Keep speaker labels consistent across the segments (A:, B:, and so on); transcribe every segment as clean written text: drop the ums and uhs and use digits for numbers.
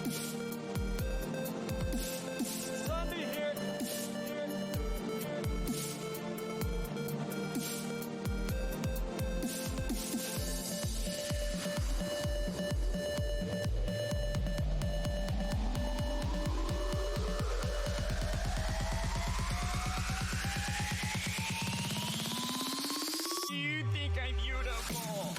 A: Sunday here. You think I'm beautiful?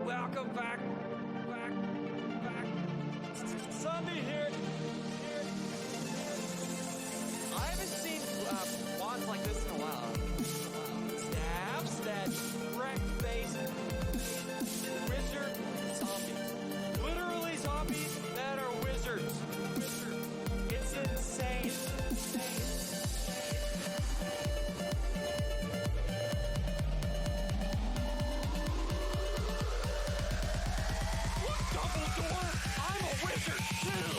A: Welcome back. Sunday here. I haven't seen wands like this in a while. Stabs that wreck-faced wizard zombies. Literally zombies that are wizards. It's insane. I'm a wizard too!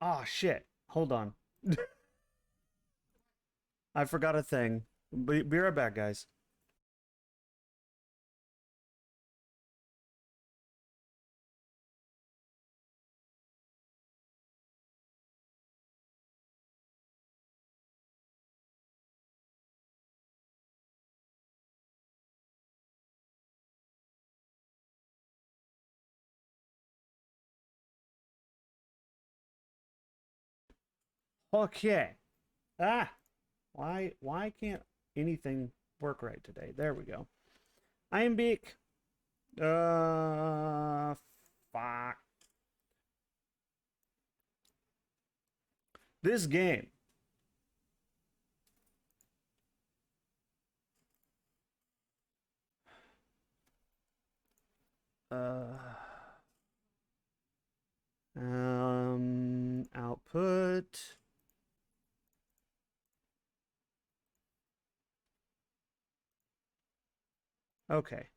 B: Oh shit. Hold on. I forgot a thing. Be right back, guys. Okay. Ah. Why can't anything work right today? There we go. I am Beak. Fuck. This game. Output. Okay.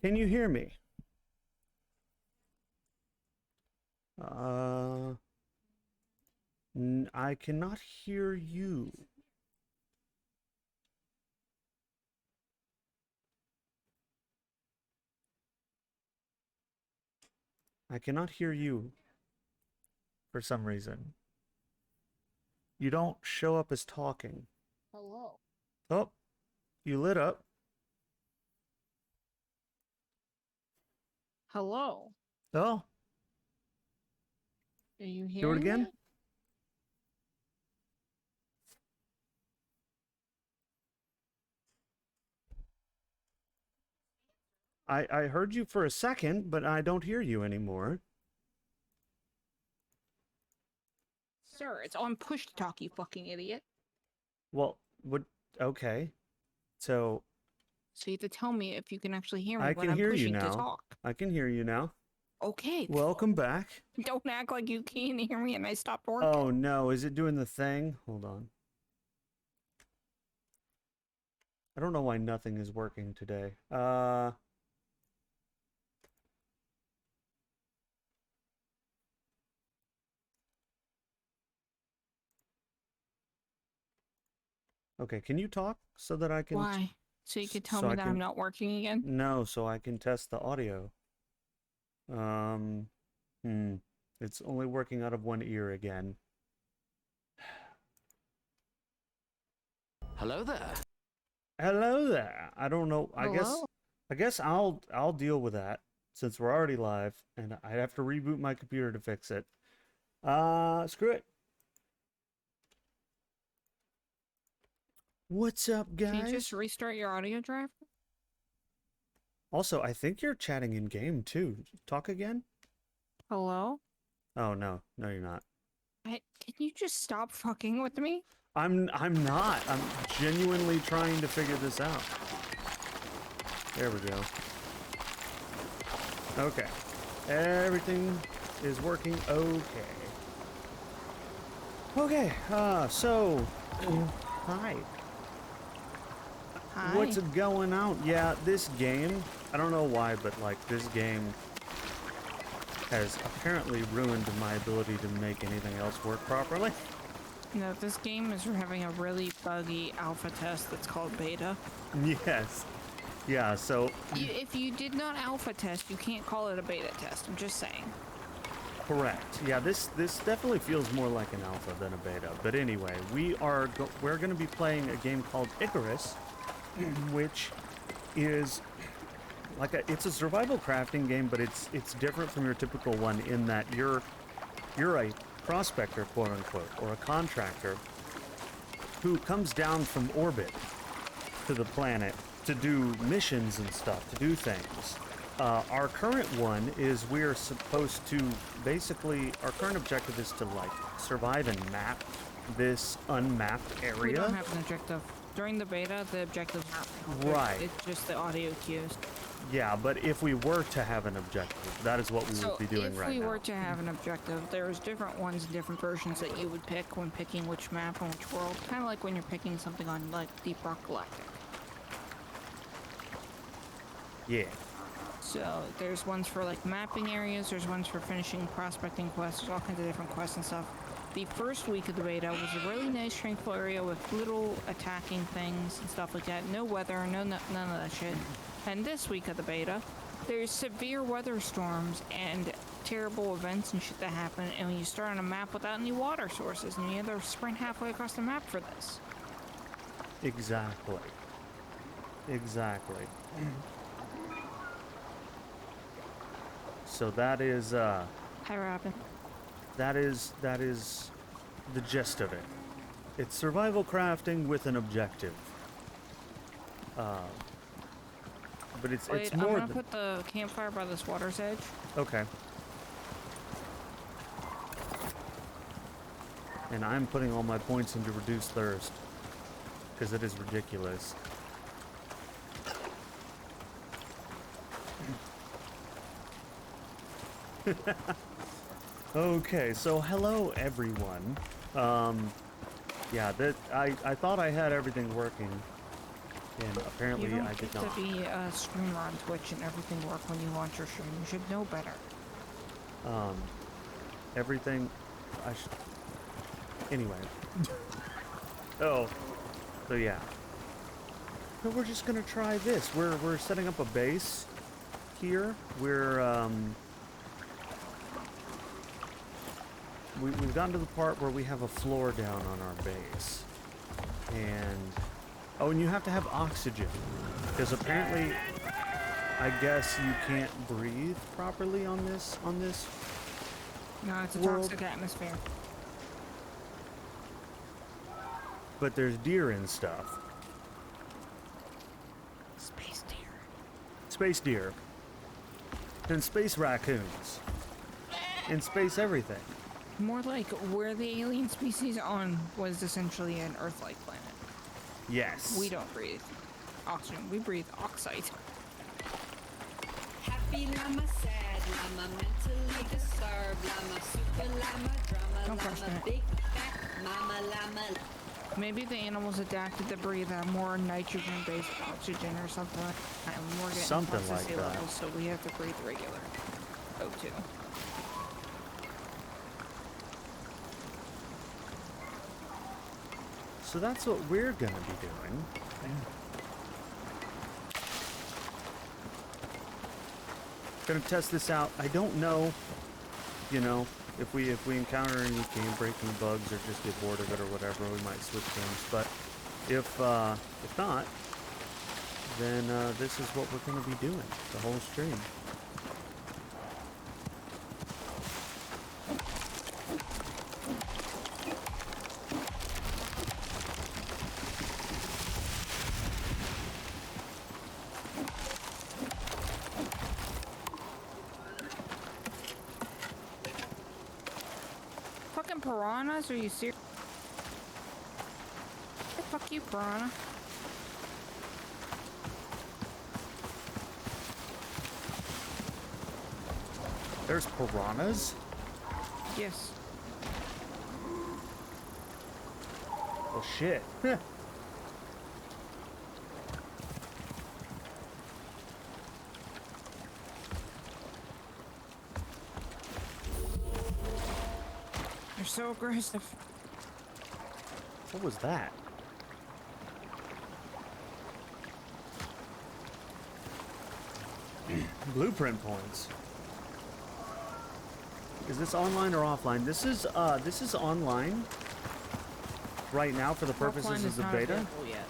B: Can you hear me? I cannot hear you. I cannot hear you for some reason. You don't show up as talking.
C: Hello.
B: Oh, you lit up.
C: Hello.
B: Oh,
C: Are you
B: do it
C: hearing
B: again.
C: me?
B: I heard you for a second, but I don't hear you anymore.
C: Sir, it's on push to talk, you fucking idiot.
B: Well, okay. So
C: So you have to tell me if you can actually hear me
B: I
C: when
B: can
C: I'm
B: hear you
C: pushing to
B: now.
C: talk.
B: I can hear you now.
C: Okay.
B: Welcome back.
C: Don't act like you can't hear me and I stopped working.
B: Oh no, is it doing the thing? Hold on. I don't know why nothing is working today. Okay, can you talk so that I can
C: Why? So you could tell
B: so
C: me
B: I
C: that
B: can
C: I'm not working again?
B: No, so I can test the audio. Um, it's only working out of one ear again.
A: Hello there.
B: Hello there. I don't know.
C: Hello?
B: I guess I'll deal with that since we're already live and I have to reboot my computer to fix it. Screw it. What's up,
C: Can you just
B: guys?
C: restart your audio drive?
B: Also, I think you're chatting in game too. Talk again?
C: Hello?
B: Oh no, no you're not.
C: Can you just stop fucking with me?
B: I'm not. I'm genuinely trying to figure this out. There we go. Okay. Everything is working okay. Okay, so hi.
C: Hi.
B: What's going on? Yeah, this game, I don't know why, but like this game has apparently ruined my ability to make anything else work properly.
C: No, this game is having a really buggy alpha test that's called beta.
B: Yes. Yeah, so
C: If you did not alpha test, you can't call it a beta test. I'm just saying.
B: Correct. Yeah, this definitely feels more like an alpha than a beta. But anyway, we're going to be playing a game called Icarus, which is it's a survival crafting game, but it's different from your typical one in that you're a prospector, quote unquote, or a contractor who comes down from orbit to the planet to do missions and stuff, to do things. Our current one is we're supposed to basically, our current objective is to like survive and map this unmapped area.
C: We don't have an objective. During the beta, the objective's not.
B: Right.
C: It's just the audio cues.
B: Yeah, but if we were to have an objective, that is what we would be doing right now.
C: if we were to have an objective, there's different ones and different versions that you would pick when picking which map and which world. Kind of like when you're picking something on like Deep Rock Galactic.
B: Yeah.
C: So there's ones for like mapping areas, there's ones for finishing prospecting quests, there's all kinds of different quests and stuff. The first week of the beta was a really nice tranquil area with little attacking things and stuff like that. No weather, none of that shit. And this week of the beta, there's severe weather storms and terrible events and shit that happen, and when you start on a map without any water sources, and you have to sprint halfway across the map for this.
B: Exactly. Exactly. So that is
C: Hi, Robin.
B: that is the gist of it. It's survival crafting with an objective. But it's more.
C: I'm gonna put the campfire by this water's edge.
B: Okay. And I'm putting all my points into reduce thirst because it is ridiculous. Okay, so hello everyone. Yeah, I thought I had everything working, and apparently
C: You don't
B: I did
C: get
B: not.
C: to be a streamer on Twitch and everything work when you launch your stream. You should know better.
B: Everything I should. Anyway. Oh, so yeah. So we're just gonna try this. We're setting up a base here. We've gotten to the part where we have a floor down on our base, and you have to have oxygen because apparently, I guess you can't breathe properly on this
C: No, it's a
B: world.
C: toxic atmosphere.
B: But there's deer and stuff.
C: Space deer.
B: Space deer. And space raccoons. And space everything.
C: More like where the alien species on was essentially an Earth-like planet.
B: Yes.
C: We don't breathe oxygen. We breathe oxide.
D: Happy llama, sad llama, mentally disturbed llama, super llama, drama
C: Don't question
D: llama,
C: it.
D: big fat mama llama.
C: Maybe the animals adapted to breathe a more nitrogen-based oxygen or something like that. And we're getting
B: Something
C: toxicity
B: like that.
C: levels, so we have to breathe regular O2.
B: So that's what we're gonna be doing. Gonna test this out. I don't know, if we encounter any game-breaking bugs or just get bored of it or whatever, we might switch games. But if not, then this is what we're gonna be doing the whole stream.
C: Fucking piranhas? Are you serious? Fuck you, piranha.
B: There's piranhas?
C: Yes.
B: Oh shit.
C: They're so aggressive.
B: What was that? Blueprint points. Is this online or offline? This is online right now for the purposes
C: Offline
B: of
C: is
B: the
C: not
B: beta,
C: available yet.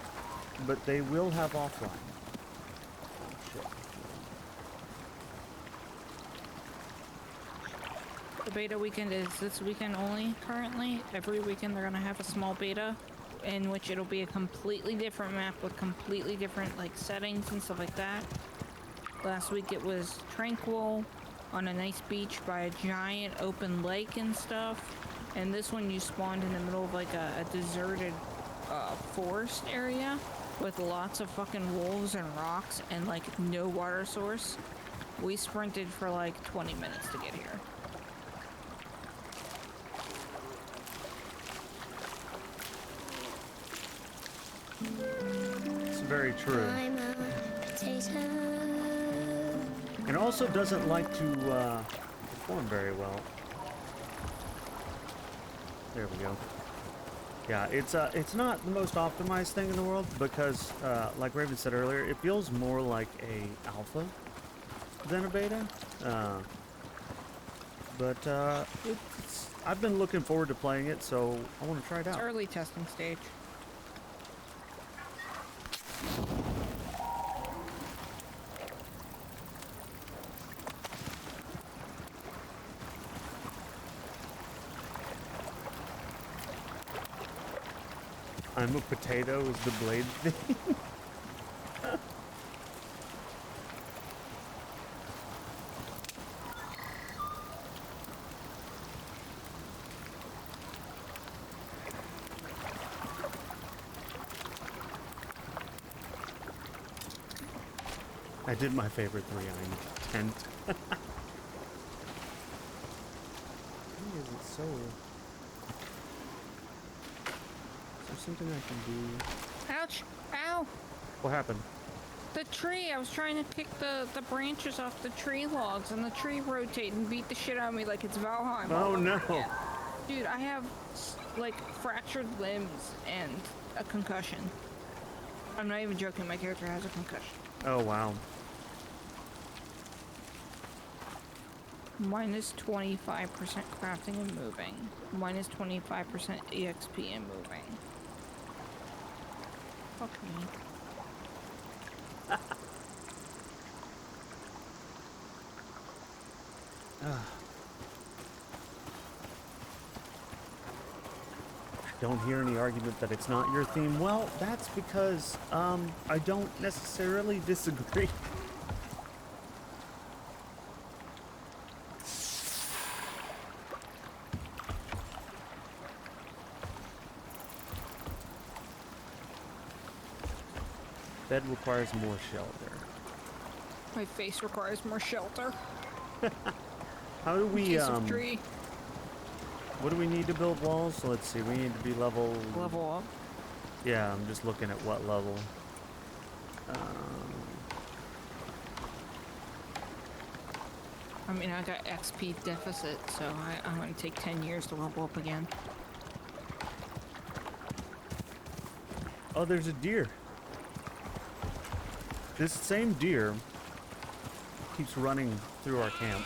B: but they will have offline. Oh, shit.
C: The beta weekend is this weekend only currently. Every weekend they're gonna have a small beta in which it'll be a completely different map with completely different like settings and stuff like that. Last week it was tranquil on a nice beach by a giant open lake and stuff. And this one you spawned in the middle of like a deserted forest area with lots of fucking wolves and rocks and like no water source. We sprinted for like 20 minutes to get here.
B: It's very true.
E: I'm a potato.
B: And also doesn't like to perform very well. There we go. Yeah, it's not the most optimized thing in the world because, like Raven said earlier, it feels more like a alpha than a beta. But I've been looking forward to playing it, so I want to try it
C: It's
B: out.
C: early testing stage.
B: I'm a potato is the blade thing. I did my favorite 3-iron tent. Why is it so... Is there something I can do?
C: Ouch! Ow!
B: What happened?
C: The tree! I was trying to kick the branches off the tree logs and the tree rotate and beat the shit out of me like it's Valheim. all
B: Oh
C: over
B: no!
C: again. Dude, I have like fractured limbs and a concussion. I'm not even joking, my character has a concussion.
B: Oh wow.
C: Minus 25% crafting and moving. Minus 25% EXP and moving. Fuck me.
B: Don't hear any argument that it's not your theme. Well, that's because I don't necessarily disagree. Bed requires more shelter.
C: My face requires more shelter.
B: How do we
C: Case of tree.
B: what do we need to build walls? Let's see, we need to be level
C: Level up.
B: Yeah, I'm just looking at what level.
C: I mean, I got XP deficit, so I'm gonna take 10 years to level up again.
B: Oh, there's a deer. This same deer keeps running through our camp.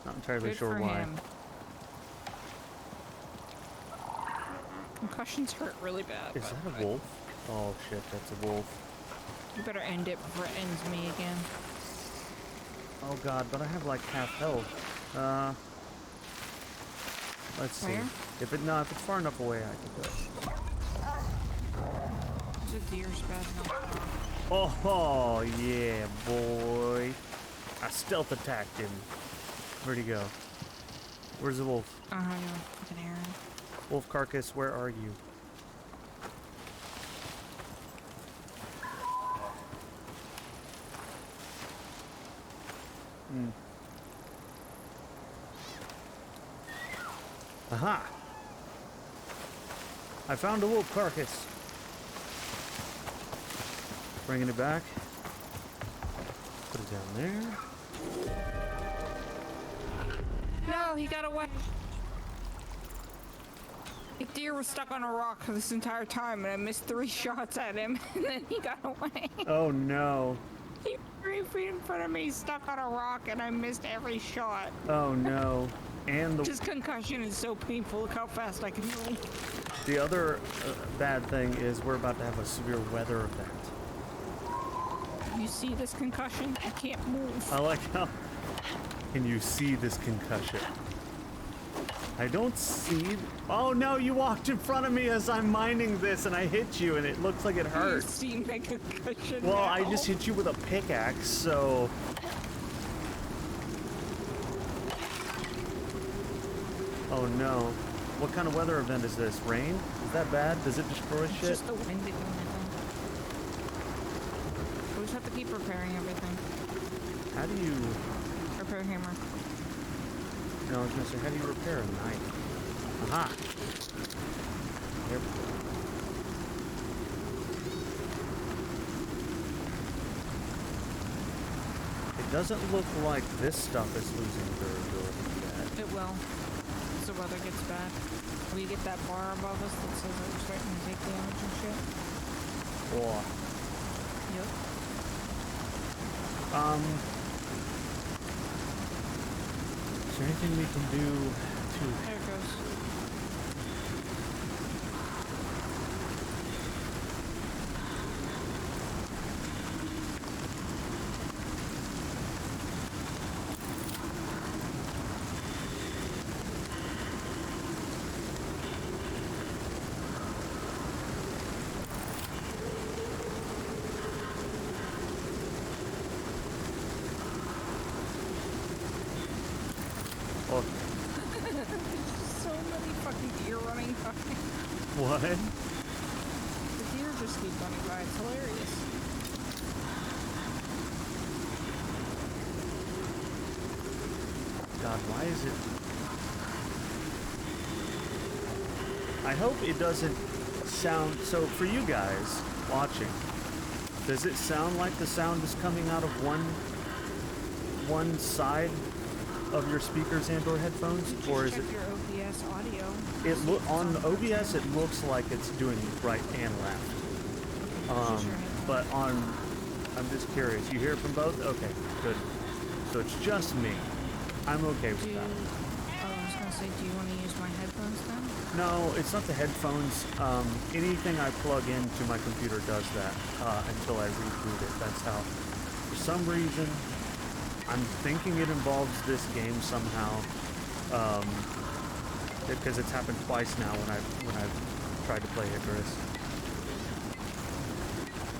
B: Not entirely
C: Good
B: sure
C: for
B: why.
C: him. Concussions hurt really bad.
B: Is
C: but
B: that a wolf? Oh shit, that's a wolf.
C: You better end it before it ends me again.
B: Oh god, but I have like half health. Let's see.
C: Where?
B: If it's far enough away, I can do it.
C: There's a deer bad enough.
B: Oh yeah, boy! I stealth attacked him. Where'd he go? Where's the wolf?
C: I don't know. I can hear him.
B: Wolf carcass, where are you? Aha! I found a wolf carcass. Bringing it back. Put it down there.
C: No, he got away. The deer was stuck on a rock this entire time, and I missed 3 shots at him, and then he got away.
B: Oh no.
C: He was 3 feet in front of me, stuck on a rock, and I missed every shot.
B: Oh no. And
C: Just concussion is so painful. Look how fast I can move.
B: the other bad thing is we're about to have a severe weather event.
C: You see this concussion? I can't move.
B: I like how... Can you see this concussion? I don't see... Oh no, you walked in front of me as I'm mining this and I hit you and it looks like it
C: You
B: hurt.
C: see my concussion
B: Well,
C: now?
B: I just hit you with a pickaxe, so... Oh no. What kind of weather event is this? Rain? Is that bad? Does it destroy
C: It's
B: shit?
C: just the windy one, I think. We just have to keep repairing everything.
B: How do you...
C: Repair hammer.
B: No, I was gonna say, how do you repair a knife? Aha! There we go. It doesn't look like this stuff is losing durability yet.
C: It will. As the weather gets bad. We get that bar above us that says that we're starting to take damage and shit.
B: Oh.
C: Yep.
B: Is there anything we can do to...
C: There it goes.
B: Oh,
C: So many fucking deer running by.
B: what?
C: The deer just keep running by. It's hilarious.
B: God, why is it... I hope it doesn't sound... So, for you guys watching, does it sound like the sound is coming out of one side of your speakers and or headphones,
C: Just
B: or is
C: check
B: it...
C: your OBS audio.
B: It look on the OBS. It looks like it's doing right and left. But on, I'm just curious. You hear it from both? Okay, good. So it's just me. I'm okay with that.
C: I was gonna say, do you want to use my headphones then?
B: No, it's not the headphones. Anything I plug into my computer does that until I reboot it. That's how. For some reason, I'm thinking it involves this game somehow. Because it's happened twice now when I've tried to play Icarus.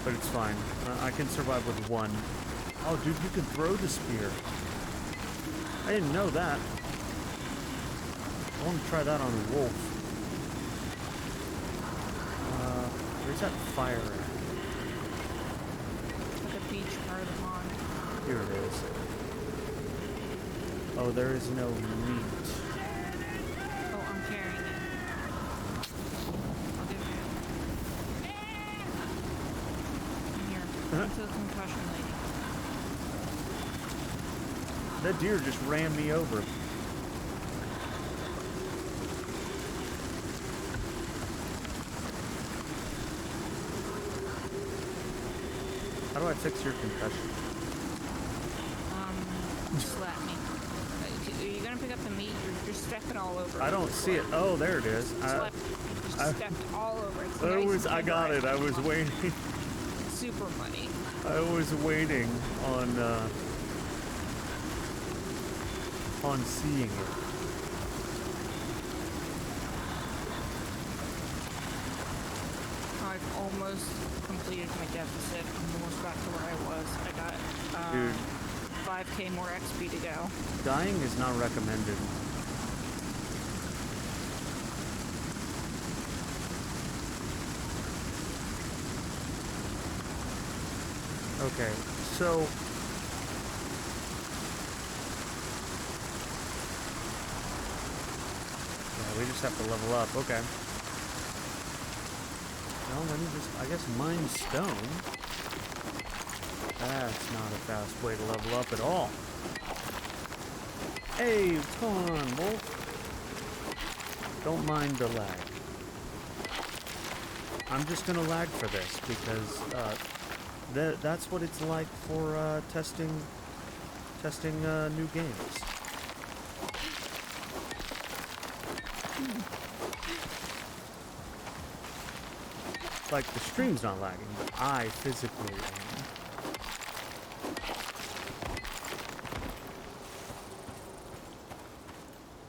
B: But it's fine. I can survive with one. Oh, dude, you can throw the spear. I didn't know that. I want to try that on a wolf. Where's that fire at?
C: Like a beach part of the pond.
B: Here it is. Oh, there is no meat.
C: Oh, I'm carrying it. I'll give it. Here. Come to the concussion lady.
B: That deer just ran me over. How do I fix your concussion?
C: Slap me. Are you gonna pick up the meat? You're stepping all over it.
B: I don't see it. Oh, there it is.
C: Slap. Just stepped all over it. It's nice and
B: I got it. I
C: dry.
B: was waiting.
C: Super muddy.
B: I was waiting on seeing it.
C: I've almost completed my deficit. I'm almost back to where I was. I got
B: Dude.
C: 5k more XP to go.
B: Dying is not recommended. Okay, so... Yeah, we just have to level up, okay. Well, let me just, I guess, mine stone. That's not a fast way to level up at all. Hey, what's going on, Wolf? Don't mind the lag. I'm just gonna lag for this because That's what it's like for testing new games. Like, the stream's not lagging, but I physically am.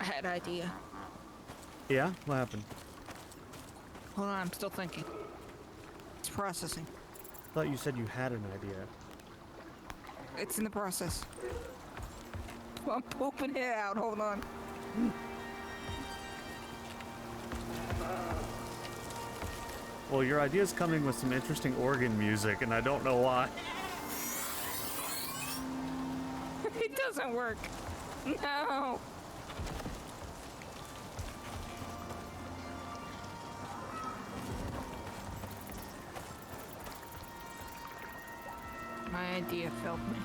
C: I had an idea.
B: Yeah? What happened?
C: Hold on, I'm still thinking. It's processing.
B: I thought you said you had an idea.
C: It's in the process. I'm pooping it out. Hold on.
B: Well, your idea's coming with some interesting organ music, and I don't know why.
C: It doesn't work. No. My idea failed me.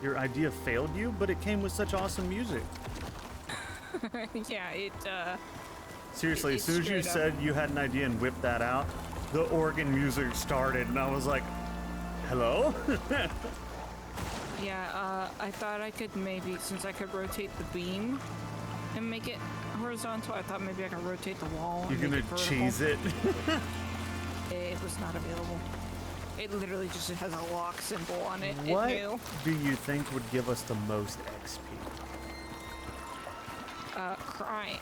B: Your idea failed you, but it came with such awesome music.
C: Yeah,
B: Seriously, as
C: It's
B: soon as you
C: straight up.
B: said you had an idea and whipped that out, the organ music started, and I was like, hello?
C: Yeah, I thought I could maybe, since I could rotate the beam and make it horizontal, I thought maybe I could rotate the wall.
B: You're
C: and
B: gonna
C: make it vertical.
B: cheese it?
C: It was not available. It literally just has a lock symbol on it.
B: What
C: It knew.
B: do you think would give us the most XP?
C: Crying.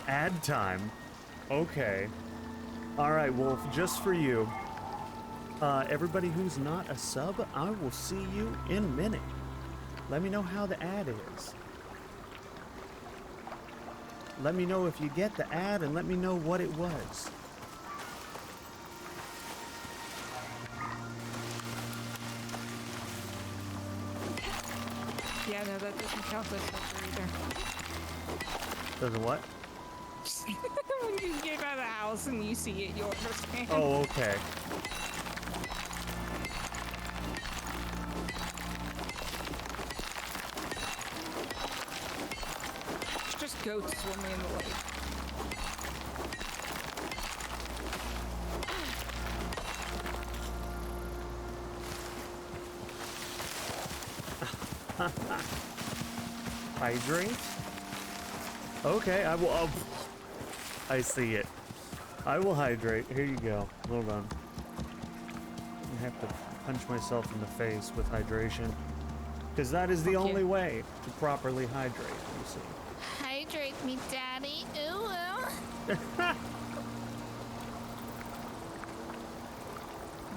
B: Ad time. Okay. Alright, well, just for you, everybody who's not a sub, I will see you in a minute. Let me know how the ad is. Let me know if you get the ad, and let me know what it was.
C: Yeah, no, that doesn't count as suffer either.
B: Doesn't what?
C: When you get out of the house and you see it, you'll understand.
B: Oh, okay.
C: It's just goats swimming in the lake.
B: Hydrate? Okay, I will. Oh, I see it. I will hydrate. Here you go. Hold on. I have to punch myself in the face with hydration. Because that is the
C: Fuck yeah.
B: only way to properly hydrate, you see.
C: Hydrate me, daddy. Ooh. I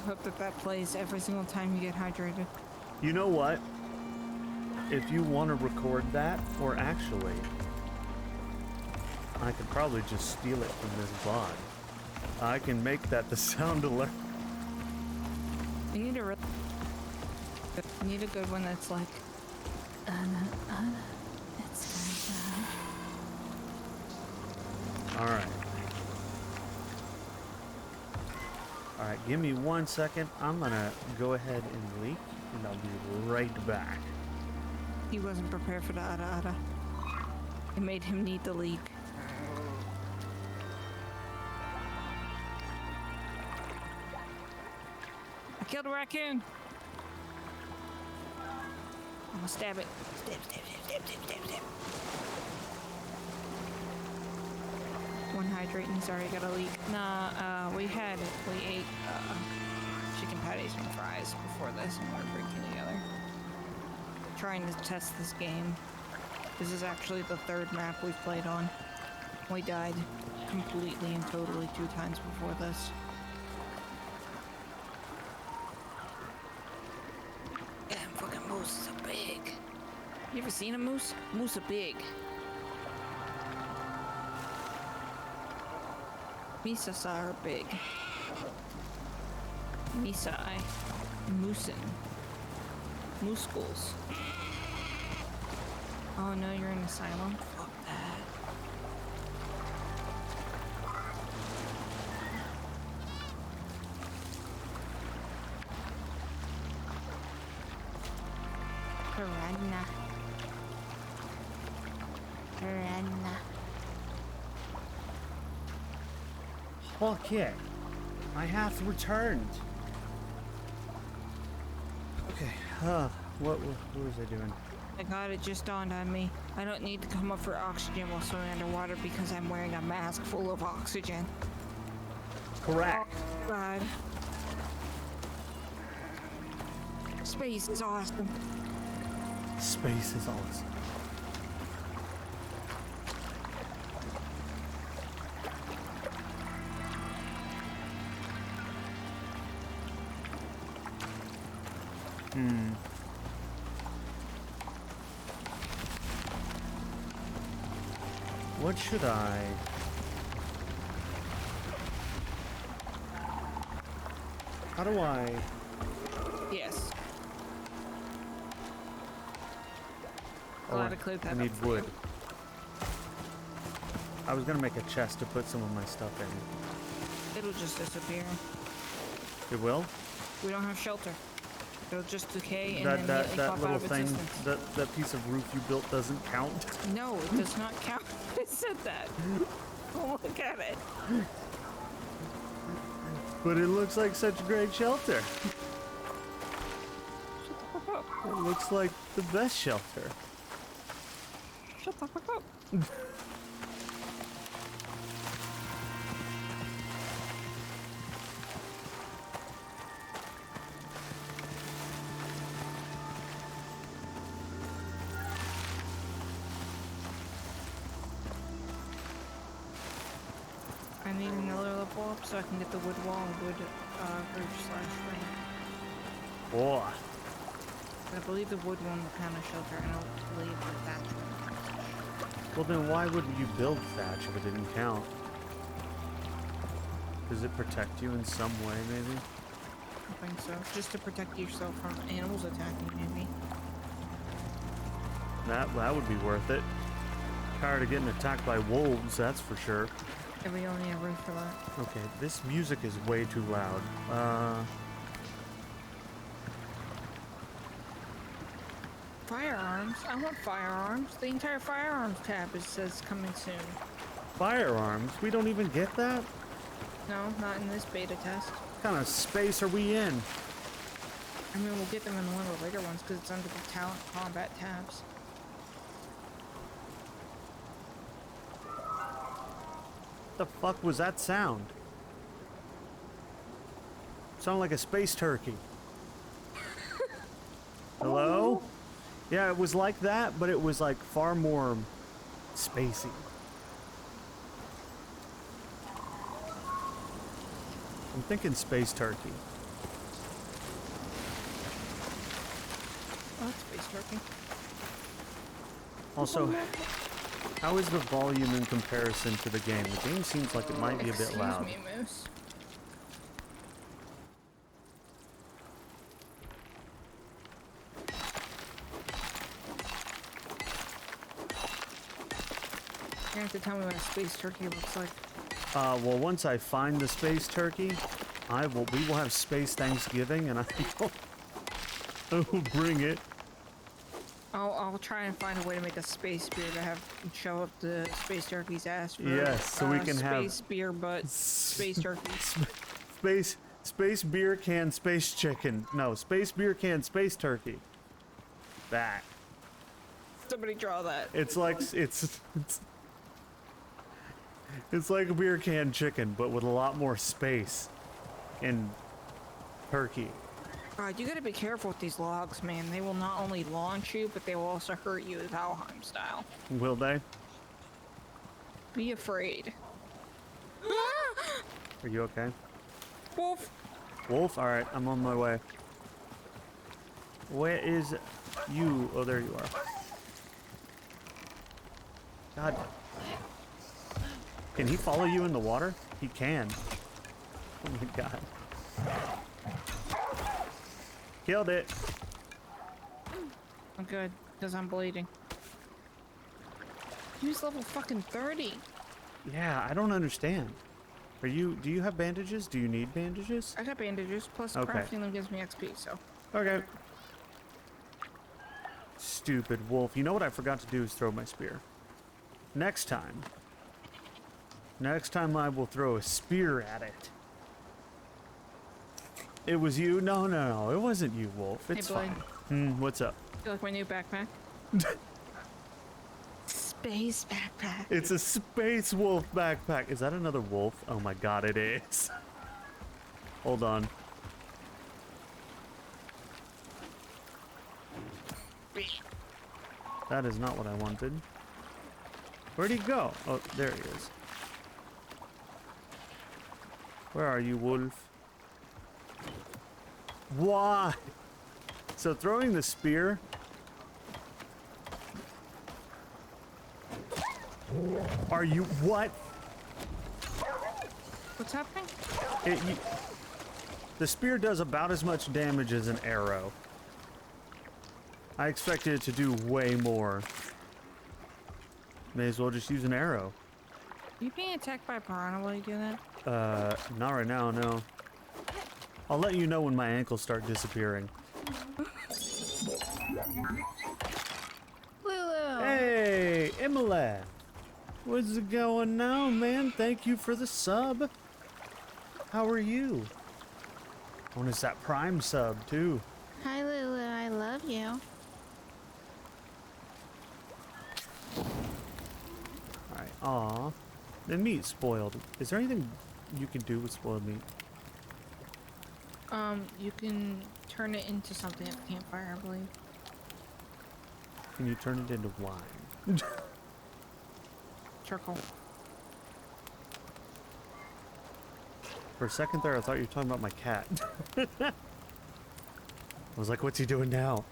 C: hope that plays every single time you get hydrated.
B: You know what? If you want to record that, or actually, I could probably just steal it from this VOD. I can make that the sound alert.
C: You need a you need a good one that's like Anna, it's
B: Alright. Alright, give me 1 second. I'm gonna go ahead and leak, and I'll be right back.
C: He wasn't prepared for the ada. It made him need the leak. I killed a raccoon. I'm gonna stab it. Stab. One hydrate and he's already got a leak. Nah, we ate chicken patties and fries before this and we're drinking together. Trying to test this game. This is actually the third map we've played on. We died completely and totally 2 times before this. Damn, fucking moose are big. You ever seen a moose? Moose are big. Misas are big. Misai. Moosin. Mooskles. Oh no, you're in an asylum? Fuck that. Piranha.
B: Okay. I have returned. Okay. What was I doing?
C: My God, it just dawned on me. I don't need to come up for oxygen while swimming underwater because I'm wearing a mask full of oxygen.
B: Correct.
C: Oh, God. Space is awesome.
B: Space is awesome. What should I... How do I...
C: Yes.
B: Oh,
C: Glad to clear that
B: I
C: up
B: need
C: for you.
B: wood. I was gonna make a chest to put some of my stuff in.
C: It'll just disappear.
B: It will?
C: We don't have shelter. It'll just decay and
B: That
C: then
B: that
C: immediately
B: that
C: pop
B: little
C: out of
B: thing,
C: existence.
B: that piece of roof you built doesn't count.
C: No, it does not count. I said that. Oh, look at it.
B: But it looks like such great shelter.
C: Shut the fuck up.
B: It looks like the best shelter.
C: Shut the fuck up. I need another level up so I can get the wood wall and wood roof/frame.
B: Boy.
C: I believe the wood one will count as shelter, and I don't believe the thatch one.
B: Well then why wouldn't you build thatch if it didn't count? Does it protect you in some way maybe?
C: I think so. Just to protect yourself from animals attacking, maybe.
B: That would be worth it. Tired of getting attacked by wolves, that's for sure.
C: And we only have room for that.
B: Okay, this music is way too loud.
C: Firearms? I want firearms. The entire firearms tab says coming soon.
B: Firearms? We don't even get that?
C: No, not in this beta test.
B: What kind of space are we in?
C: I mean, we'll get them in one of the later ones because it's under the talent combat tabs.
B: What the fuck was that sound? Sounded like a space turkey. Hello? Yeah, it was like that, but it was like far more spacey. I'm thinking space turkey.
C: Oh, that's space turkey.
B: Also, how is the volume in comparison to the game? The game seems like it might be a bit loud.
C: Excuse me, Moose. You're gonna have to tell me what a space turkey looks like.
B: Well, once I find the space turkey, we will have space Thanksgiving, and I will bring it.
C: I'll try and find a way to make a space beer to have show up the space turkey's ass for
B: Yes, so we can have
C: space beer but space turkey.
B: Space beer can space chicken. No, space beer can space turkey. That.
C: Somebody draw that.
B: It's like it's like a beer can chicken, but with a lot more space and turkey.
C: God, you gotta be careful with these logs, man. They will not only launch you, but they will also hurt you Valheim style.
B: Will they?
C: Be afraid.
B: Are you okay?
C: Wolf!
B: Wolf? Alright, I'm on my way. Where is you? Oh, there you are. God. Can he follow you in the water? He can. Oh my god. Killed it.
C: I'm good, because I'm bleeding. He's level fucking 30.
B: Yeah, I don't understand. Do you have bandages? Do you need bandages?
C: I got bandages, plus
B: Okay.
C: crafting them gives me XP, so.
B: Okay. Stupid wolf. You know what I forgot to do is throw my spear. Next time I will throw a spear at it. It was you? No, no, no. It wasn't you, Wolf. It's
C: Blade.
B: fine. What's up?
C: You like my new backpack? Space backpack.
B: It's a space wolf backpack. Is that another wolf? Oh my god, it is. Hold on. That is not what I wanted. Where'd he go? Oh, there he is. Where are you, wolf? Why? So throwing the spear. Are you what?
C: What's happening?
B: The spear does about as much damage as an arrow. I expected it to do way more. May as well just use an arrow.
C: Are you being attacked by a piranha while you do that?
B: Not right now, no. I'll let you know when my ankles start disappearing.
C: Lulu!
B: Hey, Emily! What's it going on, man? Thank you for the sub. How are you? Oh, it's that Prime sub, too.
C: Hi, Lulu. I love you.
B: Alright, aw. The meat's spoiled. Is there anything you can do with spoiled meat?
C: You can turn it into something at the campfire, I believe.
B: Can you turn it into wine?
C: Charcoal.
B: For a second there, I thought you were talking about my cat. I was like, what's he doing now?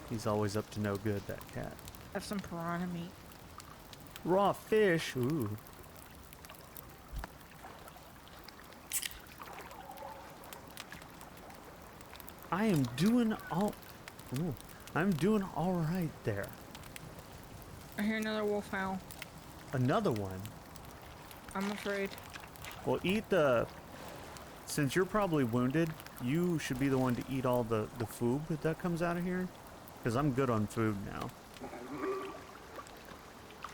B: He's always up to no good, that cat.
C: Have some piranha meat.
B: Raw fish. Ooh. I am doing all... Ooh. I'm doing all right there.
C: I hear another wolf owl.
B: Another one.
C: I'm afraid.
B: Well, eat the... Since you're probably wounded, you should be the one to eat all the food that comes out of here. Because I'm good on food now.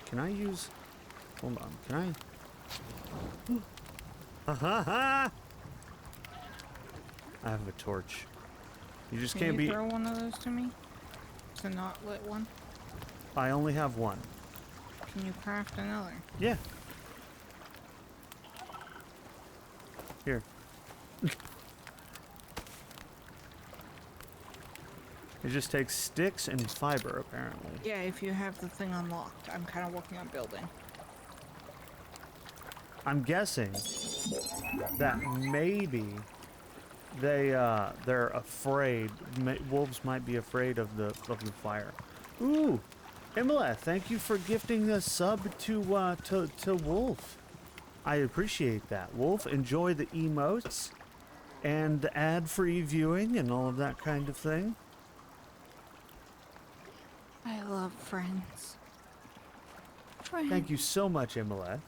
B: Can I use... Hold on, can I... Ha ha ha! I have a torch. You just can't
C: Can
B: be...
C: you throw one of those to me? It's a not lit one.
B: I only have one.
C: Can you craft another?
B: Yeah. Here. It just takes sticks and fiber, apparently.
C: Yeah, if you have the thing unlocked. I'm kind of working on building.
B: I'm guessing that maybe they're afraid. Wolves might be afraid of the fire. Ooh, Emily, thank you for gifting the sub to Wolf. I appreciate that. Wolf, enjoy the emotes and the ad-free viewing and all of that kind of thing.
C: I love friends. Friends.
B: Thank you so much, Emily.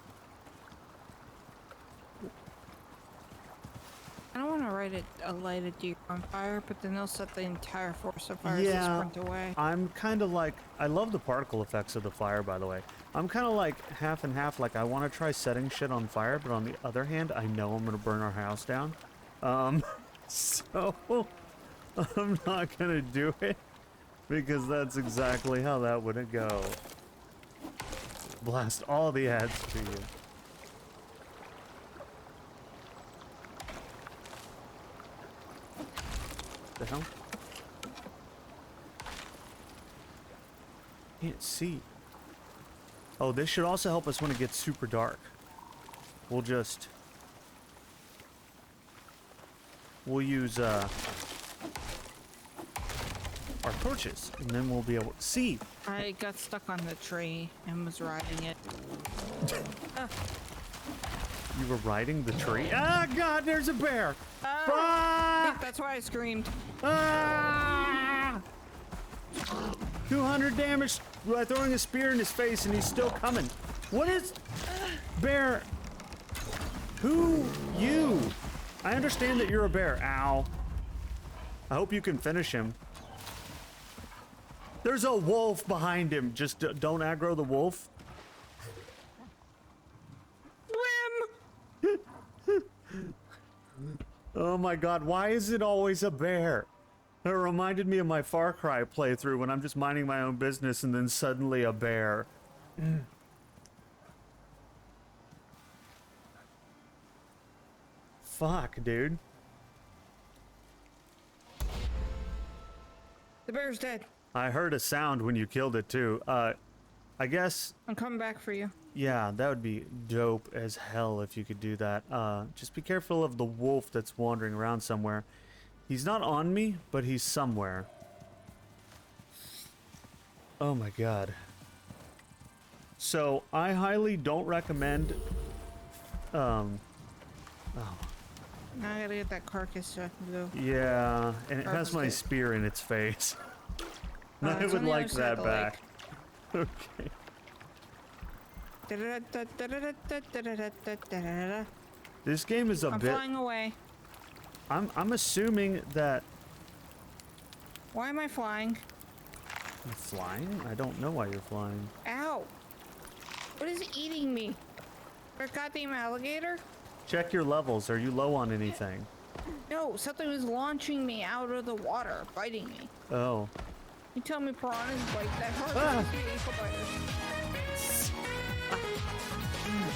C: I don't want to light a deer on fire, but then they'll set the entire forest on fire as
B: Yeah,
C: they sprint away.
B: I'm kind of like, I love the particle effects of the fire, by the way. I'm kind of like half and half, like I want to try setting shit on fire, but on the other hand, I know I'm going to burn our house down. So I'm not going to do it because that's exactly how that would go. Blast all the ads to you. The hell? Can't see. Oh, this should also help us when it gets super dark. We'll use our torches, and then we'll be able to see.
C: I got stuck on the tree and was riding it.
B: You were riding the tree? Ah, God, there's a bear!
C: Ah! That's why I screamed.
B: Ah! 200 damage by throwing a spear in his face, and he's still coming. What is... Bear... Who? You? I understand that you're a bear. Ow. I hope you can finish him. There's a wolf behind him. Just don't aggro the wolf. Oh my god, why is it always a bear? It reminded me of my Far Cry playthrough when I'm just minding my own business and then suddenly a bear. Fuck, dude.
C: The bear's dead.
B: I heard a sound when you killed it too. I guess,
C: I'm coming back for you.
B: yeah, that would be dope as hell if you could do that. Just be careful of the wolf that's wandering around somewhere. He's not on me, but he's somewhere. Oh my god. So, I highly don't recommend,
C: Now I gotta get that carcass so I can go.
B: yeah, and it has
C: Harvest
B: my
C: it.
B: spear in its face. I
C: it's
B: would
C: on the
B: like
C: other side
B: that
C: of the lake.
B: back. Okay.
C: Da-da-da-da-da-da-da-da-da-da-da.
B: This game is a
C: I'm
B: bit...
C: flying away.
B: I'm assuming that...
C: Why am I flying?
B: You're flying? I don't know why you're flying.
C: Ow! What is eating me? A goddamn alligator?
B: Check your levels. Are you low on anything?
C: No, something was launching me out of the water, biting me.
B: Oh.
C: You tell me piranhas bite that hard?
B: Ah.
C: Ankle biters.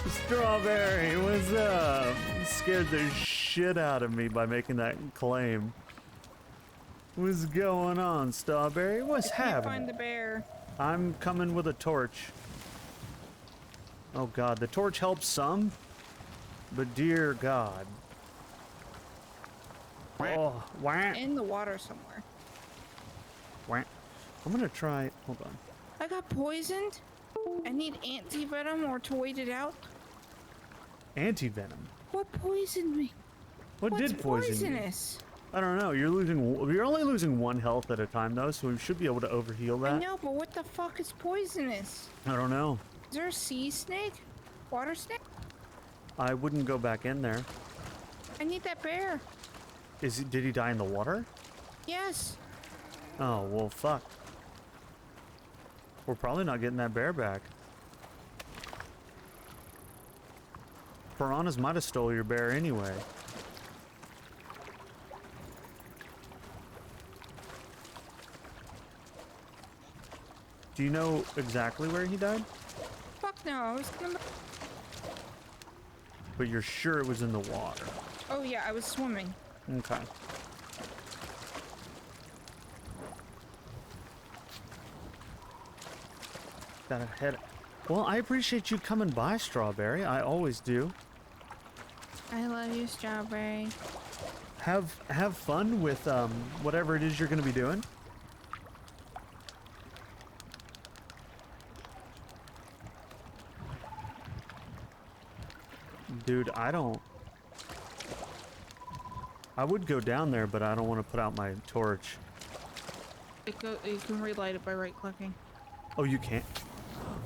B: Strawberry, what's up? You scared the shit out of me by making that claim. What's going on, Strawberry? What's
C: Can't
B: happening?
C: find the bear.
B: I'm coming with a torch. Oh god, the torch helps some, but dear god. Oh, wah,
C: In the water somewhere.
B: wah. I'm gonna try, hold on.
C: I got poisoned. I need anti-venom or to wait it out.
B: Anti-venom.
C: What poisoned me?
B: What
C: What's
B: did poison
C: poisonous?
B: you? I don't know, you're only losing one health at a time though, so we should be able to overheal
C: I
B: that.
C: know, but what the fuck is poisonous?
B: I don't know.
C: Is there a sea snake? Water snake?
B: I wouldn't go back in there.
C: I need that bear.
B: Did he die in the water?
C: Yes.
B: Oh, well, fuck. We're probably not getting that bear back. Piranhas might have stole your bear anyway. Do you know exactly where he died?
C: Fuck no. I was gonna...
B: But you're sure it was in the water.
C: Oh yeah, I was swimming.
B: Okay. Gotta head. Well, I appreciate you coming by, Strawberry. I always do.
C: I love you, Strawberry.
B: Have fun with whatever it is you're gonna be doing. Dude, I would go down there, but I don't want to put out my torch.
C: You can relight it by right-clicking.
B: Oh, you can't?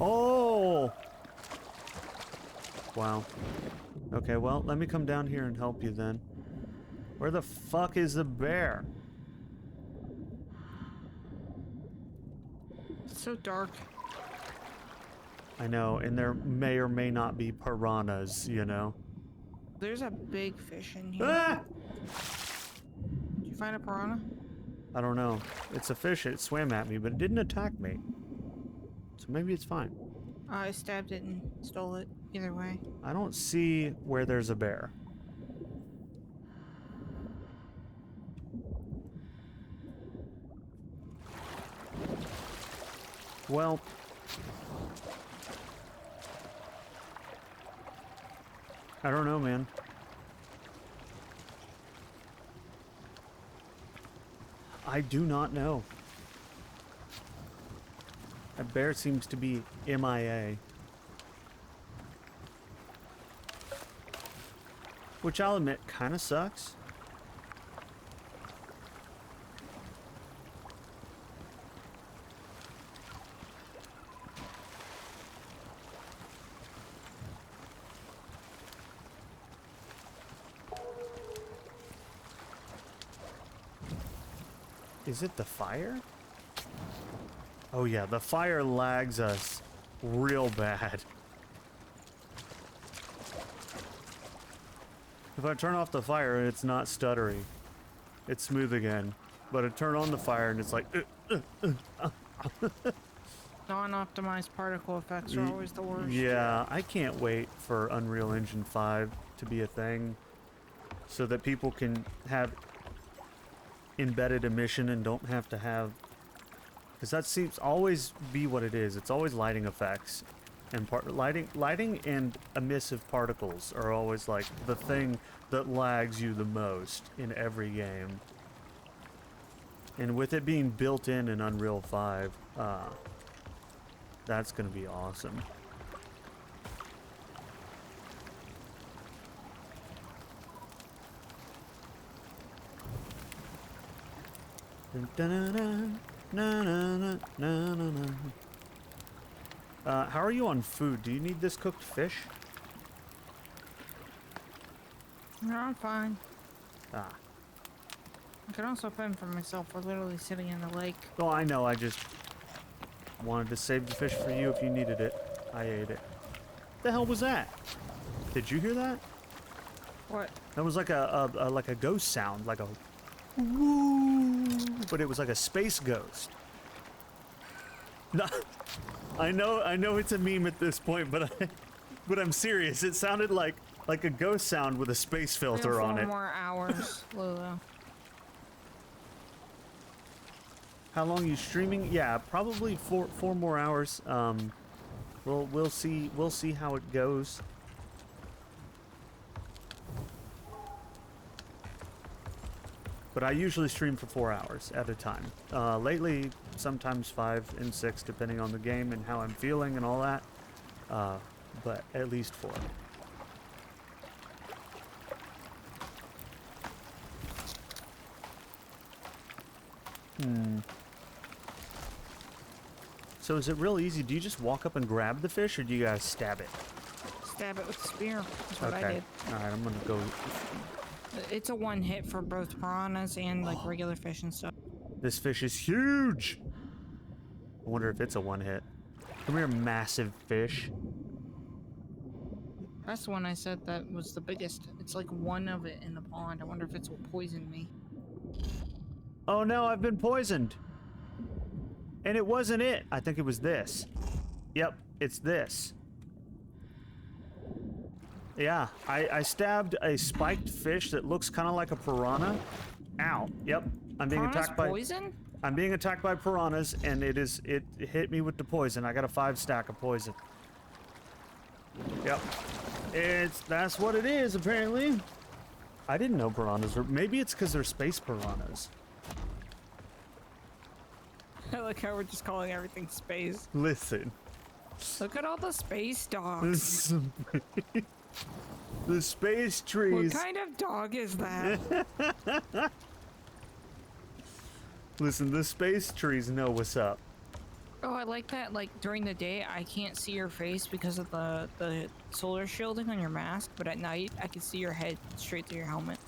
B: Oh! Wow. Okay, well, let me come down here and help you then. Where the fuck is the bear?
C: It's so dark.
B: I know, and there may or may not be piranhas, you know?
C: There's a big fish in here.
B: Ah!
C: Did you find a piranha?
B: I don't know. It's a fish. It swam at me, but it didn't attack me. So maybe it's fine.
C: I stabbed it and stole it. Either way.
B: I don't see where there's a bear. Well, I don't know, man. I do not know. That bear seems to be MIA. Which I'll admit kind of sucks. Is it the fire? Oh yeah, the fire lags us real bad. If I turn off the fire, it's not stuttery. It's smooth again. But I turn on the fire and it's like...
C: Non-optimized particle effects are always the worst.
B: Yeah, I can't wait for Unreal Engine 5 to be a thing. So that people can have embedded emission and don't have to have... Because that seems always be what it is. It's always lighting effects. And lighting and emissive particles are always like the thing that lags you the most in every game. And with it being built in Unreal 5, that's gonna be awesome. How are you on food? Do you need this cooked fish?
C: No, I'm fine.
B: Ah.
C: I can also fend for myself. We're literally sitting in the lake.
B: Oh, I know. I just wanted to save the fish for you if you needed it. I ate it. The hell was that? Did you hear that?
C: What?
B: That was like a ghost sound, like a woo, but it was like a space ghost. No, I know it's a meme at this point, but I'm serious. It sounded like a ghost sound with a space filter on it.
C: 4 more hours, Lulu.
B: How long are you streaming? Yeah, probably four more hours. We'll see how it goes. But I usually stream for 4 hours at a time. Lately, sometimes 5 and 6, depending on the game and how I'm feeling and all that. But at least 4. So is it real easy? Do you just walk up and grab the fish, or do you guys stab it?
C: Stab it with a spear. That's what I
B: Okay.
C: did.
B: All right, I'm gonna go.
C: It's a one hit for both piranhas and like regular fish and stuff.
B: This fish is huge. I wonder if it's a one hit. Come here, massive fish.
C: That's the one I said that was the biggest. It's like one of it in the pond. I wonder if it's will poison me.
B: Oh no, I've been poisoned. And it wasn't it. I think it was this. Yep, it's this. Yeah, I stabbed a spiked fish that looks kind of like a piranha. Ow. Yep, I'm being
C: Piranha's
B: attacked by
C: poison?
B: I'm being attacked by piranhas, and it hit me with the poison. I got a 5 stack of poison. Yep, that's what it is apparently. I didn't know piranhas were. Maybe it's because they're space piranhas.
C: I like how we're just calling everything space.
B: Listen.
C: Look at all the space dogs.
B: The space trees.
C: What kind of dog is that?
B: Listen, the space trees know what's up.
C: Oh, I like that. Like during the day, I can't see your face because of the solar shielding on your mask, but at night, I can see your head straight through your helmet.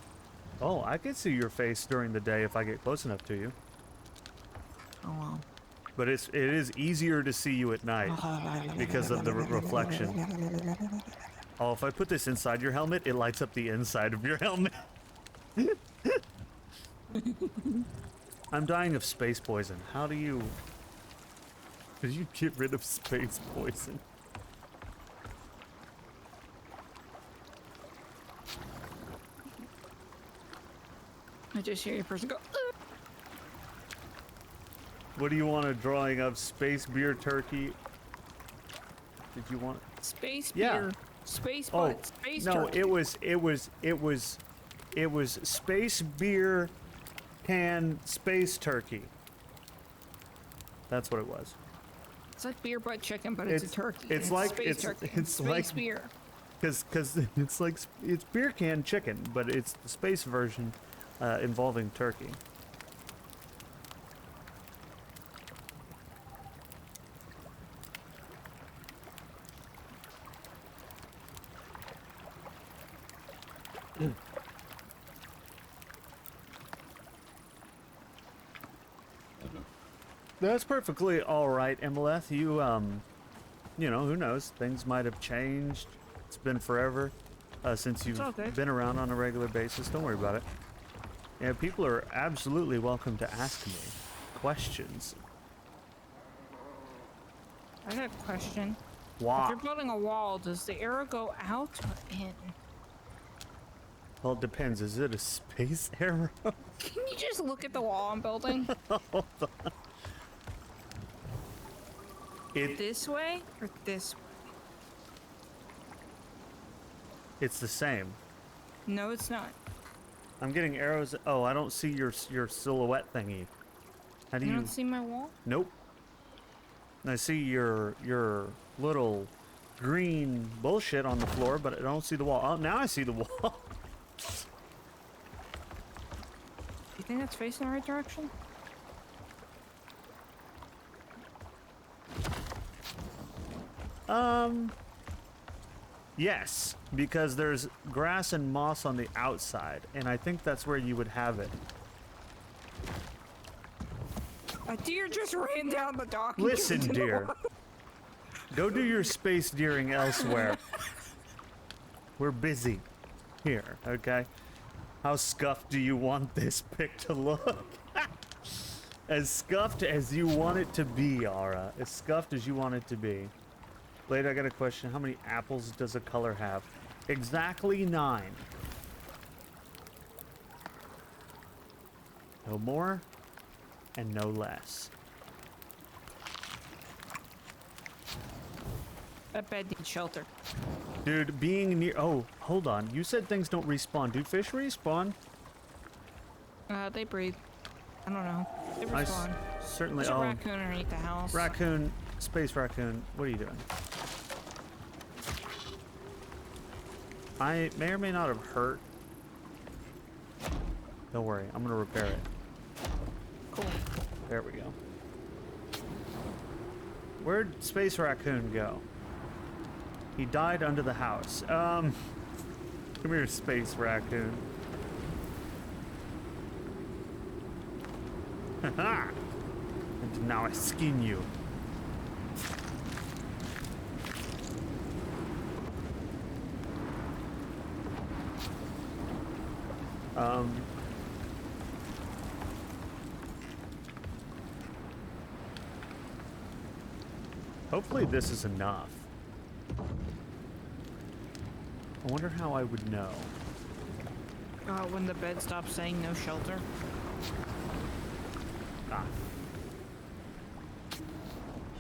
B: Oh, I can see your face during the day if I get close enough to you.
C: Oh well.
B: But it is easier to see you at night because of the reflection. Oh, if I put this inside your helmet, it lights up the inside of your helmet. I'm dying of space poison. How do you get rid of space poison?
C: I just hear your person go. "Ugh."
B: What do you want, a drawing of space beer turkey? Did you want
C: Space
B: Yeah.
C: beer. Space
B: Oh,
C: butt. Space
B: no,
C: turkey.
B: it was space beer can space turkey. That's what it was.
C: It's like beer butt chicken, but it's a turkey.
B: It's
C: and
B: like
C: space turkey.
B: it's
C: space
B: like
C: beer.
B: because it's like it's beer can chicken, but it's the space version involving turkey. That's perfectly all right, Emeleth. You know, who knows? Things might have changed. It's been forever. since you've
C: all good.
B: been around on a regular basis. Don't worry about it. Yeah, people are absolutely welcome to ask me questions.
C: I got a question. If
B: Why?
C: you're building a wall, does the arrow go out or in?
B: Well, it depends. Is it a space arrow?
C: Can you just look at the wall I'm building?
B: It,
C: This way or this way?
B: it's the same.
C: No, it's not.
B: I'm getting arrows. Oh, I don't see your silhouette thingy. How do
C: You
B: you?
C: don't see my wall?
B: Nope. I see your little green bullshit on the floor, but I don't see the wall. Oh, now I see the wall.
C: You think that's facing the right direction?
B: Yes, because there's grass and moss on the outside, and I think that's where you would have it.
C: A deer just ran down the dock. and
B: Listen,
C: jumped in the
B: dear.
C: water.
B: Go do your space deering elsewhere. We're busy here, okay? How scuffed do you want this pic to look? As scuffed as you want it to be, Ara. As scuffed as you want it to be. Later, I got a question. How many apples does a color have? Exactly 9. No more and no less.
C: That bed needs shelter.
B: Dude, being near... Oh, hold on. You said things don't respawn. Do fish respawn?
C: They breathe. I don't know. They
B: I
C: respawn.
B: certainly...
C: There's a
B: Oh,
C: raccoon underneath the house.
B: raccoon. Space raccoon. What are you doing? I may or may not have hurt. Don't worry. I'm going to repair it.
C: Cool.
B: There we go. Where'd Space Raccoon go? He died under the house. Come here, Space Raccoon. Haha! And now I skin you. Hopefully this is enough. I wonder how I would know.
C: When the bed stops saying no shelter.
B: Ah.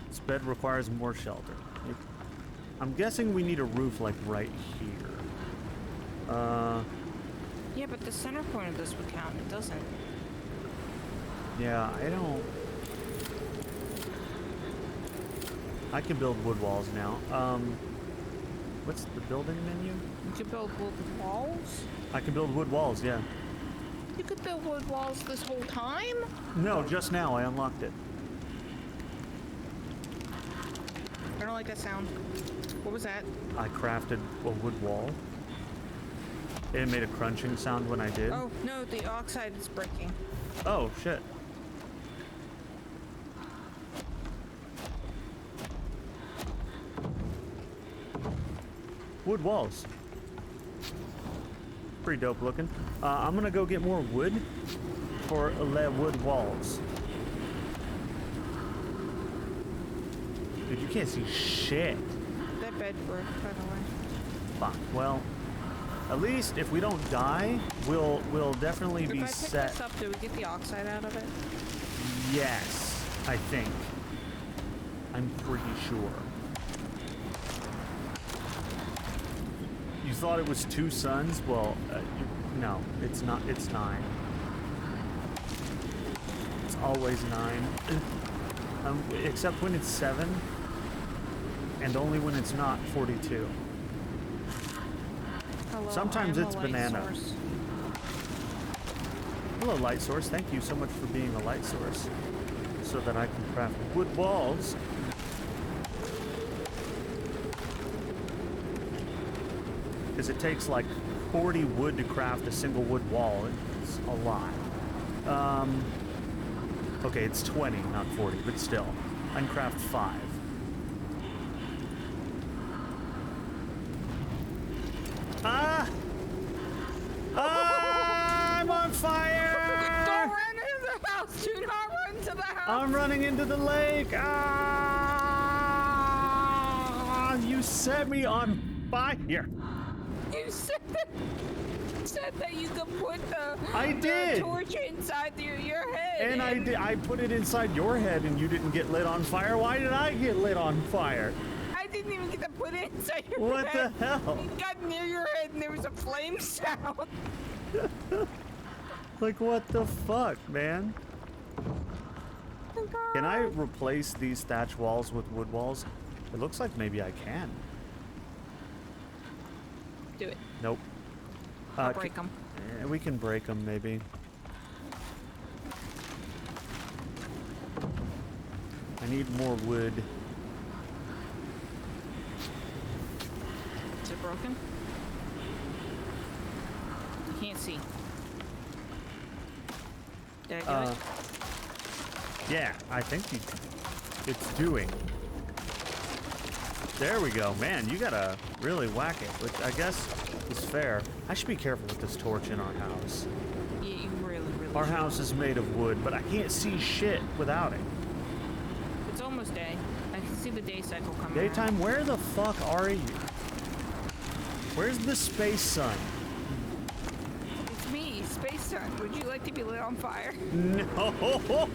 B: This bed requires more shelter. I'm guessing we need a roof like right here.
C: Yeah, but the center point of this would count. It doesn't.
B: Yeah, I don't... I can build wood walls now. What's the building menu?
C: You could build wood walls?
B: I can build wood walls, yeah.
C: You could build wood walls this whole time?
B: No, just now I unlocked it.
C: I don't like that sound. What was that?
B: I crafted a wood wall. It made a crunching sound when I did.
C: Oh, no, the oxide is breaking.
B: Oh, shit. Wood walls. Pretty dope looking. I'm gonna go get more wood for the wood walls. Dude, you can't see shit.
C: That bed broke, by the way.
B: Fuck. Well, at least if we don't die, we'll definitely
C: If
B: be
C: I pick
B: set.
C: this up, do we get the oxide out of it?
B: Yes, I think. I'm pretty sure. You thought it was 2 suns? Well, no, it's not. It's 9. It's always 9. Except when it's 7, and only when it's not 42.
C: Hello,
B: Sometimes
C: I am
B: it's
C: a light
B: banana.
C: source.
B: Hello, light source. Thank you so much for being a light source, so that I can craft wood walls. Because it takes like 40 wood to craft a single wood wall. It's a lot. Okay, it's 20, not 40, but still. I can craft 5. Ah! I'm running into the lake. Ah! You set me on fire.
C: You said that you could put
B: I
C: the
B: did.
C: torch inside your head.
B: And I did. I put it inside your head, and you didn't get lit on fire. Why did I get lit on fire?
C: I didn't even get to put it inside your
B: What
C: head.
B: the hell?
C: It got near your head and there was a flame sound.
B: Like, what the fuck, man? Can I replace these thatch walls with wood walls? It looks like maybe I can.
C: Do it.
B: Nope.
C: I'll break them.
B: We can break them, maybe. I need more wood.
C: Is it broken? You can't see. Did I do it?
B: Yeah, I think it's doing. There we go. Man, you gotta really whack it, which I guess is fair. I should be careful with this torch in our house.
C: Yeah, you really
B: Our
C: should.
B: house is made of wood, but I can't see shit without it.
C: It's almost day. I can see the day cycle coming.
B: Daytime, where the fuck are you? Where's the space sun?
C: It's me, Space Sun. Would you like to be lit on fire?
B: No!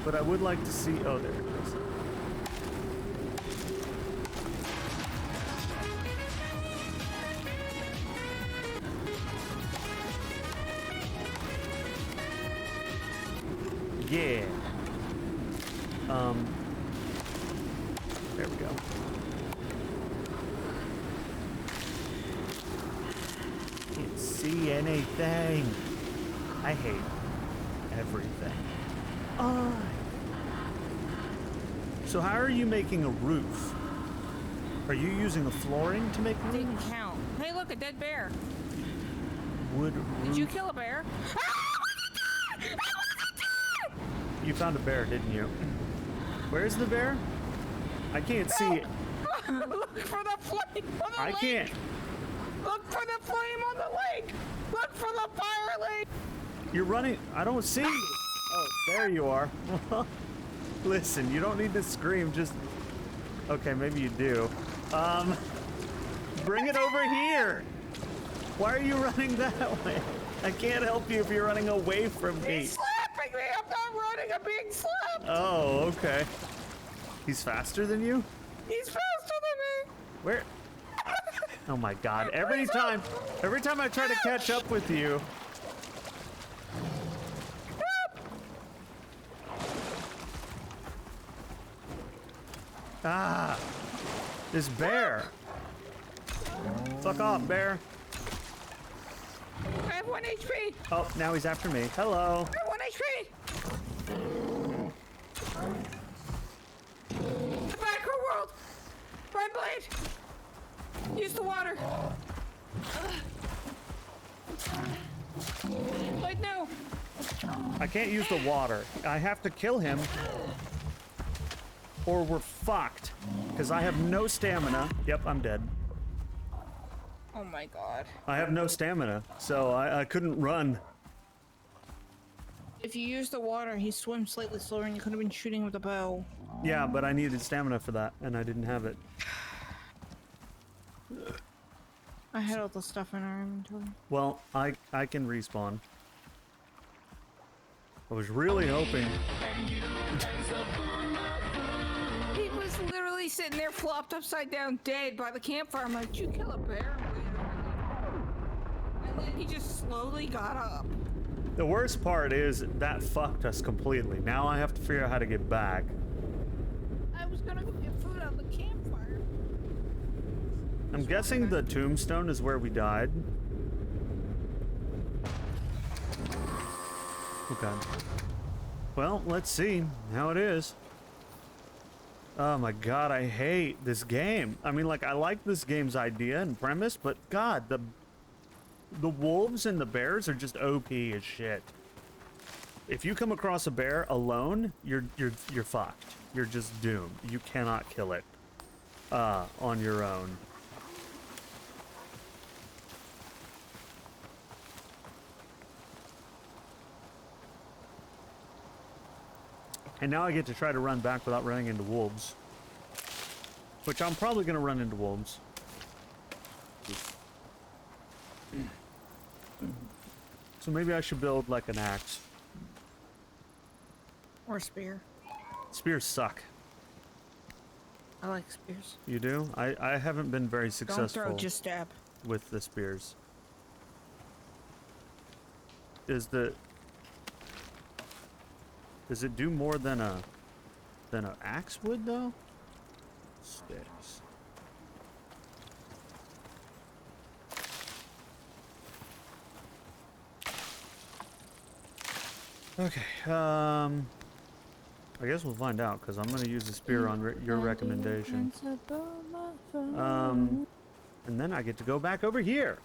B: But I would like to see. Oh, there it is. Yeah. There we go. Can't see anything. I hate everything. So how are you making a roof? Are you using the flooring to make a
C: Didn't
B: roof?
C: count. Hey, look, a dead bear.
B: Wood
C: Did
B: roof.
C: you kill a bear?
B: You found a bear, didn't you? Where's the bear? I can't see it.
C: Look for the flame on the
B: I
C: lake.
B: can't.
C: Look for the flame on the lake. Look for the fire lake.
B: You're running. I don't see you. Oh, there you are. Listen, you don't need to scream. Just. Okay, maybe you do. Bring it over here. Why are you running that way? I can't help you if you're running away from me.
C: He's slapping me. I'm not running. I'm being slapped.
B: Oh, okay. He's faster than you?
C: He's faster than me.
B: Where? Oh my god. Every time I try to catch up with you. Ah. This bear. Fuck off, bear.
C: I have 1 HP.
B: Oh, now he's after me. Hello.
C: I have 1 HP. The backer world. My blade. Use the water. Wait, no.
B: I can't use the water. I have to kill him or we're fucked. Because I have no stamina. Yep, I'm dead.
C: Oh my god.
B: I have no stamina, so I couldn't run.
C: If you use the water, he swims slightly slower and you could have been shooting with a bow.
B: Yeah, but I needed stamina for that, and I didn't have it.
C: I had all the stuff in our inventory.
B: Well, I can respawn. I was really hoping.
C: He was literally sitting there flopped upside down dead by the campfire. I'm like, did you kill a bear? And then he just slowly got up.
B: The worst part is that fucked us completely. Now I have to figure out how to get back.
C: I was gonna go get food out of the campfire.
B: I'm guessing the tombstone is where we died. Okay. Well, let's see how it is. Oh my god, I hate this game. I mean, like, I like this game's idea and premise, but god, the wolves and the bears are just OP as shit. If you come across a bear alone, you're fucked. You're just doomed. You cannot kill it on your own. And now I get to try to run back without running into wolves. Which I'm probably going to run into wolves. So maybe I should build like an axe.
C: Or spear.
B: Spears suck.
C: I like spears.
B: You do? I haven't been very
C: Don't
B: successful
C: throw, just stab.
B: with the spears. Does it do more than a axe would though? Sticks. Okay, I guess we'll find out, because I'm going to use the spear on your recommendation. And then I get to go back over here.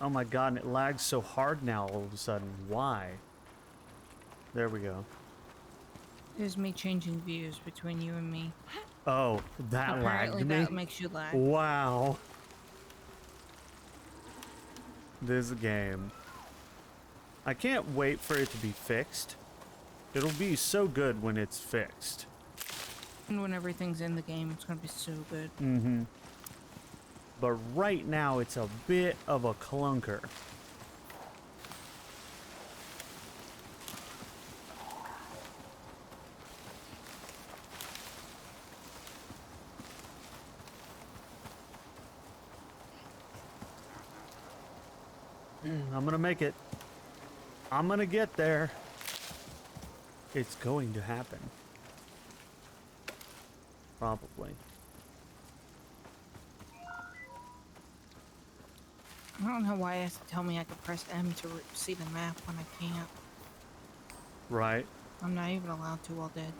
B: Oh my god, and it lags so hard now all of a sudden. Why? There we go.
C: There's me changing views between you and me.
B: Oh, that
C: Apparently
B: lagged me.
C: that makes you lag.
B: Wow. This game. I can't wait for it to be fixed. It'll be so good when it's fixed.
C: And when everything's in the game, it's gonna be so good.
B: Mm-hmm. But right now, it's a bit of a clunker. I'm gonna make it. I'm gonna get there. It's going to happen. Probably.
C: I don't know why it has to tell me I can press M to see the map when I can't.
B: Right.
C: I'm not even allowed to while dead.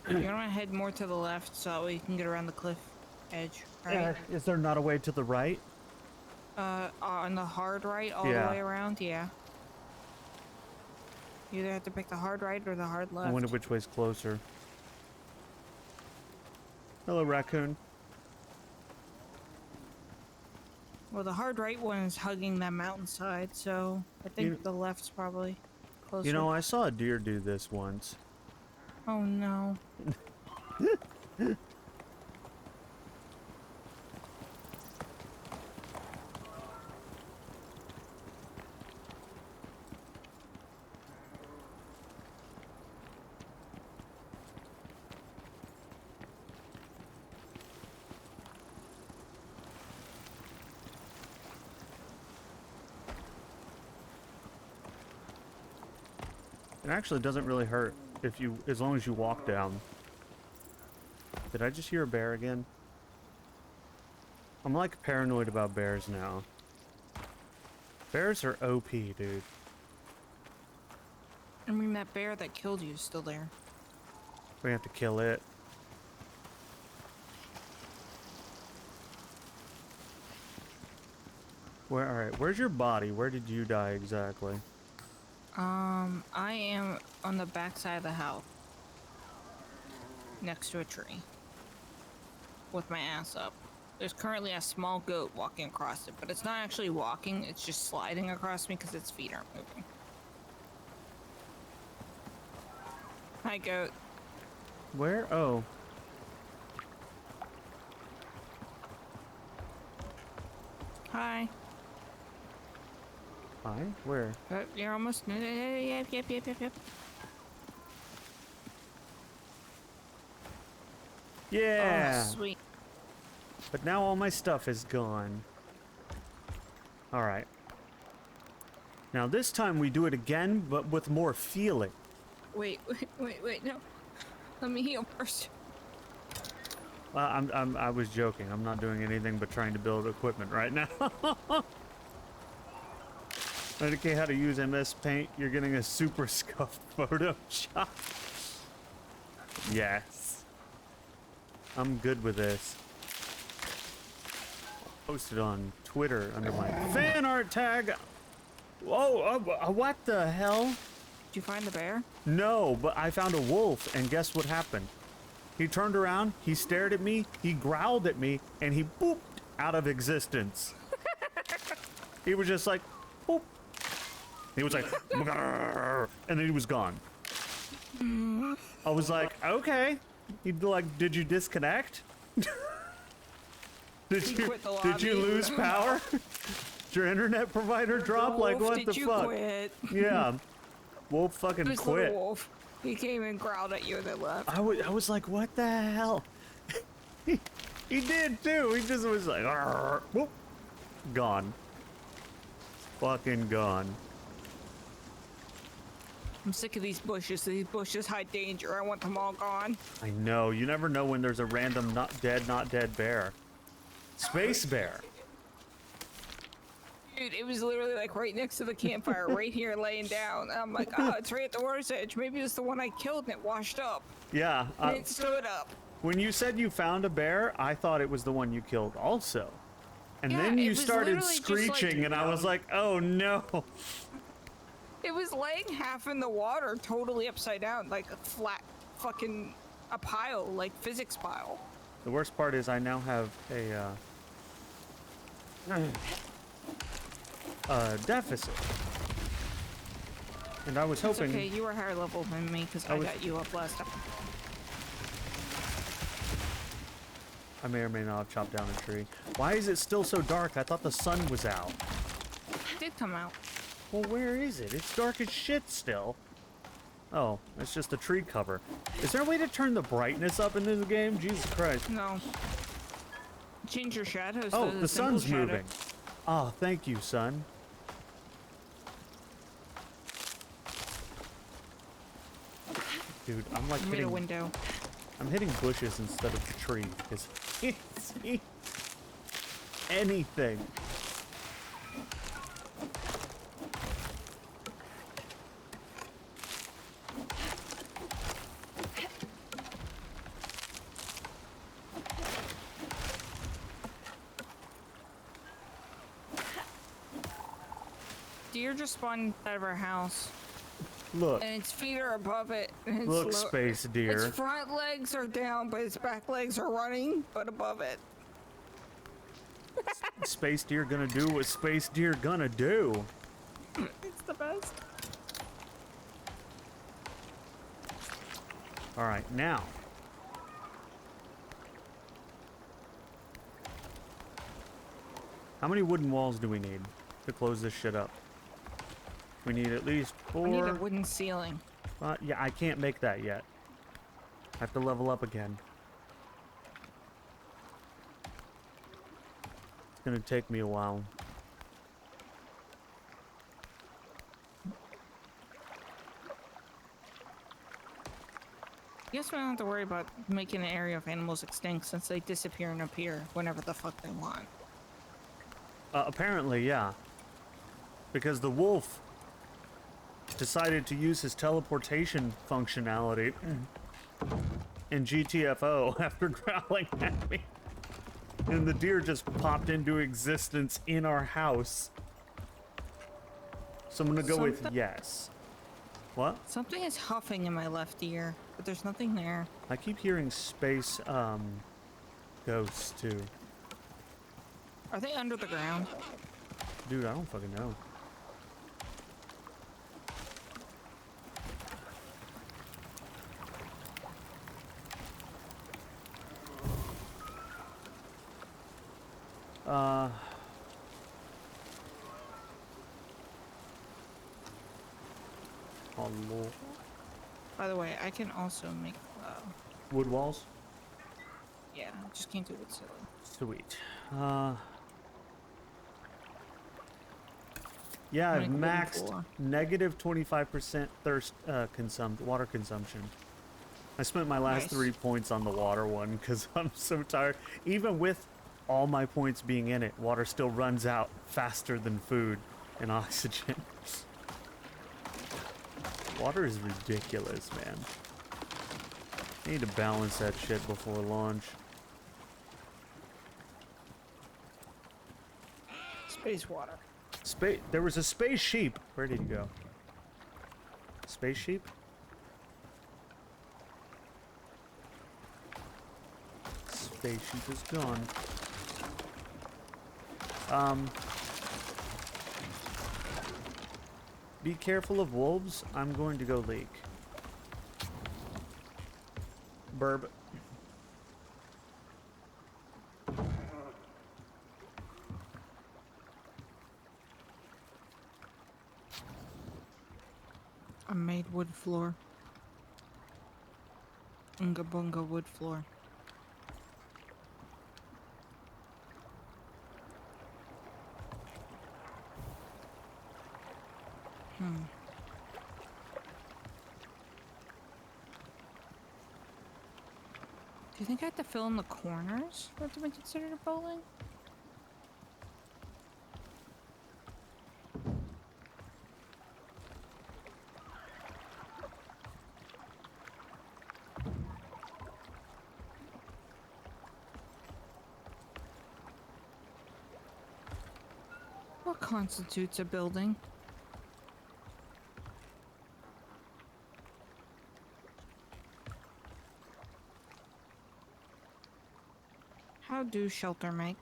C: You're gonna head more to the left so that way you can get around the cliff edge, right?
B: Is there not a way to the right?
C: On the hard right all
B: Yeah.
C: the way around, yeah. You either have to pick the hard right or the hard left.
B: I wonder which way's closer. Hello, raccoon.
C: Well, the hard right one is hugging that mountainside, so I think
B: You-
C: the left's probably closer.
B: You know, I saw a deer do this once.
C: Oh no.
B: It actually doesn't really hurt if you, as long as you walk down. Did I just hear a bear again? I'm like paranoid about bears now. Bears are OP, dude.
C: I mean, that bear that killed you is still there.
B: We have to kill it. Where? All right. Where's your body? Where did you die exactly?
C: I am on the back side of the house. Next to a tree. With my ass up. There's currently a small goat walking across it, but it's not actually walking, it's just sliding across me because its feet aren't moving. Hi, goat.
B: Where? Oh.
C: Hi.
B: Hi? Where?
C: You're almost. Yep.
B: Yeah.
C: Oh, sweet.
B: But now all my stuff is gone. Alright. Now this time we do it again, but with more feeling.
C: Wait, no. Let me heal first.
B: I was joking. I'm not doing anything but trying to build equipment right now. Okay, how to use MS Paint. You're getting a super scuffed Photoshop. Yes. I'm good with this. Post it on Twitter under my fan art tag. Whoa, what the hell?
C: Did you find the bear?
B: No, but I found a wolf, and guess what happened? He turned around, he stared at me, he growled at me, and he booped out of existence. He was just like, boop. He was like, "Grrr," and then he was gone. I was like, okay. He'd be like, did you disconnect?
C: He quit the
B: Did you
C: lobby.
B: lose power? Did your internet provider drop? Like,
C: Wolf,
B: what
C: did
B: the
C: you
B: fuck?
C: quit?
B: Yeah. Wolf fucking
C: This
B: quit.
C: little wolf. He came and growled at you and then left.
B: I was like, what the hell? he did too. He just was like, "Arr," whoop, gone. Fucking gone.
C: I'm sick of these bushes. These bushes hide danger. I want them all gone.
B: I know. You never know when there's a random not dead bear. Space bear.
C: Dude, it was literally like right next to the campfire, right here laying down. And I'm like, oh, it's right at the water's edge. Maybe it's the one I killed and it washed up.
B: Yeah.
C: And it stood up.
B: When you said you found a bear, I thought it was the one you killed also. And
C: Yeah,
B: then
C: it
B: you
C: was
B: started
C: literally just like-
B: screeching, and I was like, oh no.
C: It was laying half in the water, totally upside down, like a flat fucking a pile, like physics pile.
B: The worst part is I now have a deficit. And I was
C: It's
B: hoping...
C: okay, you were higher level than me because I got you up last time.
B: I may or may not have chopped down a tree. Why is it still so dark? I thought the sun was out.
C: It did come out.
B: Well, where is it? It's dark as shit still. Oh, it's just a tree cover. Is there a way to turn the brightness up in this game? Jesus Christ.
C: No. Change your shadows.
B: Oh,
C: to
B: the
C: simple
B: sun's
C: shadow.
B: moving. Oh, thank you, sun. Dude, I'm like
C: You made a
B: hitting...
C: window.
B: I'm hitting bushes instead of trees because I can't see anything.
C: Deer just spawned out of our house,
B: Look,
C: and its feet are above it. And its
B: look, space deer.
C: Its front legs are down, but its back legs are running, but above it.
B: Space deer gonna do what space deer gonna do.
C: It's the best.
B: All right, now. How many wooden walls do we need to close this shit up? We need at least 4.
C: I need a wooden ceiling.
B: Yeah, I can't make that yet. I have to level up again. It's gonna take me a while.
C: I guess we don't have to worry about making an area of animals extinct since they disappear and appear whenever the fuck they want.
B: Apparently, yeah. Because the wolf decided to use his teleportation functionality in GTFO after growling at me. And the deer just popped into existence in our house. So I'm gonna go with yes. What?
C: Something is huffing in my left ear, but there's nothing there.
B: I keep hearing space, ghosts too.
C: Are they under the ground?
B: Dude, I don't fucking know. Oh, Lord.
C: By the way, I can also make,
B: Wood walls?
C: yeah, I just can't do it silly.
B: Sweet. Yeah, I've
C: Make wooden
B: maxed
C: floor.
B: negative 25% thirst water consumption. I spent my last
C: Nice.
B: 3 points on the water one because I'm so tired. Even with all my points being in it, water still runs out faster than food and oxygen. Water is ridiculous, man. I need to balance that shit before launch.
C: Space water.
B: There was a space sheep. Where did he go? Space sheep? stations is gone. Be careful of wolves. I'm going to go leak. Burb.
C: A made wood floor. Unga bunga wood floor. Do you think I have to fill in the corners for it to be considered a bowling? What constitutes a building? How do shelter make?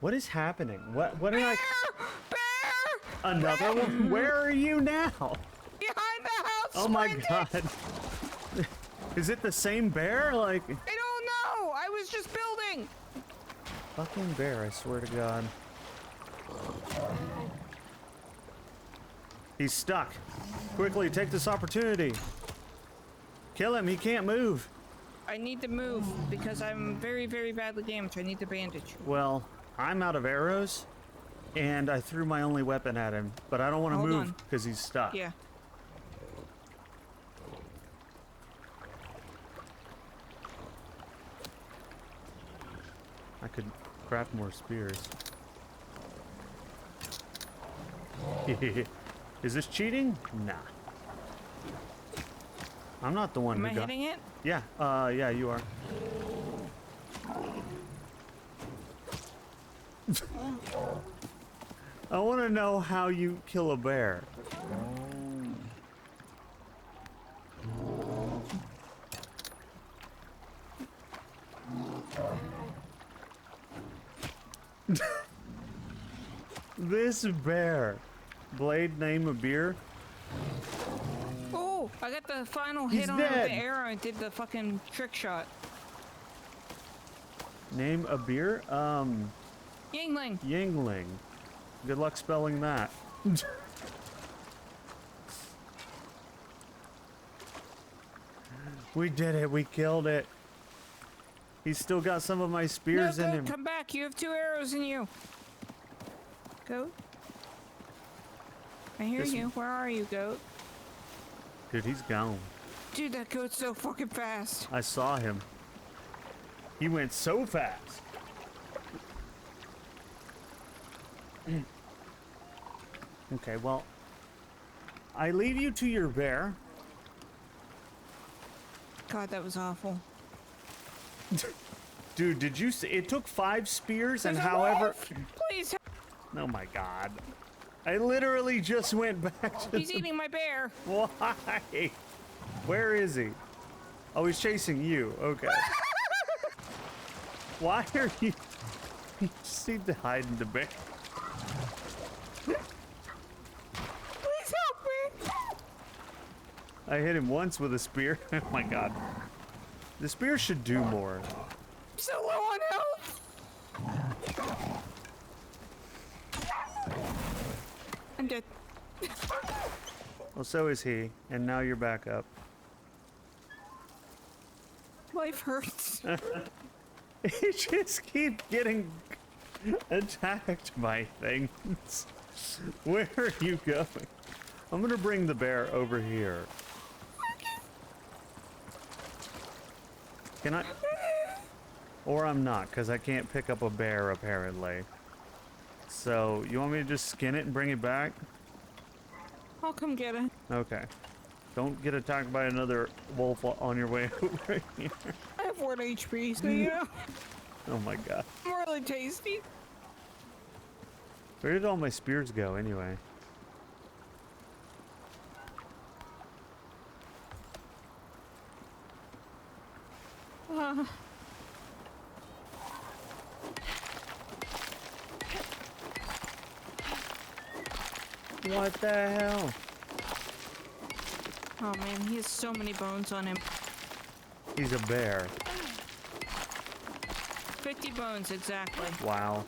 B: What is happening? What did I...
C: Bear!
B: Another one? Where are you now?
C: Behind the house!
B: Oh my
C: sprinting!
B: god. Is it the same bear? Like...
C: I don't know! I was just building!
B: Fucking bear, I swear to god. He's stuck. Quickly, take this opportunity. Kill him, he can't move.
C: I need to move because I'm very, very badly damaged. I need to bandage.
B: Well, I'm out of arrows, and I threw my only weapon at him, but I don't want to
C: Hold
B: move
C: on.
B: because he's stuck.
C: Yeah.
B: I could craft more spears. Is this cheating? Nah. I'm not the one
C: Am
B: who
C: I
B: got...
C: hitting it?
B: Yeah, yeah, you are. I want to know how you kill a bear. This bear. Blade, name a beer.
C: Oh, I got the final
B: He's
C: hit on it with
B: dead.
C: the arrow. I did the fucking trick shot.
B: Name a beer?
C: Yingling.
B: Yingling. Good luck spelling that. We did it. We killed it. He's still got some of my spears
C: No,
B: in
C: goat,
B: him.
C: come back. You have 2 arrows in you. Goat? I hear
B: This-
C: you. Where are you, goat?
B: Dude, he's gone.
C: Dude, that goat's so fucking fast.
B: I saw him. He went so fast. Okay, well, I leave you to your bear.
C: God, that was awful.
B: Dude, did you see? It took 5 spears, and
C: There's a
B: however...
C: wolf! Please,
B: Oh my god. I literally just went back to
C: he's eating my bear.
B: Why? Where is he? Oh, he's chasing you. Okay. Why are you... You just need to hide in the bear.
C: Please help me.
B: I hit him once with a spear. Oh my god. The spear should do more.
C: I'm so low on health. I'm dead.
B: Well, so is he. And now you're back up.
C: Life hurts.
B: You just keep getting attacked by things. Where are you going? I'm gonna bring the bear over here. Can I? Or I'm not, because I can't pick up a bear apparently. So, you want me to just skin it and bring it back?
C: I'll come get it.
B: Okay. Don't get attacked by another wolf on your way over here.
C: I have 1 HP, so you know,
B: Oh my god.
C: I'm really tasty.
B: Where did all my spears go anyway? What the hell?
C: Oh man, he has so many bones on him.
B: He's a bear.
C: 50 bones exactly.
B: Wow.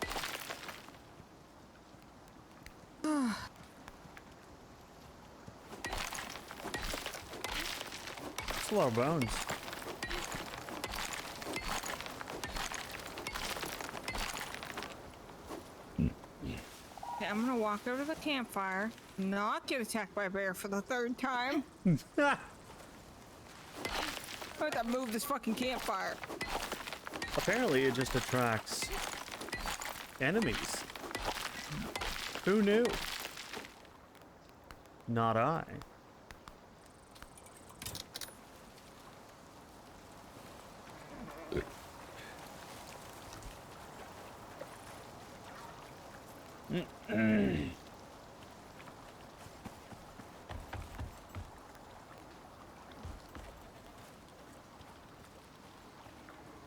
B: That's a lot of bones.
C: Okay, I'm gonna walk over to the campfire, not get attacked by a bear for the 3rd time. I have to move this fucking campfire.
B: Apparently it just attracts enemies. Who knew? Not I.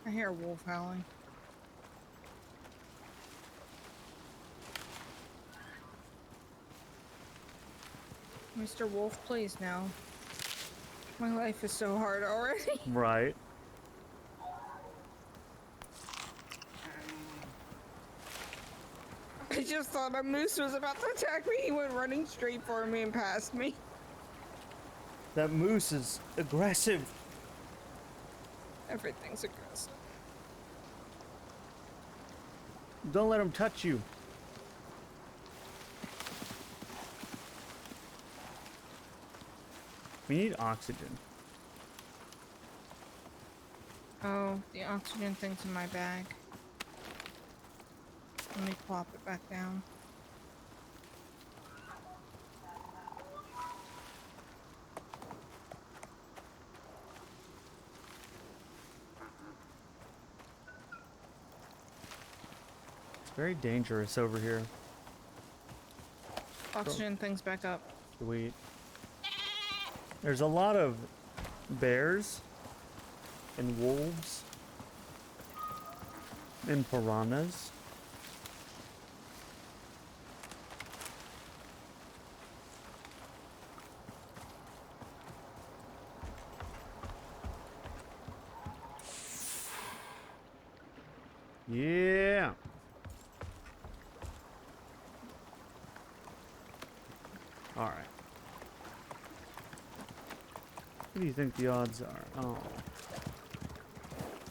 C: I hear a wolf howling. Mr. Wolf, please now. My life is so hard already.
B: Right.
C: I just thought a moose was about to attack me. He went running straight for me and past me.
B: That moose is aggressive.
C: Everything's aggressive.
B: Don't let him touch you. We need oxygen.
C: Oh, the oxygen thing's in my bag. Let me plop it back down.
B: It's very dangerous over here.
C: Oxygen thing's back up.
B: Sweet. There's a lot of bears and wolves and piranhas. Yeah. All right. What do you think the odds are? Oh.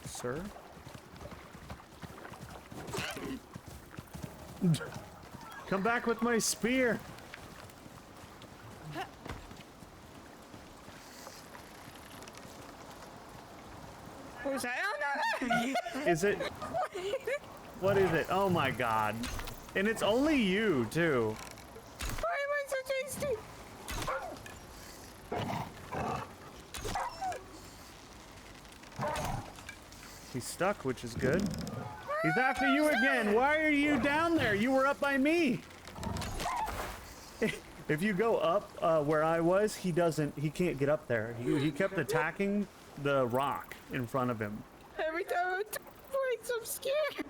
B: Sir? Come back with my spear.
C: What was that? Oh no!
B: Is it? What is it? Oh my god. And it's only you, too.
C: Why am I so tasty?
B: He's stuck, which is good. He's after you again. Why are you down there? You were up by me. If you go up where I was, he can't get up there. He kept attacking the rock in front of him.
C: Every time I breaks, I'm scared.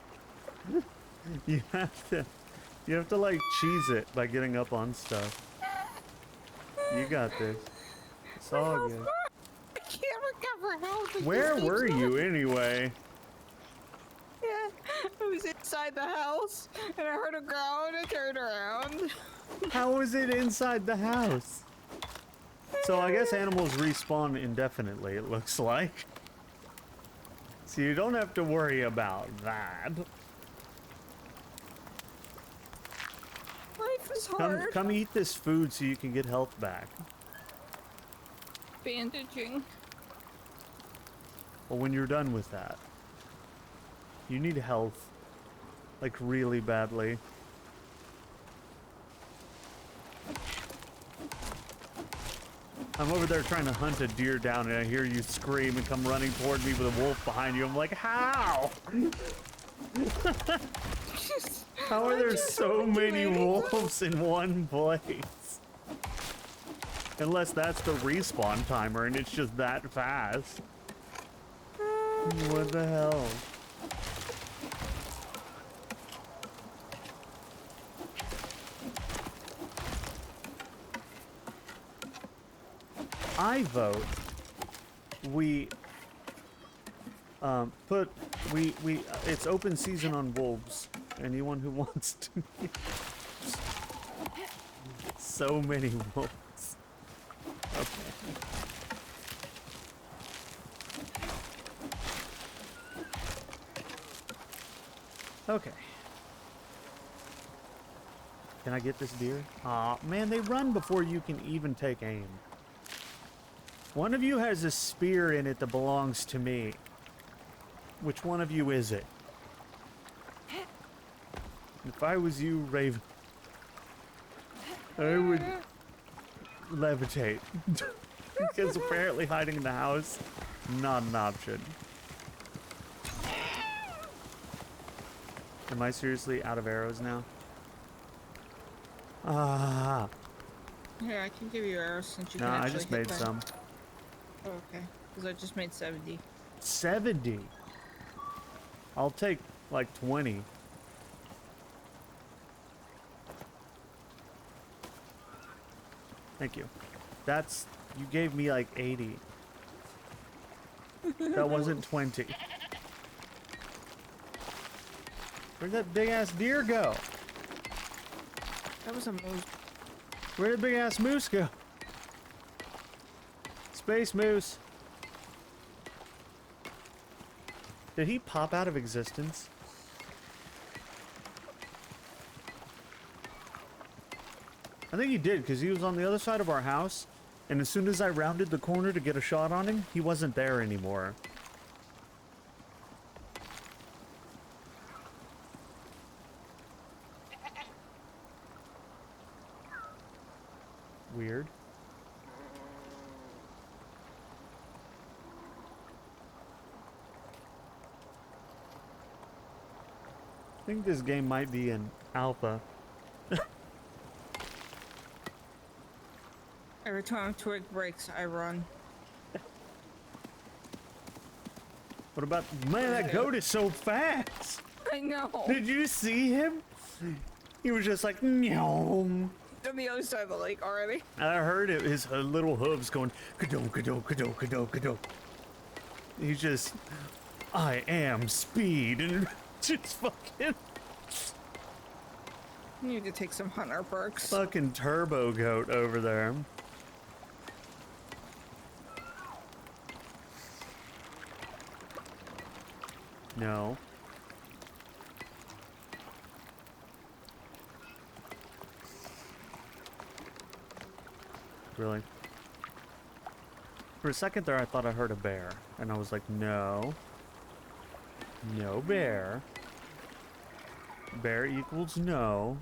B: You have to like cheese it by getting up on stuff. You got this. It's all good.
C: I can't recover health.
B: Where were you anyway?
C: Yeah, I was inside the house and I heard a growl and I turned around.
B: How was it inside the house? So I guess animals respawn indefinitely, it looks like. So you don't have to worry about that.
C: Life is hard.
B: Come eat this food so you can get health back.
C: Bandaging.
B: Well, when you're done with that, you need health, like really badly. I'm over there trying to hunt a deer down and I hear you scream and come running toward me with a wolf behind you. I'm like, how? How are there so many wolves in one place? Unless that's the respawn timer and it's just that fast. What the hell? I vote we it's open season on wolves. Anyone who wants to. So many wolves. Okay. Okay. Can I get this deer? Aw, man, they run before you can even take aim. One of you has a spear in it that belongs to me. Which one of you is it? If I was you, Raven, I would levitate. Because apparently hiding in the house, not an option. Am I seriously out of arrows now? Ah.
C: Here, I can give you arrows since you
B: No,
C: can
B: I
C: actually
B: just
C: hit
B: made
C: them.
B: some.
C: Oh, okay. Because I just made 70.
B: 70. I'll take like 20. Thank you. That's, you gave me like 80. That wasn't 20. Where'd that big ass deer go?
C: That was a moose.
B: Where did big ass moose go? Space moose. Did he pop out of existence? I think he did, because he was on the other side of our house, and as soon as I rounded the corner to get a shot on him, he wasn't there anymore. Weird. I think this game might be in alpha.
C: Every time twig breaks, I run.
B: What about... Man, that goat is so fast!
C: I know.
B: Did you see him? He was just like, meow.
C: On the other side of the lake already.
B: I heard it, his little hooves going, ka-do, ka-do, ka-do, ka-do, ka-do. He's just, I am speed, and just fucking...
C: You need to take some hunter perks.
B: Fucking turbo goat over there. No. Really? For a second there, I thought I heard a bear. And I was like, no. No bear. Bear equals no.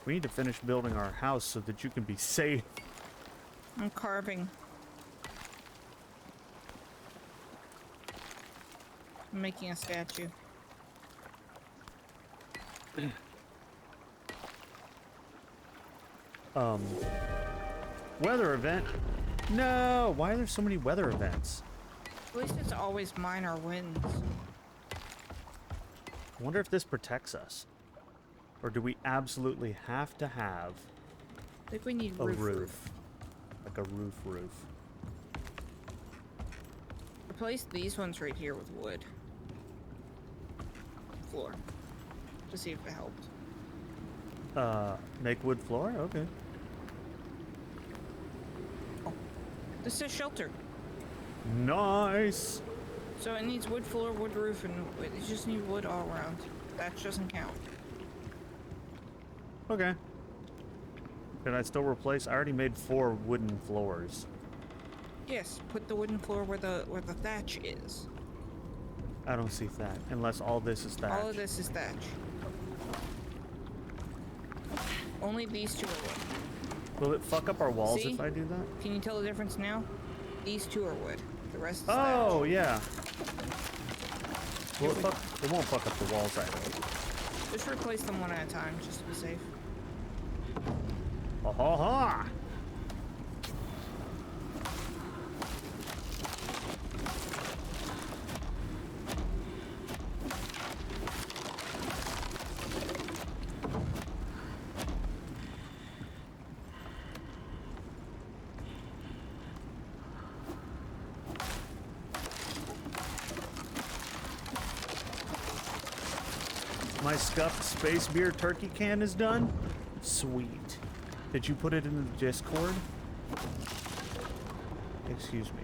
B: We need to finish building our house so that you can be safe.
C: I'm carving. I'm making a statue.
B: Weather event? No! Why are there so many weather events?
C: At least it's always minor winds.
B: I wonder if this protects us. Or do we absolutely have to have
C: I think we need
B: a
C: roof.
B: roof? Like a roof.
C: Replace these ones right here with wood. Floor. To see if it helped.
B: Make wood floor? Okay.
C: This is shelter.
B: Nice!
C: So it needs wood floor, wood roof, and it just needs wood all around. That doesn't count.
B: Okay. Can I still replace? I already made 4 wooden floors.
C: Yes, put the wooden floor where the thatch is.
B: I don't see that, unless all this is thatch.
C: All of this is thatch. Only these two are wood.
B: Will it fuck up our walls
C: See?
B: if I do that?
C: Can you tell the difference now? These two are wood. The rest is
B: Oh,
C: thatch.
B: yeah. Well, it won't fuck up the walls either.
C: Just replace them one at a time, just to be safe.
B: Ha ha ha! My scuffed space beer turkey can is done? Sweet. Did you put it in the Discord? Excuse me.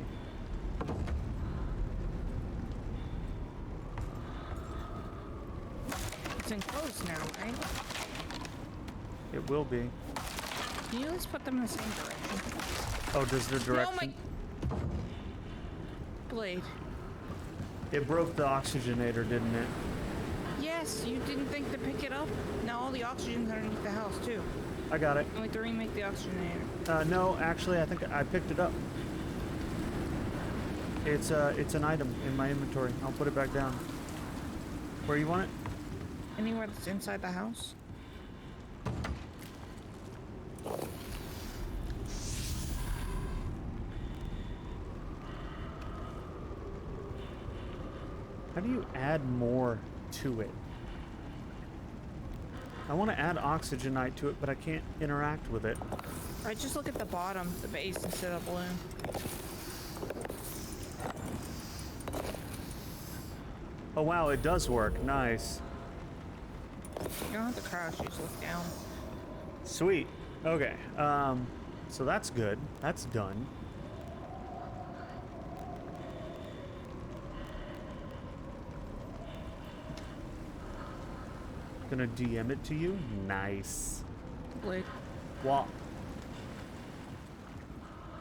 C: It's enclosed now, right?
B: It will be.
C: Can you at least put them in the same direction?
B: Oh, does the direction...
C: No, my... Blade.
B: It broke the oxygenator, didn't it?
C: Yes, you didn't think to pick it up? Now all the oxygen's underneath the house, too.
B: I got it.
C: And we have to remake the oxygenator.
B: No, actually, I think I picked it up. It's an item in my inventory. I'll put it back down. Where you want it?
C: Anywhere that's inside the house?
B: How do you add more to it? I want to add oxygenite to it, but I can't interact with it.
C: Alright, just look at the bottom, the base, instead of balloon.
B: Oh wow, it does work. Nice.
C: You don't have to crouch, you just look down.
B: Sweet. Okay. So that's good. That's done. Gonna DM it to you. Nice.
C: Blade.
B: What?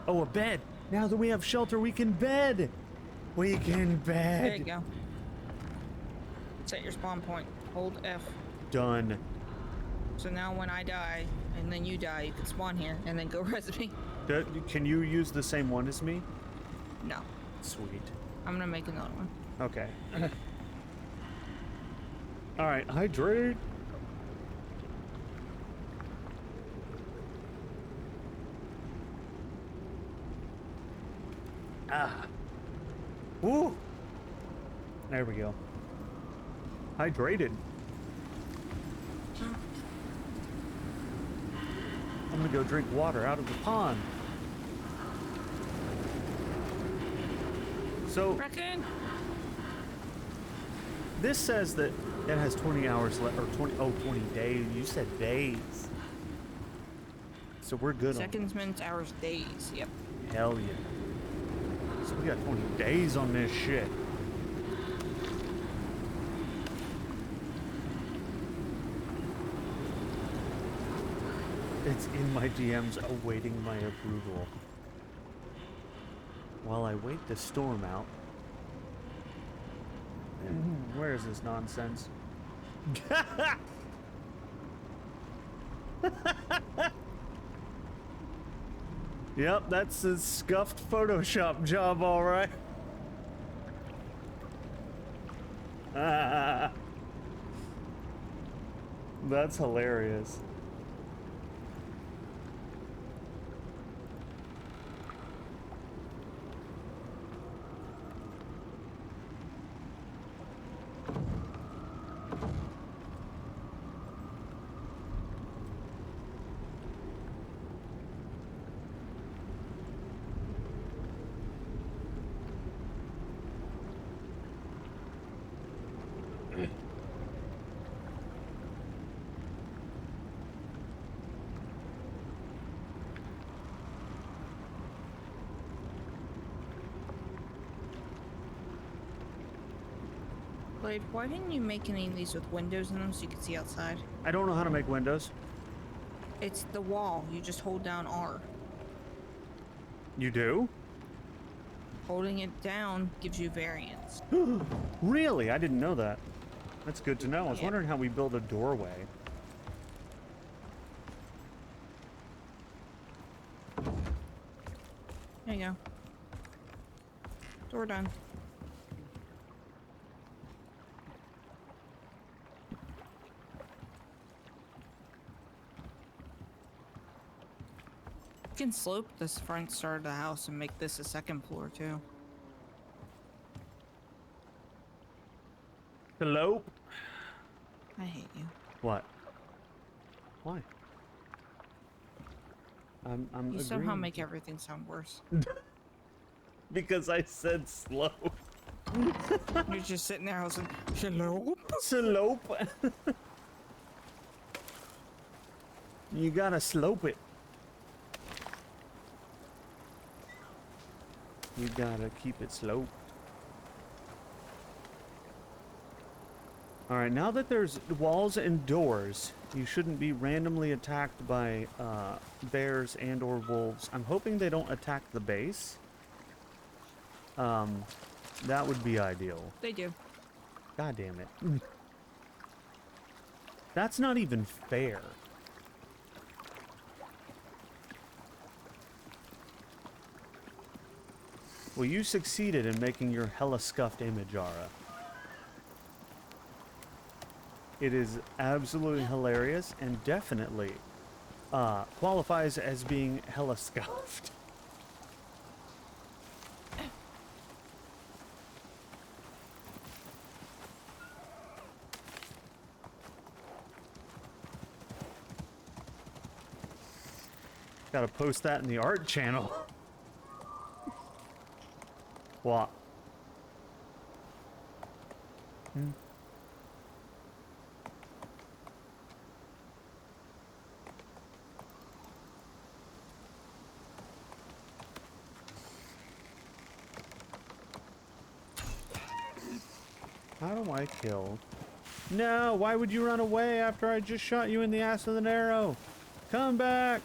B: Oh, a bed. Now that we have shelter, we can bed. We can bed.
C: There you go. Set your spawn point. Hold F.
B: Done.
C: So now when I die, and then you die, you can spawn here, and then go res me.
B: Can you use the same one as me?
C: No.
B: Sweet.
C: I'm gonna make another one.
B: Okay. All right, hydrate. Ah. Woo. There we go. Hydrated. I'm gonna go drink water out of the pond. So
C: Reckon.
B: this says that it has 20 hours left, or 20 days. You said days. So we're good
C: Seconds, minutes, hours, days. Yep.
B: on hell yeah. So we got 20 days on this shit. It's in my DMs awaiting my approval. While I wait the storm out. Where is this nonsense? Yep, that's a scuffed Photoshop job, all right. That's hilarious.
C: Blade, why didn't you make any of these with windows in them so you could see outside?
B: I don't know how to make windows.
C: It's the wall. You just hold down R.
B: You do?
C: Holding it down gives you variance.
B: Really? I didn't know that. That's good to know. I was
C: Yeah.
B: wondering how we build a doorway.
C: There you go. Door done. You can slope this front start of the house and make this a second floor too.
B: Hello?
C: I hate you.
B: What? Why? I'm
C: You
B: agreeing.
C: somehow make everything sound worse.
B: Because I said slow.
C: You're just sitting there listening. Hello?
B: Slope. You gotta slope it. You gotta keep it slow. Alright, now that there's walls and doors, you shouldn't be randomly attacked by bears and or wolves. I'm hoping they don't attack the base. That would be ideal.
C: They do.
B: God damn it. That's not even fair. Well, you succeeded in making your hella scuffed image, Ara. It is absolutely hilarious and definitely qualifies as being hella scuffed. Gotta post that in the art channel. What? How do I kill? No, why would you run away after I just shot you in the ass with an arrow? Come back!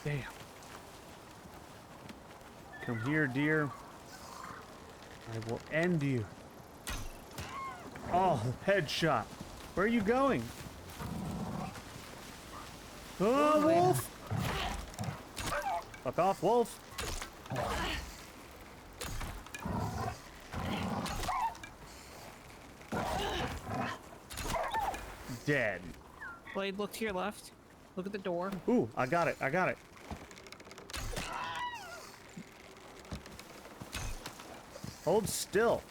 B: Damn. Come here, dear. I will end you. Oh, headshot. Where are you going? Oh, wolf! Fuck off, wolf! Dead.
C: Blade, look to your left. Look at the door.
B: Ooh, I got it. I got it. Hold still.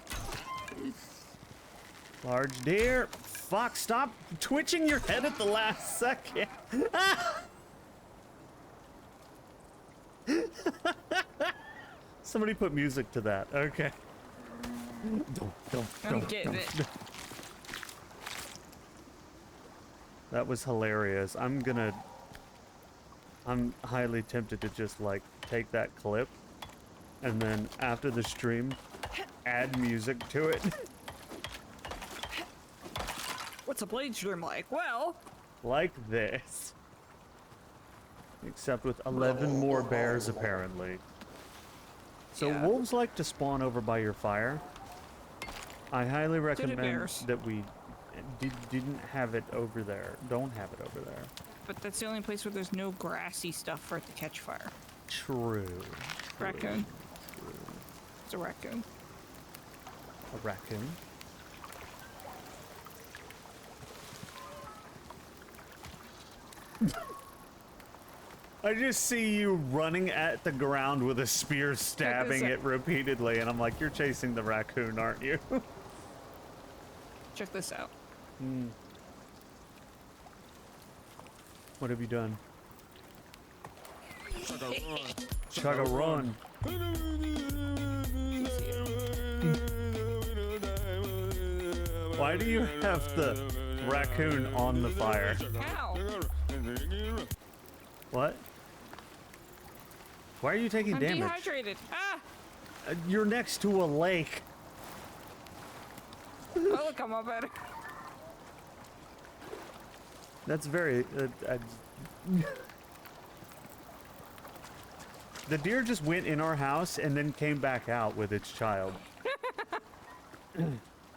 B: Large deer. Fuck, stop twitching your head at the last second. Somebody put music to that. Okay.
C: I'm getting it.
B: That was hilarious. I'm highly tempted to just like take that clip and then after the stream add music to it.
C: What's a blade stream like? Well,
B: Like this. Except with 11 more bears apparently. So
C: Yeah.
B: wolves like to spawn over by your fire. I highly recommend
C: bears.
B: that we didn't have it over there. Don't have it over there.
C: but that's the only place where there's no grassy stuff for it to catch fire.
B: True.
C: Raccoon. It's a raccoon.
B: A raccoon. I just see you running at the ground with a spear, stabbing it repeatedly, and I'm like, you're chasing the raccoon, aren't you?
C: Check this out.
B: What have you done? Chugga run. Why do you have the raccoon on the fire?
C: Ow!
B: What? Why are you taking
C: I'm
B: damage?
C: dehydrated. Ah!
B: You're next to a lake.
C: Oh, look, I'm all better.
B: That's very... The deer just went in our house and then came back out with its child.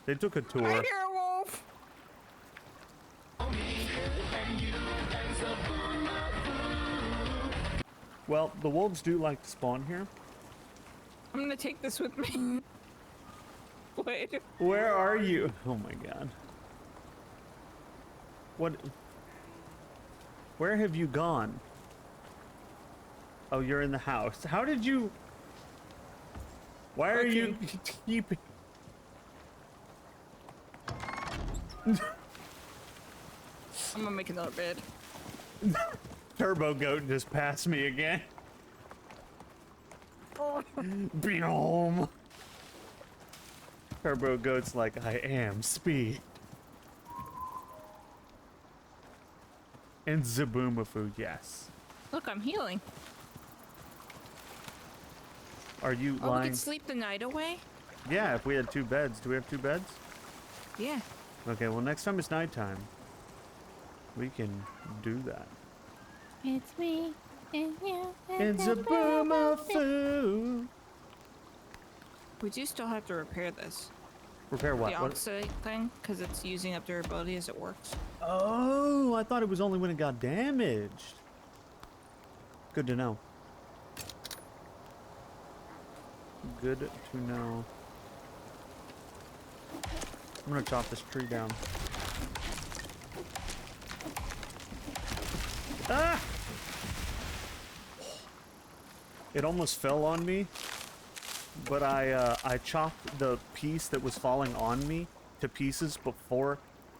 B: They took a
C: I
B: tour.
C: hear a wolf!
B: Well, the wolves do like to spawn here.
C: I'm gonna take this with me. Wait.
B: Where are you? Oh my god. What? Where have you gone? Oh, you're in the house. How did you... Why are you keeping...
C: I'm gonna make another bed.
B: Turbo Goat just passed me again. Boom. Turbo Goat's like, I am speed. And Zaboomafoo, yes.
C: Look, I'm healing.
B: Are you
C: Oh, we
B: lying?
C: can sleep the night away?
B: Yeah, if we had 2 beds. Do we have 2 beds?
C: Yeah.
B: Okay, well, next time it's nighttime, we can do that.
C: It's me and you.
B: And Zaboomafoo.
C: We do still have to repair this.
B: Repair what?
C: The
B: What?
C: oxide thing, because it's using up durability as it works.
B: Oh, I thought it was only when it got damaged. Good to know. Good to know. I'm gonna chop this tree down. Ah! It almost fell on me, but I chopped the piece that was falling on me to pieces before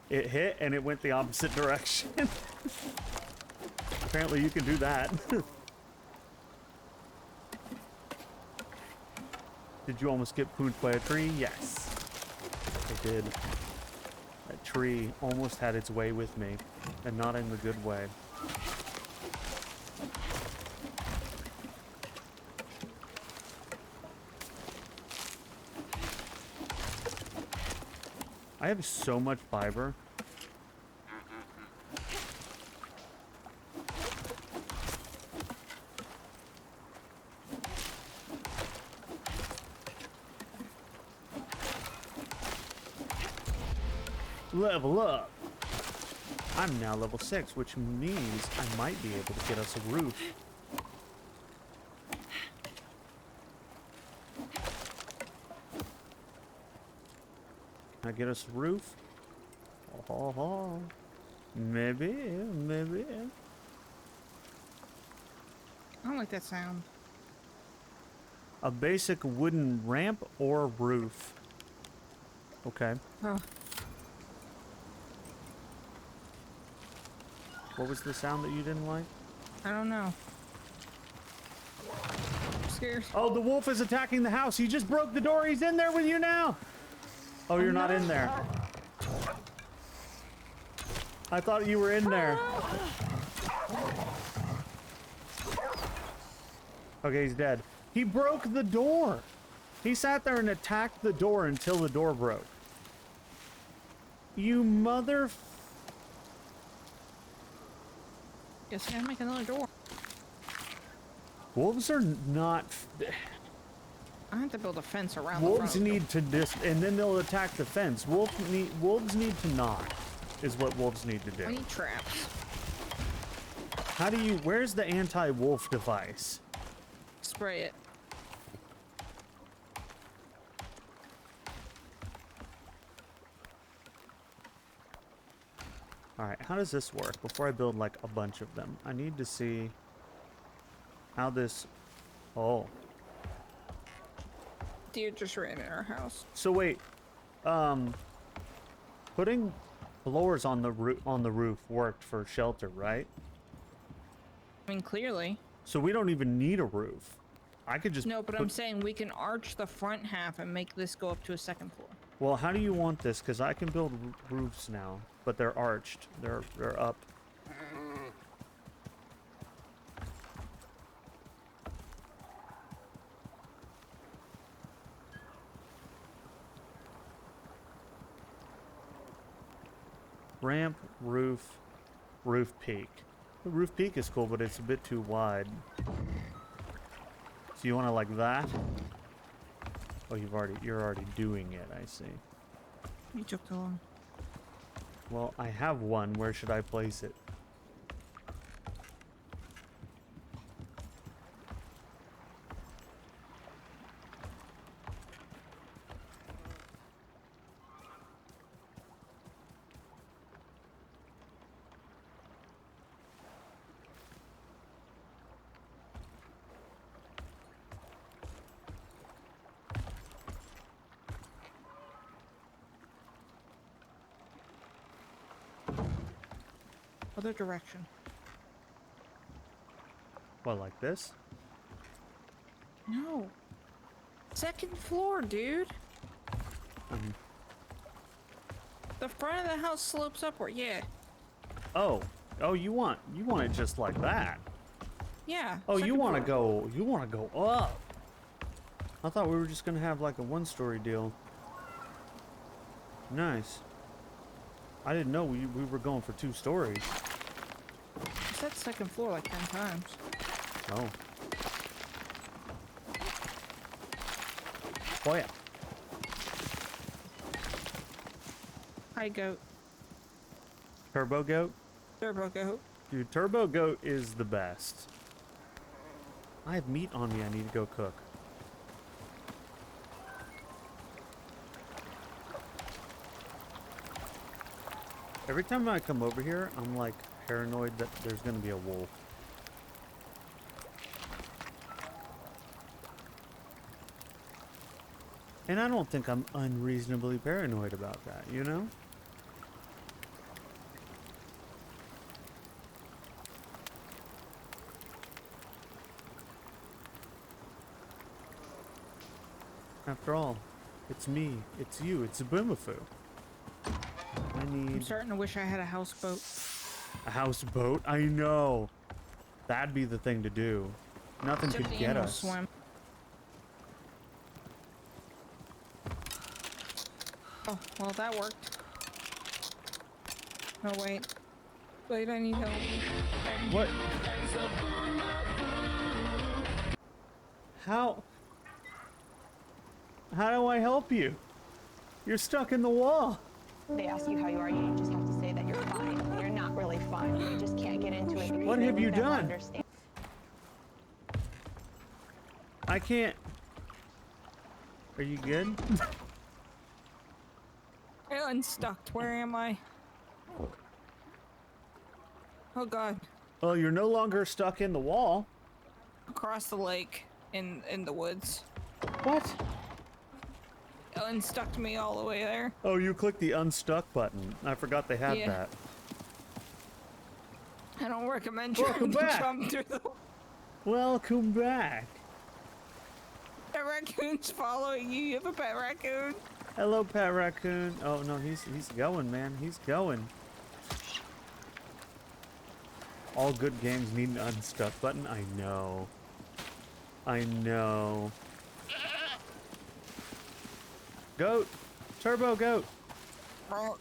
B: it hit, and it went the opposite direction. Apparently you can do that. Did you almost get pooped by a tree? Yes, I did. That tree almost had its way with me, and not in the good way. I have so much fiber. Level up. I'm now level 6, which means I might be able to get us a roof. Can I get us a roof? Oh, maybe, maybe.
C: I don't like that sound.
B: A basic wooden ramp or roof. Okay.
C: Oh,
B: What was the sound that you didn't like?
C: I don't know. I'm scared.
B: Oh, the wolf is attacking the house. He just broke the door. He's in there with you now. Oh, you're not in there. I thought you were in there. Okay, he's dead. He broke the door. He sat there and attacked the door until the door broke. You mother...
C: Guess I gotta make another door.
B: Wolves are not...
C: I have to build a fence around
B: Wolves
C: the front.
B: need to and then they'll attack the fence. Wolves need to knock, is what wolves need to
C: I
B: do.
C: need traps.
B: How do you... Where's the anti-wolf device?
C: Spray it.
B: Alright, how does this work? Before I build, like, a bunch of them, I need to see how this... Oh.
C: Deer just ran in our house.
B: So wait, putting blowers on the roof worked for shelter, right?
C: I mean, clearly.
B: So we don't even need a roof. I could just
C: No, but I'm saying we can arch the front half and make this go up to a second floor.
B: Well, how do you want this? Because I can build roofs now, but they're arched. They're up. Ramp, roof, roof peak. The roof peak is cool, but it's a bit too wide. So you want to like that? Oh, you're already doing it, I see.
C: You took too long.
B: Well, I have one. Where should I place it?
C: Other direction.
B: What, like this?
C: No. Second floor, dude.
B: Um,
C: The front of the house slopes upward. Yeah.
B: oh. Oh, you want it just like that.
C: Yeah.
B: Oh, you
C: second
B: want to
C: floor.
B: go up. I thought we were just gonna have like a one-story deal. Nice. I didn't know we were going for 2 stories.
C: I said second floor like 10 times.
B: Oh. Oh yeah.
C: Hi, goat.
B: Turbo goat?
C: Turbo goat.
B: Dude, turbo goat is the best. I have meat on me I need to go cook. Every time I come over here, I'm like paranoid that there's gonna be a wolf. And I don't think I'm unreasonably paranoid about that, you know? After all, it's me, it's you, it's a Boomafoo. I
C: I'm
B: need
C: starting to wish I had a houseboat.
B: a houseboat. I know. That'd be the thing to do. Nothing
C: Except
B: could
C: the
B: get
C: animals
B: us.
C: swim. Oh, well, that worked. Oh, wait. Wait, I need help.
B: What? How? How do I help you? You're stuck in the wall.
F: They ask you how you are, you just have to say that you're fine. You're not really fine. You just can't get into it. because
B: What
F: they
B: have
F: would
B: you
F: never
B: done?
F: Understand.
B: I can't. Are you good?
C: I unstuck. Where am I? Oh, God.
B: Well, you're no longer stuck in the wall.
C: Across the lake in the woods.
B: What?
C: It unstuck me all the way there.
B: Oh, you clicked the unstuck button. I forgot they had
C: Yeah.
B: that.
C: I don't recommend
B: Welcome
C: trying to
B: back.
C: jump through the...
B: Welcome back.
C: The raccoon's following you. You have a pet raccoon?
B: Hello, pet raccoon. Oh no, he's going, man. He's going. All good games need an unstuck button. I know. I know. Goat! Turbo goat!
C: Oh,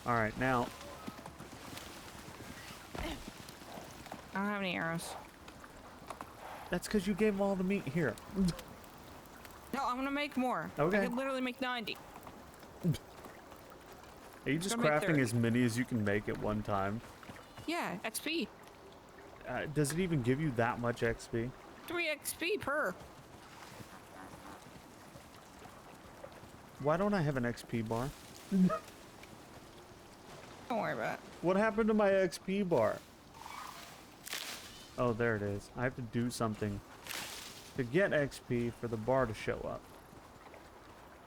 B: Alright, now.
C: I don't have any arrows.
B: That's because you gave him all the meat here.
C: No, I'm gonna make more.
B: Okay.
C: I can literally make 90.
B: Are you just
C: Gonna make
B: crafting
C: 30.
B: as many as you can make at one time?
C: Yeah, XP.
B: Does it even give you that much XP?
C: 3 XP per.
B: Why don't I have an XP bar?
C: Don't worry about it.
B: What happened to my XP bar? Oh, there it is. I have to do something to get XP for the bar to show up.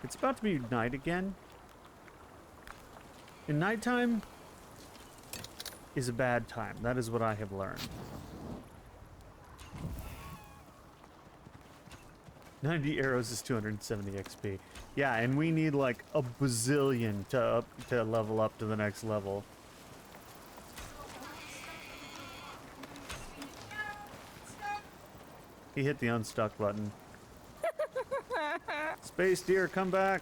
B: It's about to be night again. And nighttime is a bad time. That is what I have learned. 90 arrows is 270 XP. Yeah, and we need like a bazillion to level up to the next level. He hit the unstuck button. Space deer, come back.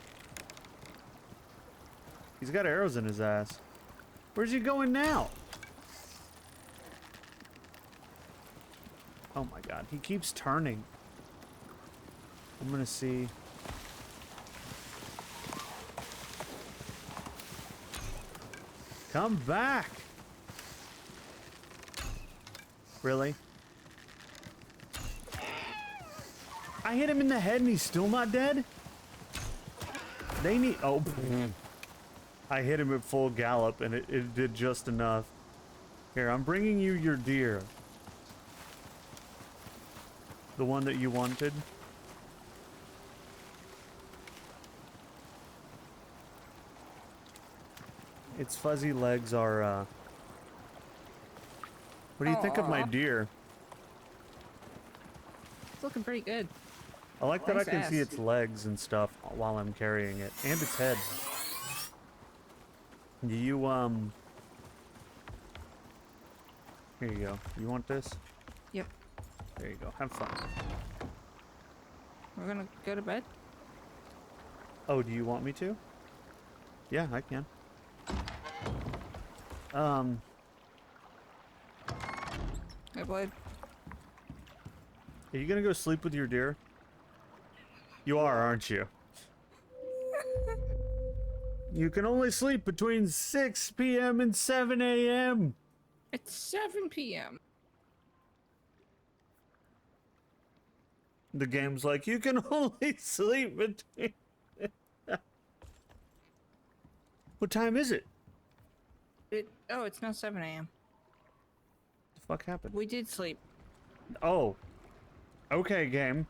B: He's got arrows in his ass. Where's he going now? Oh my god, he keeps turning. I'm gonna see. Come back! Really? I hit him in the head and he's still not dead? They need. Oh. I hit him at full gallop and it did just enough. Here, I'm bringing you your deer. The one that you wanted. Its fuzzy legs are What do you think of my
C: Aw.
B: deer?
C: It's looking pretty good.
B: I like that I
C: Nice
B: can see
C: ass.
B: its legs and stuff while I'm carrying it, and its head. Do you, here you go. You want this?
C: Yep.
B: There you go. Have fun.
C: We're gonna go to bed.
B: Oh, do you want me to? Yeah, I can.
C: Hey, Blade.
B: Are you gonna go sleep with your deer? You are, aren't you? You can only sleep between 6 p.m. and 7 a.m.
C: It's 7 p.m.
B: The game's like, you can only sleep between... What time is it?
C: Oh, it's now 7 a.m.
B: The fuck happened?
C: We did sleep.
B: Oh. Okay, game.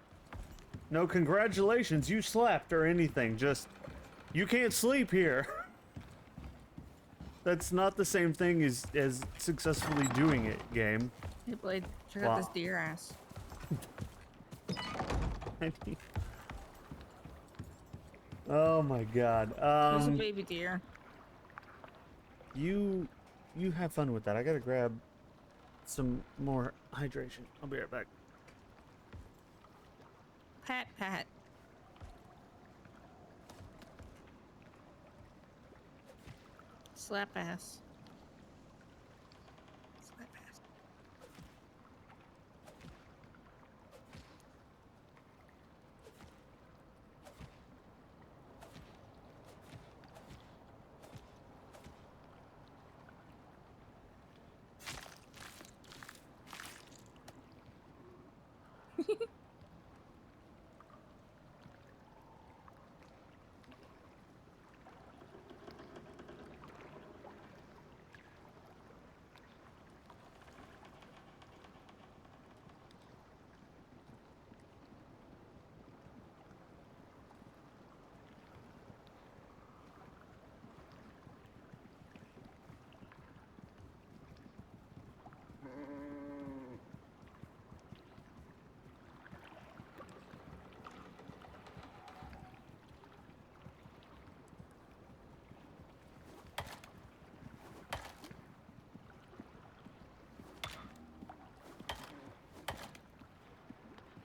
B: No congratulations, you slept or anything. Just, you can't sleep here. That's not the same thing as successfully doing it, game.
C: Hey, Blade, check
B: Wow.
C: out this deer ass.
B: Oh my god.
C: There's a baby deer.
B: You have fun with that. I gotta grab some more hydration. I'll be right back.
C: Pat, pat. Slap ass. Slap ass.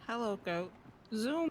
C: Hello, goat. Zoom.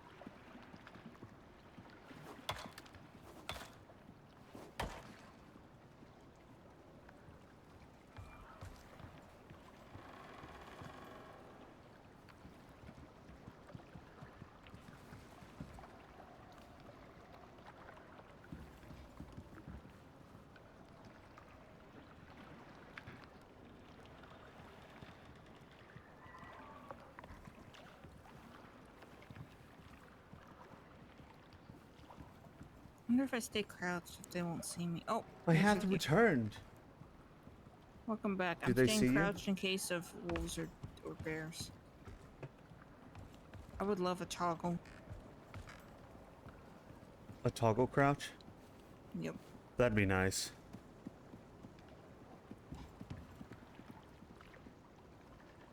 C: I wonder if I stay crouched if they won't see me. Oh,
B: My
C: there's
B: hat
C: a deer.
B: returned.
C: Welcome back.
B: Do
C: I'm
B: they see
C: staying
B: you?
C: crouched in case of wolves or bears. I would love a toggle.
B: A toggle crouch?
C: Yep.
B: That'd be nice.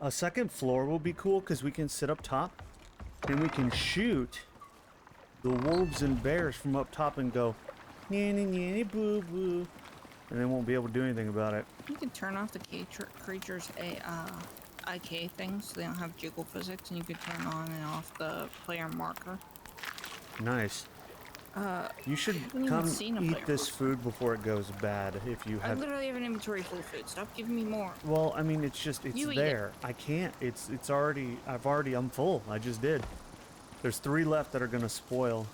B: A second floor will be cool because we can sit up top and we can shoot the wolves and bears from up top and go nanny nanny boo boo, and they won't be able to do anything about it.
C: You can turn off the creature's IK things so they don't have jiggle physics, and you can turn on and off the player marker.
B: Nice. You should
C: haven't even
B: come
C: seen a
B: eat
C: player
B: this food before it goes bad if you
C: I
B: have.
C: literally have an inventory full of food. Stop giving me more.
B: Well, I mean, it's just, it's
C: You eat
B: there. I can't. It's already, I'm full. I just did. There's 3 left that are gonna spoil.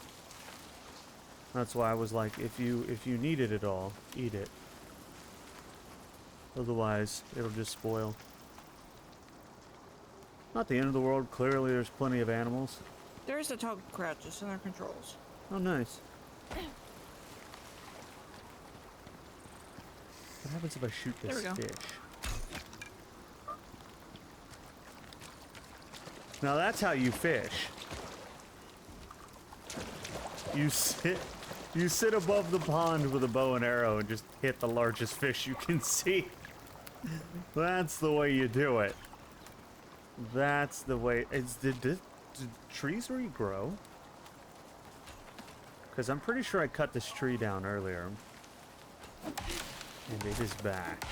B: That's why I was like, if you needed it all, eat it. Otherwise, it'll just spoil. Not the end of the world. Clearly, there's plenty of animals.
C: There is a toggle crouch just in their controls.
B: Oh, nice. What happens if I shoot
C: There
B: this
C: we go.
B: fish? Now that's how you fish. You sit above the pond with a bow and arrow and just hit the largest fish you can see. That's the way you do it. That's the way. Did trees regrow? Because I'm pretty sure I cut this tree down earlier. And it is back.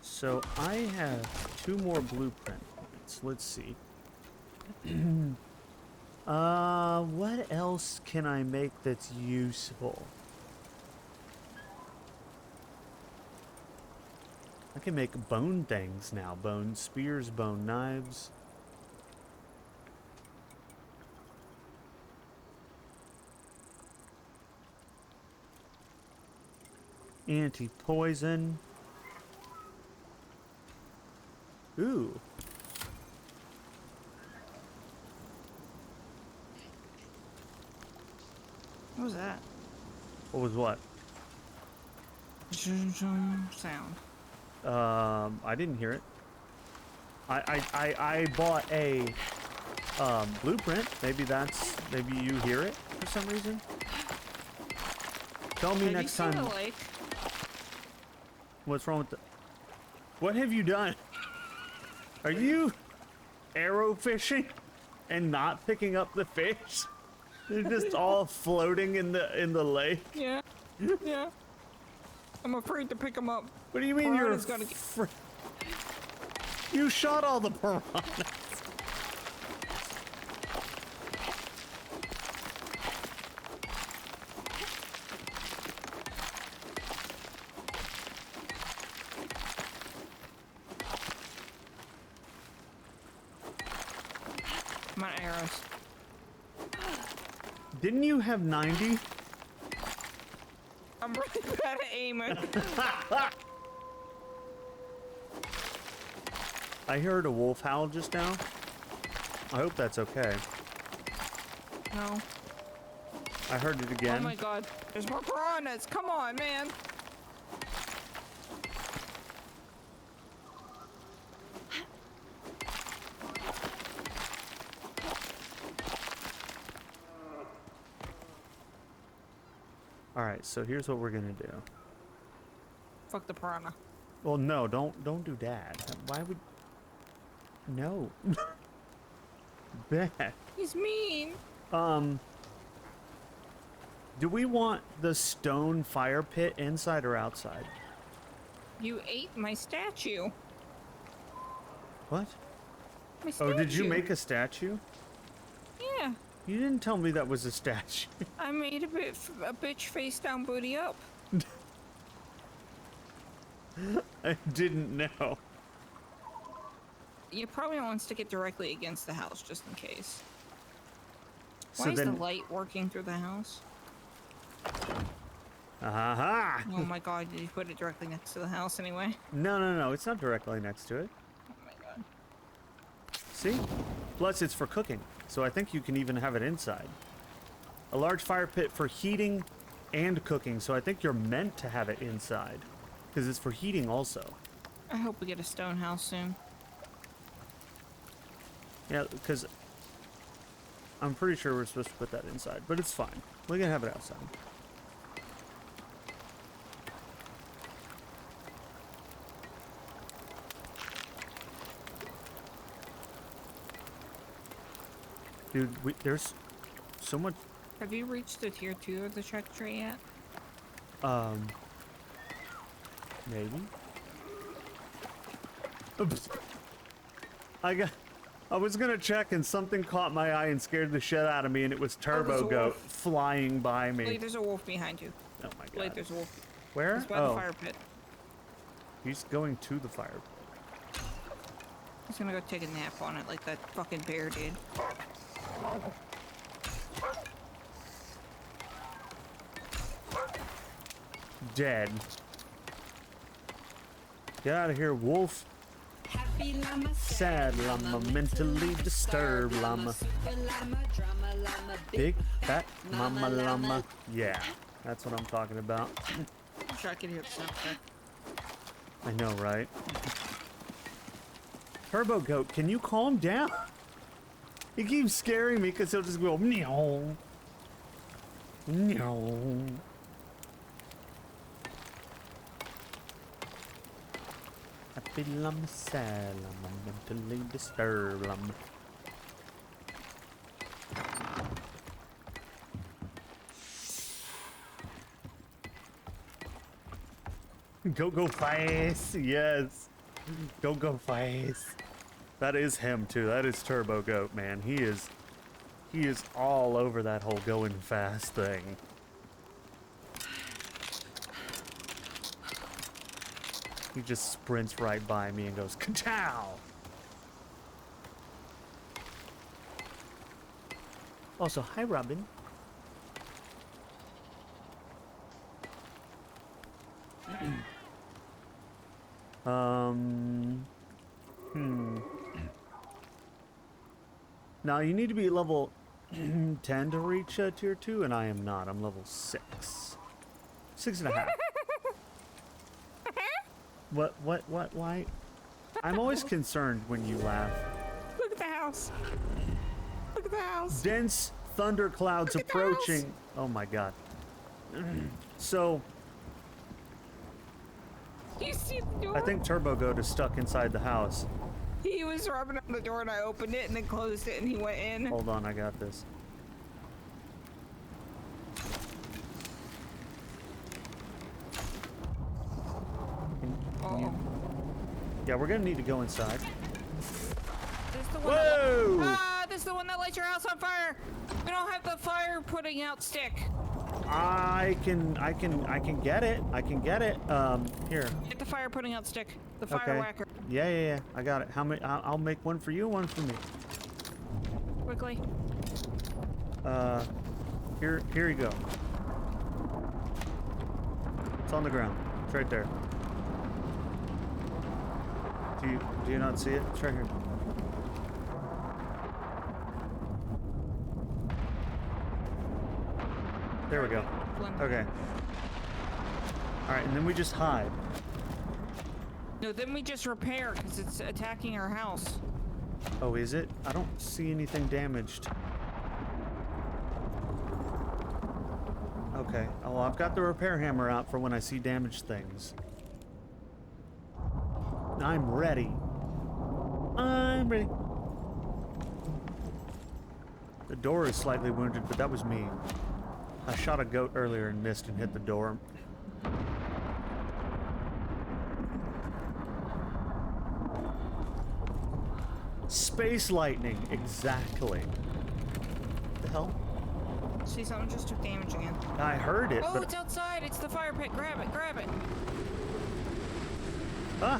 B: So I have 2 more blueprint points. Let's see. What else can I make that's useful? I can make bone things now. Bone spears, bone knives. Anti-poison. Ooh.
C: What was that?
B: What was what?
C: Zoom, zoom sound.
B: I didn't hear it. I bought a blueprint. Maybe you hear it for some reason. Tell me
C: Have
B: next
C: you seen
B: time.
C: the lake?
B: What's wrong with the? What have you done? Are you arrow fishing and not picking up the fish? They're just all floating in the lake.
C: Yeah. Yeah. I'm afraid to pick them up.
B: What do you mean
C: Piranha's gonna get-
B: You shot all the piranhas.
C: I'm out of arrows.
B: Didn't you have 90?
C: I'm really bad at aiming.
B: I heard a wolf howl just now. I hope that's okay.
C: No.
B: I heard it again.
C: Oh my god. There's more piranhas. Come on, man.
B: Alright, so here's what we're gonna do.
C: Fuck the piranha.
B: Well, no, don't do that. Why would... No. Bad.
C: He's mean.
B: Do we want the stone fire pit inside or outside?
C: You ate my statue.
B: What?
C: My statue.
B: Oh, did you make a statue?
C: Yeah.
B: You didn't tell me that was a statue.
C: I made a bitch face down, booty up.
B: I didn't know.
C: You probably don't want to stick it directly against the house, just in case.
B: So
C: Why is
B: then...
C: the light working through the house?
B: Aha!
C: Oh my god, did you put it directly next to the house anyway?
B: No, it's not directly next to it.
C: Oh my god.
B: See? Plus, it's for cooking, so I think you can even have it inside. A large fire pit for heating and cooking, so I think you're meant to have it inside. Because it's for heating also.
C: I hope we get a stone house soon.
B: Yeah, because I'm pretty sure we're supposed to put that inside, but it's fine. We can have it outside. Dude, there's so much...
C: Have you reached the tier 2 of the check tree yet?
B: Maybe? Oops. I was gonna check and something caught my eye and scared the shit out of me, and it was
C: there's
B: Turbo
C: a
B: Goat
C: wolf.
B: flying by me.
C: Blade, there's a wolf behind you.
B: Oh my god.
C: Blade, there's a wolf.
B: Where?
C: He's by the fire pit.
B: He's going to the fire.
C: He's gonna go take a nap on it like that fucking bear did.
B: Dead. Get out of here, wolf.
D: Have happy llama,
B: Sad llama, mentally disturbed llama.
D: super llama, drama llama,
B: Big fat mama llama. Yeah, that's what I'm talking about.
C: I'm sure I can hear the sound effect.
B: I know, right? Turbo Goat, can you calm down? He keeps scaring me because he'll just go meow. Meow. Happy llama, sad llama, mentally disturbed llama. Go fast, yes. Go fast. That is him too. That is Turbo Goat, man. He is all over that whole going fast thing. He just sprints right by me and goes, ka-chow! Also, hi, Robin. Now, you need to be level 10 to reach tier 2, and I am not. I'm level 6. 6.5. What, why? I'm always concerned when you laugh.
C: Look at the house. Look at the house.
B: Dense thunderclouds
C: Look at the
B: approaching.
C: house.
B: Oh my god. So,
C: You see the door?
B: I think Turbo Goat is stuck inside the house.
C: He was rubbing on the door and I opened it and then closed it and he went in.
B: Hold on, I got this.
C: Oh.
B: Yeah, we're gonna need to go inside.
C: This is the one
B: Whoa!
C: this is the one that lights your house on fire. We don't have the fire putting out stick.
B: I can get it. I can get it. Here.
C: Get the fire putting out stick. The fire
B: Okay.
C: whacker.
B: Yeah. I got it. How many? I'll make one for you, one for me.
C: Quickly.
B: Here you go. It's on the ground. It's right there. Do you not see it? It's right here. There we go. Okay. Alright, and then we just hide.
C: No, then we just repair because it's attacking our house.
B: Oh, is it? I don't see anything damaged. Okay. Oh, I've got the repair hammer out for when I see damaged things. I'm ready. I'm ready. The door is slightly wounded, but that was me. I shot a goat earlier and missed and hit the door. Space lightning, exactly. The hell?
C: See, something just took damage again.
B: I heard it,
C: Oh,
B: but
C: it's outside. It's the fire pit. Grab it. Grab it.
B: ah,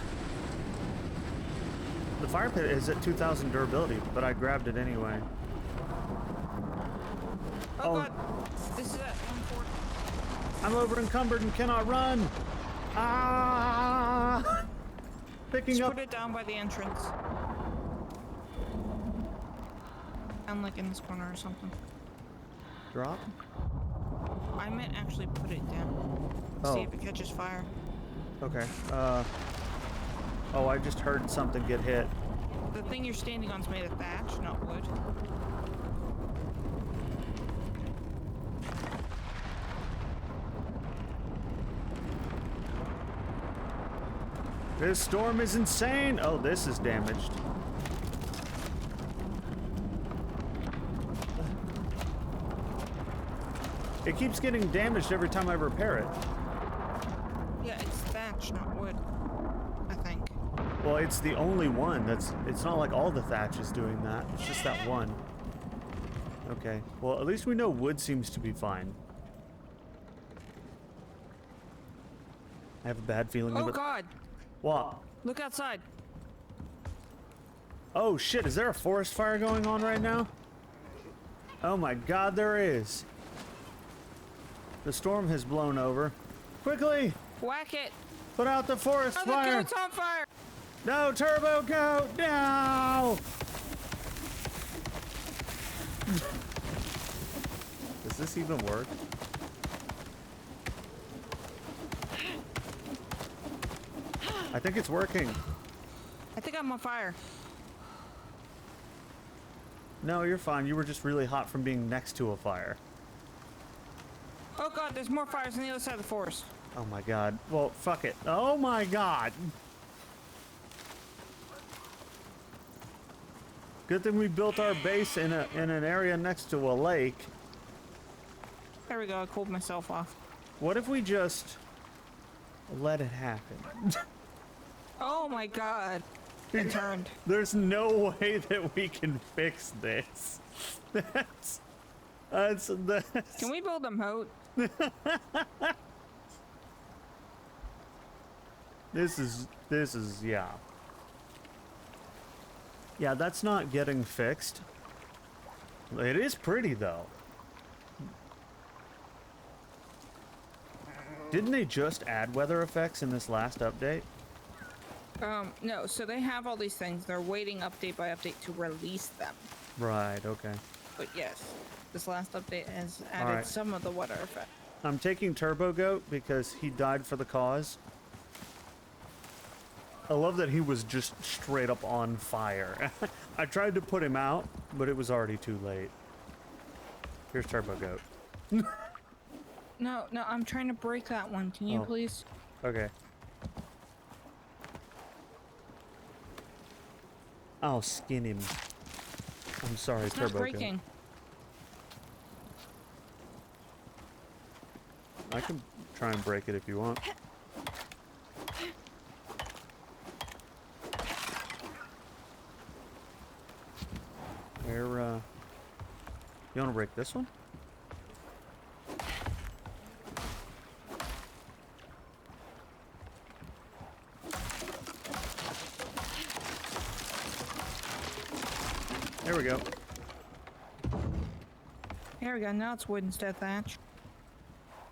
B: the fire pit is at 2,000 durability, but I grabbed it anyway.
C: Oh, God. This is at 140.
B: I'm over encumbered and cannot run. Ah! Picking
C: Just
B: up.
C: put it down by the entrance. Down like in this corner or something.
B: Drop.
C: I meant actually put it down.
B: Oh.
C: See if it catches fire.
B: Okay. Oh, I just heard something get hit.
C: The thing you're standing on is made of thatch, not wood.
B: This storm is insane. Oh, this is damaged. It keeps getting damaged every time I repair it.
C: Yeah, it's thatch, not wood. I think.
B: Well, it's the only one it's not like all the thatch is doing that. It's just that one. Okay. Well, at least we know wood seems to be fine. I have a bad feeling
C: Oh,
B: of it.
C: God.
B: What?
C: Look outside.
B: Oh shit, is there a forest fire going on right now? Oh my god, there is. The storm has blown over. Quickly!
C: Whack it.
B: Put out the forest
C: Oh, the
B: fire!
C: goat's on fire.
B: No, Turbo Goat! No! Does this even work? I think it's working.
C: I think I'm on fire.
B: No, you're fine. You were just really hot from being next to a fire.
C: Oh god, there's more fires on the other side of the forest.
B: Oh my god. Well, fuck it. Oh my god. Good thing we built our base in an area next to a lake.
C: There we go, I cooled myself off.
B: What if we just let it happen?
C: Oh my god. It turned.
B: There's no way that we can fix this. That's
C: Can we build a moat?
B: This is yeah. Yeah, that's not getting fixed. It is pretty though. Didn't they just add weather effects in this last update?
C: No, so they have all these things. They're waiting update by update to release them.
B: Right, okay.
C: But yes, this last update has added
B: Alright.
C: some of the weather effect.
B: I'm taking Turbo Goat because he died for the cause. I love that he was just straight up on fire. I tried to put him out, but it was already too late. Here's Turbo Goat.
C: No, I'm trying to break that one. Can you
B: Oh.
C: please?
B: Okay. I'll skin him. I'm sorry,
C: It's not
B: Turbo
C: breaking.
B: Goat. I can try and break it if you want. Where, you wanna break this one? There we go.
C: Here we go. Now it's wood instead of thatch.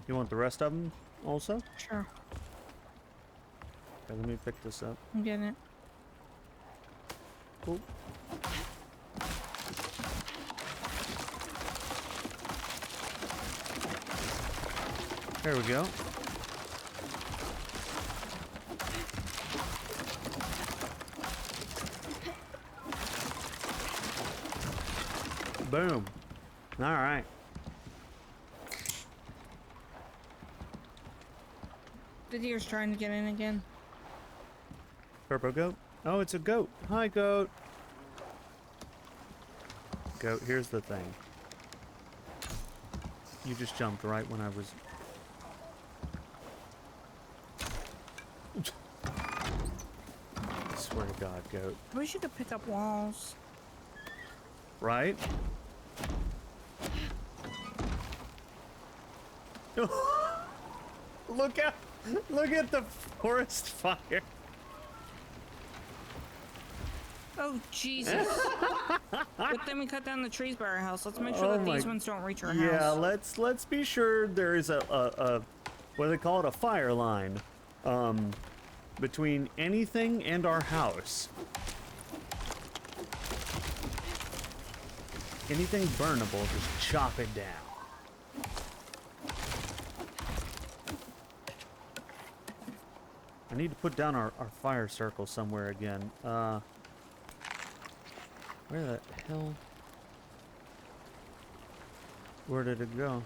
B: You want the rest of them also?
C: Sure.
B: Okay, let me pick this up.
C: I'm getting it.
B: Cool. There we go. Boom. All right.
C: The deer's trying to get in again.
B: Turbo Goat. Oh, it's a goat. Hi, goat. Goat, here's the thing. You just jumped right when I was... I swear to God, goat.
C: I wish you could pick up walls.
B: Right? Look at the forest fire.
C: Oh, Jesus. But then we cut down the trees by our house. Let's make sure
B: Oh
C: that
B: my-
C: these ones don't reach our
B: Yeah,
C: house.
B: let's be sure there is a what do they call it? A fire line between anything and our house. Anything burnable, just chop it down. I need to put down our fire circle somewhere again. Where the hell? Where did it go?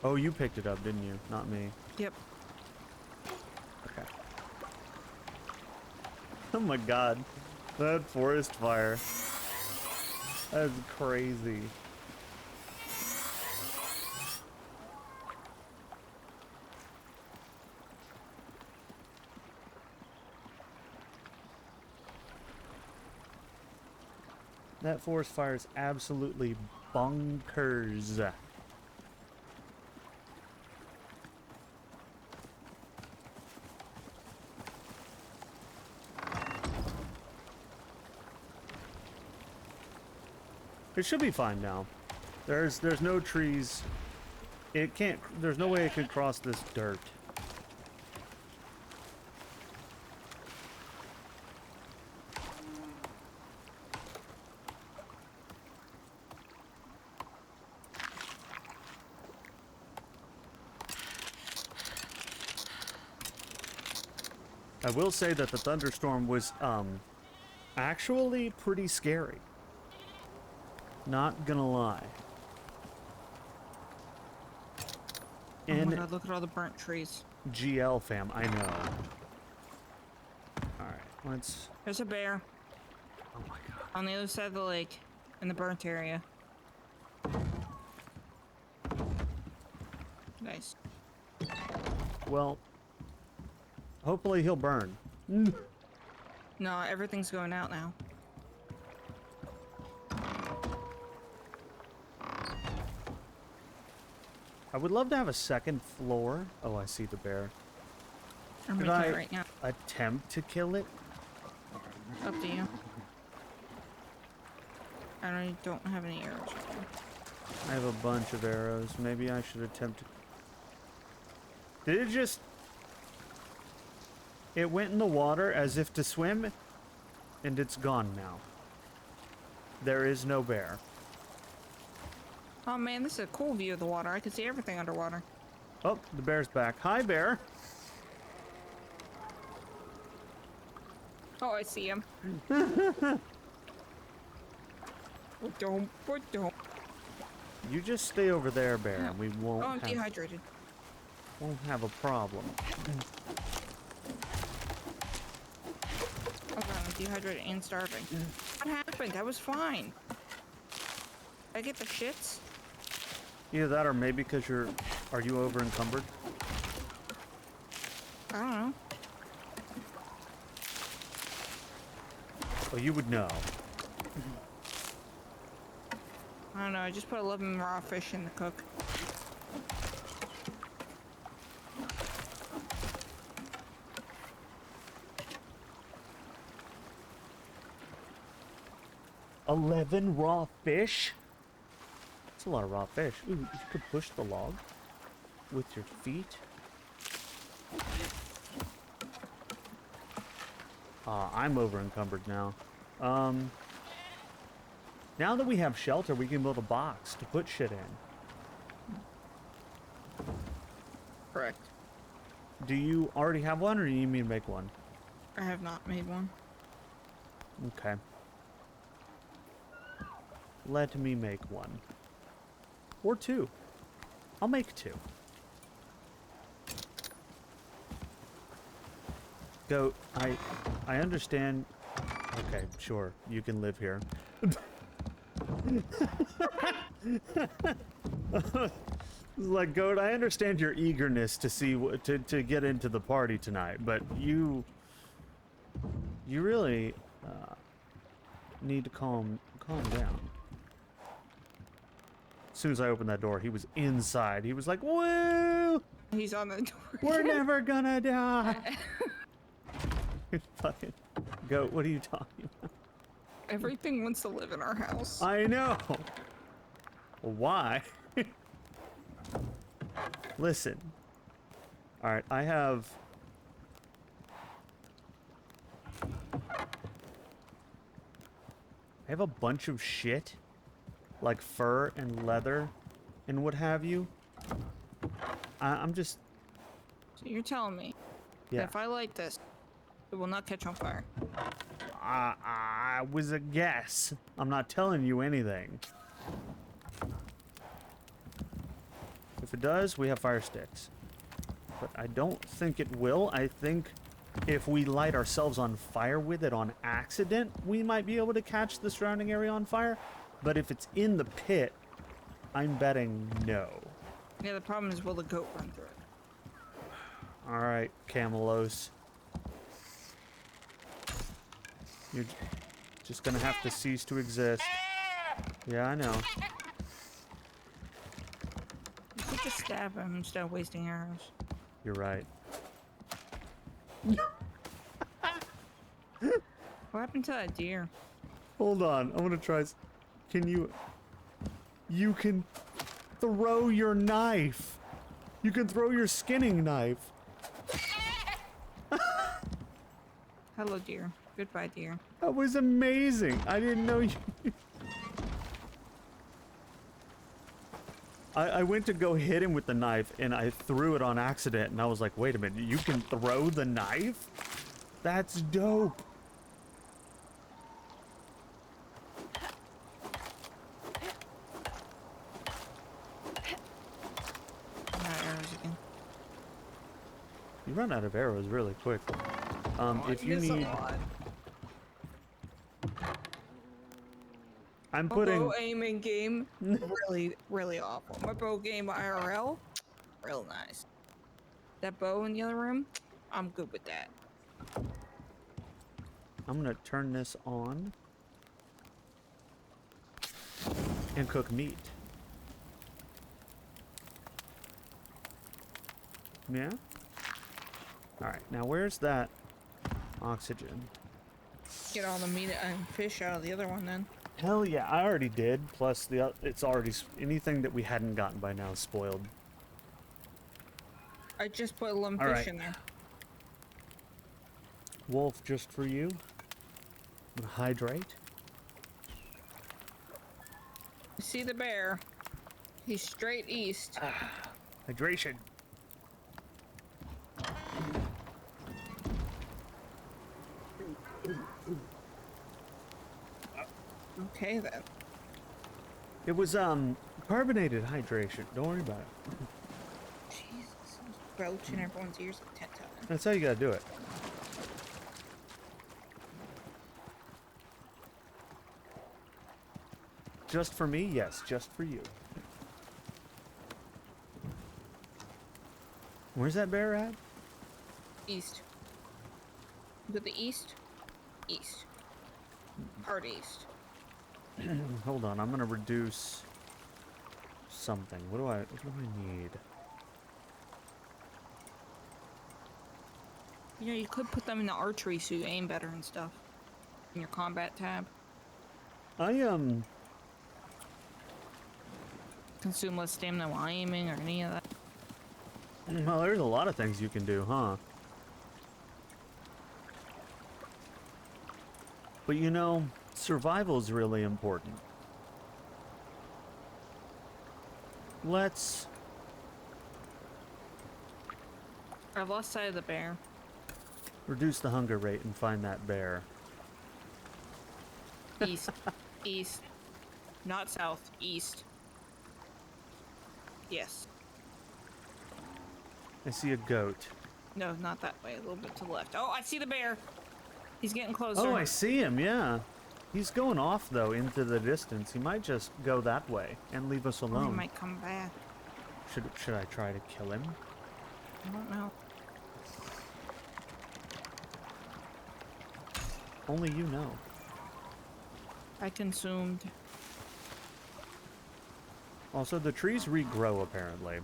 B: Oh, you picked it up, didn't you? Not me.
C: Yep.
B: Okay. Oh my god. That forest fire. That's crazy. That forest fire is absolutely bonkers. It should be fine now. There's no trees. It can't. There's no way it could cross this dirt. will say that the thunderstorm was actually pretty scary. Not gonna lie.
C: Oh my
B: And
C: god, look at all the burnt trees.
B: GL fam, I know. Alright, let's...
C: There's a bear
B: Oh my god.
C: on the other side of the lake in the burnt area. Nice.
B: Well, hopefully he'll burn.
C: No, everything's going out now.
B: I would love to have a second floor. Oh, I see the bear.
C: I'm
B: Could
C: making
B: I
C: it right now.
B: attempt to kill it?
C: Up to you. I don't have any arrows.
B: I have a bunch of arrows. Maybe I should attempt to... Did it just... It went in the water as if to swim, and it's gone now. There is no bear.
C: Oh man, this is a cool view of the water. I can see everything underwater.
B: Oh, the bear's back. Hi, bear.
C: Oh, I see him. Don't.
B: You just stay over there, bear, and we
C: Oh, I'm
B: won't
C: dehydrated.
B: have a problem.
C: Oh god, I'm dehydrated and starving. What happened? I was fine. Did I get the shits?
B: Either that or maybe because are you over encumbered?
C: I don't know.
B: Oh, you would know.
C: I don't know. I just put 11 raw fish in the cook.
B: $11 raw fish? That's a lot of raw fish. Ooh, you could push the log with your feet. I'm over encumbered now. Now that we have shelter, we can build a box to put shit in.
C: Correct.
B: Do you already have one, or do you need me to make one?
C: I have not made one.
B: Okay. Let me make one. Or two. I'll make two. Goat, I understand. Okay, sure. You can live here. Like, Goat, I understand your eagerness to see to get into the party tonight, but you really need to calm down. As soon as I opened that door, he was inside. He was like, "Woo!
C: He's on the door.
B: We're never gonna die." Fucking Goat, what are you talking about?
C: Everything wants to live in our house.
B: I know. Why? Listen. All right, I have a bunch of shit, like fur and leather and what have you. I'm just...
C: So you're telling me that
B: Yeah.
C: if I light this, it will not catch on fire?
B: I was a guess. I'm not telling you anything. If it does, we have fire sticks. But I don't think it will. I think if we light ourselves on fire with it on accident, we might be able to catch the surrounding area on fire. But if it's in the pit, I'm betting no.
C: Yeah, the problem is, will the goat run through it?
B: Alright, Camelos. You're just gonna have to cease to exist. Yeah, I know.
C: You could just stab him instead of wasting arrows.
B: You're right.
C: What happened to that deer?
B: Hold on, I'm gonna try. Can you... You can throw your knife. You can throw your skinning knife.
C: Hello, deer. Goodbye, deer.
B: That was amazing. I didn't know you... I went to go hit him with the knife, and I threw it on accident, and I was like, wait a minute, you can throw the knife? That's dope.
C: I'm out of arrows again.
B: You run out of arrows really quick. If you need, I'm
C: My
B: putting.
C: bow aiming game, really, really awful. My bow game IRL, real nice. That bow in the other room, I'm good with that.
B: I'm gonna turn this on and cook meat. Yeah? Alright, now where's that oxygen?
C: Get all the meat and fish out of the other one then.
B: Hell yeah, I already did. Plus, it's already anything that we hadn't gotten by now is spoiled.
C: I just put a limb
B: All
C: fish
B: right.
C: in there.
B: Wolf, just for you. I'm gonna hydrate.
C: You see the bear? He's straight east.
B: Hydration.
C: Okay then.
B: It was carbonated hydration. Don't worry about it.
C: Jesus, I was belching everyone's ears like 10 times.
B: That's how you gotta do it. Just for me? Yes, just for you. Where's that bear at?
C: East. Go to the east. East. Hard east.
B: Hold on, I'm gonna reduce something. What do I need?
C: You know, you could put them in the archery so you aim better and stuff. In your combat tab. Consume less stamina while aiming or any of that.
B: Well, there's a lot of things you can do, huh? But you know, survival is really important. Let's...
C: I've lost sight of the bear.
B: reduce the hunger rate and find that bear.
C: East. East. Not south. East. Yes.
B: I see a goat.
C: No, not that way. A little bit to the left. Oh, I see the bear. He's getting closer.
B: Oh, I see him, yeah. He's going off, though, into the distance. He might just go that way and leave us
C: Or he
B: alone.
C: might come back.
B: Should I try to kill him?
C: I don't know.
B: Only you know.
C: I consumed.
B: Also, the trees regrow, apparently.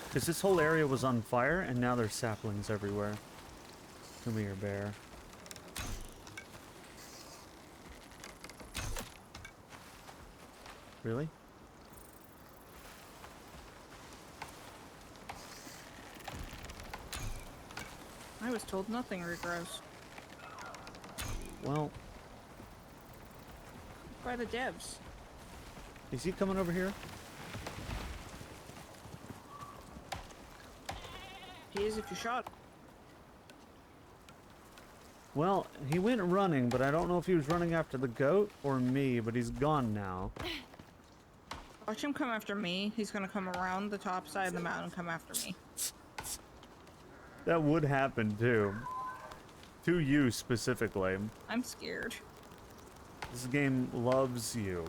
B: Because this whole area was on fire, and now there's saplings everywhere. Come here, bear. Really?
C: I was told nothing regrows.
B: Well,
C: By the devs.
B: is he coming over here?
C: He is if you shot.
B: Well, he went running, but I don't know if he was running after the goat or me, but he's gone now.
C: Watch him come after me. He's gonna come around the top side of the mountain and come after me.
B: That would happen, too. To you, specifically.
C: I'm scared.
B: This game loves you.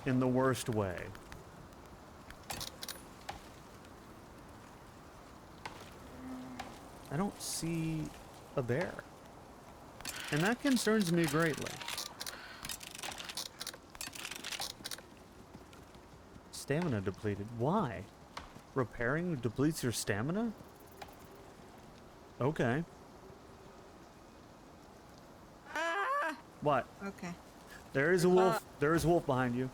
B: In the worst way. I don't see a bear. And that concerns me greatly. Stamina depleted. Why? Repairing depletes your stamina? Okay.
C: Ah!
B: What?
C: Okay.
B: There is a wolf. There is a wolf behind you.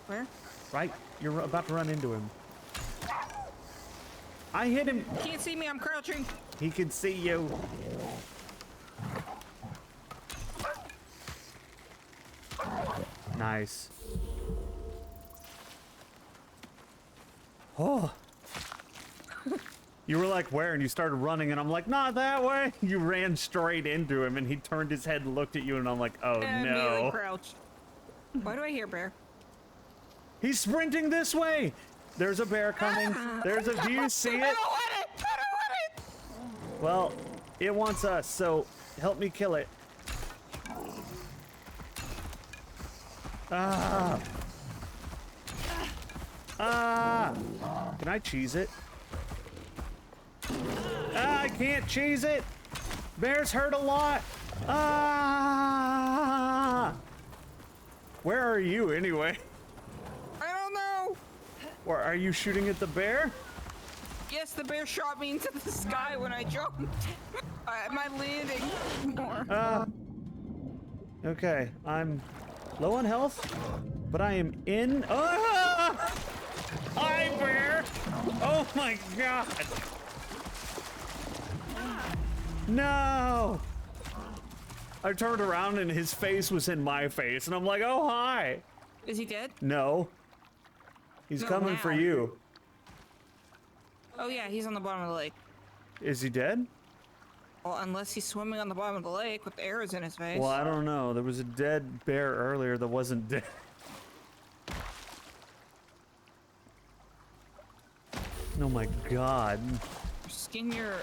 C: Where?
B: Right? You're about to run into him. I hit him.
C: He can't see me. I'm crouching.
B: He can see you. Nice. You were like, where? And you started running, and I'm like, not that way. You ran straight into him, and he turned his head and looked at you, and I'm like, oh
C: And immediately
B: no.
C: crouched. Why do I hear bear?
B: He's sprinting this way. There's a bear coming. There's a. Do you see it?
C: I don't want it! I don't want it!
B: Well, it wants us, so help me kill it. Ah. Ah. Can I cheese it? Ah, I can't cheese it. Bears hurt a lot. Ah. Where are you anyway?
C: I don't know!
B: Or are you shooting at the bear?
C: Yes, the bear shot me into the sky when I jumped. Am I landing more?
B: Okay, I'm low on health, but I am in. Ah! Hi, bear! Oh my god! No! I turned around and his face was in my face, and I'm like, oh, hi!
C: Is he dead?
B: No. He's
C: No,
B: coming for
C: now.
B: you.
C: Oh yeah, he's on the bottom of the lake.
B: Is he dead?
C: Well, unless he's swimming on the bottom of the lake with arrows in his face.
B: Well, I don't know. There was a dead bear earlier that wasn't dead. Oh my god.
C: Skin your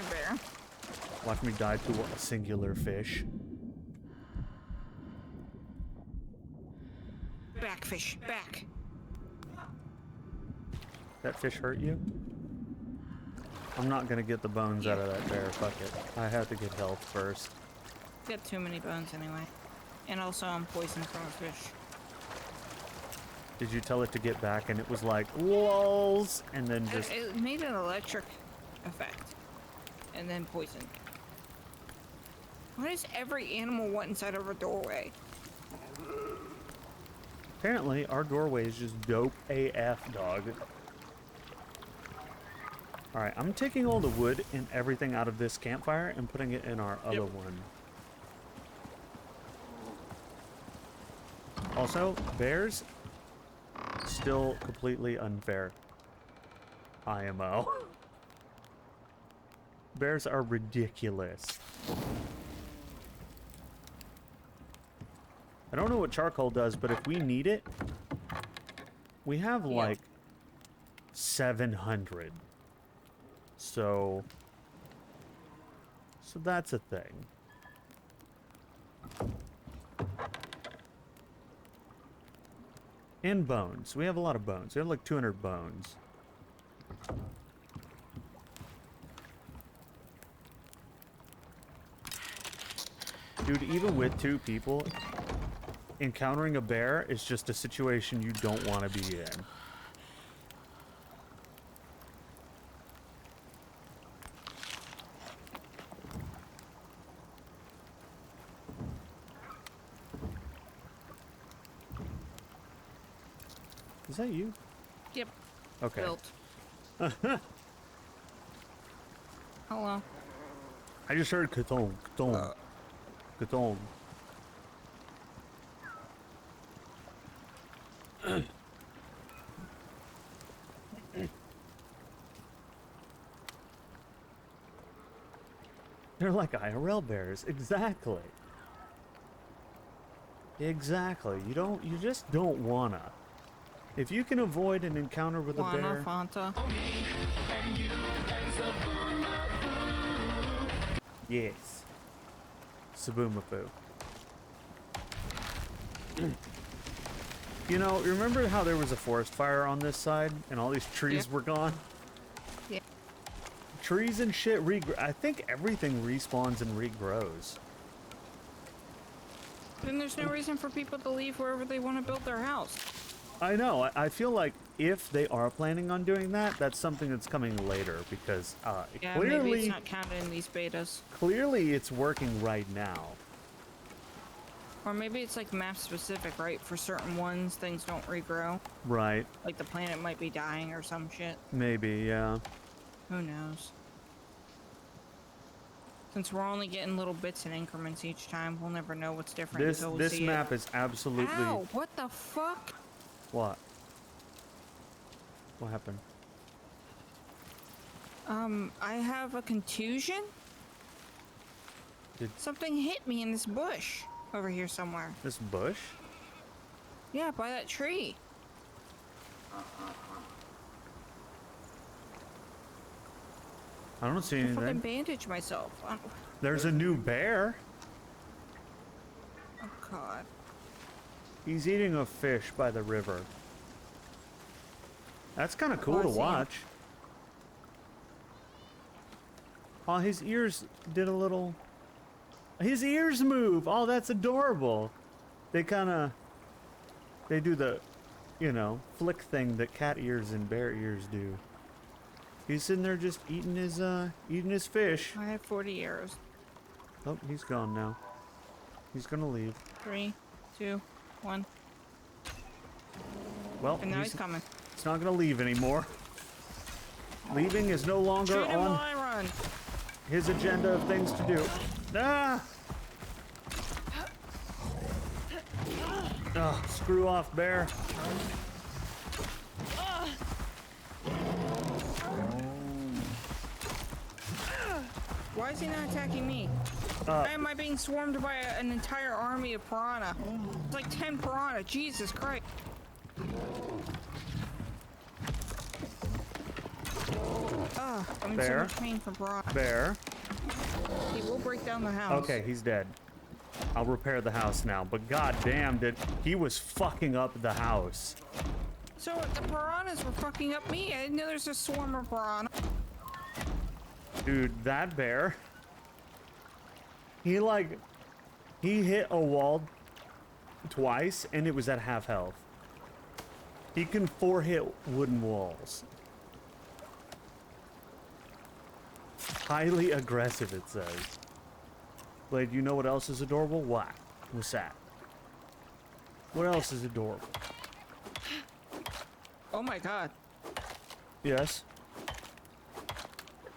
C: bear.
B: Watch me die to a singular fish.
C: Back, fish, back.
B: That fish hurt you? I'm not gonna get the bones out of that bear. Fuck it. I have to get health first.
C: Got too many bones anyway. And also I'm poisoned from a fish.
B: Did you tell it to get back and it was like, lulz, and then just...
C: It made an electric effect. And then poisoned. Why does every animal want inside of a doorway?
B: Apparently, our doorway is just dope AF, dog. Alright, I'm taking all the wood and everything out of this campfire and putting it in our other one. Also, bears, still completely unfair. IMO. Bears are ridiculous. I don't know what charcoal does, but if we need it, we have like 700. So that's a thing. And bones. We have a lot of bones. We have like 200 bones. Dude, even with 2 people, encountering a bear is just a situation you don't want to be in. Is that you?
C: Yep.
B: Okay.
C: Built. Hello.
B: I just heard ka-thong, ka-thong, ka-thong. They're like IRL bears. Exactly. Exactly. You just don't wanna. If you can avoid an encounter with a bear...
C: Fanta.
B: Yes. Sabumafu. You know, remember how there was a forest fire on this side and all these trees were gone?
C: Yeah.
B: Trees and shit I think everything respawns and regrows.
C: Then there's no reason for people to leave wherever they want to build their house.
B: I know. I feel like if they are planning on doing that, that's something that's coming later because
C: Yeah,
B: clearly,
C: maybe it's not counted in these betas.
B: clearly it's working right now.
C: Or maybe it's like map specific, right? For certain ones, things don't regrow.
B: Right.
C: Like the planet might be dying or some shit.
B: Maybe, yeah.
C: Who knows? Since we're only getting little bits and increments each time, we'll never know what's different until we
B: This
C: see
B: map
C: it.
B: is absolutely...
C: Ow! What the fuck?
B: What? What happened?
C: I have a contusion.
B: Did
C: Something hit me in this bush over here somewhere.
B: this bush?
C: Yeah, by that tree.
B: I don't see
C: I fucking
B: anything.
C: bandage myself.
B: There's a new bear.
C: Oh god.
B: He's eating a fish by the river. That's kind of cool
C: Oh, I
B: to
C: see him.
B: watch. Oh, his ears did a little... His ears move! Oh, that's adorable. They kind of... They do the, you know, flick thing that cat ears and bear ears do. He's sitting there just eating his fish.
C: I have 40 arrows.
B: Oh, he's gone now. He's gonna leave.
C: 3, 2, 1.
B: Well,
C: And now he's coming.
B: It's not gonna leave anymore. Leaving is no longer
C: Shoot him while
B: on
C: I run.
B: his agenda of things to do. Ah! Oh, screw off, bear.
C: Why is he not attacking me? Why am I being swarmed by an entire army of piranha? It's like 10 piranha. Jesus Christ. Ugh, I'm in so
B: Bear.
C: much pain from piranha.
B: Bear.
C: He will break down the house.
B: Okay, he's dead. I'll repair the house now. But goddamn, he was fucking up the house.
C: So the piranhas were fucking up me. I didn't know there's a swarm of piranha.
B: Dude, that bear. He hit a wall twice and it was at half health. He can 4-hit wooden walls. Highly aggressive, it says. Blade, you know what else is adorable? What? What's that? What else is adorable?
C: Oh my god.
B: Yes?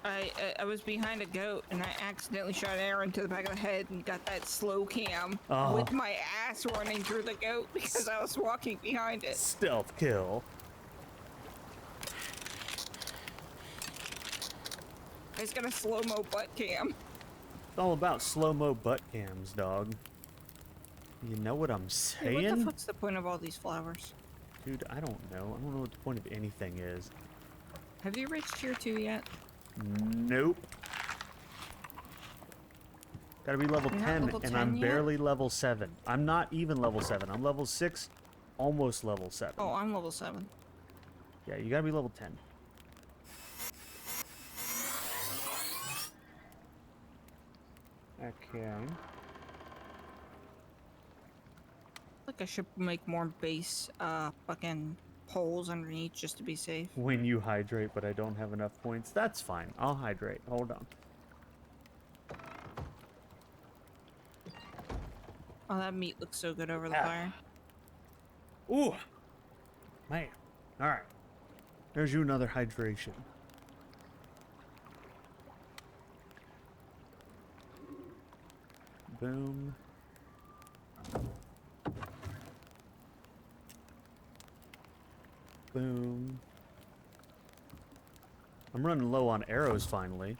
C: I was behind a goat and I accidentally shot an arrow into the back of the head and got that slow cam
B: Oh.
C: with my ass running through the goat because I was walking behind it.
B: Stealth kill.
C: I just got a slow-mo butt cam.
B: It's all about slow-mo butt cams, dog. You know what I'm
C: Hey,
B: saying?
C: what the fuck's the point of all these flowers?
B: Dude, I don't know. I don't know what the point of anything is.
C: Have you reached tier 2 yet?
B: Nope. Gotta be level
C: You're not
B: 10,
C: level
B: and
C: 10
B: I'm
C: yet?
B: barely level 7. I'm not even level 7. I'm level 6, almost level 7.
C: Oh, I'm level 7.
B: Yeah, you gotta be level 10. Okay.
C: Like I should make more base, fucking poles underneath just to be safe.
B: When you hydrate, but I don't have enough points. That's fine. I'll hydrate. Hold on.
C: Oh, that meat looks so good over the
B: Ah.
C: fire.
B: Ooh! Man. Alright. There's you another hydration. Boom. Boom. I'm running low on arrows finally.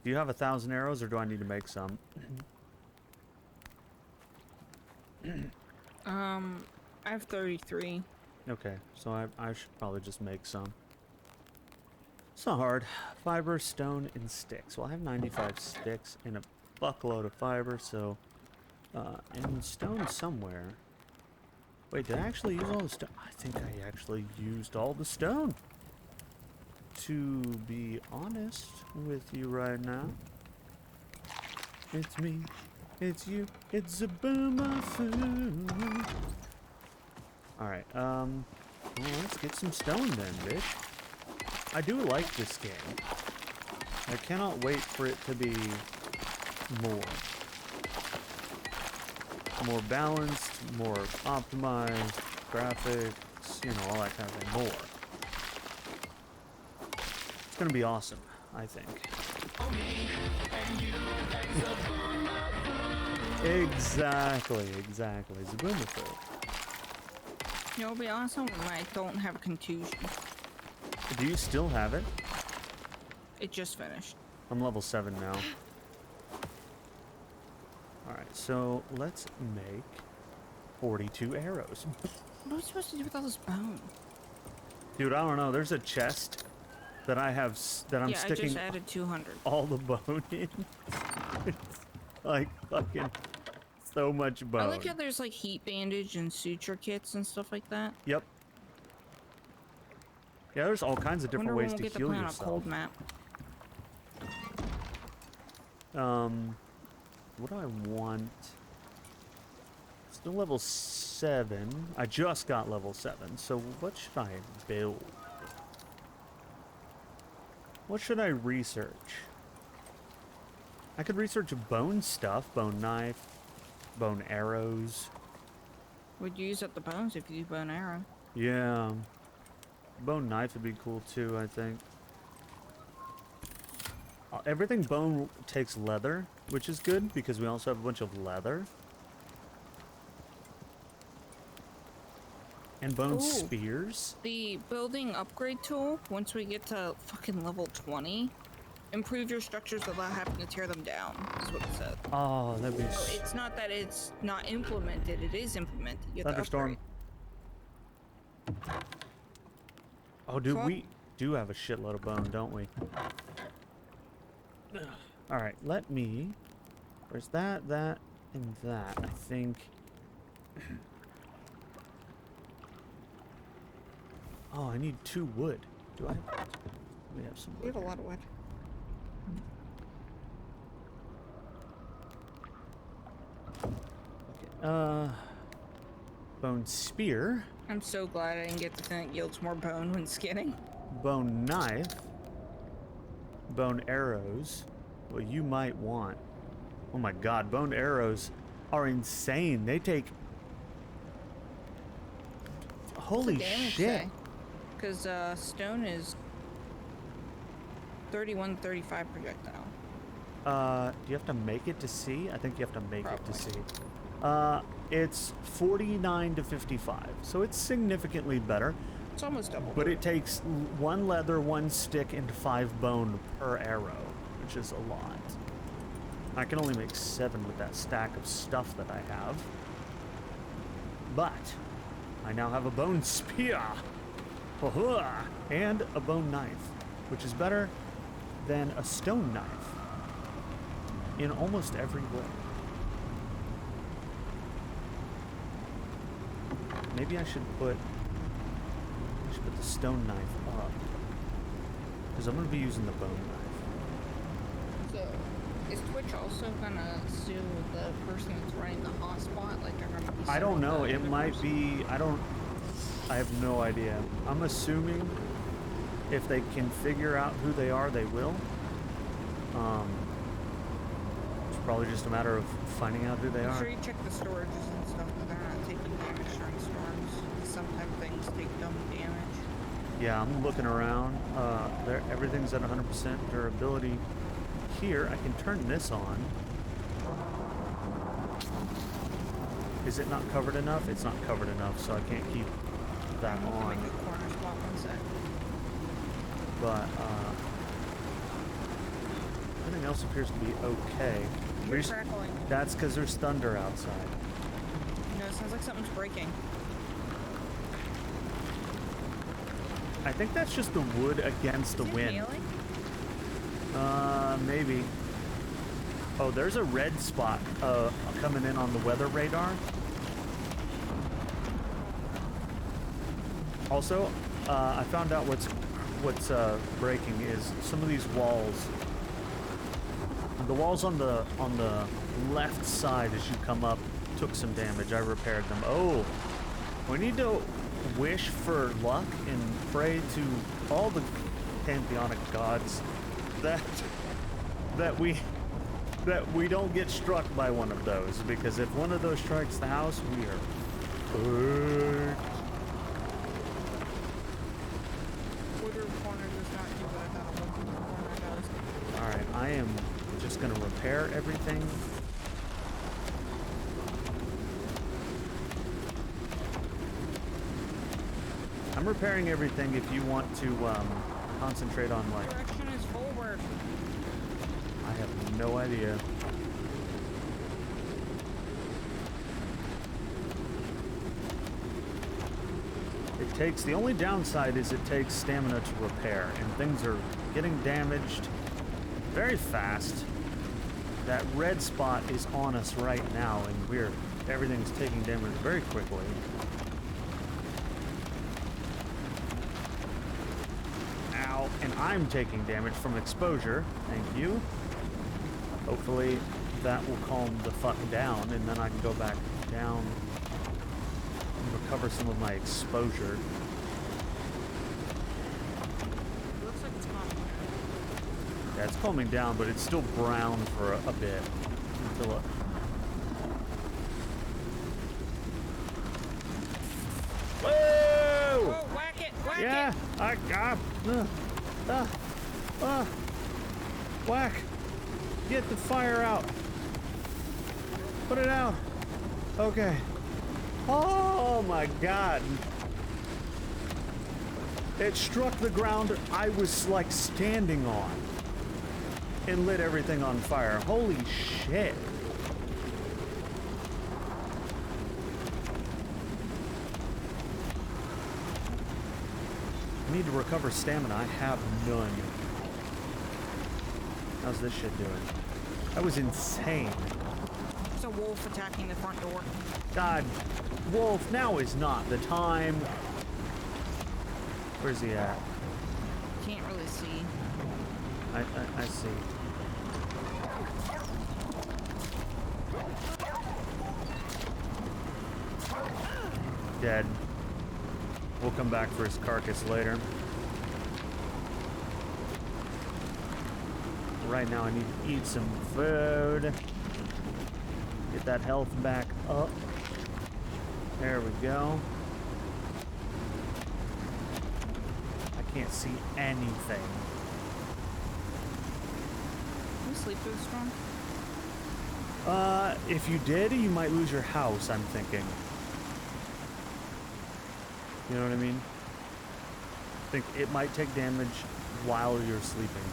B: Do you have 1,000 arrows or do I need to make some?
C: I have 33.
B: Okay, so I should probably just make some. It's not hard. Fiber, stone, and sticks. Well, I have 95 sticks and a buckload of fiber, so... and stone somewhere. Wait, did I actually use all the stone? I think I actually used all the stone. To be honest with you right now. It's me. It's you. It's a boomerang. Alright, well, let's get some stone then, bitch. I do like this game. I cannot wait for it to be more balanced, more optimized, graphics, you know, all that kind of thing. More. It's gonna be awesome, I think. Exactly. Zaboomafu.
C: You know, it'll be awesome when I don't have a contusion.
B: Do you still have it?
C: It just finished.
B: I'm level 7 now. Alright, so let's make 42 arrows.
C: What am I supposed to do with all this bone?
B: Dude, I don't know. There's a chest that I have that I'm
C: Yeah, I
B: sticking
C: just added 200.
B: all the bone in. It's like fucking so much bone.
C: I like how there's like heat bandage and suture kits and stuff like that.
B: Yep. Yeah, there's all kinds of different
C: Wonder when
B: ways
C: we'll
B: to
C: get to
B: heal
C: play on a
B: yourself.
C: cold map.
B: What do I want? Still level 7. I just got level 7, so what should I build? What should I research? I could research bone stuff, bone knife, bone arrows.
C: Would you use up the bones if you do bow and arrow?
B: Yeah. Bone knife would be cool too, I think. Everything bone takes leather, which is good because we also have a bunch of leather. And bone
C: Ooh.
B: spears.
C: The building upgrade tool, once we get to fucking level 20, improve your structures without having to tear them down, is what it said.
B: Oh, that'd be
C: So it's not that it's not implemented, it is implemented. You have to
B: thunderstorm.
C: upgrade.
B: Oh, dude,
C: Fuck.
B: we do have a shitload of bone, don't we? All right, let me. Where's that, and that? I think. Oh, I need 2 wood. Do I? We have some
C: We
B: wood.
C: have a lot of wood.
B: Okay. Bone spear,
C: I'm so glad I didn't get the thing that yields more bone when skinning.
B: bone knife, bone arrows. Well, you might want. Oh my god, bone arrows are insane. They take. Holy shit.
C: Because stone is 31, 35 projectile.
B: Do you have to make it to see? I think you have to make it to
C: Probably.
B: see. It's 49 to 55, so it's significantly better.
C: It's almost double.
B: But it takes 1 leather, 1 stick, and 5 bone per arrow, which is a lot. I can only make 7 with that stack of stuff that I have. But I now have a bone spear and a bone knife, which is better than a stone knife in almost every way. Maybe I should put the stone knife up, because I'm going to be using the bone knife.
C: So, is Twitch also gonna sue the person that's running the hotspot? Like they're gonna be
B: I don't
C: suing
B: know.
C: the
B: It
C: other
B: might
C: person?
B: be. I have no idea. I'm assuming if they can figure out who they are, they will. It's probably just a matter of finding out who they
C: I'm
B: are.
C: sure you check the storages and stuff, but they're not taking damage during storms. Sometimes things take dumb damage.
B: Yeah, I'm looking around. Everything's at 100% durability. Here, I can turn this on. Is it not covered enough? It's not covered enough, so I can't keep that on.
C: Make a corner spot 1 sec.
B: But everything else appears to be okay.
C: You're crackling.
B: That's because there's thunder outside.
C: No, it sounds like something's breaking.
B: I think that's just the wood against the
C: Is it
B: wind.
C: hailing?
B: Maybe. Oh, there's a red spot coming in on the weather radar. Also, I found out what's breaking is some of these walls. The walls on the left side as you come up took some damage. I repaired them. Oh, we need to wish for luck and pray to all the pantheonic gods that we don't get struck by one of those, because if one of those strikes the house, we are fucked.
C: Quarter corner does not do what I thought a one corner does.
B: Alright, I am just gonna repair everything. I'm repairing everything if you want to concentrate on, like...
C: Direction is forward.
B: I have no idea. It takes... The only downside is it takes stamina to repair, and things are getting damaged very fast. That red spot is on us right now, and everything's taking damage very quickly. Ow, and I'm taking damage from exposure. Thank you. Hopefully that will calm the fuck down, and then I can go back down and recover some of my exposure.
C: Looks like it's calming down.
B: Yeah, it's calming down, but it's still brown for a bit until it... Whoa!
C: Oh, whack it! Whack
B: Yeah,
C: it!
B: whack! Get the fire out! Put it out! Okay. Oh my god! It struck the ground I was like standing on and lit everything on fire. Holy shit! I need to recover stamina. I have none. How's this shit doing? That was insane.
C: There's a wolf attacking the front door.
B: God, Wolf, now is not the time. Where's he at?
C: Can't really see.
B: I see. Dead. We'll come back for his carcass later. Right now I need to eat some food. Get that health back up. There we go. I can't see anything.
C: Can you sleep through the storm?
B: If you did, you might lose your house, I'm thinking. You know what I mean? I think it might take damage while you're sleeping.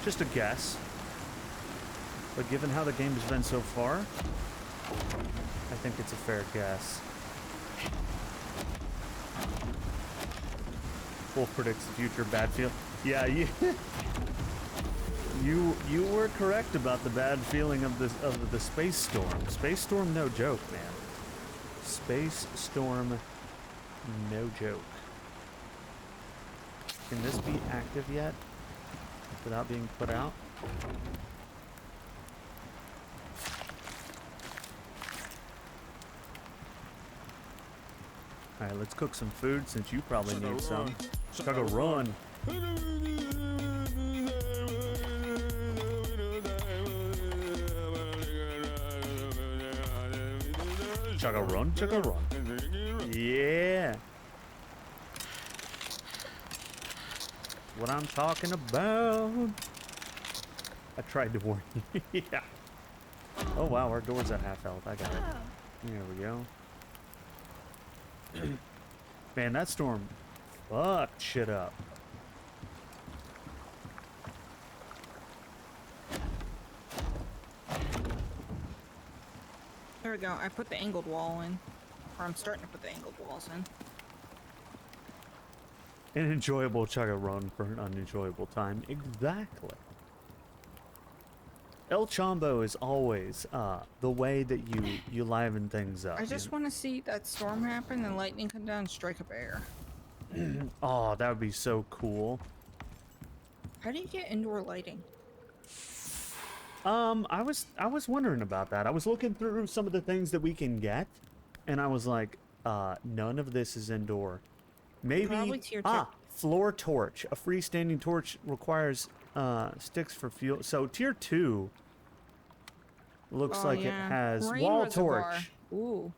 B: Just a guess. But given how the game has been so far, I think it's a fair guess. Wolf predicts the future bad feel. Yeah, you were correct about the bad feeling of the space storm. Space storm, no joke, man. Space storm, no joke. Can this be active yet without being put out? Alright, let's cook some food since you probably need some. Chugga run. Chugga run, chugga run. Yeah. What I'm talking about. I tried to warn you. Yeah. Oh wow, our door's at half health. I got it. There we go. Man, that storm fucked shit up.
C: There we go. I put the angled wall in. Or I'm starting to put the angled walls in.
B: An enjoyable chugga run for an unenjoyable time. Exactly. El Chombo is always the way that you liven things up.
C: I just want to see that storm happen and lightning come down and strike a bear.
B: Oh, that would be so cool.
C: How do you get indoor lighting?
B: I was wondering about that. I was looking through some of the things that we can get, and I was like, none of this is indoor. Maybe
C: Probably tier 2.
B: Floor torch. A freestanding torch requires sticks for fuel. So tier 2 looks like it has
C: Rain
B: wall
C: reservoir.
B: torch.
C: Ooh.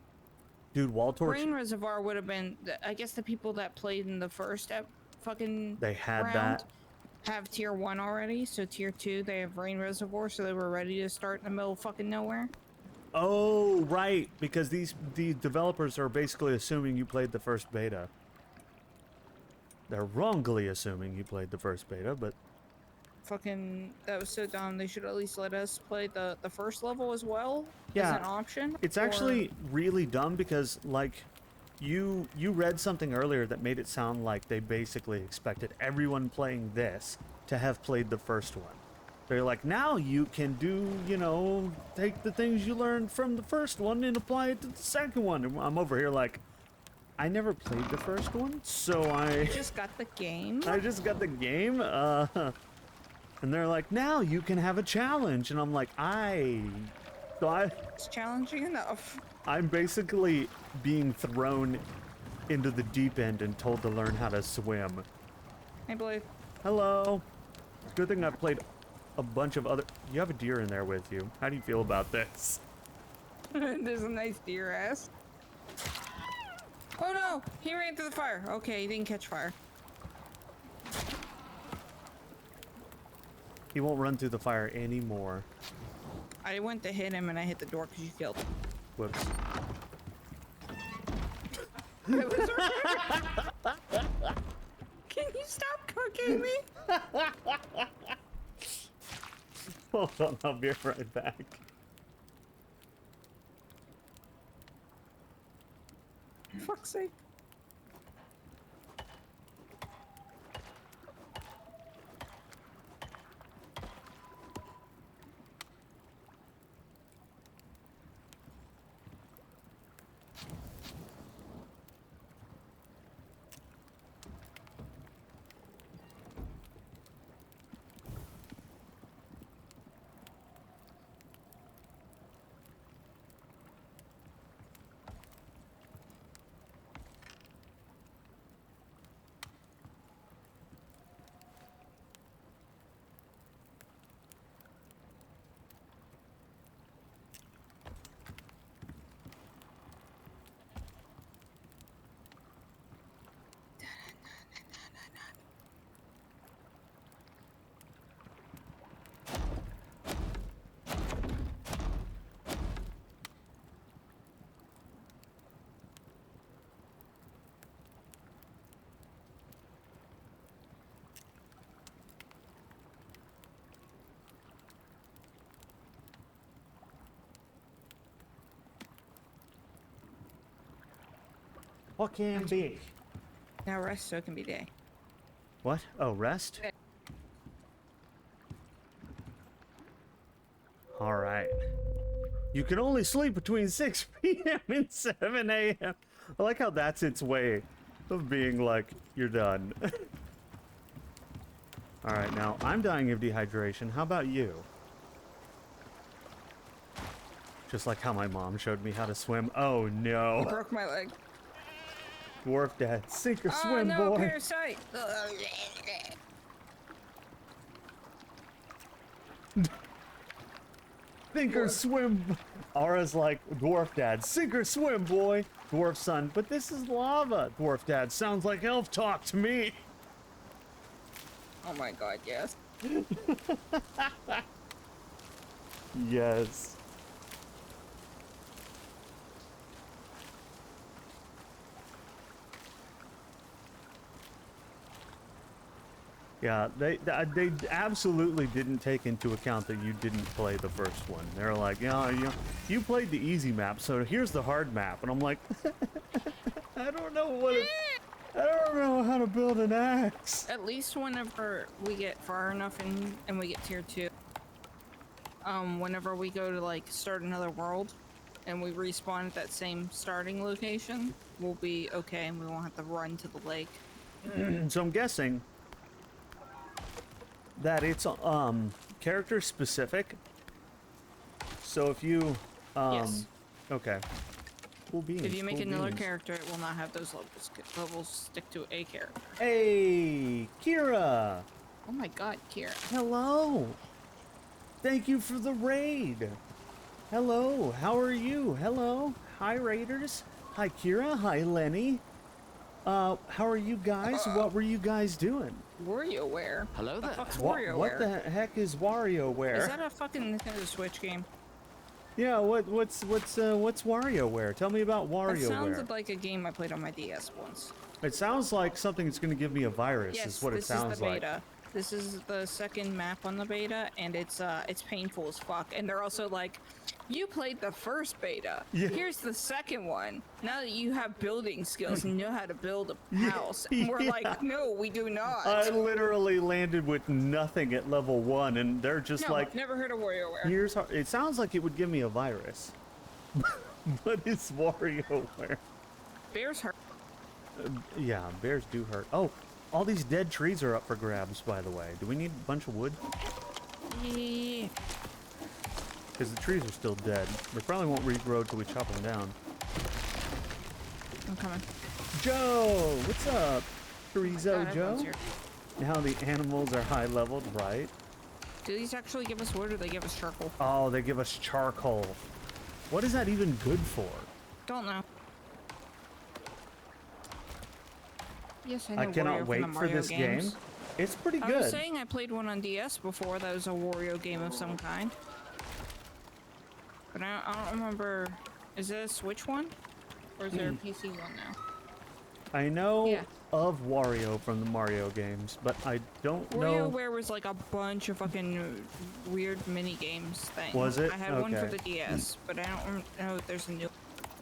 B: Dude, wall torch.
C: Rain reservoir would have been. I guess the people that played in the first fucking
B: They had
C: round
B: that.
C: have tier 1 already. So tier 2 they have rain reservoir, so they were ready to start in the middle of fucking nowhere.
B: Oh, right, because the developers are basically assuming you played the first beta. They're wrongly assuming you played the first beta, but
C: Fucking, that was so dumb. They should at least let us play the first level as well
B: yeah,
C: as an option.
B: it's
C: or-
B: actually really dumb because like you read something earlier that made it sound like they basically expected everyone playing this to have played the first one. They're like, now you can do, you know, take the things you learned from the first one and apply it to the second one. And I'm over here like, I never played the first one, so I
C: just got the game.
B: I just got the game. And they're like, now you can have a challenge, and I'm like,
C: It's challenging enough.
B: I'm basically being thrown into the deep end and told to learn how to swim.
C: I believe.
B: Hello. Good thing I've played a bunch of other. You have a deer in there with you. How do you feel about this?
C: There's a nice deer ass. Oh no! He ran through the fire. Okay, he didn't catch fire.
B: He won't run through the fire anymore.
C: I went to hit him and I hit the door because you killed him.
B: Whoops.
C: Can you stop cooking me?
B: Hold on, I'll be right back.
C: Fuck's sake.
B: What can be?
C: Now rest so it can be day.
B: What? Oh, rest? Alright. You can only sleep between 6 p.m. and 7 a.m. I like how that's its way of being like, you're done. Alright, now I'm dying of dehydration. How about you? Just like how my mom showed me how to swim. Oh
C: I
B: no.
C: broke my leg.
B: Dwarf dad, sink or
C: Oh
B: swim,
C: no,
B: boy.
C: parasite!
B: Sink or swim. Aura's like, dwarf dad, sink or swim, boy. Dwarf son, but this is lava. Dwarf dad, sounds like elf talk to me.
C: Oh my god, yes.
B: Yes. Yeah, they absolutely didn't take into account that you didn't play the first one. They're like, yeah, you played the easy map, so here's the hard map. And I'm like, I don't know I don't know how to build an axe.
C: At least whenever we get far enough and we get tier 2, whenever we go to like start another world and we respawn at that same starting location, we'll be okay and we won't have to run to the lake.
B: So I'm guessing that it's character specific. So if you
C: Yes.
B: okay. Cool beans.
C: If you make
B: cool
C: another
B: beans.
C: character, it will not have those levels. Levels stick to a character.
B: Hey, Kira.
C: Oh my god, Kira.
B: Hello. Thank you for the raid. Hello. How are you? Hello. Hi, Raiders. Hi, Kira. Hi, Lenny. How are you guys? What were you guys doing?
C: WarioWare.
A: Hello there.
C: Fuck's
B: What
C: WarioWare?
B: the heck is WarioWare?
C: Is that a fucking Nintendo Switch game?
B: Yeah, what's WarioWare? Tell me about
C: That
B: WarioWare.
C: sounded like a game I played on my DS once.
B: It sounds like something that's going to give me a virus.
C: Yes,
B: Is what it
C: this
B: sounds
C: is the
B: like.
C: beta. This is the second map on the beta, and it's painful as fuck. And they're also like, you played the first beta.
B: Yeah.
C: Here's the second one. Now that you have building skills and know how to build a
B: Yeah,
C: house, and we're
B: yeah.
C: like, no, we do not.
B: I literally landed with nothing at level 1, and they're just
C: no,
B: like,
C: never heard of WarioWare.
B: here's how. It sounds like it would give me a virus. But it's WarioWare.
C: Bears hurt.
B: Yeah, bears do hurt. Oh, all these dead trees are up for grabs, by the way. Do we need a bunch of wood?
C: Yeah.
B: Because the trees are still dead. They probably won't regrow till we chop them down.
C: I'm coming.
B: Joe, what's up? Chorizo
C: God,
B: Joe?
C: everyone's here.
B: Now the animals are high leveled, right?
C: Do these actually give us wood or they give us charcoal?
B: Oh, they give us charcoal. What is that even good for?
C: Don't know. Yes, I know
B: I
C: Wario
B: cannot
C: from
B: wait
C: the
B: for
C: Mario
B: this
C: games.
B: game. It's pretty
C: I was
B: good.
C: saying I played one on DS before. That was a Wario game of some kind. But I don't remember. Is it a Switch one? Or is there a PC one now?
B: I know
C: Yeah.
B: of Wario from the Mario games, but I don't know.
C: WarioWare was like a bunch of fucking weird mini games things.
B: Was it?
C: I had one for
B: Okay.
C: the DS, but I don't know if there's a new.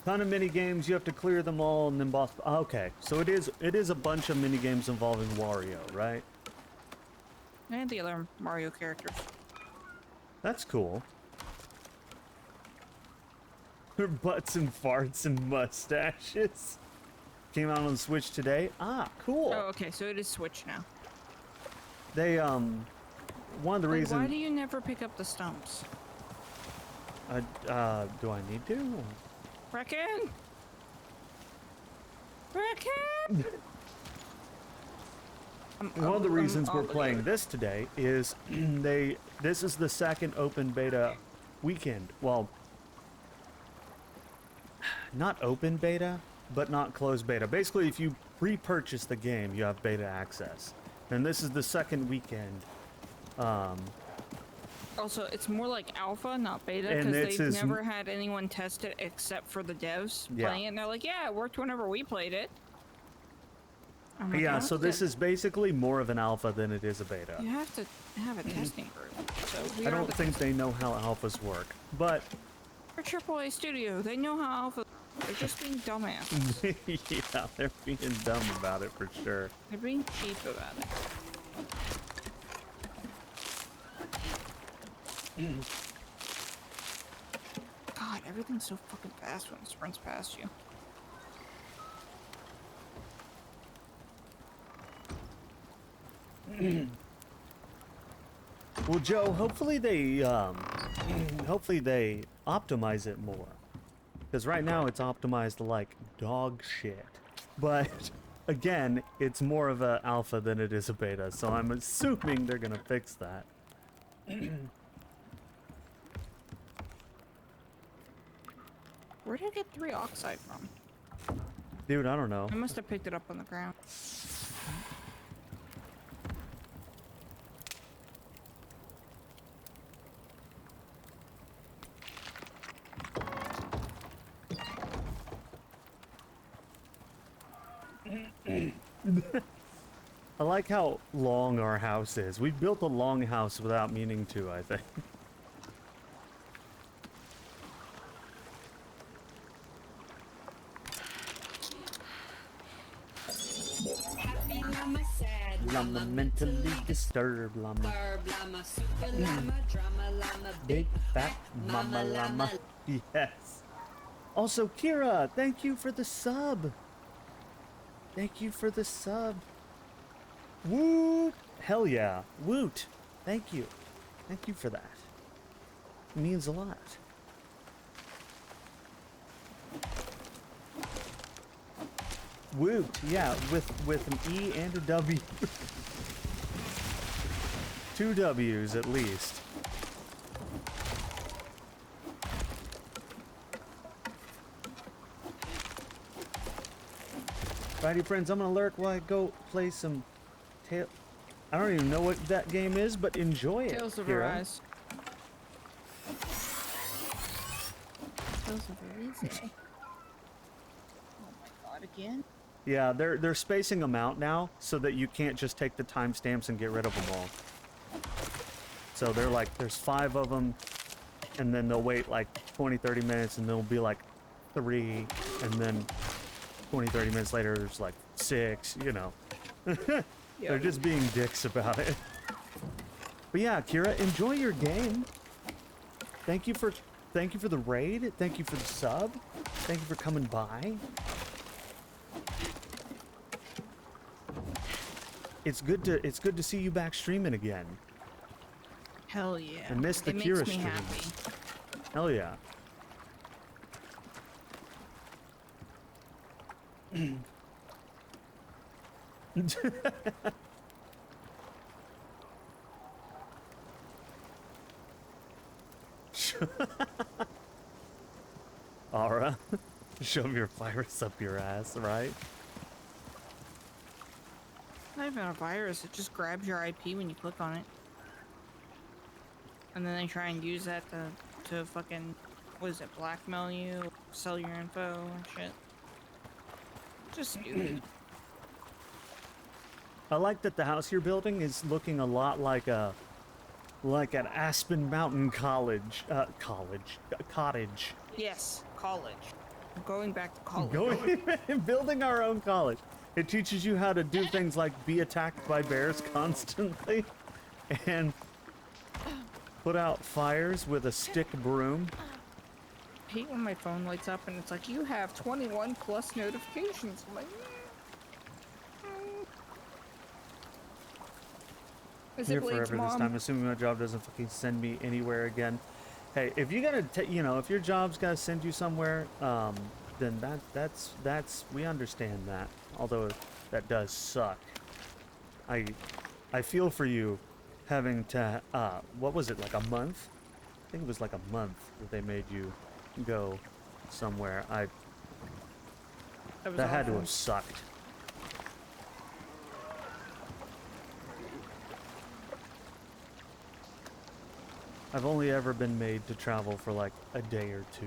B: Ton of mini games. You have to clear them all and then boss. Okay, so it is a bunch of mini games involving Wario, right?
C: And the other Mario characters.
B: That's cool. Her butts and farts and mustaches. Came out on the Switch today. Ah, cool.
C: Oh, okay, so it is Switch now.
B: They one of the
C: Like,
B: reasons.
C: why do you never pick up the stumps?
B: Do I need to?
C: Reckon? Reckon?
B: One of the reasons we're
C: obligated.
B: playing this today is this is the second open beta weekend. Well, not open beta, but not closed beta. Basically, if you pre-purchase the game, you have beta access. And this is the second weekend.
C: Also, it's more like alpha, not beta,
B: And
C: because
B: this
C: they've
B: is
C: never had anyone test it except for the devs
B: Yeah.
C: playing it. And they're like, yeah, it worked whenever we played it. I'm like,
B: Yeah,
C: "You
B: so
C: have
B: this
C: to-
B: is basically more of an alpha than it is a beta.
C: You have to have a testing group. So we
B: I
C: are
B: don't
C: the
B: think they know how alphas work, but
C: We're AAA studio. They know how alpha. They're just being dumbasses.
B: yeah, they're being dumb about it for sure.
C: They're being cheap about it. God, everything's so fucking fast when it sprints past you.
B: Well, Joe, hopefully they optimize it more. Because right now it's optimized like dog shit. But again, it's more of a alpha than it is a beta, so I'm assuming they're gonna fix that.
C: Where did I get 3 oxide from?
B: Dude, I don't know.
C: I must have picked it up on the ground.
B: I like how long our house is. We built a long house without meaning to, I think.
D: Happy llama, sad
B: Llama mentally disturbed llama.
D: Barb llama, super llama, drama llama,
B: Big fat mama llama. Yes. Also, Kira, thank you for the sub. Thank you for the sub. Woot! Hell yeah. Woot! Thank you. Thank you for that. It means a lot. Woot! Yeah, with an E and a W. 2 W's at least. Righty friends, I'm gonna lurk while I go play some tail. I don't even know what that game is, but enjoy it.
C: Tales of
B: Kira.
C: Arise. Tales of Arise. Oh my god, again?
B: Yeah, they're spacing them out now so that you can't just take the timestamps and get rid of them all. So they're like, there's 5 of them, and then they'll wait like 20, 30 minutes, and there'll be like 3, and then 20, 30 minutes later, there's like 6, you know. They're just being dicks about it. But yeah, Kira, enjoy your game. Thank you for the raid. Thank you for the sub. Thank you for coming by. It's good to see you back streaming again.
C: Hell yeah.
B: I missed the
C: it
B: Kira
C: makes me
B: streams.
C: happy.
B: Hell yeah. Aura, shove your virus up your ass, right?
C: Not even a virus, it just grabs your IP when you click on it. And then they try and use that to fucking, what is it, blackmail you, sell your info and shit. Just stupid.
B: I like that the house you're building is looking a lot like an Aspen Mountain cottage.
C: Yes, college. I'm going back to college.
B: Building our own college. It teaches you how to do things like be attacked by bears constantly and put out fires with a stick broom.
C: I hate when my phone lights up and it's like, you have 21 plus notifications. I'm like, Is
B: Here
C: it Blade's
B: forever this
C: mom?
B: time, assuming my job doesn't fucking send me anywhere again. Hey, if you gotta, if your job's gotta send you somewhere, then that's we understand that. Although that does suck. I feel for you having to, what was it, like a month? I think it was like a month that they made you go somewhere. That had to have sucked. I've only ever been made to travel for like a day or 2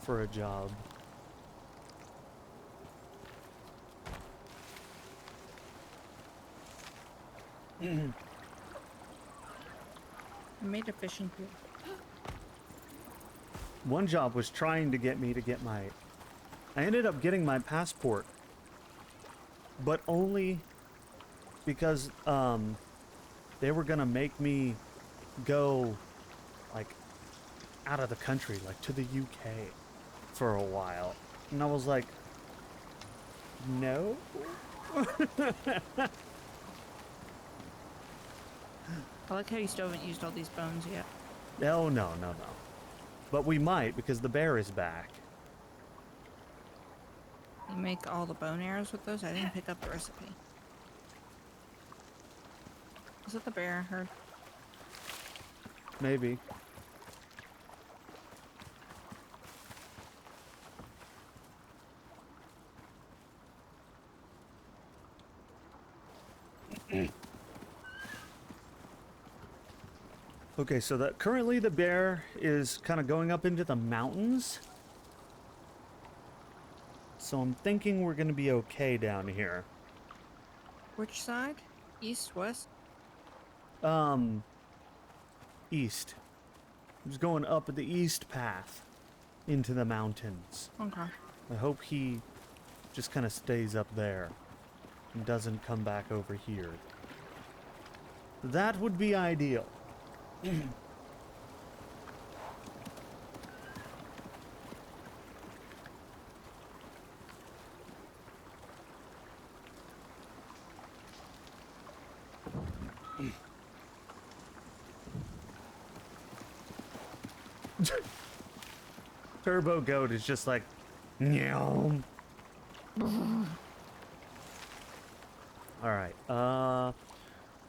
B: for a job.
C: I made a fishing pool.
B: One job was trying to get me to get my... I ended up getting my passport, but only because they were gonna make me go like out of the country, like to the UK for a while, and I was like, no.
C: I like how you still haven't used all these bones yet.
B: No, no, no, no. But we might, because the bear is back.
C: You make all the bone arrows with those? I didn't pick up the recipe. Is it the bear I heard?
B: Maybe. Okay, so that currently the bear is kind of going up into the mountains. So I'm thinking we're going to be okay down here.
C: Which side? East, west?
B: East. Just going up the east path into the mountains.
C: Okay.
B: I hope he just kind of stays up there and doesn't come back over here. That would be ideal. Turbo Goat is just like, meow. Alright,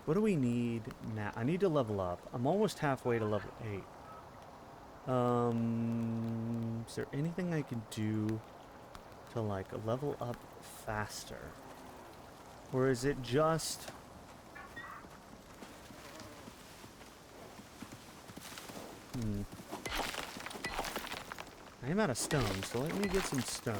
B: what do we need now? I need to level up. I'm almost halfway to level 8. Is there anything I can do to, like, level up faster? Or is it just... I am out of stone, so let me get some stone.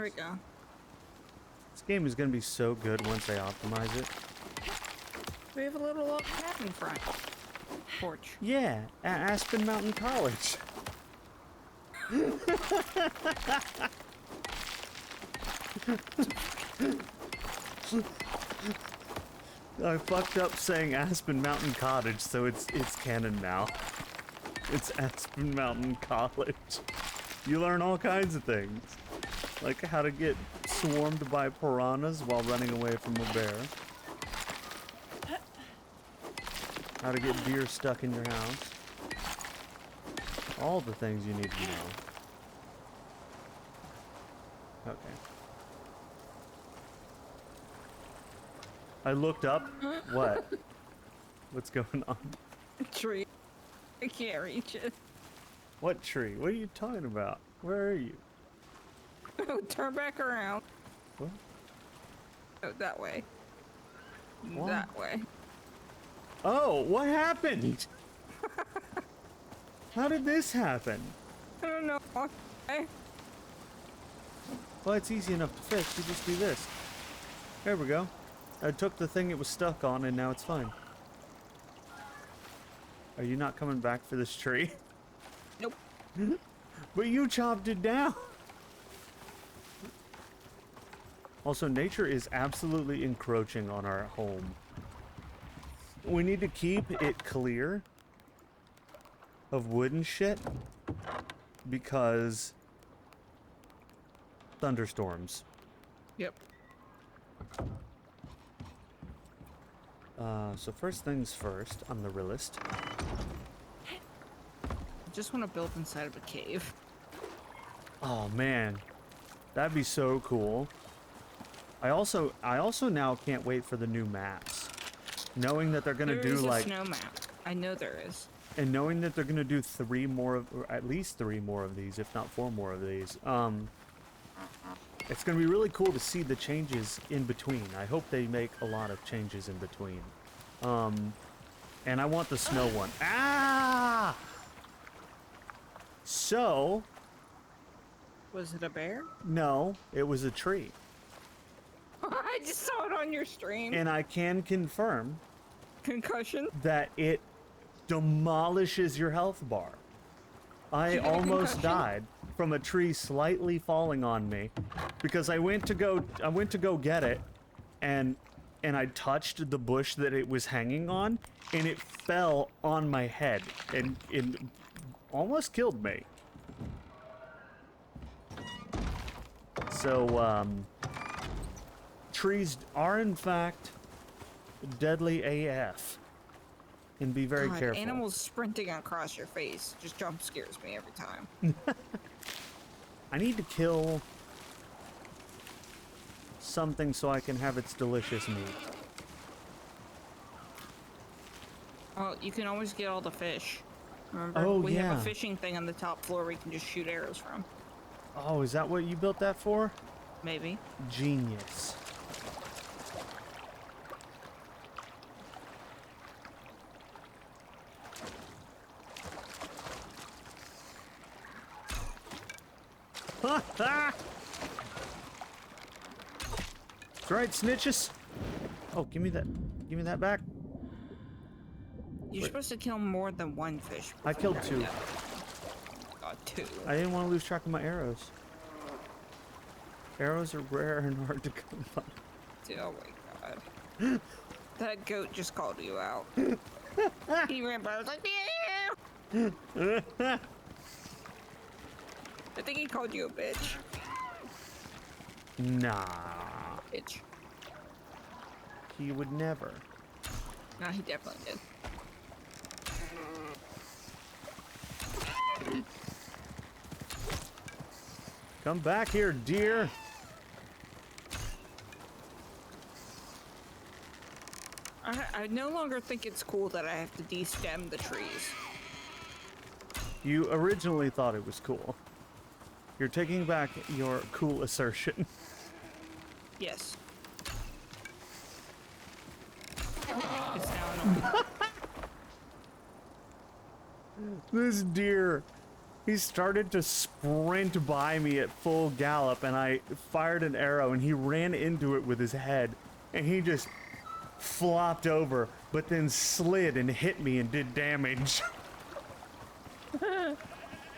C: There we go.
B: This game is gonna be so good once they optimize it.
C: We have a little log cabin front porch.
B: Yeah, at Aspen Mountain College. I fucked up saying Aspen Mountain Cottage, so it's canon now. It's Aspen Mountain College. You learn all kinds of things, like how to get swarmed by piranhas while running away from a bear, how to get deer stuck in your house, all the things you need to know. Okay. I looked up. What? What's going on?
C: Tree. I can't reach it.
B: What tree? What are you talking about? Where are you?
C: Oh, turn back around.
B: What?
C: Oh, that way.
B: What?
C: That way.
B: Oh, what happened? How did this happen?
C: I don't know. Okay.
B: Well, it's easy enough to fix. You just do this. There we go. I took the thing it was stuck on and now it's fine. Are you not coming back for this tree?
C: Nope.
B: But you chopped it down. Also, nature is absolutely encroaching on our home. We need to keep it clear of wood and shit because thunderstorms.
C: Yep.
B: So first things first, I'm the realist.
C: I just want to build inside of a cave.
B: Oh man, that'd be so cool. I also now can't wait for the new maps. Knowing that they're gonna
C: There
B: do
C: is a
B: like,
C: snow map. I know there is.
B: and knowing that they're gonna do 3 more, or at least 3 more of these, if not 4 more of these. It's gonna be really cool to see the changes in between. I hope they make a lot of changes in between. And I want the snow one. Ah! So,
C: Was it a bear?
B: no, it was a tree.
C: I just saw it on your stream.
B: And I can confirm
C: Concussion?
B: that it demolishes your health bar. I
C: you get a
B: almost
C: concussion?
B: died from a tree slightly falling on me because I went to go get it and I touched the bush that it was hanging on and it fell on my head and it almost killed me. So trees are in fact deadly AF. And be very
C: God,
B: careful.
C: animals sprinting across your face just jump scares me every time.
B: I need to kill something so I can have its delicious meat.
C: Oh, you can always get all the fish. Remember?
B: Oh,
C: we have
B: yeah.
C: a fishing thing on the top floor we can just shoot arrows from.
B: Oh, is that what you built that for?
C: Maybe.
B: Genius. That's right, snitches. Oh, give me that back.
C: You're supposed to kill more than one fish.
B: I killed
C: before
B: 2.
C: you die. God, 2.
B: I didn't want to lose track of my arrows. Arrows are rare and hard to come by.
C: Oh my god. That goat just called you out. He ran by. I was like, yeah. I think he called you a bitch.
B: Nah,
C: Bitch.
B: he would never.
C: No, he definitely did.
B: Come back here, dear.
C: I no longer think it's cool that I have to de-stem the trees.
B: You originally thought it was cool. You're taking back your cool assertion.
C: Yes. It's now annoying.
B: This deer He started to sprint by me at full gallop, and I fired an arrow, and he ran into it with his head, and he just flopped over, but then slid and hit me and did damage.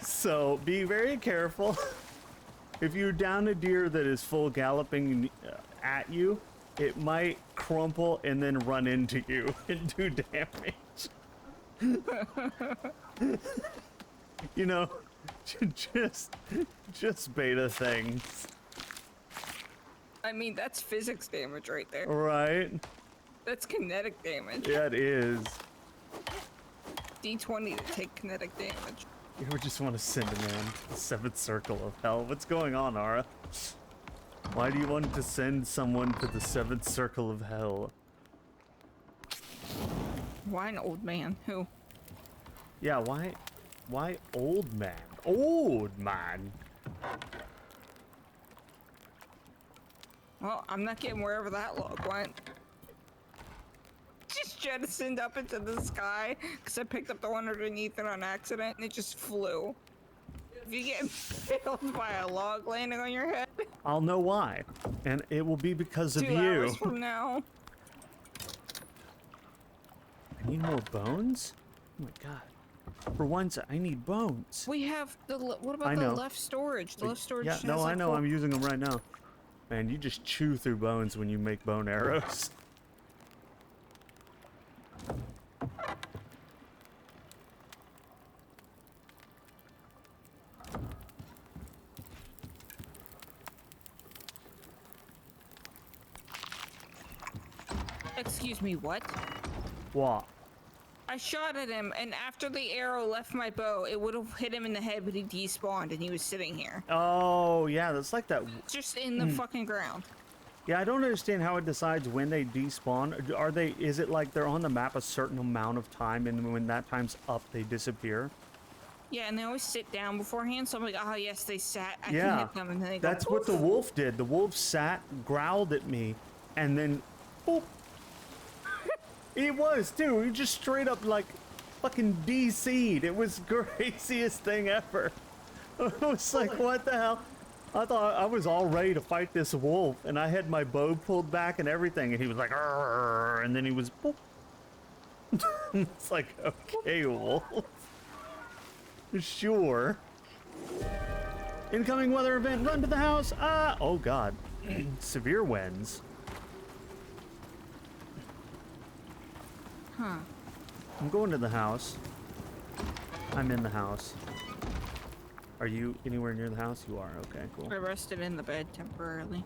B: So be very careful. If you down a deer that is full galloping at you, it might crumple and then run into you and do damage. You know, just beta things.
C: I mean, that's physics damage right there.
B: Right?
C: That's kinetic damage.
B: Yeah, it is.
C: D20 to take kinetic damage.
B: You ever just want to send a man to the 7th circle of hell? What's going on, Ara? Why do you want to send someone to the 7th circle of hell?
C: Why an old man? Who?
B: Yeah, why old man? Old man!
C: Well, I'm not getting wherever that log went. Just jettisoned up into the sky because I picked up the one underneath it on accident and it just flew. If you get impaled by a log landing on your head,
B: I'll know why. And it will be because of
C: 2
B: you.
C: hours from now.
B: I need more bones? Oh my god. For once, I need bones.
C: We have the. What about
B: I
C: the
B: know.
C: left storage? The left storage.
B: Yeah,
C: has
B: no, I
C: like
B: know.
C: 4
B: I'm using them right now. Man, you just chew through bones when you make bone arrows.
C: Excuse me, what?
B: What?
C: I shot at him, and after the arrow left my bow, it would have hit him in the head, but he despawned, and he was sitting here.
B: Oh, yeah, that's like that.
C: Just in the fucking ground.
B: Yeah, I don't understand how it decides when they despawn. Are they, is it like they're on the map a certain amount of time, and when that time's up, they disappear?
C: Yeah, and they always sit down beforehand, so I'm like, oh yes, they sat, I can
B: Yeah,
C: hit them, and then they go,
B: that's what the
C: "Poof."
B: wolf did. The wolf sat, growled at me, and then, boop. It was, too. He just straight up, like, fucking DC'd. It was craziest thing ever. I was like, what the hell? I thought I was all ready to fight this wolf, and I had my bow pulled back and everything, and he was like, "Arr," and then he was, boop. It's like, okay, wolf. Sure. Incoming weather event, run to the house. Ah, oh god. Severe winds.
C: Huh.
B: I'm going to the house. I'm in the house. Are you anywhere near the house? You are. Okay, cool.
C: I rested in the bed temporarily.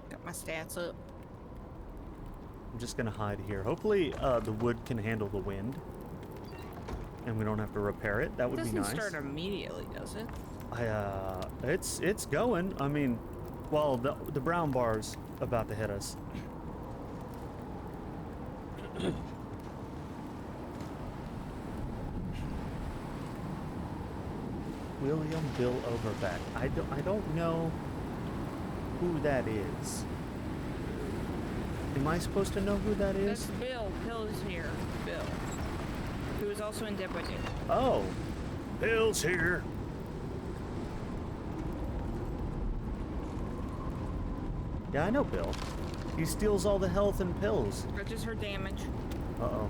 C: Got my stats up.
B: I'm just gonna hide here. Hopefully, the wood can handle the wind, and we don't have to repair it. That would be nice.
C: Doesn't start immediately, does it?
B: It's going. I mean, well, the brown bar's about to hit us. William Bill Overbeck. I don't know who that is. Am I supposed to know who that
C: That's
B: is?
C: Bill. Bill is here. Bill. Who was also in Dead by Daylight.
B: Oh, Bill's here. Yeah, I know Bill. He steals all the health and pills.
C: I just heard damage.
B: Uh-oh.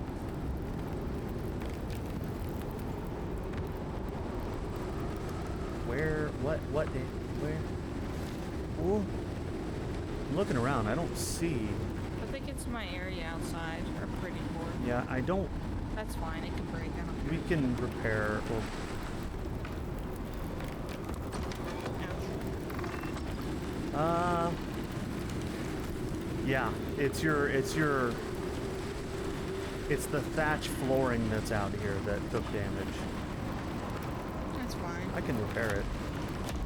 B: Where? What? Where? Ooh. I'm looking around. I don't see.
C: I think it's my area outside, or pretty board.
B: Yeah, I don't.
C: That's fine. It can break. I don't care.
B: We can repair. Well,
C: Ouch.
B: yeah. It's the thatch flooring that's out here that took damage.
C: That's fine.
B: I can repair it.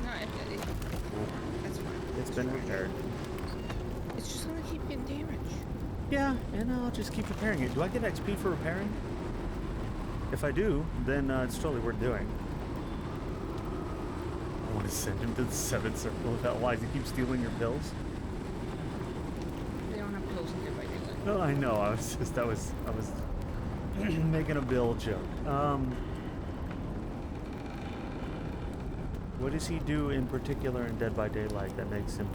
C: No, that's fine.
B: It's been repaired.
C: It's just gonna keep getting damage.
B: Yeah, and I'll just keep repairing it. Do I get XP for repairing? If I do, then it's totally worth doing. I want to send him to the 7th circle of hell. Why does he keep stealing your pills?
C: They don't have pills in Dead by Daylight.
B: No, I know. I was making a Bill joke. What does he do in particular in Dead by Daylight that makes him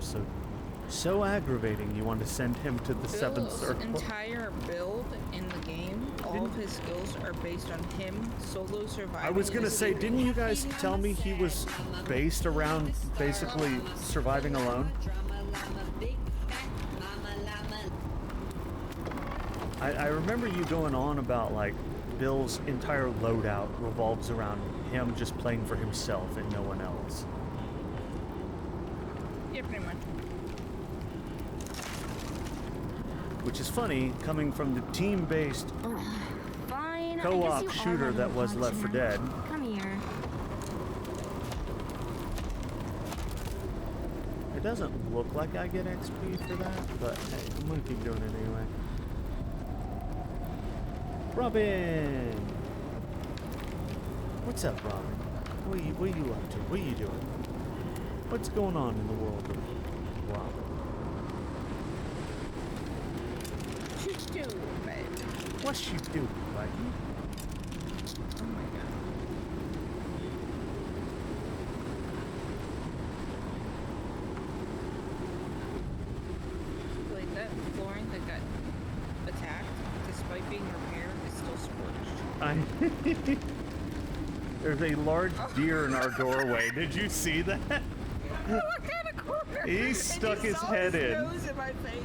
B: so aggravating? You want to send him to the seventh
C: Bill's
B: circle?
C: entire build in the game, all of his skills are based on him solo surviving.
B: I was gonna
C: in the
B: say,
C: city.
B: didn't you guys tell me he was based around basically surviving alone? I remember you going on about like Bill's entire loadout revolves around him just playing for himself and no one else.
C: Yeah, pretty much.
B: Which is funny, coming from the team-based
E: Fine.
B: co-op shooter that was Left 4 Dead.
E: Come here.
B: It doesn't look like I get XP for that, but hey, I'm gonna keep doing it anyway. Robin! What's up, Robin? What are you up to? What are you doing? What's going on in the world of Robin?
C: She's stupid.
B: What's she doing, buddy?
C: Oh my god. Like that flooring that got attacked, despite being repaired, is still scorched.
B: There's a large deer in our doorway. Did you see that?
C: Look at a corner!
B: He stuck his head in.
C: Nose in my face.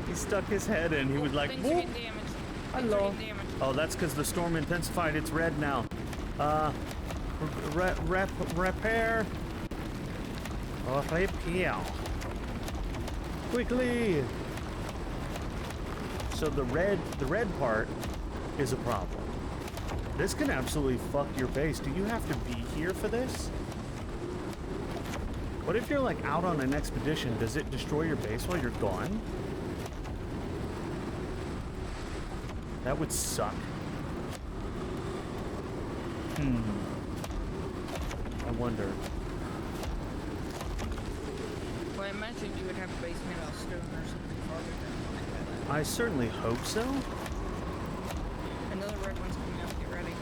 B: He stuck his head in. He was like,
C: Things are
B: whoop.
C: getting damaged. Things
B: Hello.
C: are getting damaged.
B: Oh, that's because the storm intensified. It's red now. Repair. Oh, repair. Quickly. So the red part is a problem. This can absolutely fuck your base. Do you have to be here for this? What if you're like out on an expedition? Does it destroy your base while you're gone? That would suck. I wonder.
C: Well, I imagine you would have a base made out of stone or something farther than that.
B: I certainly hope so.
C: Another red one's coming out. Get ready.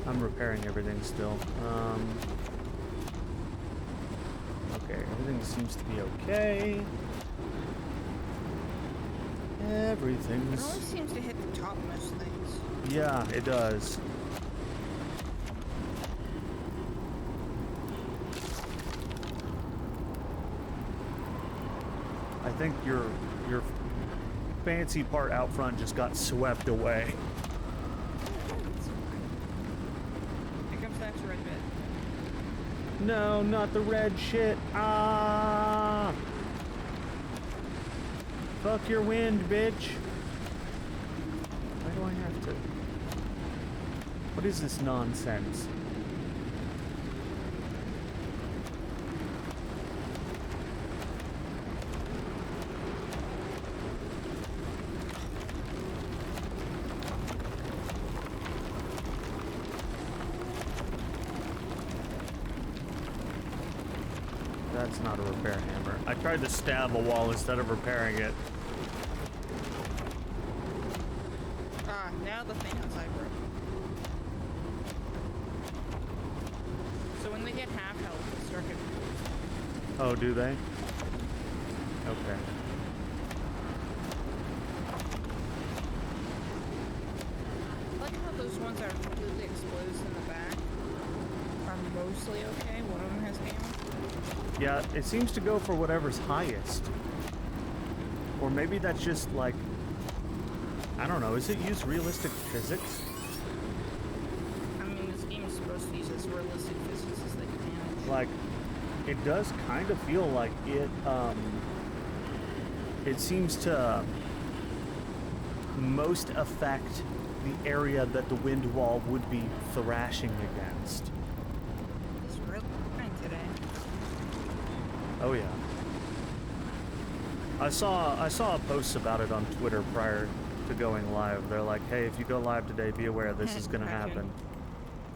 B: I'm repairing everything still. Okay, everything seems to be okay.
C: It
B: Everything's...
C: always seems to hit the top most things.
B: Yeah, it does. I think your fancy part out front just got swept away.
C: Here comes that red bit.
B: No, not the red shit. Ah! Fuck your wind, bitch. Why do I have to? What is this nonsense? That's not a repair hammer. I tried to stab a wall instead of repairing it.
C: Ah, now the thing outside broke. So when they get half health, they start getting...
B: Oh, do they? Okay.
C: I like how those ones that are completely exposed in the back are mostly okay. One of them has damage.
B: Yeah, it seems to go for whatever's highest. Or maybe that's just like... I don't know, is it use realistic physics?
C: I mean, this game is supposed to use as realistic physics as they can.
B: Like, it does kind of feel like it seems to most affect the area that the wind wall would be thrashing against.
C: It's really fine today.
B: Oh yeah. I saw posts about it on Twitter prior to going live. They're like, hey, if you go live today, be aware this is gonna happen.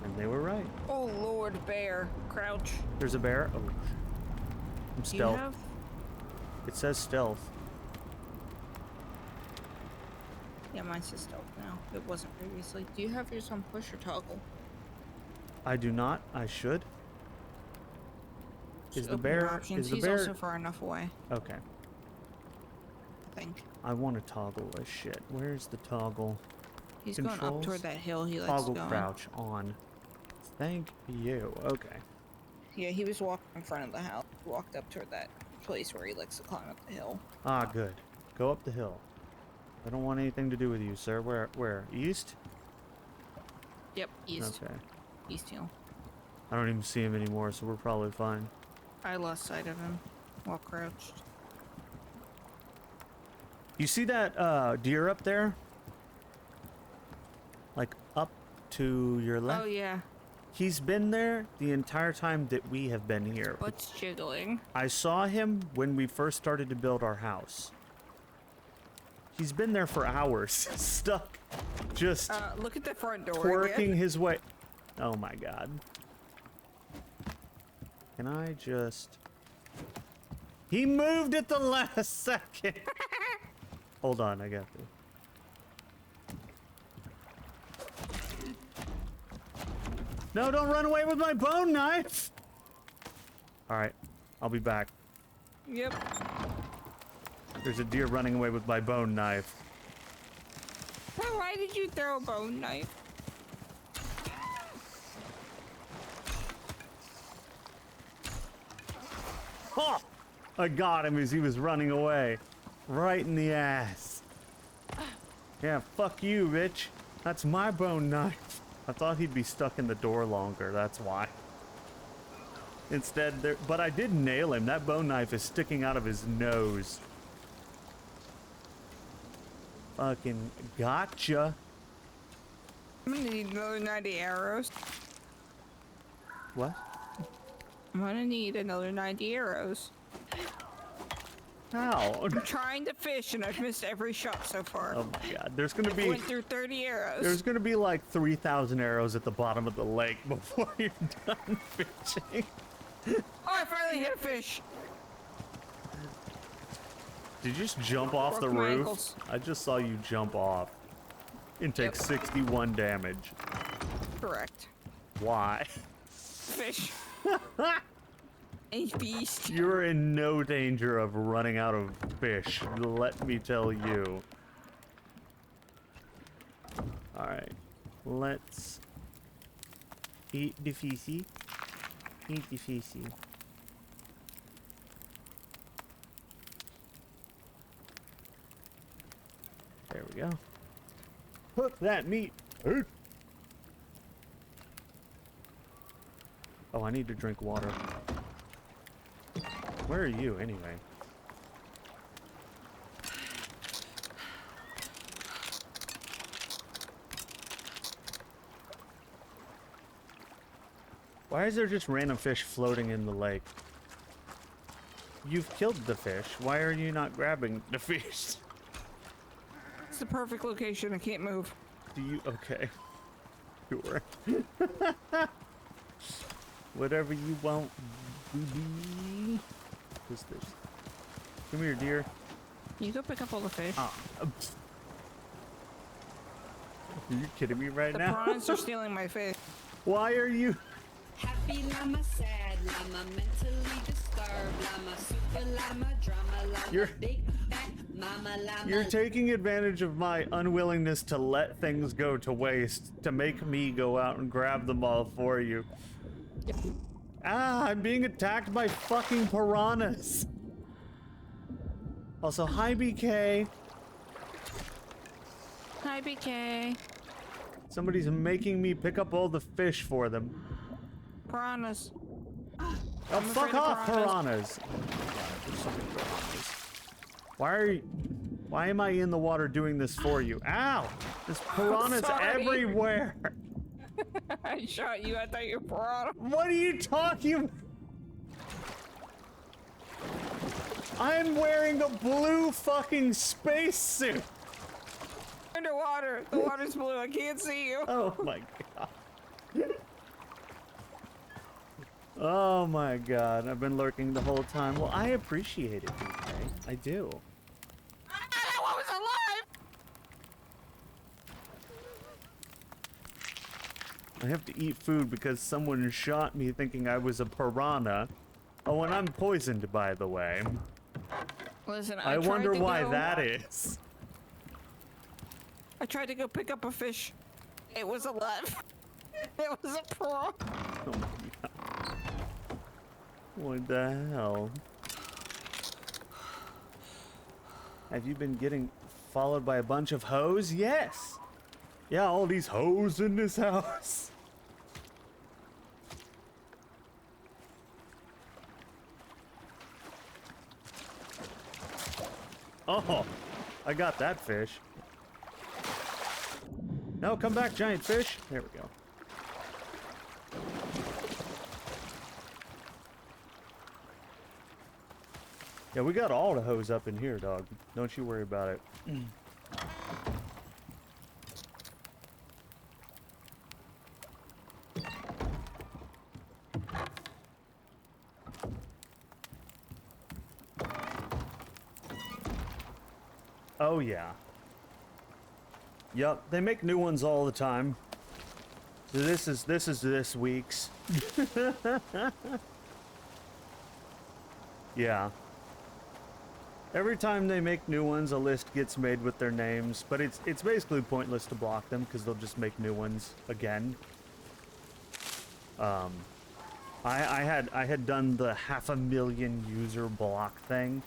B: And they were right.
C: Oh Lord, bear, crouch.
B: There's a bear. Oh, I'm
C: Do you
B: stealth.
C: have?
B: It says stealth.
C: Yeah, mine says stealth now. It wasn't previously. Do you have yours on push or toggle?
B: I do not. I should. Is
C: Just
B: the
C: open your
B: bear?
C: options.
B: Is the
C: He's
B: bear?
C: also far enough away,
B: Okay.
C: I think.
B: I want to toggle this shit. Where's the toggle?
C: He's going up toward
B: Controls?
C: that hill he likes
B: Toggle
C: going.
B: crouch on. Thank you. Okay.
C: Yeah, he was walking in front of the house. Walked up toward that place where he likes to climb up the hill.
B: Ah, good. Go up the hill. I don't want anything to do with you, sir. Where? East?
C: Yep, east.
B: Okay.
C: East hill.
B: I don't even see him anymore, so we're probably fine.
C: I lost sight of him while crouched.
B: You see that deer up there? Like up to your left?
C: Oh yeah,
B: He's been there the entire time that we have been here.
C: butt's jiggling.
B: I saw him when we first started to build our house. He's been there for hours, stuck, just
C: Look at the front door
B: twerking
C: again.
B: his way. Oh my god. Can I just... He moved at the last second. Hold on, I got this. No, don't run away with my bone knife! Alright, I'll be back.
C: Yep.
B: There's a deer running away with my bone knife.
C: Why did you throw a bone knife?
B: Oh! I got him as he was running away. Right in the ass. Yeah, fuck you, bitch. That's my bone knife. I thought he'd be stuck in the door longer, that's why. Instead, but I did nail him. That bone knife is sticking out of his nose. Fucking gotcha.
C: I'm gonna need another 90 arrows.
B: What?
C: I'm gonna need another 90 arrows.
B: How?
C: I'm trying to fish and I've missed every shot so far.
B: Oh my god, there's gonna be...
C: Went through 30 arrows.
B: There's gonna be like 3,000 arrows at the bottom of the lake before you're done fishing.
C: Oh, I finally hit a fish.
B: Did you just jump off the
C: Broke my
B: roof?
C: ankles.
B: I just saw you jump off and take
C: Yep.
B: 61 damage.
C: Correct.
B: Why?
C: Fish. A beast.
B: You're in no danger of running out of fish, let me tell you. Alright, let's eat the feces. Eat the feces. There we go. Cook that meat. Eat. Oh, I need to drink water. Where are you, anyway? Why is there just random fish floating in the lake? You've killed the fish. Why are you not grabbing the fish?
C: It's the perfect location. I can't move.
B: Do you? Okay. Sure. Whatever you want, baby. Who's this? Come here, dear.
C: You go pick up all the fish.
B: Ah. Are you kidding me right
C: The
B: now?
C: prawns are stealing my fish.
B: Why are you?
D: Happy llama, sad llama, mentally disturbed llama, super llama, drama llama,
B: You're-
D: big fat mama llama.
B: You're taking advantage of my unwillingness to let things go to waste to make me go out and grab them all for you. Ah, I'm being attacked by fucking piranhas. Also, hi BK.
C: Hi, BK.
B: Somebody's making me pick up all the fish for them.
C: Piranhas.
B: Oh,
C: I'm
B: fuck
C: afraid of
B: off, piranhas. Why am I in the water doing this for you? Ow! There's piranhas
C: sorry.
B: everywhere.
C: I shot you. I thought you were piranha.
B: What are you talking? I'm wearing a blue fucking spacesuit.
C: Underwater. The water's blue. I can't see you.
B: Oh my god. Oh my god, I've been lurking the whole time. Well, I appreciate it, BK. I do.
C: That one was alive.
B: I have to eat food because someone shot me thinking I was a piranha. Oh, and I'm poisoned, by the way.
C: Listen,
B: I
C: tried
B: wonder
C: to
B: why
C: go-
B: that is.
C: I tried to go pick up a fish. It was alive. It was a prawn.
B: Oh my god. What the hell? Have you been getting followed by a bunch of hoes? Yes! Yeah, all these hoes in this house. Oh, I got that fish. No, come back, giant fish. There we go. Yeah, we got all the hose up in here, dog. Don't you worry about it. Oh yeah. Yup, they make new ones all the time. This is this week's. Yeah. Every time they make new ones, a list gets made with their names, but it's basically pointless to block them because they'll just make new ones again. I had done the 500,000 user block thing,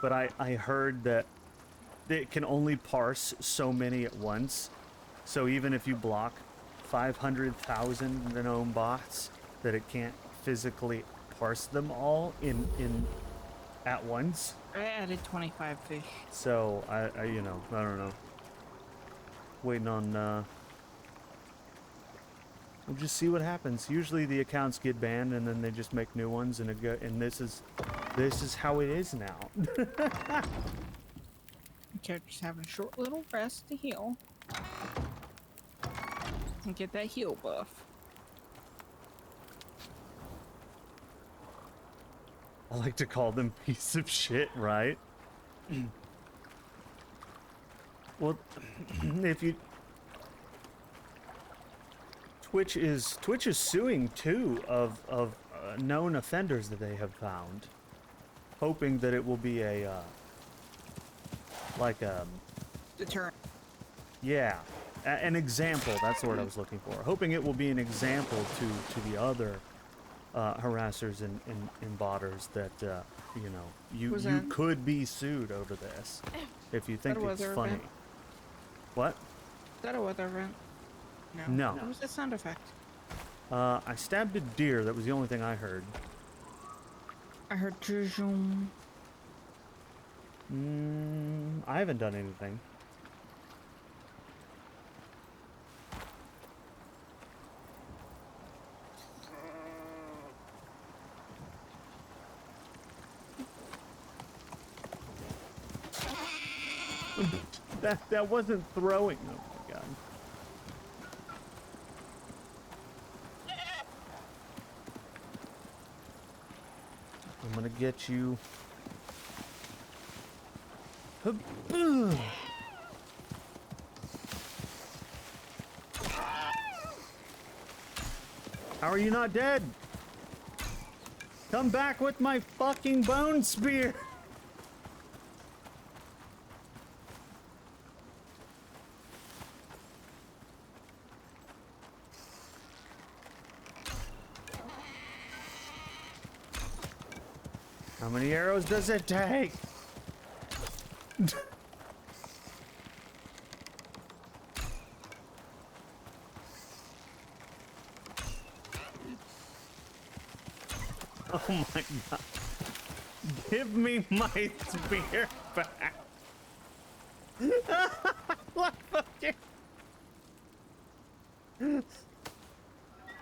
B: but I heard that it can only parse so many at once. So even if you block 500,000 known bots, that it can't physically parse them all in at once.
C: I added 25 fish.
B: So I you know, I don't know. Waiting on we'll just see what happens. Usually the accounts get banned and then they just make new ones, and this is how it is now.
C: Character's having a short little rest to heal. And get that heal buff.
B: I like to call them piece of shit, right? Well, if you Twitch is suing two of known offenders that they have found, hoping that it will be a
C: Deterrent.
B: yeah, an example. That's the word I was looking for. Hoping it will be an example to the other harassers and botters that you know, you could be sued over this if you think it's funny.
C: Event?
B: What?
C: Is that a weather event?
B: No.
C: What was that sound effect?
B: I stabbed a deer. That was the only thing I heard.
C: I heard zoom.
B: I haven't done anything. That wasn't throwing. Oh my god. I'm gonna get you. How are you not dead? Come back with my fucking bone spear. How many arrows does it take? Oh my god. Give me my spear back. What fucking...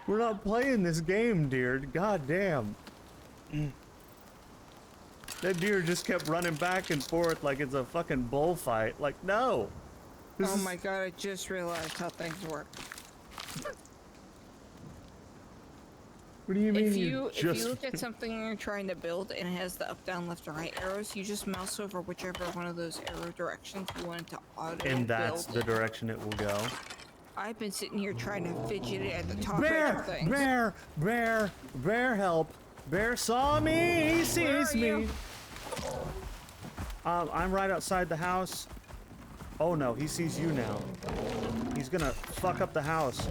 B: We're not playing this game, dear. God damn. That deer just kept running back and forth like it's a fucking bullfight. Like, no.
C: Oh my god, I just realized how things work.
B: What do you mean
C: If you
B: just...
C: look at something you're trying to build and it has the up, down, left, or right arrows, you just mouse over whichever one of those arrow directions you want it to auto
B: And that's
C: build
B: the direction it will go.
C: I've been sitting here trying to fidget it at the top
B: Bear!
C: edge of things.
B: Bear, help. Bear saw me, he sees
C: are
B: me.
C: you?
B: I'm right outside the house. Oh no, he sees you now. He's gonna fuck up the house.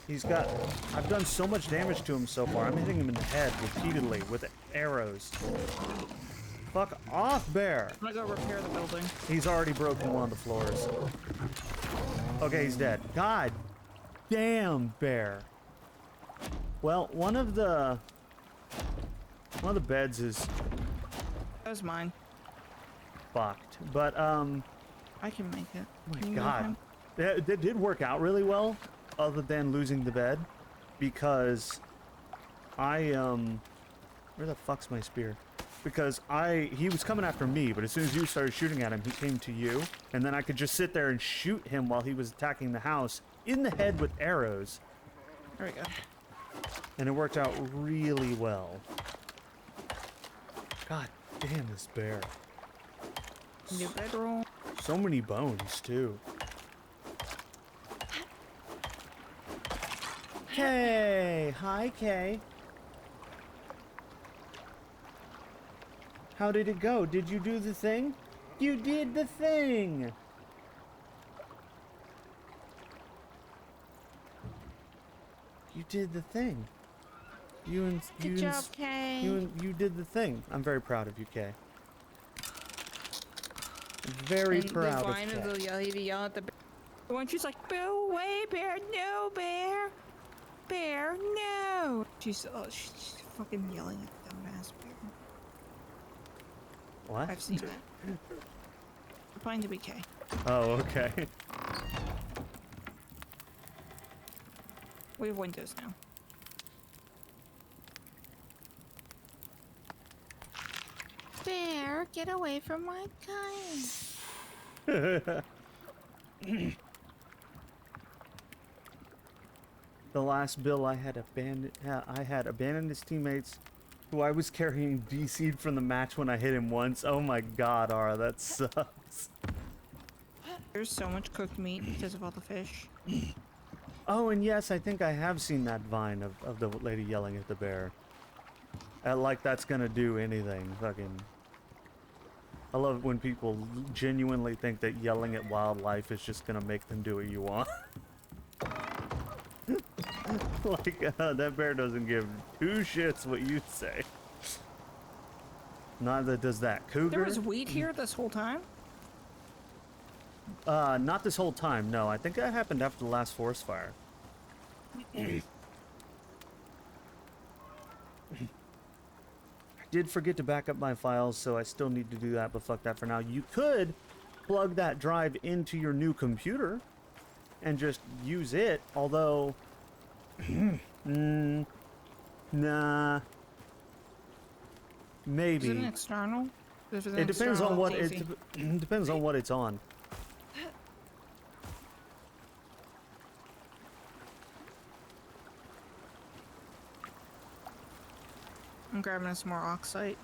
B: I've done so much damage to him so far. I'm hitting him in the head repeatedly with arrows. Fuck off, Bear.
C: I'm gonna go repair the building.
B: He's already broken one of the floors. Okay, he's dead. God damn, Bear. Well, one of the beds is
C: That was mine.
B: fucked, but
C: I can make it.
B: oh my
C: Can you go
B: God,
C: home?
B: it did work out really well, other than losing the bed, because where the fuck's my spear? Because he was coming after me, but as soon as you started shooting at him, he came to you, and then I could just sit there and shoot him while he was attacking the house in the head with arrows,
C: There we go.
B: and it worked out really well. God damn, this bear.
C: New bedroll.
B: So many bones, too. Kay! Hi, Kay. How did it go? Did you do the thing? You did the thing! You did the thing.
C: Good job, Kay.
B: You did the thing. I'm very proud of you, Kay. Very
C: And
B: proud
C: the
B: of
C: vine
B: Kay.
C: of the lady yell at the bear. When she's like, "Go away, bear! No, bear! Bear, no!" She's fucking yelling at the dumbass bear.
B: What?
C: I've seen that. Applying to BK.
B: Oh, okay.
C: We have windows now. Bear, get away from my gun.
B: The last bill I had abandoned his teammates, who I was carrying DC'd from the match when I hit him once. Oh my God, Ara, that sucks.
C: There's so much cooked meat because of all the fish.
B: Oh, and yes, I think I have seen that vine of the lady yelling at the bear. Like that's gonna do anything. Fucking. I love it when people genuinely think that yelling at wildlife is just gonna make them do what you want. Like, that bear doesn't give two shits what you say. Neither does that cougar.
C: There was wheat here this whole time?
B: Not this whole time, no. I think that happened after the last forest fire. I did forget to back up my files, so I still need to do that, but fuck that for now. You could plug that drive into your new computer and just use it, although... nah. Maybe.
C: Is it an external?
B: It depends on what it depends on what it's on.
C: I'm grabbing us more oxite.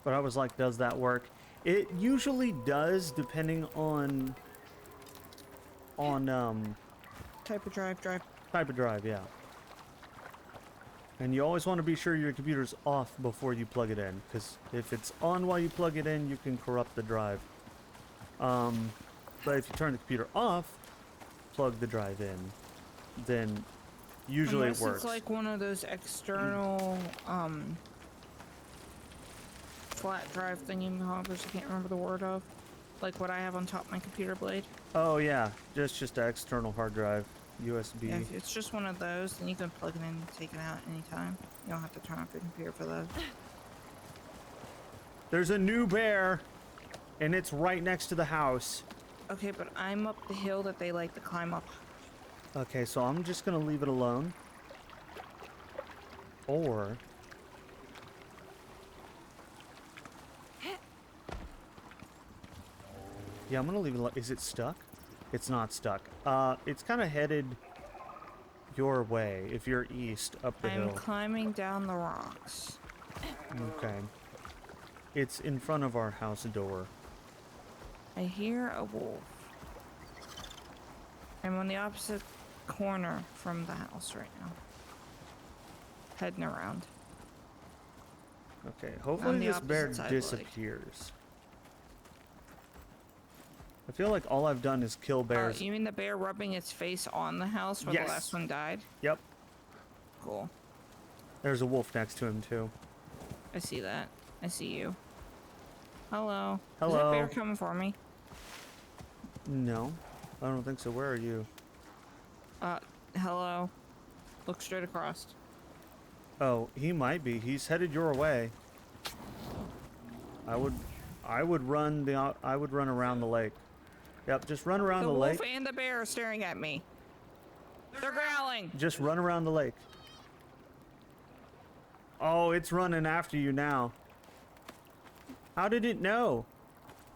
B: But I was like, does that work? It usually does, depending on
C: Type of drive.
B: type of drive, yeah. And you always want to be sure your computer's off before you plug it in, because if it's on while you plug it in, you can corrupt the drive. But if you turn the computer off, plug the drive in, then usually
C: Unless
B: it works.
C: it's like one of those external, flat drive thingy-hobbers, I can't remember the word of. Like what I have on top of my computer blade.
B: Oh yeah, just an external hard drive, USB.
C: Yeah, if it's just one of those, then you can plug it in and take it out anytime. You don't have to turn off your computer for those.
B: There's a new bear, and it's right next to the house.
C: Okay, but I'm up the hill that they like to climb up.
B: Okay, so I'm just gonna leave it alone. Or... yeah, I'm gonna leave it alone. Is it stuck? It's not stuck. It's kind of headed your way. If you're east, up the
C: I'm
B: hill.
C: climbing down the rocks.
B: Okay. It's in front of our house door.
C: I hear a wolf. I'm on the opposite corner from the house right now. Heading around.
B: Okay, hopefully
C: the
B: this bear
C: opposite side, like.
B: disappears. I feel like all I've done is kill bears.
C: You mean the bear rubbing its face on the house where
B: Yes.
C: the last one died?
B: Yep.
C: Cool.
B: There's a wolf next to him too.
C: I see that. I see you. Hello. Is that
B: Hello.
C: bear coming for me?
B: No, I don't think so. Where are you?
C: Hello. Look straight across.
B: Oh, he might be. He's headed your way. I would run around the lake. Yep, just run around
C: The
B: the
C: wolf
B: lake.
C: and the bear are staring at me. They're growling.
B: Just run around the lake. Oh, it's running after you now. How did it know?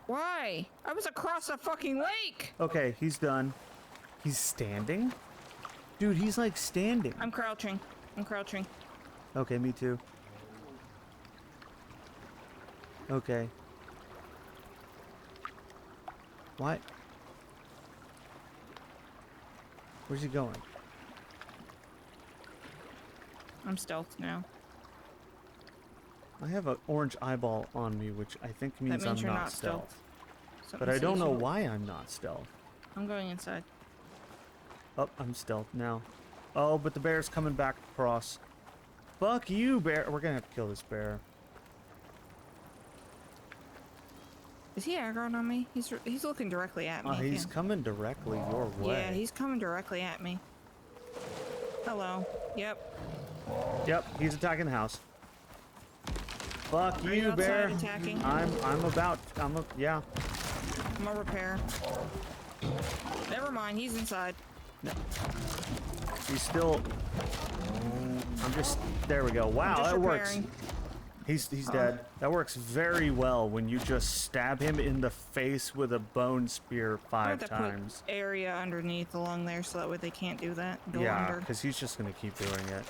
C: Why? I was across a fucking lake.
B: Okay, he's done. He's standing? Dude, he's like standing.
C: I'm crouching. I'm crouching.
B: Okay, me too. Okay. What? Where's he going?
C: I'm stealth now.
B: I have an orange eyeball on me, which I think means,
C: That means
B: I'm
C: you're
B: not
C: not
B: stealth.
C: Something
B: But I don't
C: sees
B: know
C: you.
B: why I'm not stealth.
C: I'm going inside.
B: Oh, I'm stealth now. Oh, but the bear's coming back across. Fuck you, bear. We're gonna have to kill this bear.
C: Is he aggroing on me? He's looking directly at me.
B: He's
C: again.
B: coming directly your way.
C: Yeah, he's coming directly at me. Hello. Yep.
B: Yep, he's attacking the house. Fuck
C: Are
B: you,
C: you outside
B: bear.
C: attacking?
B: Yeah.
C: I'm a repair. Never mind, he's inside.
B: He's still. There we go. Wow,
C: just
B: that works.
C: repairing.
B: He's dead. That works very well when you just stab him in the face with a bone spear
C: I have
B: 5
C: to
B: times.
C: put area underneath along there so that way they can't do that. Go
B: Yeah,
C: under.
B: because he's just gonna keep doing it.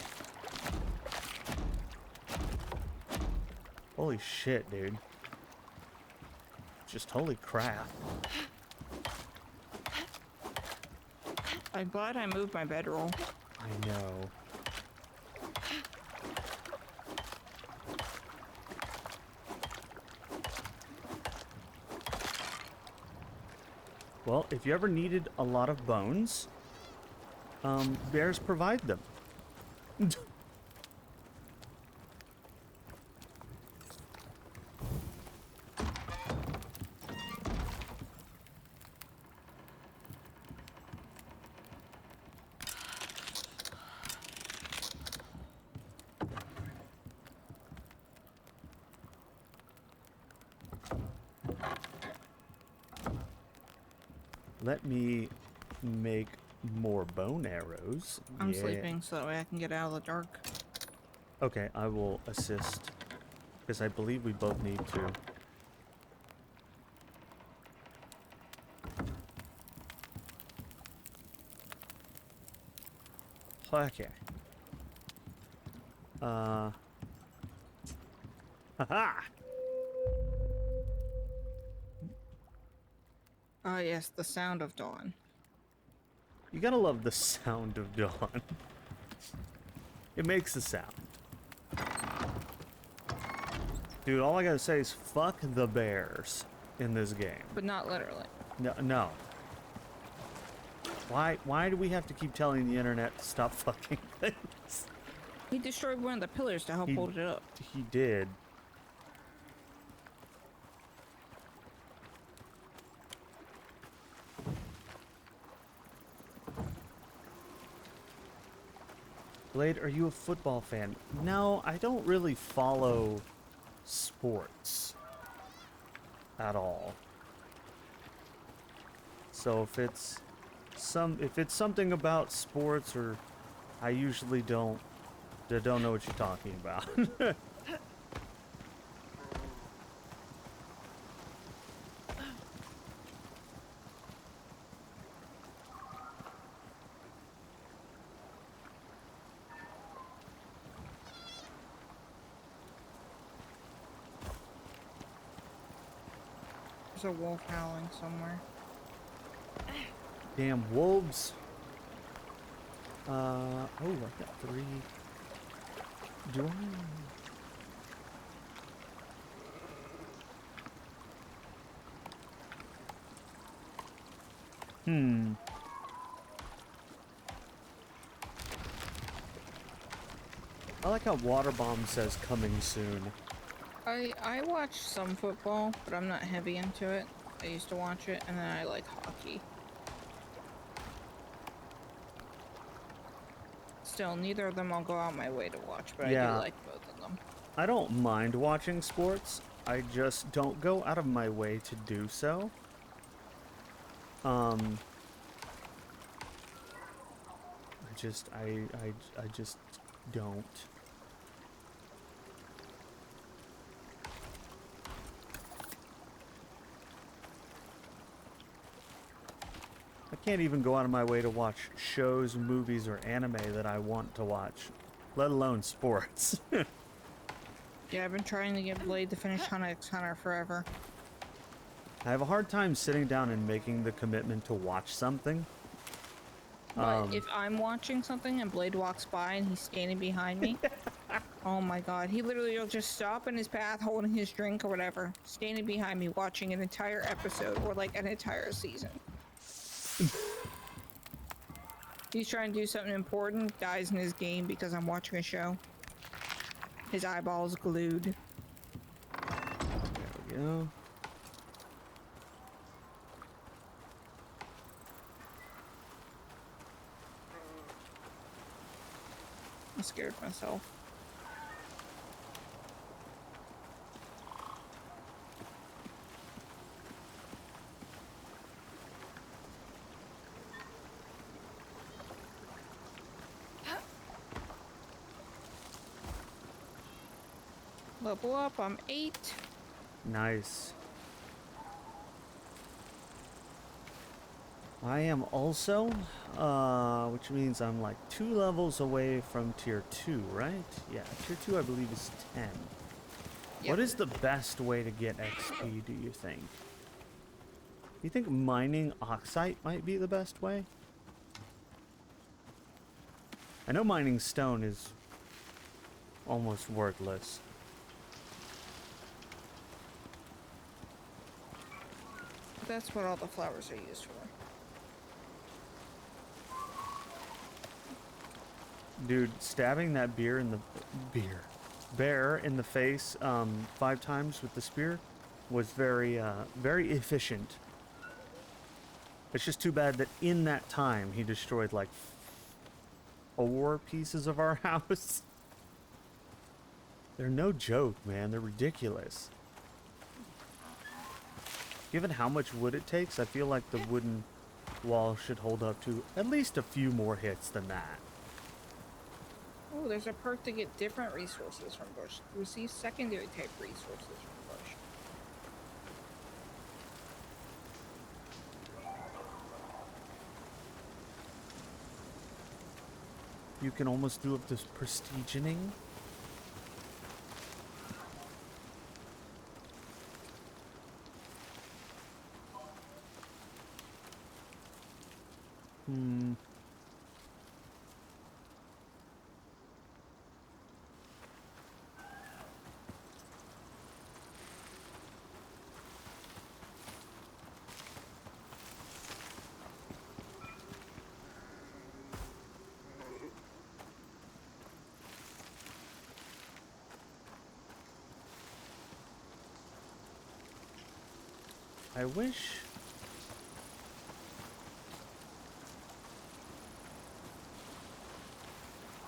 B: Holy shit, dude. Just holy crap.
C: I'm glad I moved my bedroll.
B: I know. Well, if you ever needed a lot of bones, bears provide them. Let me make more bone arrows.
C: I'm
B: Yeah.
C: sleeping so that way I can get out of the dark.
B: Okay, I will assist. Because I believe we both need to. Okay. Haha!
C: Ah, yes, the sound of dawn.
B: You gotta love the sound of dawn. It makes a sound. Dude, all I gotta say is fuck the bears in this game.
C: But not literally.
B: No. Why do we have to keep telling the internet to stop fucking things?
C: He destroyed one of the pillars to help hold it up.
B: He did. Blade, are you a football fan? No, I don't really follow sports at all. So if it's something about sports, or I usually don't know what you're talking about.
C: There's a wolf howling somewhere.
B: Damn wolves. Oh, I got 3. Do I? I like how Water Bomb says coming soon.
C: I watch some football, but I'm not heavy into it. I used to watch it, and then I like hockey. Still, neither of them I'll go out my way to watch, but I
B: Yeah.
C: do like both of them.
B: I don't mind watching sports. I just don't go out of my way to do so. I just don't. I can't even go out of my way to watch shows, movies, or anime that I want to watch, let alone sports.
C: Yeah, I've been trying to get Blade to finish Hunter x Hunter forever.
B: I have a hard time sitting down and making the commitment to watch something.
C: But if I'm watching something and Blade walks by and he's standing behind me, oh my god, he literally will just stop in his path holding his drink or whatever, standing behind me watching an entire episode or like an entire season. He's trying to do something important, dies in his game because I'm watching a show. His eyeballs glued.
B: There we go.
C: I scared myself. Level up, I'm 8.
B: Nice. I am also, which means I'm like 2 levels away from tier 2, right? Yeah, tier 2 I believe is 10.
C: Yep.
B: What is the best way to get XP, do you think? You think mining oxite might be the best way? I know mining stone is almost worthless.
C: That's what all the flowers are used for.
B: Dude, stabbing that bear in the face 5 times with the spear was very efficient. It's just too bad that in that time he destroyed like 4 pieces of our house. They're no joke, man. They're ridiculous. Given how much wood it takes, I feel like the wooden wall should hold up to at least a few more hits than that.
C: Oh, there's a perk to get different resources from bush. Receive secondary type resources from bush.
B: You can almost do up this prestigianing.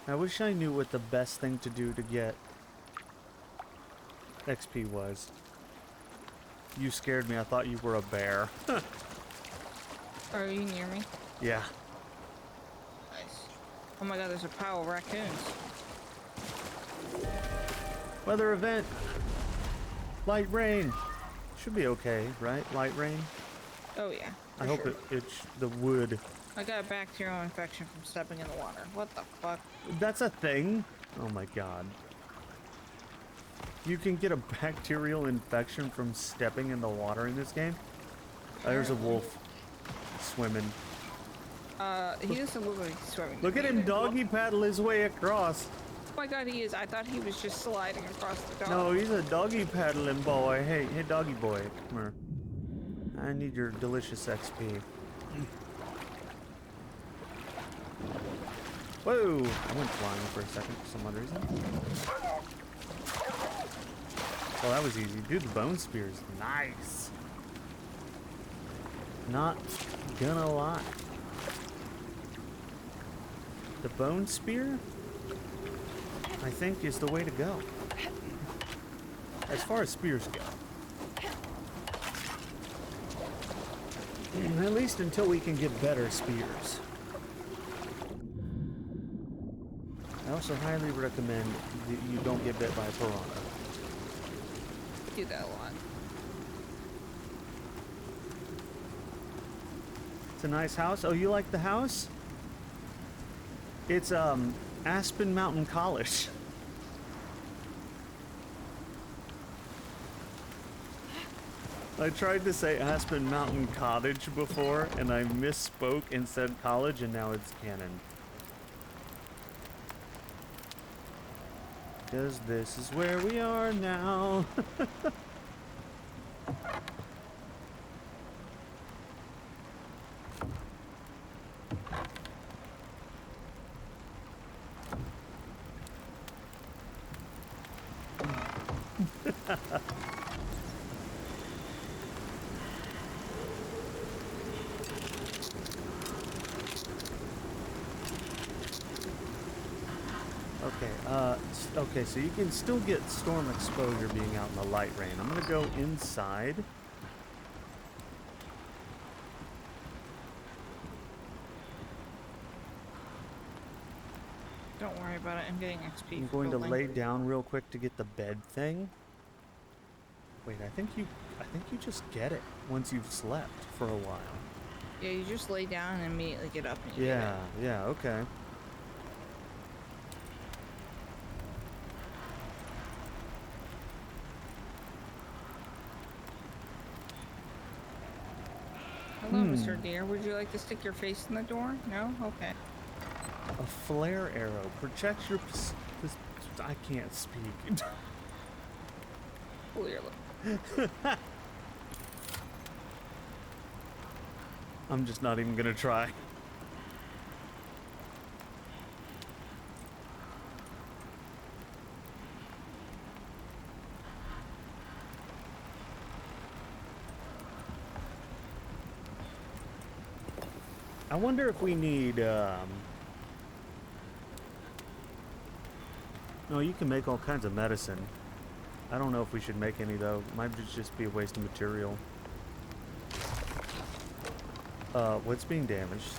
B: I wish I knew what the best thing to do to get XP was. You scared me. I thought you were a bear.
C: Are you near me?
B: Yeah.
C: Nice. Oh my god, there's a pile of raccoons.
B: Weather event. Light rain. Should be okay, right? Light rain.
C: Oh yeah.
B: I
C: for
B: hope
C: sure.
B: it's the wood.
C: I got a bacterial infection from stepping in the water. What the fuck?
B: That's a thing. Oh my god. you can get a bacterial infection from stepping in the water in this game. There's a wolf swimming.
C: He doesn't look like he's swimming.
B: Look at him doggy paddle his way across.
C: Oh my god, he is. I thought he was just sliding across the dock.
B: No, he's a doggy paddling boy. Hey, doggy boy, come here. I need your delicious XP. Whoa! I went flying for a second for some odd reason. Well, that was easy. Dude, the bone spear is nice. Not gonna lie. The bone spear, I think, is the way to go. As far as spears go. At least until we can get better spears. I also highly recommend that you don't get bit by a piranha.
C: Do that a lot.
B: It's a nice house. Oh, you like the house? It's Aspen Mountain College. I tried to say Aspen Mountain Cottage before, and I misspoke and said college, and now it's canon. Because this is where we are now. Okay, so you can still get storm exposure being out in the light rain. I'm gonna go inside.
C: Don't worry about it. I'm getting XP.
B: I'm
C: for
B: going to
C: building.
B: lay down real quick to get the bed thing. Wait, I think you just get it once you've slept for a while.
C: Yeah, you just lay down and immediately get up and you get it.
B: Yeah, okay.
C: Hello, Mr. Deer. Would you like to stick your face in the door? No? Okay.
B: A flare arrow protects your. I can't speak.
C: Clearly.
B: I'm just not even gonna try. I wonder if we need, no, you can make all kinds of medicine. I don't know if we should make any, though. Might just be a waste of material. What's being damaged?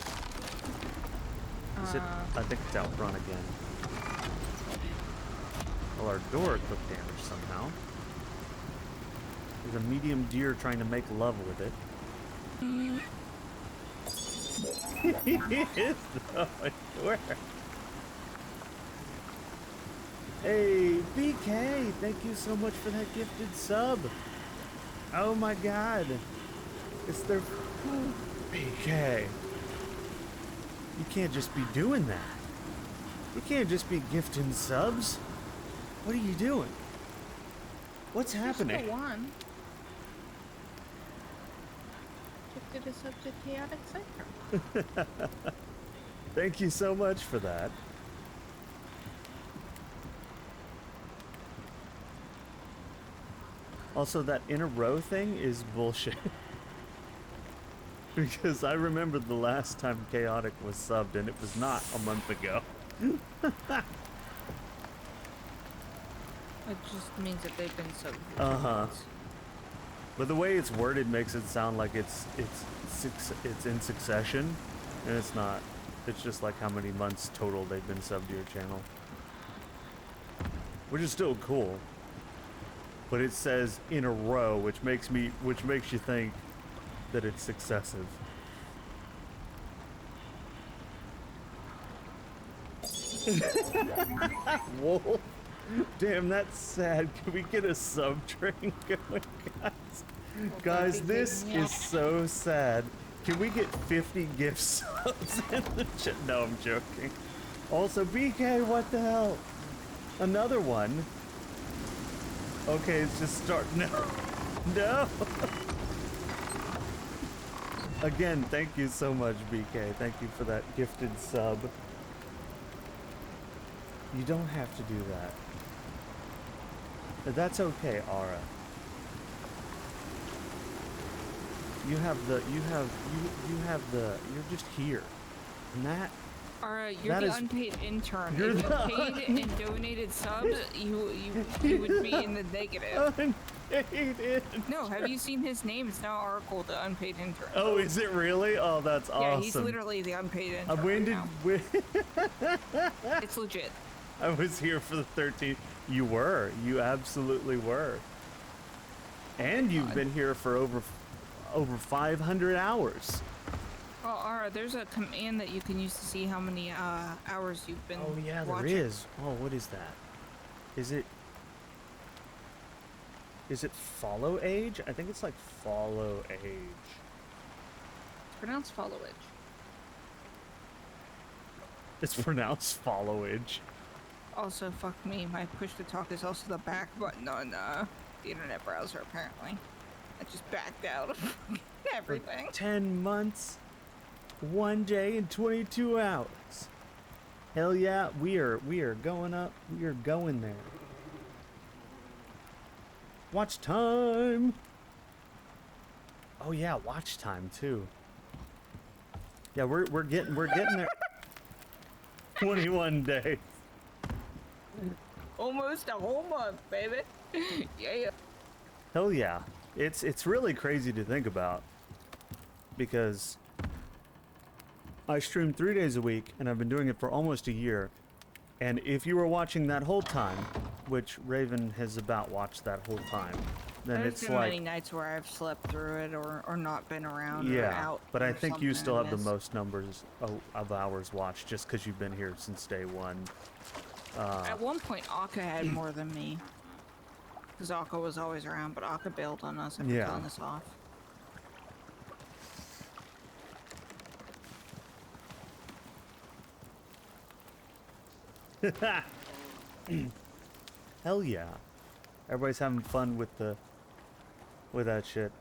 B: Is it? I think it's out front again. Well, our door took damage somehow. There's a medium deer trying to make love with it. He is, though, I swear. Hey, BK, thank you so much for that gifted sub. Oh my god. It's their... BK. You can't just be doing that. You can't just be gifting subs. What are you doing? What's happening?
C: Just the one. Gifted a sub to Chaotic Cypher.
B: Thank you so much for that. Also, that in a row thing is bullshit. Because I remember the last time Chaotic was subbed, and it was not a month ago.
C: It just means that they've been subbed.
B: But the way it's worded makes it sound like it's in succession, and it's not. It's just like how many months total they've been subbed to your channel, which is still cool. But it says in a row, which makes you think that it's successive. Wolf. Damn, that's sad. Can we get a sub train going, guys? Guys, this is so sad. Can we get 50 gift subs in the chat? No, I'm joking. Also, BK, what the hell? Another one? Okay, it's just start. No. No. Again, thank you so much, BK. Thank you for that gifted sub. You don't have to do that. But that's okay, Ara. You're just here. And that,
C: Alright, you're
B: that
C: the
B: is-
C: unpaid intern.
B: You're
C: If you
B: the
C: paid and donated subs, you would be in the negative.
B: unpaid.
C: No, have you seen his name? It's now Oracle, the unpaid intern.
B: Oh, is it really? Oh, that's awesome.
C: Yeah, he's literally the unpaid intern.
B: When
C: right
B: did
C: now. It's legit.
B: I was here for the 13th. You were. You absolutely were. And you've been here for over 500 hours.
C: Oh, Ara, there's a command that you can use to see how many hours you've been
B: Oh yeah,
C: watching.
B: there is. Oh, what is that? Is it follow age? I think it's like follow age.
C: It's pronounced followage.
B: It's pronounced followage.
C: Also, fuck me, my push to talk is also the back button on the internet browser, apparently. I just backed out of everything.
B: 10 months, 1 day, and 22 hours. Hell yeah, we are going up. We are going there. Watch time. Oh yeah, watch time too. Yeah, we're getting there. 21 days.
C: Almost a whole month, baby. Yeah.
B: Hell yeah. It's really crazy to think about because I stream 3 days a week and I've been doing it for almost a year. And if you were watching that whole time, which Raven has about watched that whole time, then
C: There's
B: it's
C: been
B: like
C: many nights where I've slept through it or not been around or
B: yeah.
C: out.
B: But I
C: or
B: think you
C: something
B: still
C: and
B: have the
C: missed.
B: most numbers of hours watched just because you've been here since day one.
C: At one point, Akka had more than me. Because Akka was always around, but Akka bailed on us after
B: Yeah.
C: killing us off.
B: Hell yeah. Everybody's having fun with that shit.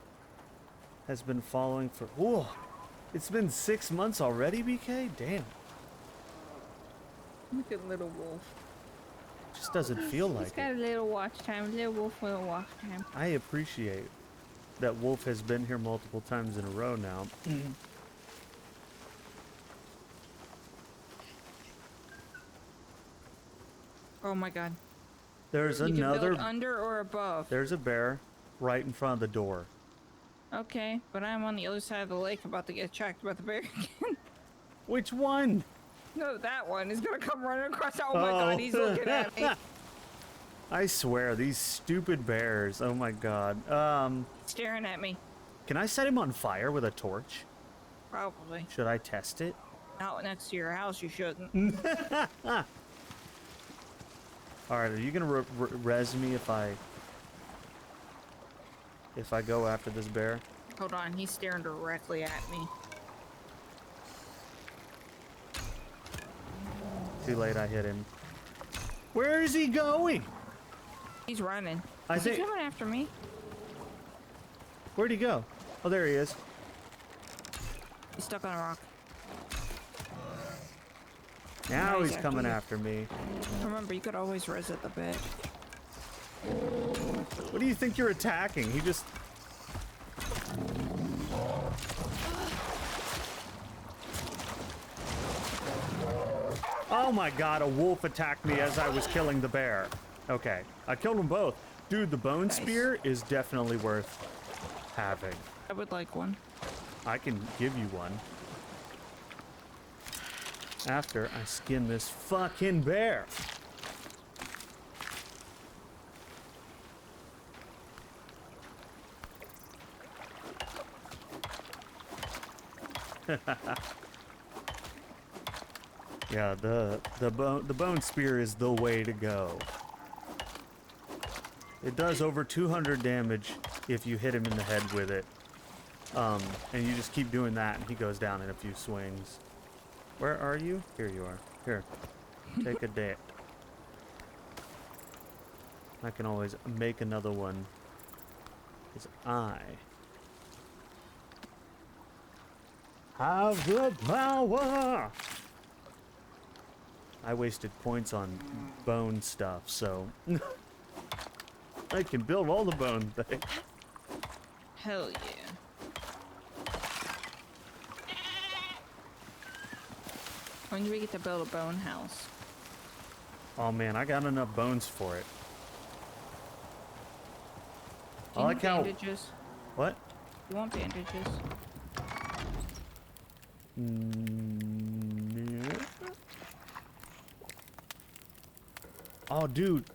B: Has been following for whoa. It's been 6 months already, BK? Damn.
C: Look at little wolf.
B: Just doesn't feel
C: He's
B: like
C: got
B: it.
C: a little watch time. Little wolf, little watch time.
B: I appreciate that Wolf has been here multiple times in a row now.
C: Oh my god.
B: There's
C: You can
B: another
C: build under or above.
B: there's a bear right in front of the door.
C: Okay, but I'm on the other side of the lake about to get attacked by the bear again.
B: Which one?
C: No, that one is gonna come running across. Oh my
B: Oh.
C: god, he's looking at me.
B: I swear, these stupid bears. Oh my god.
C: Staring at me.
B: Can I set him on fire with a torch?
C: Probably.
B: Should I test it?
C: Not next to your house, you shouldn't.
B: Alright, are you gonna res me if I go after this bear?
C: Hold on, he's staring directly at me.
B: Too late, I hit him. Where is he going?
C: He's running.
B: I
C: Is he
B: think-
C: coming after me?
B: Where'd he go? Oh, there he is.
C: He's stuck on a rock.
B: Now
C: Nice,
B: he's coming
C: actually.
B: after me.
C: Remember, you could always res at the bed.
B: What do you think you're attacking? He just... Oh my god, a wolf attacked me as I was killing the bear. Okay, I killed them both. Dude, the bone
C: Nice.
B: spear is definitely worth having.
C: I would like one.
B: I can give you one. After I skin this fucking bear. Yeah, the bone spear is the way to go. It does over 200 damage if you hit him in the head with it. And you just keep doing that, and he goes down in a few swings. Where are you? Here you are. Here. Take a dip. I can always make another one. Because I have the power! I wasted points on bone stuff, so I can build all the bone things.
C: Hell yeah. When do we get to build a bone house?
B: Oh man, I got enough bones for it.
C: Do
B: I
C: you
B: like
C: want
B: how...
C: bandages?
B: What?
C: You want bandages?
B: Yeah. Oh, dude.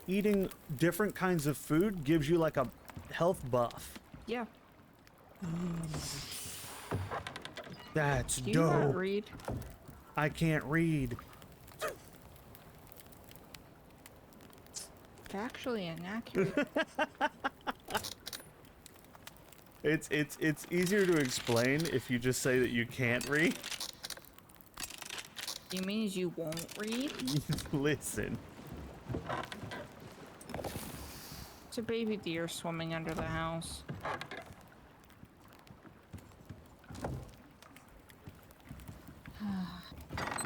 B: Eating different kinds of food gives you like a health buff.
C: Yeah.
B: That's
C: Do you not
B: dope.
C: read?
B: I can't read.
C: Factually inaccurate.
B: It's easier to explain if you just say that you can't read.
C: You means you won't read?
B: Listen.
C: It's a baby deer swimming under the house.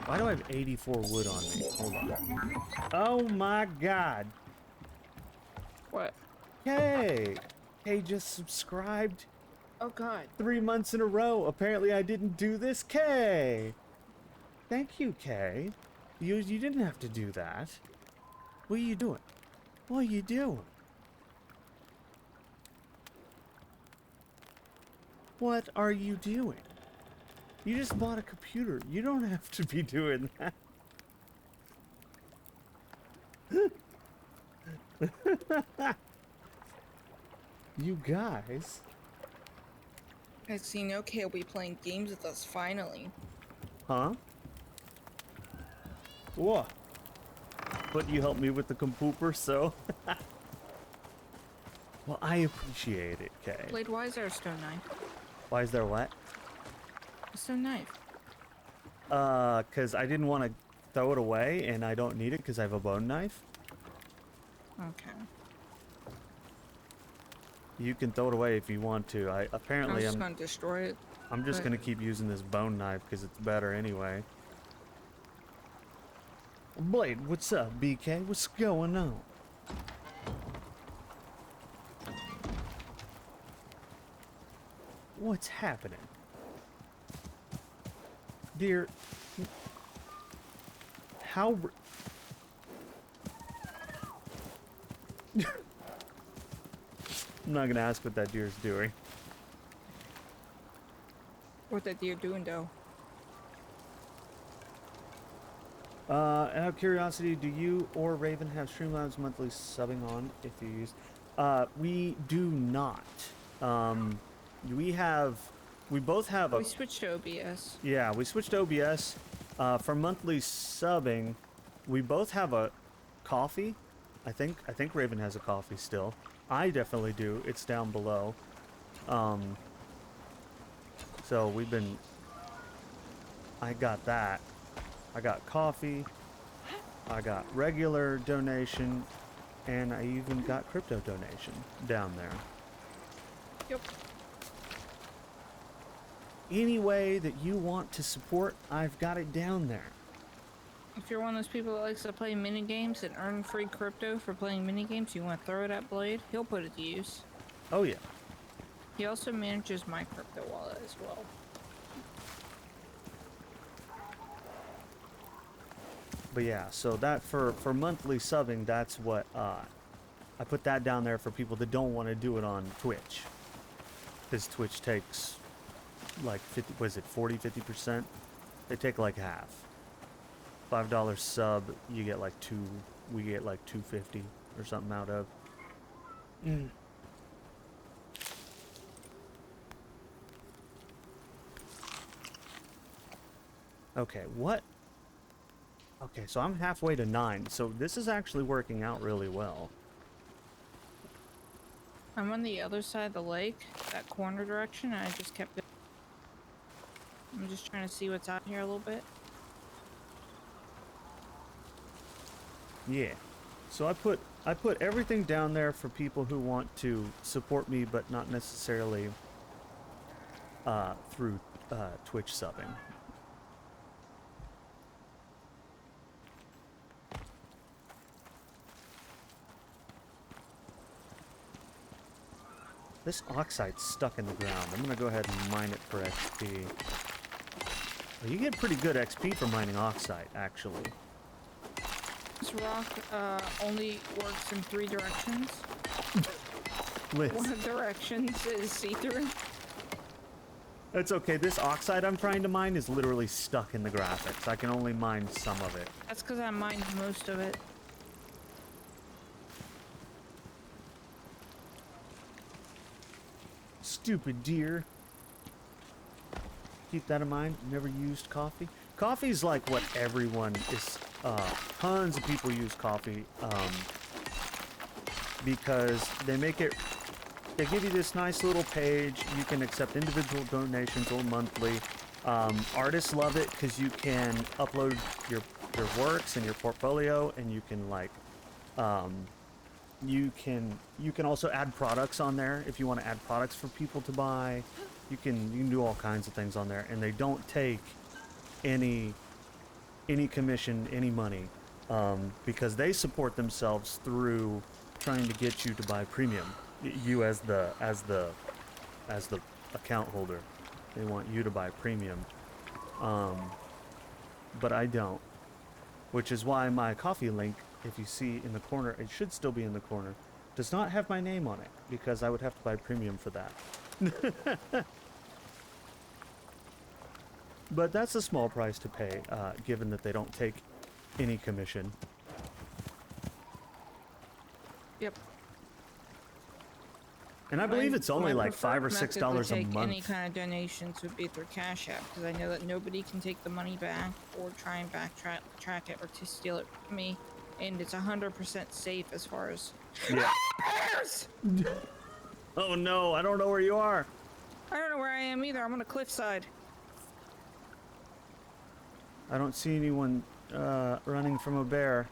B: Why do I have 84 wood on me? Hold on. Oh my god.
C: What?
B: Hey. Hey, just subscribed
C: Oh god.
B: 3 months in a row. Apparently I didn't do this. Kay. Thank you, Kay. You didn't have to do that. What are you doing? What are you doing? What are you doing? You just bought a computer. You don't have to be doing that. You guys.
C: I seen okay, will be playing games with us finally.
B: Huh? What? But you helped me with the compooper, so... Well, I appreciate it, Kay.
C: Blade, why is there a stone knife?
B: Why is there what?
C: A stone knife.
B: Because I didn't want to throw it away, and I don't need it because I have a bone knife.
C: Okay.
B: You can throw it away if you want to.
C: I was
B: Apparently
C: just gonna destroy it.
B: I'm just
C: but-
B: gonna keep using this bone knife because it's better anyway. Blade, what's up, BK? What's going on? What's happening? Dear, how... I'm not gonna ask what that deer's doing.
C: What that deer doing though?
B: Out of curiosity, do you or Raven have Streamlabs monthly subbing on if you use? We do not. We both have a...
C: We switched to OBS.
B: Yeah, we switched to OBS. For monthly subbing, we both have a coffee. I think Raven has a coffee still. I definitely do. It's down below. So we've been... I got that. I got coffee. I got regular donation. And I even got crypto donation down there.
C: Yep.
B: Any way that you want to support, I've got it down there.
C: If you're one of those people that likes to play mini games and earn free crypto for playing mini games, you want to throw it at Blade, he'll put it to use.
B: Oh yeah.
C: He also manages my crypto wallet as well.
B: But yeah, so that for monthly subbing, that's what I put that down there for people that don't want to do it on Twitch. Because Twitch takes like 50, was it 40-50%? They take like half. $5 sub, you get like we get like $2.50 or something out of. Okay, what? Okay, so I'm halfway to 9, so this is actually working out really well.
C: I'm on the other side of the lake, that corner direction, and I just kept it. I'm just trying to see what's out here a little bit.
B: Yeah. So I put everything down there for people who want to support me, but not necessarily through Twitch subbing. This oxide's stuck in the ground. I'm gonna go ahead and mine it for XP. Well, you get pretty good XP for mining oxide, actually.
C: This rock only works in 3 directions.
B: Liz,
C: One of the directions is see-through.
B: that's okay. This oxide I'm trying to mine is literally stuck in the graphics. I can only mine some of it.
C: That's because I mined most of it.
B: Stupid deer. Keep that in mind. Never used coffee. Coffee's like what everyone is. Tons of people use coffee because they make it. They give you this nice little page. You can accept individual donations or monthly. Artists love it because you can upload your works and your portfolio, and you can like. You can also add products on there if you want to add products for people to buy. You can do all kinds of things on there, and they don't take any commission, any money, because they support themselves through trying to get you to buy premium. You as the account holder, they want you to buy premium, but I don't, which is why my coffee link, if you see in the corner, it should still be in the corner, does not have my name on it, because I would have to buy premium for that. But that's a small price to pay, given that they don't take any commission.
C: Yep.
B: And I believe it's only
C: My
B: like $5 or
C: preferred
B: $6
C: method to
B: a
C: take
B: month.
C: Any kind of donations would be through Cash App, because I know that nobody can take the money back or try and backtrack it or to steal it from me, and it's 100% safe as far as.
B: Yeah. Oh no, I don't know where you are.
C: I don't know where I am either. I'm on a cliffside.
B: I don't see anyone running from a bear.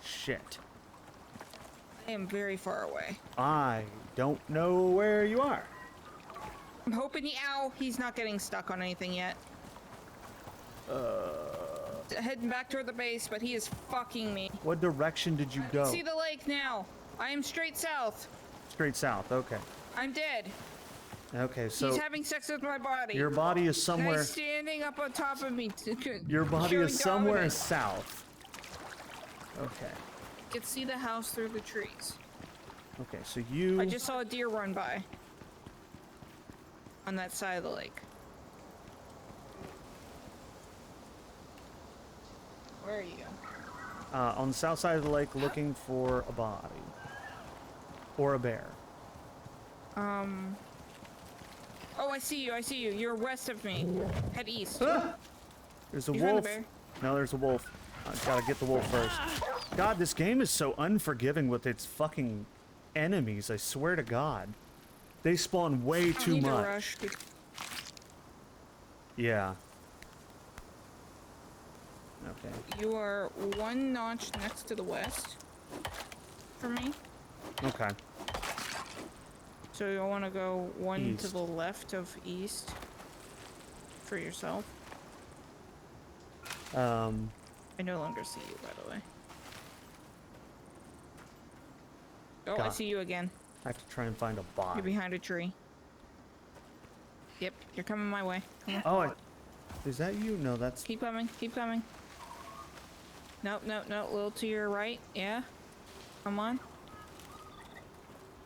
B: Shit.
C: I am very far away.
B: I don't know where you are.
C: I'm hoping he's not getting stuck on anything yet. Heading back toward the base, but he is fucking me.
B: What direction did you go?
C: See the lake now. I am straight south.
B: Straight south, okay.
C: I'm dead.
B: Okay, so
C: He's having sex with my body.
B: your body is
C: And
B: somewhere.
C: he's standing up on top of me.
B: Your body
C: showing
B: is somewhere
C: dominance.
B: south. Okay.
C: You can see the house through the trees.
B: Okay, so you.
C: I just saw a deer run by. On that side of the lake. Where are you?
B: On the south side of the lake, looking for a body or a bear.
C: Oh, I see you. I see you. You're west of me. Head east.
B: There's a
C: You found a
B: wolf.
C: bear?
B: No, there's a wolf. I gotta get the wolf first. God, this game is so unforgiving with its fucking enemies. I swear to God, they spawn way
C: I
B: too
C: need to
B: much.
C: rush.
B: Yeah. Okay.
C: You are one notch next to the west for me.
B: Okay.
C: So you want to go one to
B: East.
C: the left of east for yourself. I no longer see you, by the way. Oh, I
B: God.
C: see you again.
B: I have to try and find a body.
C: You're behind a tree. Yep, you're coming my way. Come on.
B: Oh, is that you? No, that's.
C: Keep coming, keep coming. Nope, nope, nope. A little to your right. Yeah. Come on.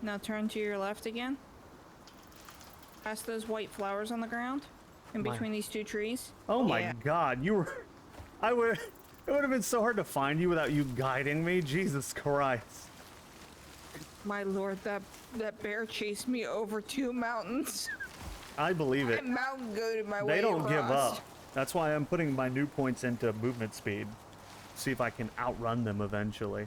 C: Now turn to your left again. Past those white flowers on the ground. In
B: My-
C: between these two trees.
B: Oh my
C: Yeah.
B: God, you were. I would. It would have been so hard to find you without you guiding me. Jesus Christ.
C: My lord, that bear chased me over 2 mountains.
B: I believe it.
C: I mountain goated my way
B: They don't give
C: across.
B: up. That's why I'm putting my new points into movement speed. See if I can outrun them eventually.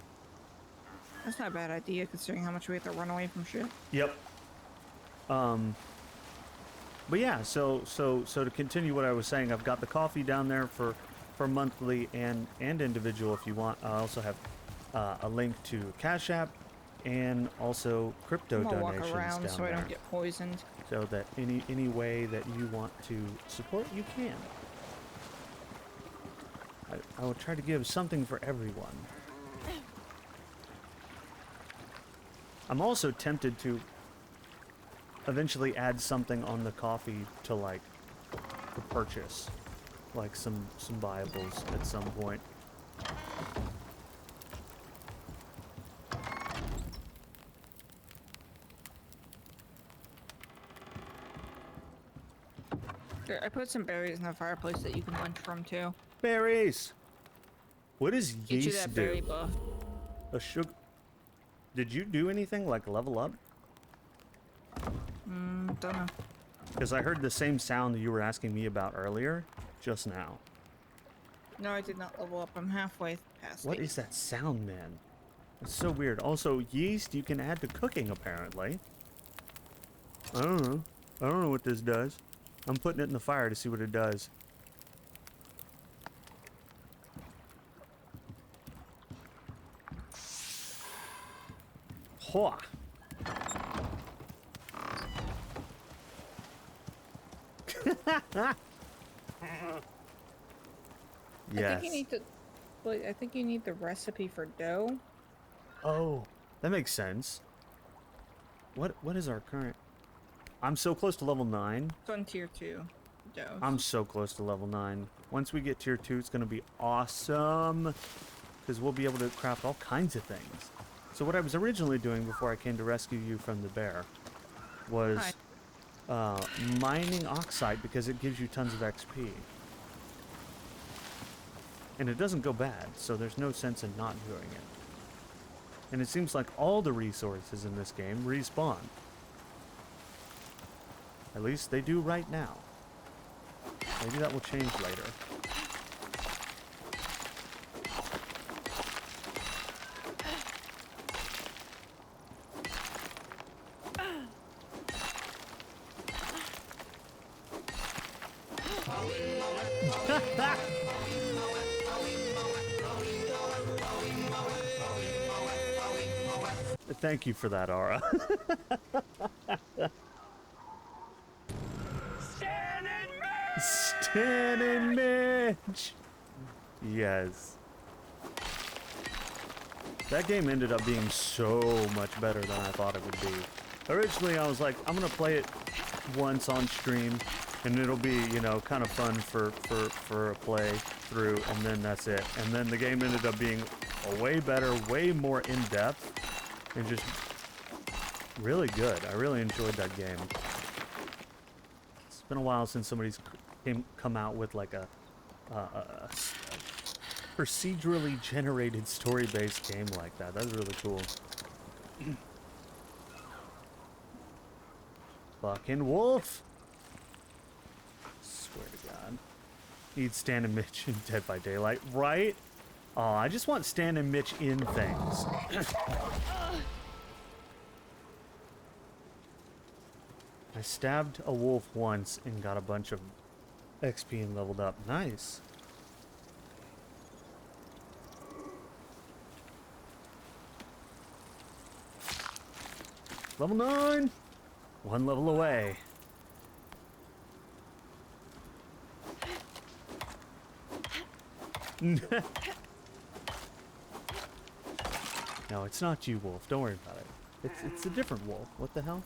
C: That's not a bad idea considering how much we have to run away from shit.
B: Yep. But yeah, so to continue what I was saying, I've got the coffee down there for monthly and individual if you want. I also have a link to Cash App and also crypto
C: I'm gonna walk
B: donations
C: around
B: down
C: so I
B: there.
C: don't get poisoned.
B: So that any way that you want to support, you can. I will try to give something for everyone. I'm also tempted to eventually add something on the coffee to like to purchase, like some Bibles at some point.
C: There, I put some berries in the fireplace that you can munch from too.
B: Berries. What does
C: Get you
B: yeast
C: that berry
B: do?
C: buff.
B: A sugar. Did you do anything like level up?
C: Don't know.
B: Because I heard the same sound that you were asking me about earlier, just now.
C: No, I did not level up. I'm halfway past
B: What
C: it.
B: is that sound, man? It's so weird. Also, yeast you can add to cooking, apparently. I don't know. I don't know what this does. I'm putting it in the fire to see what it does. Hua!
C: I
B: Yes.
C: think you need to. Like, I think you need the recipe for dough.
B: Oh, that makes sense. What is our current? I'm so close to level 9.
C: It's on tier 2 dough.
B: I'm so close to level 9. Once we get tier 2, it's going to be awesome. Because we'll be able to craft all kinds of things. So what I was originally doing before I came to rescue you from the bear was mining oxide because it gives you tons of XP. And it doesn't go bad, so there's no sense in not doing it. And it seems like all the resources in this game respawn. At least they do right now. Maybe that will change later. Thank you for that, Aura. Stan and Mitch! Yes. That game ended up being so much better than I thought it would be. Originally, I was like, I'm gonna play it once on stream, and it'll be, you know, kind of fun for a play through, and then that's it. And then the game ended up being a way better, way more in-depth, and just really good. I really enjoyed that game. It's been a while since somebody's come out with like a procedurally generated story-based game like that. That's really cool. Fucking wolf! Swear to God. Need Stan and Mitch in Dead by Daylight, right? Oh, I just want Stan and Mitch in things. I stabbed a wolf once and got a bunch of XP and leveled up. Nice. Level 9! One level away. No, it's not you, wolf. Don't worry about it. It's a different wolf. What the hell?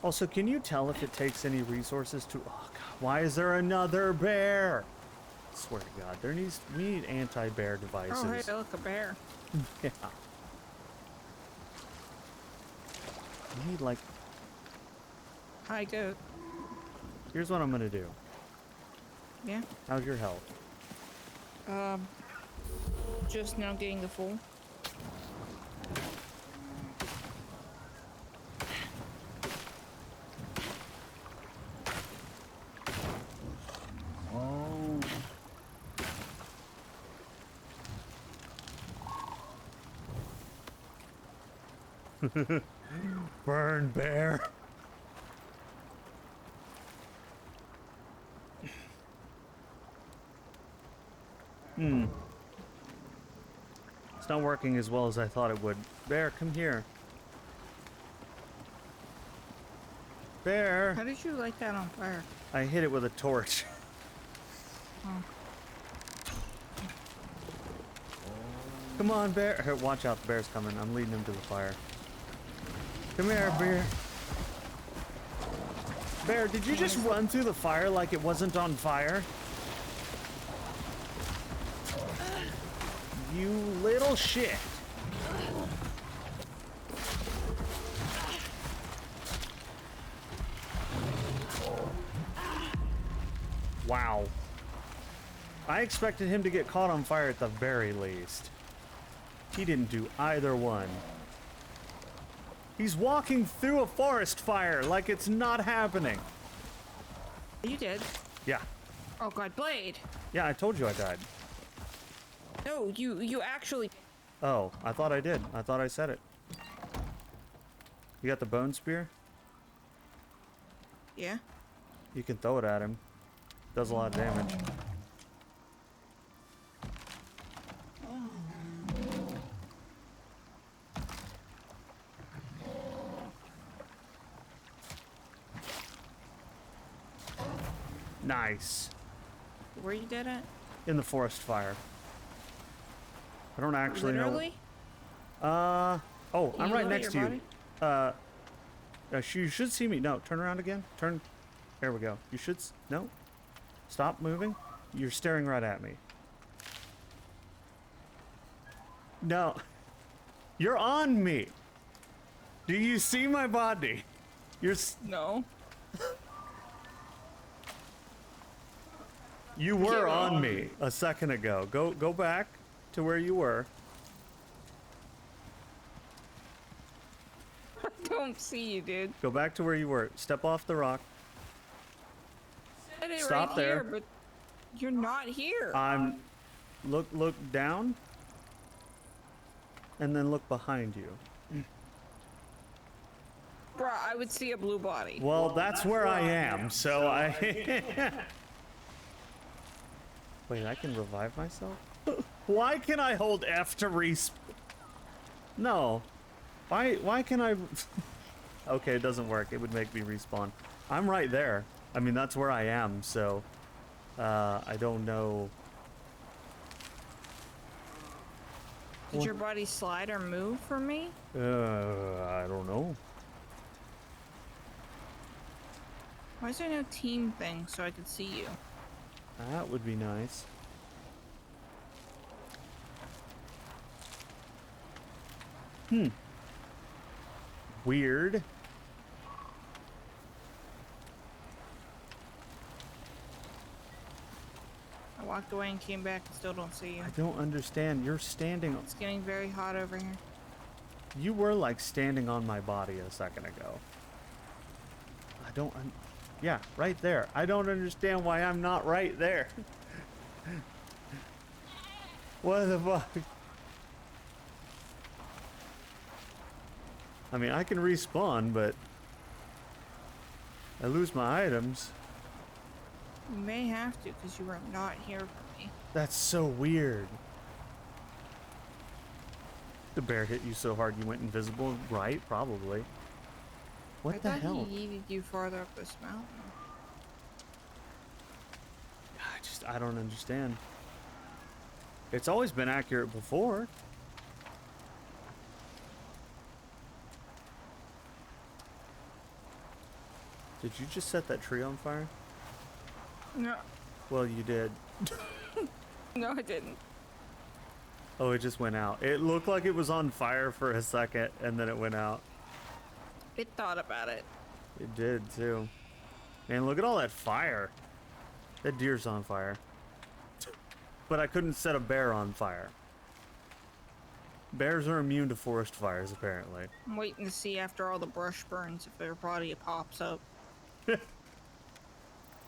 B: Also, can you tell if it takes any resources to... Oh, God. Why is there another bear? I swear to God. We need anti-bear devices.
C: Oh, hey, look, a bear.
B: Yeah. We need, like...
C: Hi, goat.
B: Here's what I'm gonna do.
C: Yeah?
B: How's your health?
C: Just now getting the full.
B: Burn, bear. It's not working as well as I thought it would. Bear, come here. Bear.
C: How did you light that on fire?
B: I hit it with a torch.
C: Oh.
B: Come on, bear. Here, watch out, the bear's coming. I'm leading him to the fire. Come here, bear. Bear, did you just run through the fire like it wasn't on fire? You little shit. Wow. I expected him to get caught on fire at the very least. He didn't do either one. He's walking through a forest fire like it's not happening.
C: You did.
B: Yeah.
C: Oh god, Blade.
B: Yeah, I told you I died.
C: No, you actually.
B: Oh, I thought I did. I thought I said it. You got the bone spear?
C: Yeah.
B: You can throw it at him. Does a lot of damage. Nice.
C: Where you dead at?
B: In the forest fire. I don't actually
C: Literally?
B: know. Oh, I'm
C: You
B: right
C: look at
B: next to
C: your
B: you.
C: body?
B: You should see me. No, turn around again. Turn. There we go. You should. No. Stop moving. You're staring right at me. No. You're on me. Do you see my body?
C: No.
B: You were
C: You're
B: on
C: on
B: me a second ago. Go back to where you were.
C: I don't see you, dude.
B: Go back to where you were. Step off the rock.
C: Said it
B: Stop
C: right
B: there.
C: Here, but you're not here.
B: Look down. And then look behind you.
C: Bruh, I would see a blue body.
B: Well, that's where I am, so I... Wait, I can revive myself? Why can I hold F to respawn? No. Why can I... Okay, it doesn't work. It would make me respawn. I'm right there. I mean, that's where I am, so... I don't know...
C: Did your body slide or move for me?
B: I don't know.
C: Why is there no team thing so I could see you?
B: That would be nice. Weird.
C: I walked away and came back and still don't see you.
B: I don't understand. You're standing...
C: It's getting very hot over here.
B: You were like standing on my body a second ago. I don't... Yeah, right there. I don't understand why I'm not right there. What the fuck? I mean, I can respawn, but I lose my items.
C: You may have to because you are not here for me.
B: That's so weird. The bear hit you so hard you went invisible, right? Probably. What the
C: I
B: hell?
C: thought he yeeted you farther up this mountain.
B: I don't understand. It's always been accurate before. Did you just set that tree on fire?
C: No,
B: Well, you did.
C: no, I didn't.
B: Oh, it just went out. It looked like it was on fire for a second, and then it went out.
C: It thought about it.
B: It did, too. Man, look at all that fire. That deer's on fire. But I couldn't set a bear on fire. Bears are immune to forest fires, apparently.
C: I'm waiting to see after all the brush burns if their body pops up.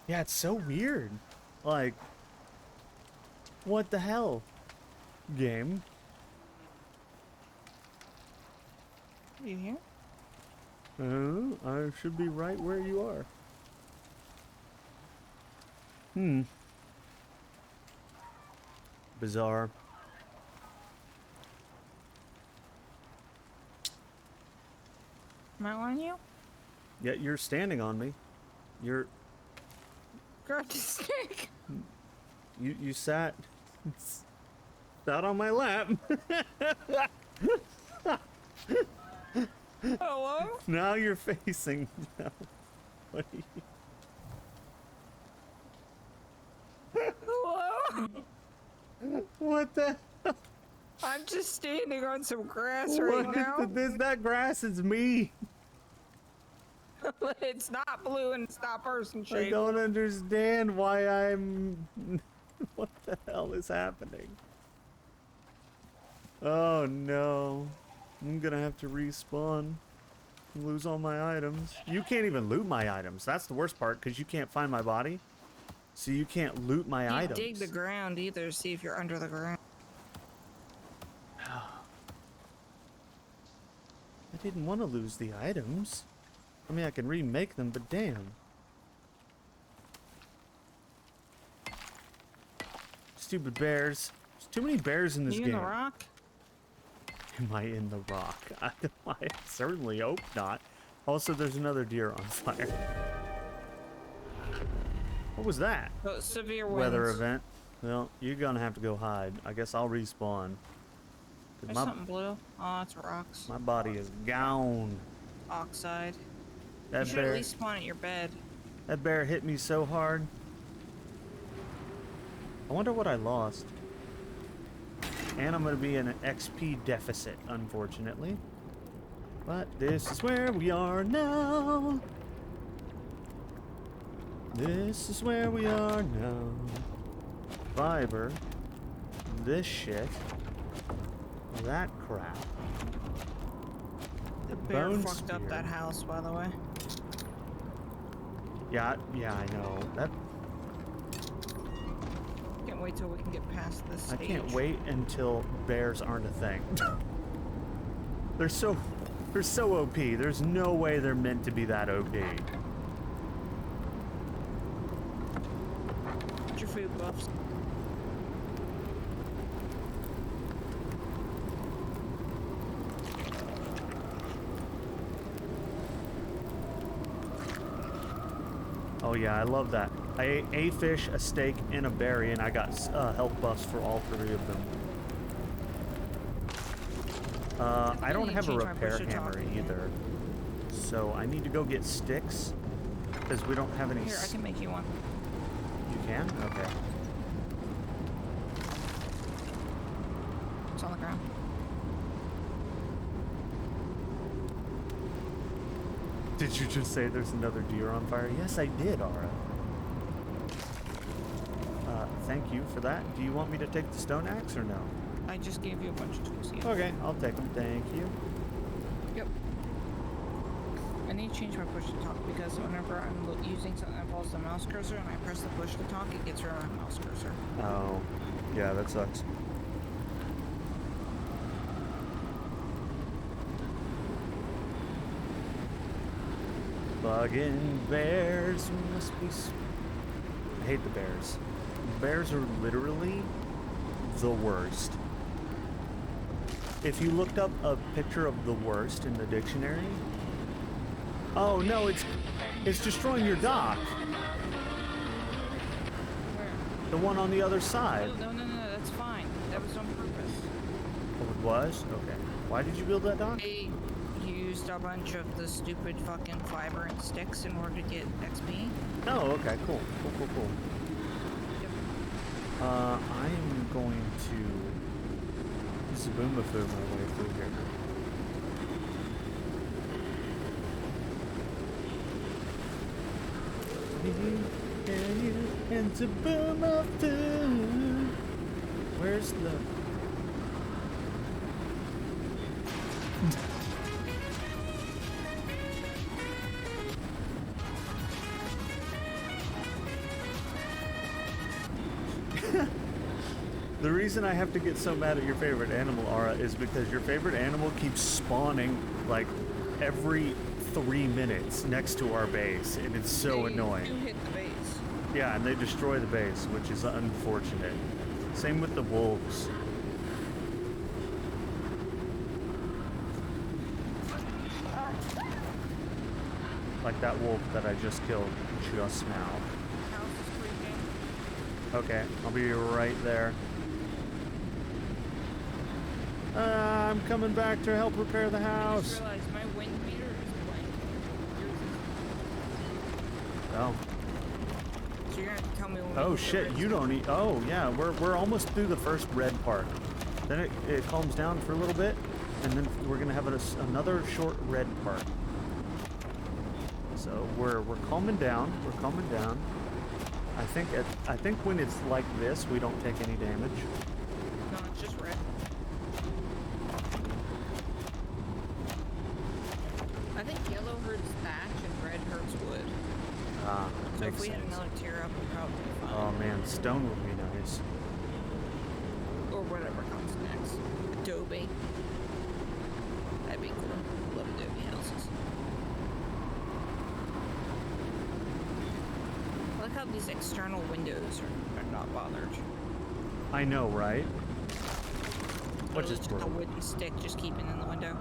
B: Yeah, it's so weird. Like, what the hell? Game?
C: you here?
B: I should be right where you are. Hmm. Bizarre.
C: Am I on you?
B: Yet you're standing on me. You're
C: Grab the stick.
B: you sat on my lap.
C: Hello?
B: Now you're facing. What are you?
C: Hello?
B: What the?
C: I'm just standing on some grass right
B: What
C: now.
B: is that grass is me.
C: It's not blue and it's not person
B: I
C: shaped.
B: don't understand why I'm. What the hell is happening? Oh no. I'm gonna have to respawn. Lose all my items. You can't even loot my items. That's the worst part, because you can't find my body. So you can't loot my
C: You
B: items.
C: dig the ground either, see if you're under the ground.
B: I didn't want to lose the items. I mean, I can remake them, but damn. Stupid bears. There's too many bears in this
C: You
B: game.
C: in the rock?
B: Am I in the rock? I certainly hope not. Also, there's another deer on fire. What was that?
C: Oh, severe winds.
B: Weather event. Well, you're gonna have to go hide. I guess I'll respawn. 'Cause
C: There's something blue. Oh, it's rocks.
B: my body is gone.
C: Oxide.
B: That
C: You should
B: bear,
C: at least spawn at your bed.
B: that bear hit me so hard. I wonder what I lost. And I'm gonna be in an XP deficit, unfortunately. But this is where we are now. This is where we are now. Fiber. This shit. That crap.
C: The bear
B: Bone
C: fucked up
B: spear.
C: that house, by the way.
B: Yeah, I know. That
C: Can't wait till we can get past this
B: I
C: stage.
B: can't wait until bears aren't a thing. They're so OP. There's no way they're meant to be that OP.
C: Get your food buffs.
B: Oh yeah, I love that. I ate a fish, a steak, and a berry, and I got health buffs for all three of them. I don't
C: need to
B: have a
C: change my
B: repair
C: push to talk
B: hammer
C: again.
B: either. So I need to go get sticks, because we don't have any...
C: Here, I can make you one.
B: You can? Okay.
C: It's on the ground.
B: Did you just say there's another deer on fire? Yes, I did, Ara. Thank you for that. Do you want me to take the stone axe or no?
C: I just gave you a bunch of tools. Yeah.
B: Okay, I'll take them. Thank you.
C: Yep. I need to change my push to talk because whenever I'm using something that involves the mouse cursor and I press the push to talk, it gets rid of my mouse cursor.
B: Oh, yeah, that sucks. Bugging bears must be... I hate the bears. Bears are literally the worst. If you looked up a picture of the worst in the dictionary... Oh, no, it's destroying your dock.
C: Where?
B: The one on the other side.
C: No, that's fine. That was on purpose.
B: Oh, it was? Okay. Why did you build that dock?
C: I used a bunch of the stupid fucking fiber and sticks in order to get XP.
B: Oh, okay, cool. Cool.
C: Yep.
B: I am going to Zaboomafoo my way through here. And Zaboomafoo. Where's the... The reason I have to get so mad at your favorite animal, Aura, is because your favorite animal keeps spawning like every 3 minutes next to our base, and it's so
C: They
B: annoying.
C: do hit the base.
B: Yeah, and they destroy the base, which is unfortunate. Same with the wolves. Like that wolf that I just killed just now.
C: House is creaking.
B: Okay, I'll be right there. I'm coming back to help repair the
C: I just
B: house.
C: realized my wind meter is blank.
B: Oh.
C: So you're gonna have to tell me when we
B: Oh
C: hit the
B: shit,
C: red
B: you
C: zone.
B: don't eat. Oh yeah, we're almost through the first red part. Then it calms down for a little bit, and then we're gonna have another short red part. So we're calming down. We're calming down. I think when it's like this, we don't take any damage.
C: No, it's just red. I think yellow hurts thatch and red hurts wood.
B: Ah,
C: So
B: makes
C: if we had
B: sense.
C: another tier up, we'd probably be fine.
B: Oh man, stone would be nice.
C: Or whatever comes next. Adobe. That'd be cool. Love Adobe houses. I like how these external windows are not bothered.
B: I know, right? Which
C: Literally
B: is
C: just a
B: brutal.
C: wooden stick just keeping in the window.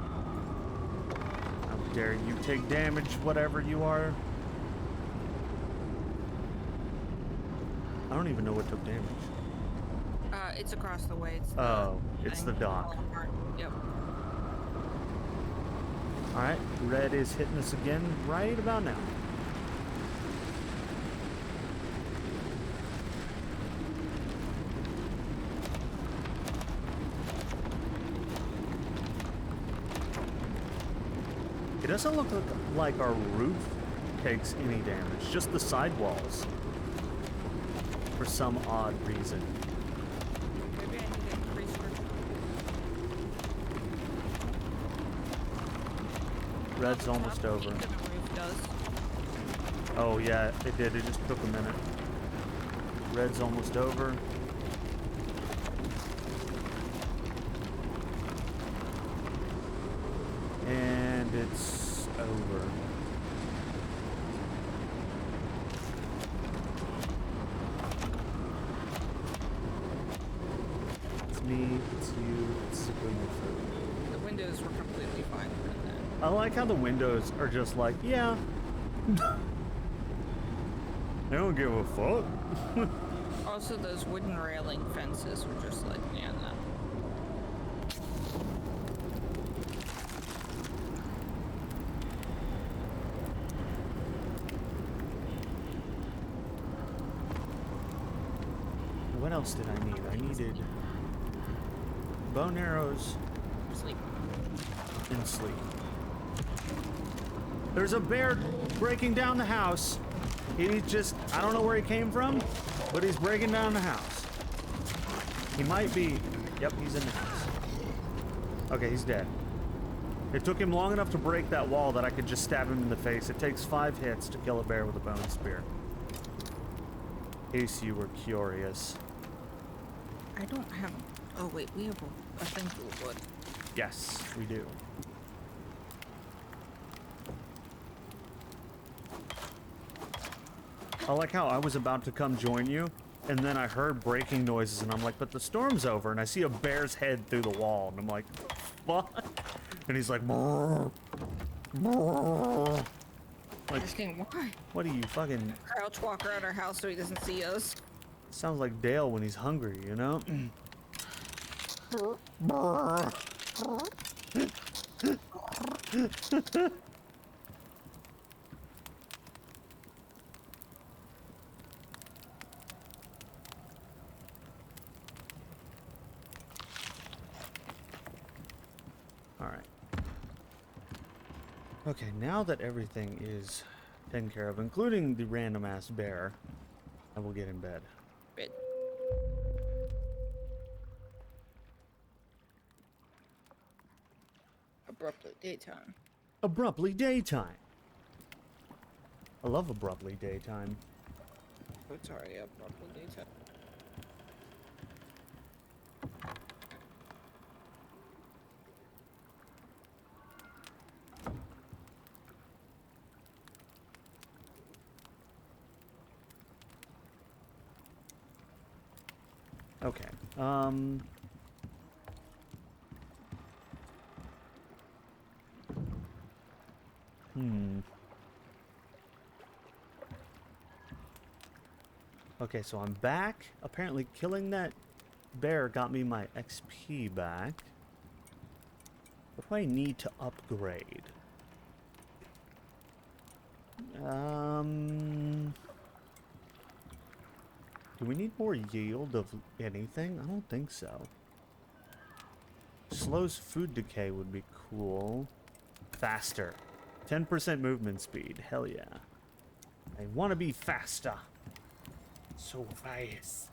B: How dare you take damage, whatever you are. I don't even know what took damage.
C: It's across the way. It's
B: Oh, it's the
C: thing
B: dock.
C: falling apart. Yep.
B: Alright, red is hitting us again right about now. It doesn't look like our roof takes any damage, just the sidewalls. For some odd reason.
C: Maybe I need to increase her.
B: Red's
C: Top
B: almost
C: peak
B: over.
C: of the roof does.
B: Oh yeah, it did. It just took a minute. Red's almost over. And it's over. It's me, it's you, it's Supreme Food.
C: The windows were completely fine with that.
B: I like how the windows are just like, yeah. They don't give a fuck.
C: Also, those wooden railing fences were just like, yeah, no.
B: What else did I need? I needed bone arrows
C: Sleep.
B: and sleep. There's a bear breaking down the house. He just, I don't know where he came from, but he's breaking down the house. He might be, yep, he's in the house. Okay, he's dead. It took him long enough to break that wall that I could just stab him in the face. It takes 5 hits to kill a bear with a bone spear. In case you were curious.
C: I don't have. Oh wait, we have a thing full of wood.
B: Yes, we do. I like how I was about to come join you, and then I heard breaking noises, and I'm like, but the storm's over, and I see a bear's head through the wall, and I'm like, what? And he's like, brrr, brrr. Like,
C: Asking why?
B: what are you fucking...
C: Crouch walk around our house so he doesn't see us.
B: Sounds like Dale when he's hungry, you know? Alright. Okay, now that everything is taken care of, including the random ass bear, I will get in bed.
C: Bit. Abruptly daytime.
B: Abruptly daytime. I love abruptly daytime.
C: Oh, sorry, abruptly daytime.
B: Okay. Okay, so I'm back. Apparently killing that bear got me my XP back. What do I need to upgrade? Do we need more yield of anything? I don't think so. Slows food decay would be cool. Faster. 10% movement speed. Hell yeah. I want to be faster. So fast.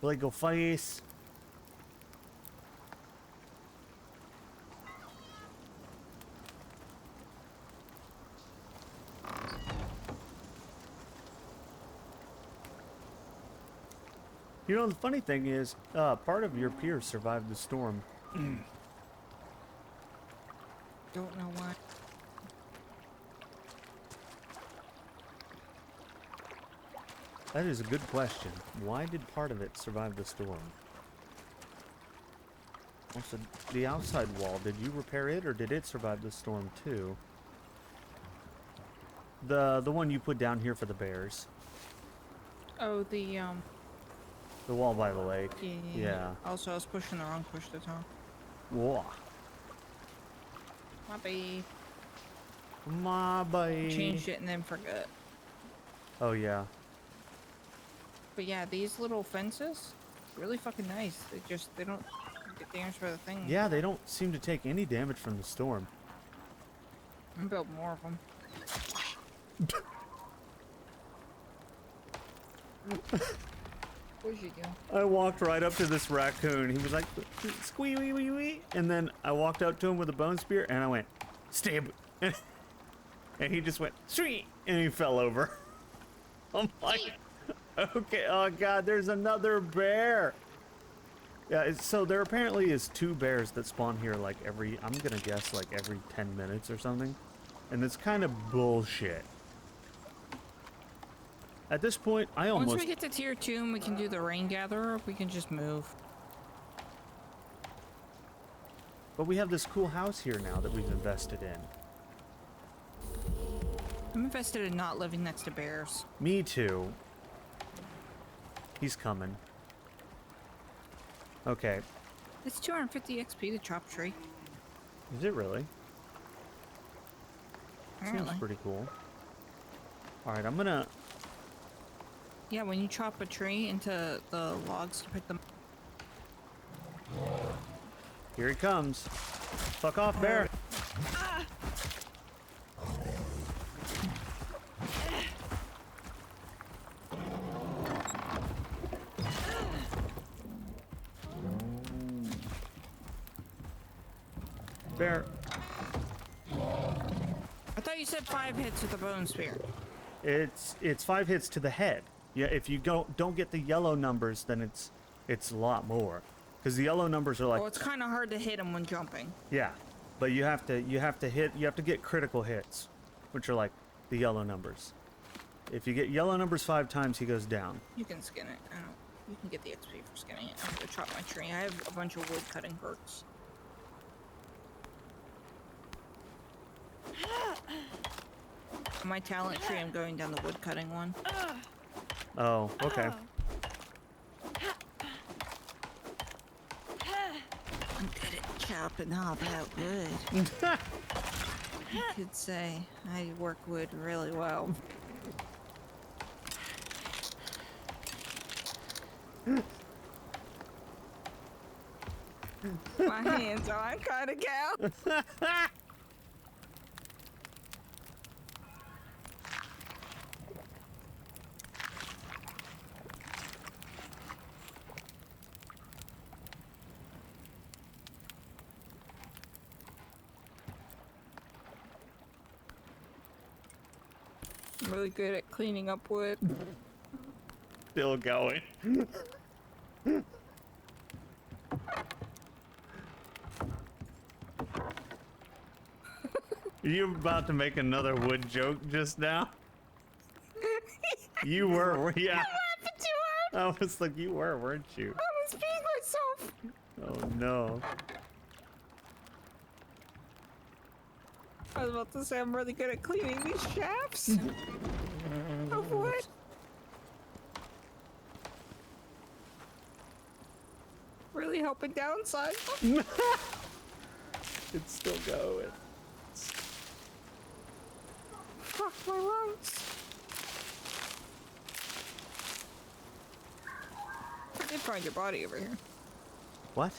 B: Will I go fast? You know, the funny thing is, part of your peers survived the storm.
C: Don't know why.
B: That is a good question. Why did part of it survive the storm? Also, the outside wall, did you repair it or did it survive the storm too? The one you put down here for the bears.
C: Oh, the
B: wall by the lake. Yeah.
C: Also, I was pushing the wrong push to talk.
B: Whoa.
C: My bad.
B: My baby.
C: Changed it and then forgot.
B: Oh yeah.
C: But yeah, these little fences, really fucking nice. They don't get damaged by the thing.
B: Yeah, they don't seem to take any damage from the storm.
C: I'm gonna build more of them. What'd you do?
B: I walked right up to this raccoon. He was like, squee wee wee wee. And then I walked up to him with a bone spear and I went, stab. And he just went, sweet. And he fell over. I'm like, okay, oh god, there's another bear. Yeah, so there apparently is 2 bears that spawn here like every, I'm gonna guess like every 10 minutes or something. And it's kind of bullshit. At this point, I almost...
C: Once we get to tier 2 and we can do the rain gatherer, we can just move.
B: But we have this cool house here now that we've invested in.
C: I'm invested in not living next to bears.
B: Me too. He's coming. Okay.
C: It's 250 XP to chop tree.
B: Is it really?
C: Apparently.
B: Seems pretty cool. Alright, I'm gonna...
C: Yeah, when you chop a tree into the logs to pick them.
B: Here he comes. Fuck off, bear. Bear.
C: I thought you said 5 hits with a bone spear.
B: It's 5 hits to the head. Yeah, if you don't get the yellow numbers, then it's a lot more. Because the yellow numbers are like...
C: Well, it's kind of hard to hit him when jumping.
B: Yeah, but you have to get critical hits, which are like the yellow numbers. If you get yellow numbers 5 times, he goes down.
C: You can skin it. I don't. You can get the XP for skinning it. I'm gonna chop my tree. I have a bunch of wood cutting perks. On my talent tree, I'm going down the wood cutting one.
B: Oh, okay.
C: I'm good at chopping all that wood. You could say I work wood really well. My hands are kind of cow. I'm really good at cleaning up wood.
B: Still going. You about to make another wood joke just now? You were, yeah.
C: What happened to
B: I was like, you were, weren't you?
C: I was being myself.
B: Oh no.
C: I was about to say I'm really good at cleaning these shafts. Of what? Really helping downside.
B: It's still going.
C: Fuck my lungs. I did find your body over here.
B: What?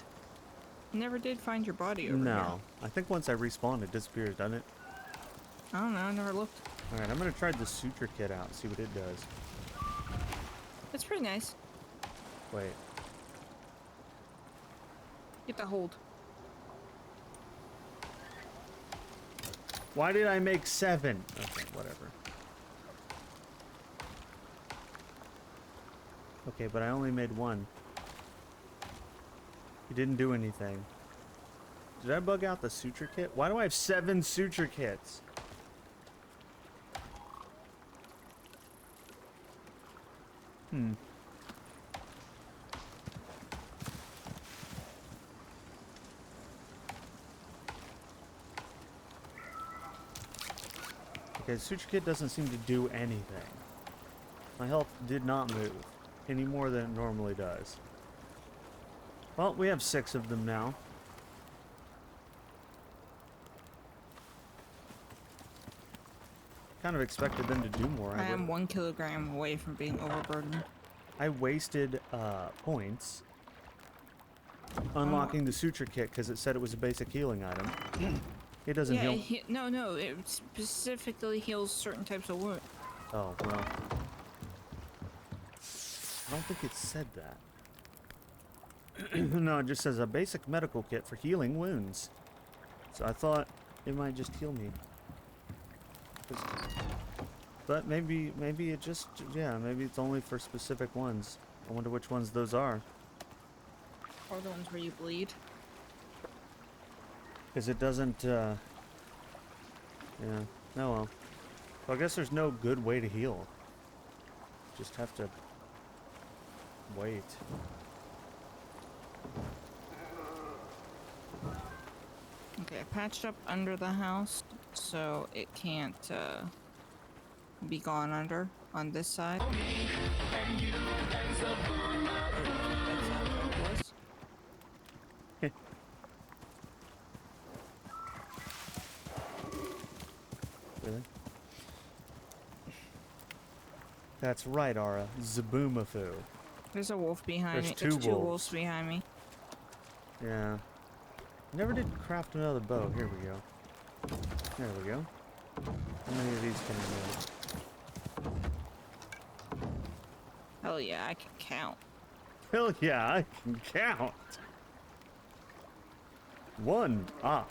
C: Never did find your body over here.
B: No. I think once I respawn, it disappears, doesn't it?
C: I don't know, I never looked.
B: Alright, I'm gonna try the suture kit out, see what it does.
C: It's pretty nice.
B: Wait.
C: Get the hold.
B: Why did I make 7? Okay, whatever. Okay, but I only made 1. It didn't do anything. Did I bug out the suture kit? Why do I have 7 suture kits? Hmm. Okay, the suture kit doesn't seem to do anything. My health did not move any more than it normally does. Well, we have 6 of them now. Kind of expected them to do more.
C: I am 1 kilogram away from being overburdened.
B: I wasted points unlocking the suture kit because it said it was a basic healing item. It doesn't
C: Yeah,
B: heal.
C: no, it specifically heals certain types of wounds.
B: Oh, well. I don't think it said that. No, it just says a basic medical kit for healing wounds. So I thought it might just heal me. But maybe it just, yeah, maybe it's only for specific ones. I wonder which ones those are.
C: Or the ones where you bleed.
B: Because it doesn't, yeah. Oh well. So I guess there's no good way to heal. Just have to wait.
C: Okay, I patched up under the house so it can't be gone under on this side.
B: Really? That's right, Ara. Zaboomafoo.
C: There's a wolf behind me.
B: There's
C: There's
B: 2
C: 2
B: wolves.
C: wolves behind me.
B: Yeah. Never did craft another bow. Here we go. There we go. How many of these can I make?
C: Hell yeah, I can count.
B: Hell yeah, I can count. 1. Ah.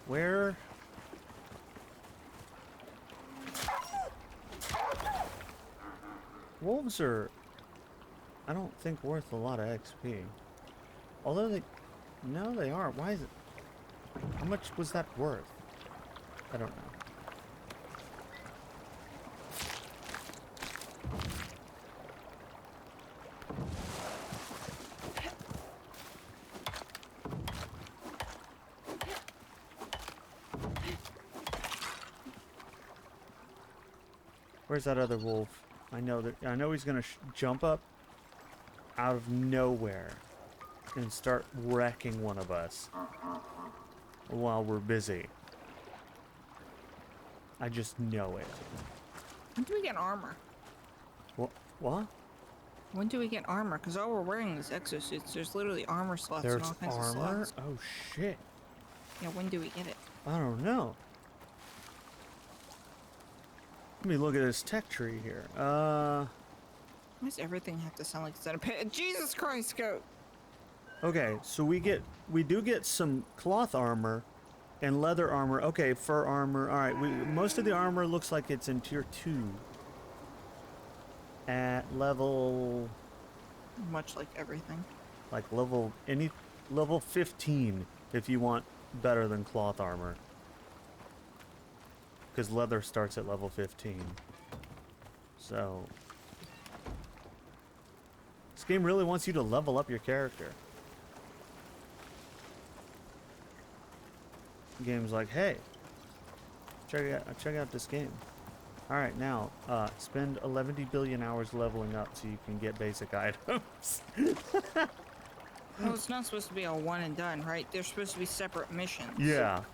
B: Where? Wolves are, I don't think, worth a lot of XP. Although they, no, they aren't. Why is it? How much was that worth? I don't know. Where's that other wolf? I know he's gonna jump up out of nowhere and start wrecking one of us while we're busy. I just know it.
C: When do we get armor?
B: What?
C: When do we get armor? Because all we're wearing is exosuits. There's literally armor slots
B: There's
C: and all kinds of
B: armor?
C: slots.
B: Oh shit.
C: Yeah, when do we get it?
B: I don't know. Let me look at this tech tree here.
C: Why does everything have to sound like it's in a pit? Jesus Christ, goat!
B: Okay, so we do get some cloth armor and leather armor. Okay, fur armor. All right, most of the armor looks like it's in tier 2 at level,
C: Much like everything.
B: like level 15 if you want better than cloth armor. because leather starts at level 15. So this game really wants you to level up your character. The game's like, hey, check out this game. All right, now spend 11 billion hours leveling up so you can get basic items.
C: Well, it's not supposed to be a one and done, right? They're supposed to be separate missions.
B: Yeah.
C: You're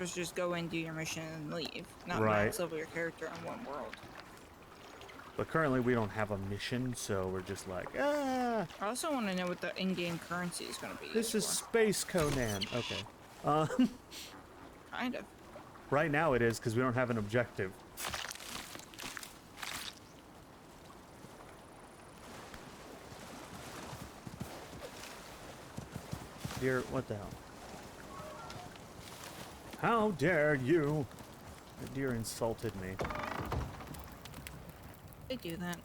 C: supposed to just go in, do your mission, and leave. Not
B: Right.
C: max level your character on one world.
B: But currently we don't have a mission, so we're just like, ah.
C: I also want to know what the in-game currency is going to be
B: This is
C: used
B: Space Conan. Okay.
C: for. Kind of.
B: Right now it is because we don't have an objective. Dear, what the hell? How dare you? The deer insulted me.
C: They do that.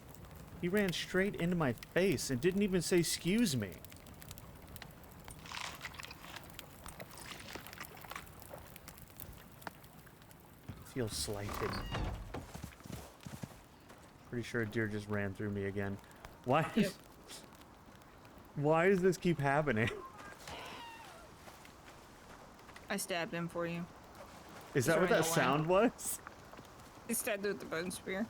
B: He ran straight into my face and didn't even say excuse me. I feel slighted. Pretty sure a deer just ran through me again. Why?
C: Yep.
B: Why does this keep happening?
C: I stabbed him for you.
B: Is that what
C: running
B: that
C: away.
B: sound was?
C: I stabbed him with the bone spear.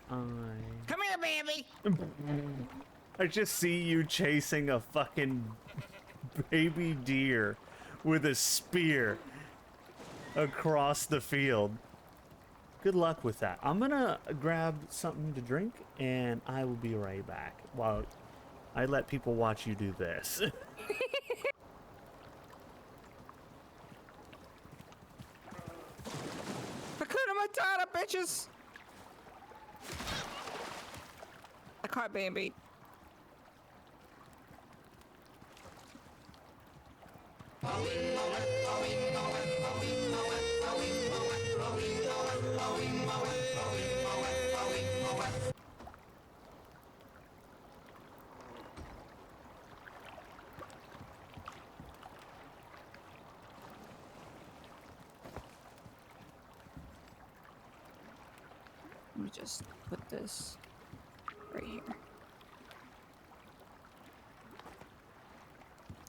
C: Come here, baby!
B: I just see you chasing a fucking baby deer with a spear across the field. Good luck with that. I'm gonna grab something to drink and I will be right back while I let people watch you do this.
C: Hakuna Matata, bitches! I caught Bambi. Let me just put this right here.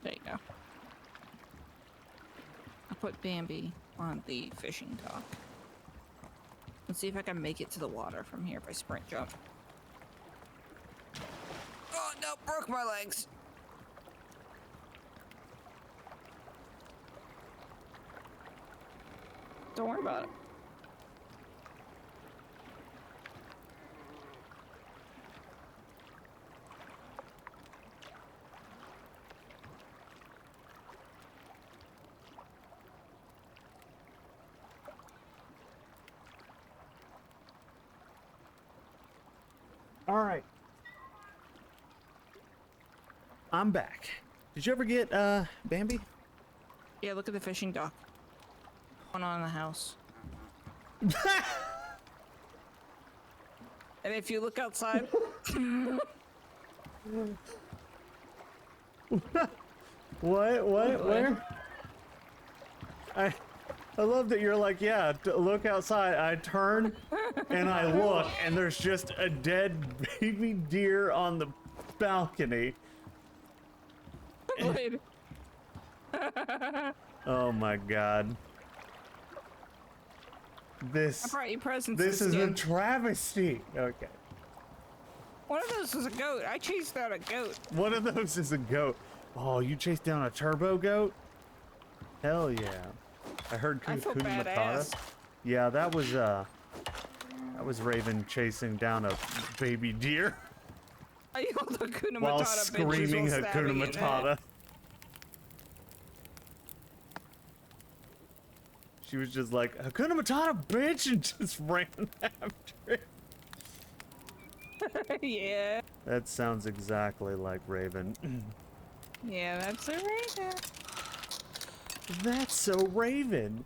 C: There you go. I'll put Bambi on the fishing dock. Let's see if I can make it to the water from here if I sprint jump. Oh no, broke my legs. Don't worry about it.
B: All right. I'm back. Did you ever get Bambi?
C: Yeah, look at the fishing dock. One on the house. And if you look outside,
B: What? Where? I love that you're like, yeah, look outside. I turn and I look, and there's just a dead baby deer on the balcony.
C: wait,
B: Oh my god.
C: I
B: This
C: brought you presents.
B: this is a
C: again.
B: travesty. Okay.
C: One of those was a goat. I chased out a goat.
B: One of those is a goat. Oh, you chased down a turbo goat? Hell yeah. I heard
C: I feel
B: Hakuna Matata.
C: badass.
B: Yeah, that was Raven chasing down a baby deer
C: I yelled Hakuna
B: while
C: Matata,
B: screaming
C: bitches, while
B: Hakuna
C: stabbing it.
B: Matata. She was just like, Hakuna Matata, bitch, and just ran after it.
C: Yeah.
B: That sounds exactly like Raven.
C: Yeah, that's a Raven.
B: That's so Raven.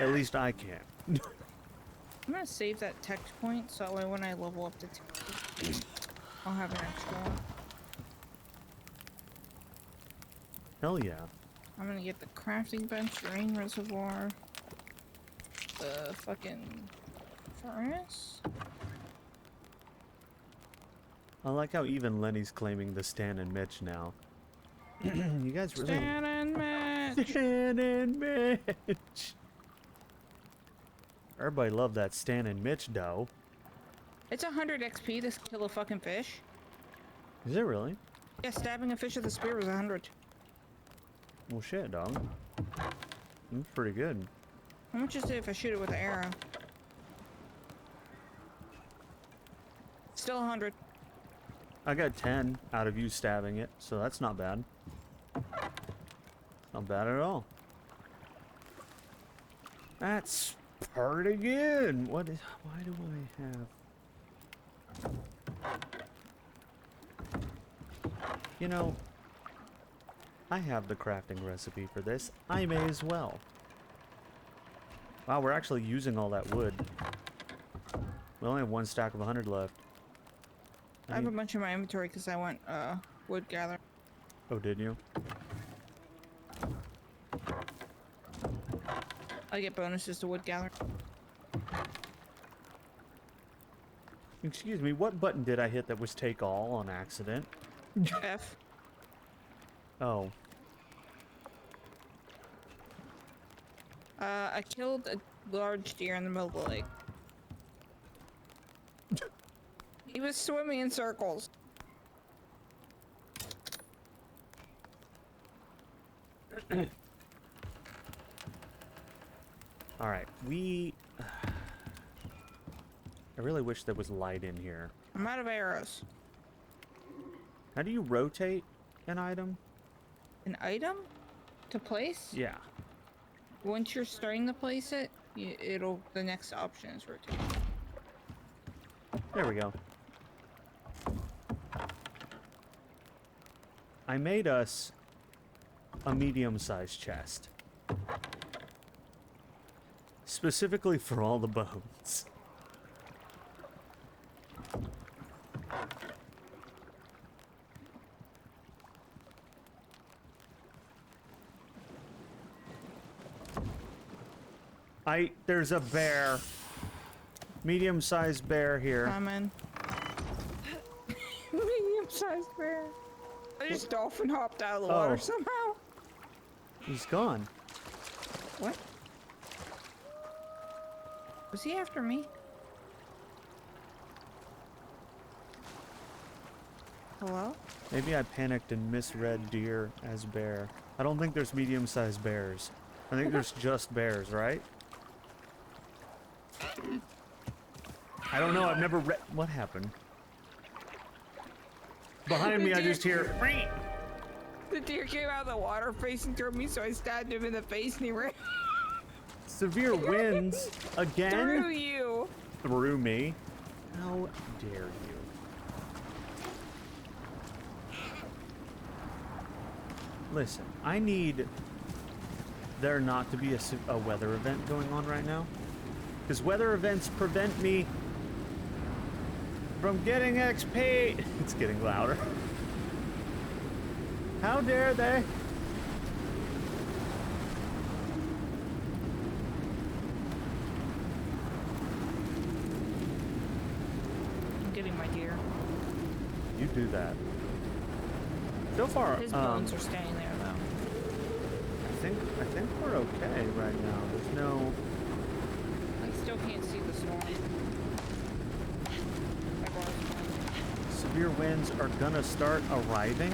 B: At least I can.
C: I'm gonna save that text point so that way when I level up the text, I'll have an extra one.
B: Hell yeah.
C: I'm gonna get the crafting bench, rain reservoir, the fucking furnace.
B: I like how even Lenny's claiming the Stan and Mitch now. You guys really...
C: Stan and Mitch!
B: Stan and Mitch! Everybody loved that Stan and Mitch dough.
C: It's 100 XP to kill a fucking fish.
B: Is it really?
C: Yeah, stabbing a fish with a spear was 100.
B: Well, shit, dog. That's pretty good.
C: How much is it if I shoot it with an arrow? Still 100.
B: I got 10 out of you stabbing it, so that's not bad. Not bad at all. That's pretty good. What is... Why do I have... You know, I have the crafting recipe for this. I may as well. Wow, we're actually using all that wood. We only have one stack of 100 left.
C: I have a bunch in my inventory because I went wood gather.
B: Oh, did you?
C: I get bonuses to wood gather.
B: Excuse me, what button did I hit that was take all on accident?
C: F.
B: Oh.
C: I killed a large deer in the middle of the lake. He was swimming in circles.
B: Alright, we... I really wish there was light in here.
C: I'm out of arrows.
B: How do you rotate an item?
C: An item to place?
B: Yeah.
C: Once you're starting to place it, it'll. The next option is rotate.
B: There we go. I made us a medium-sized chest. Specifically for all the bones. There's a bear. Medium-sized bear here.
C: Coming. Medium-sized bear. I just dolphin hopped out of the water somehow.
B: He's gone.
C: What? Was he after me? Hello?
B: Maybe I panicked and misread deer as bear. I don't think there's medium-sized bears. I think there's just bears, right? I don't know, I've never read... What happened? Behind me, I just hear...
C: The deer came out of the water facing toward me, so I stabbed him in the face and he ran
B: Severe winds again?
C: through you.
B: Through me? How dare you? Listen, I need there not to be a weather event going on right now. Because weather events prevent me from getting XP. It's getting louder. How dare they?
C: I'm getting my deer.
B: You do that. So far,
C: His bones are staying there, though.
B: I think we're okay right now. There's no...
C: I still can't see the storm. My bar's fine.
B: Severe winds are gonna start arriving.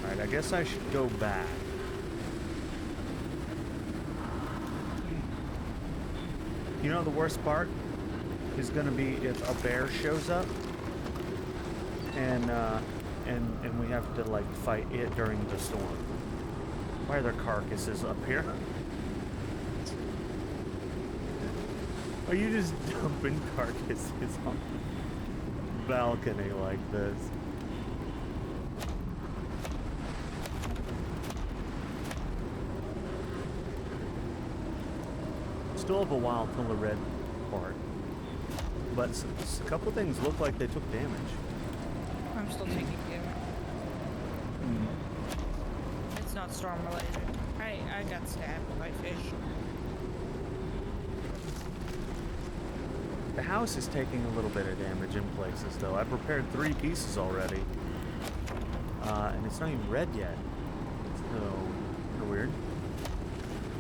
B: Alright, I guess I should go back. You know the worst part is gonna be if a bear shows up and we have to like fight it during the storm. Why are there carcasses up here? Are you just dumping carcasses on the balcony like this? Still have a while till the red part. But a couple things look like they took damage.
C: I'm still taking damage. It's not storm related. I got stabbed by fish.
B: The house is taking a little bit of damage in places, though. I prepared 3 pieces already. And it's not even red yet. So, kind of weird.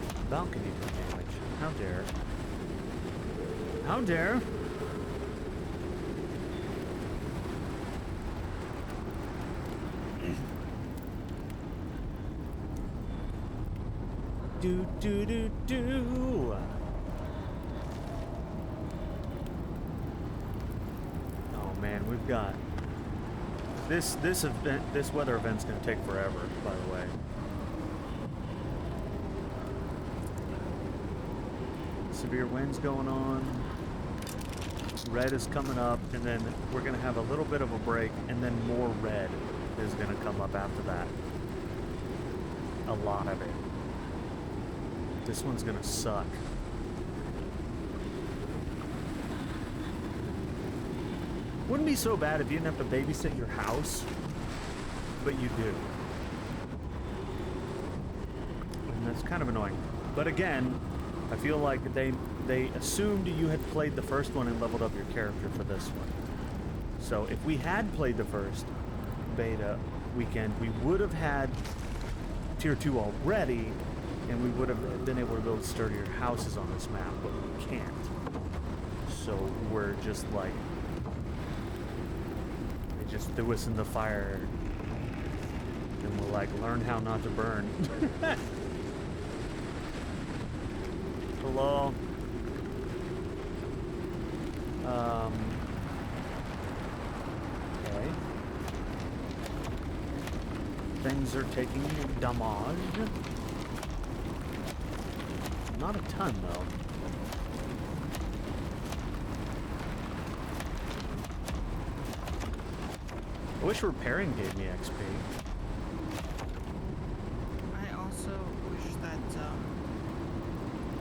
B: The balcony took damage. How dare. How dare! Do do do do. Oh man, we've got this event. This weather event's gonna take forever. By the way, severe winds going on. Red is coming up, and then we're gonna have a little bit of a break, and then more red is gonna come up after that. A lot of it. This one's gonna suck. Wouldn't be so bad if you didn't have to babysit your house, but you do. And that's kind of annoying. But again, I feel like they assumed you had played the first one and leveled up your character for this one. So if we had played the first beta weekend, we would have had Tier 2 already, and we would have been able to build sturdier houses on this map, but we can't. So we're just like, they just threw us in the fire, and we're like, learn how not to burn. Hello? Okay. Things are taking damage. Not a ton, though. I wish repairing gave me XP.
C: I also wish that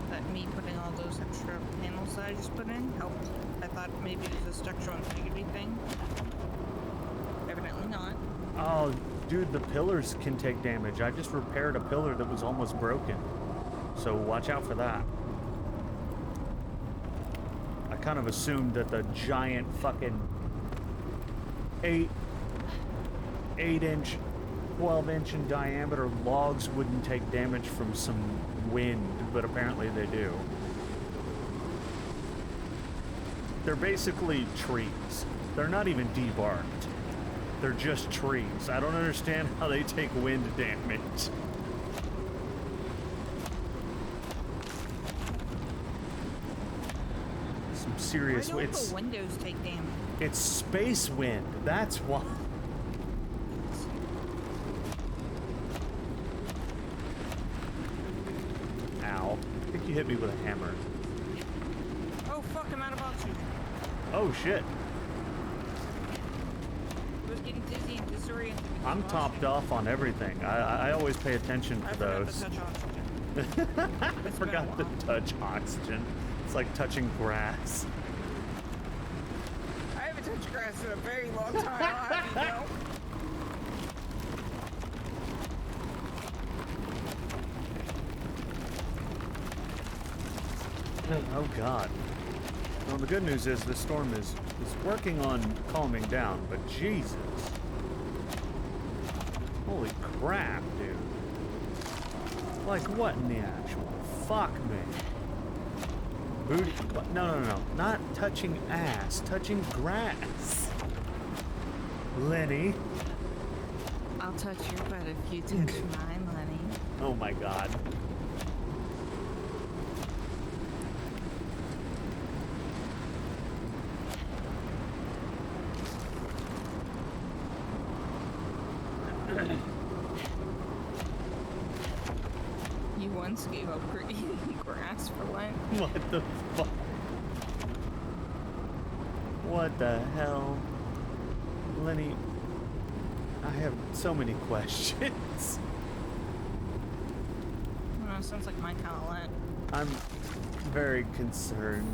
C: that me putting all those extra panels that I just put in helped. I thought maybe it was a structural integrity thing. Evidently not.
B: Oh, dude, the pillars can take damage. I just repaired a pillar that was almost broken. So watch out for that. I kind of assumed that the giant fucking 8-inch, 12-inch in diameter logs wouldn't take damage from some wind, but apparently they do. They're basically trees. They're not even debarked. They're just trees. I don't understand how they take wind damage. Some serious
C: Why don't
B: it's
C: the windows take damage?
B: it's space wind. That's why. Ow. I think you hit me with a hammer.
C: Oh fuck, I'm out of oxygen.
B: Oh shit.
C: I was getting dizzy and disoriented. because
B: I'm
C: of
B: topped
C: oxygen.
B: off on everything. I always pay attention
C: I
B: to
C: forgot
B: those.
C: to touch oxygen.
B: I
C: It's been a
B: forgot to
C: while.
B: touch oxygen. It's like touching grass.
C: I haven't touched grass in a very long time. I'll have you know.
B: Oh god. Well, the good news is the storm is working on calming down, but Jesus. Holy crap, dude. Like what in the actual fuck, man? Booty. No. Not touching ass, touching grass. Lenny.
C: I'll touch your butt if you touch mine, Lenny.
B: Oh my god.
C: You once gave up eating grass for Lent.
B: What the fuck? What the hell? Lenny, I have so many questions.
C: Oh, sounds like my kind of Lent.
B: I'm very concerned.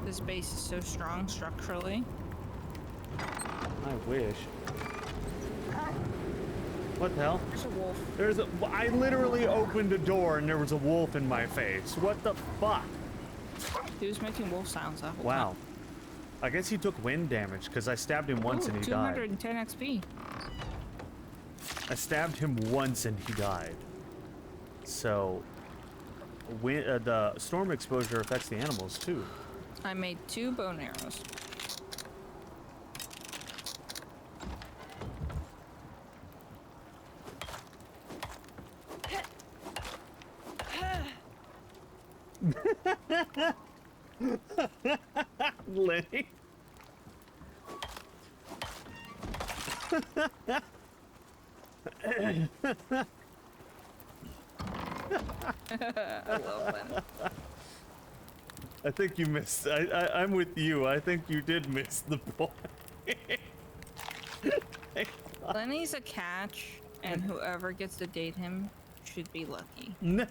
C: This base is so strong structurally.
B: I wish. What the hell?
C: There's a wolf.
B: I literally opened a door and there was a wolf in my face. What the fuck?
C: He was making wolf sounds that whole
B: Wow.
C: time.
B: I guess he took wind damage because I stabbed him once
C: Ooh,
B: and he died.
C: 210 XP.
B: I stabbed him once and he died. So, the storm exposure affects the animals too.
C: I made 2 bone arrows.
B: Lenny.
C: I love them.
B: I think you missed. I'm with you. I think you did miss the point.
C: Lenny's a catch, and whoever gets to date him should be lucky.
B: Nah.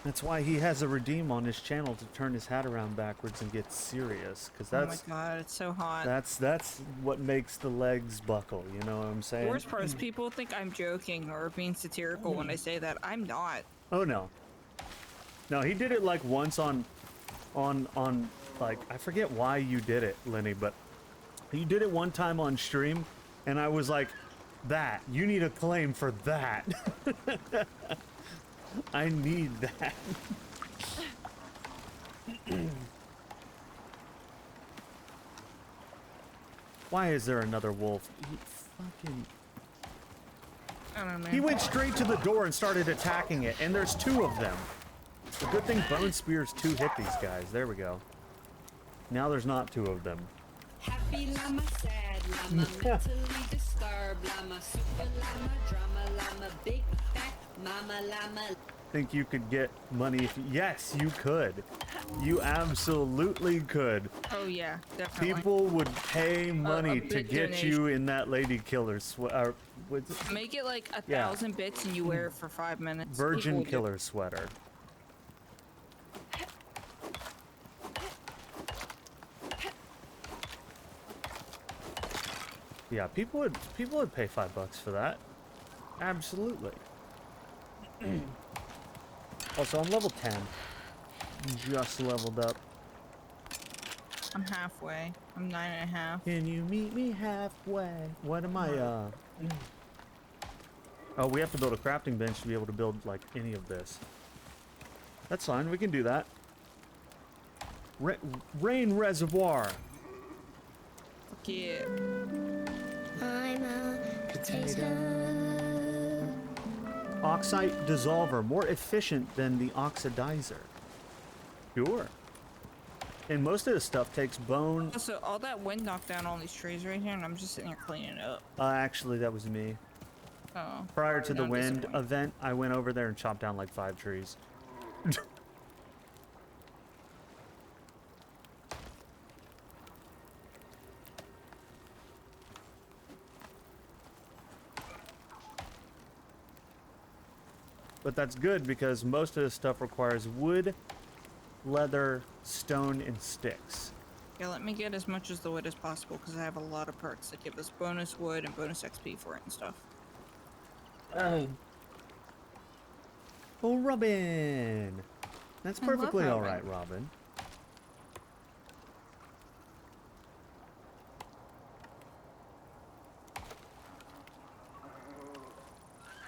B: That's why he has a redeem on his channel to turn his hat around backwards and get serious. Because that's
C: Oh my god, it's so hot.
B: that's what makes the legs buckle. You know what I'm
C: The
B: saying?
C: worst part is people think I'm joking or being satirical when I say that. I'm not.
B: Oh no. No, he did it like once on like I forget why you did it, Lenny, but you did it one time on stream, and I was like, that you need a claim for that. I need that. Why is there another wolf?
C: I don't know.
B: He went straight to the door and started attacking it, and there's 2 of them. The good thing Bone Spears 2 hit these guys. There we go. Now there's not 2 of them.
D: Happy llama, sad llama, mentally disturbed llama, super llama, drama llama, big fat mama llama.
B: Think you could get money if yes, you could. You absolutely could.
C: Oh yeah, definitely.
B: People would pay money to
C: big
B: get you in that lady killer
C: Make it like 1,000
B: Yeah.
C: bits and you wear it for 5 minutes.
B: virgin
C: People do.
B: killer sweater. Yeah, people would pay $5 for that. Absolutely. Also, I'm level 10. Just leveled up.
C: I'm halfway. I'm 9.5.
B: Can you meet me halfway? What am I, Oh, we have to build a crafting bench to be able to build, like, any of this. That's fine, we can do that. Rain reservoir.
C: Fuck yeah.
E: I'm a potato.
B: Oxide dissolver, more efficient than the oxidizer. Sure. And most of this stuff takes bone.
C: Also, all that wind knocked down all these trees right here, and I'm just sitting here cleaning it up.
B: Actually, that was me.
C: Oh.
B: Prior to the
C: Not
B: wind
C: disappointing.
B: event, I went over there and chopped down like 5 trees. But that's good because most of this stuff requires wood, leather, stone, and sticks.
C: Yeah, let me get as much as the wood as possible because I have a lot of perks that give us bonus wood and bonus XP for it and stuff.
B: Oh, Robin! That's
C: I love
B: perfectly
C: Robin.
B: alright, Robin.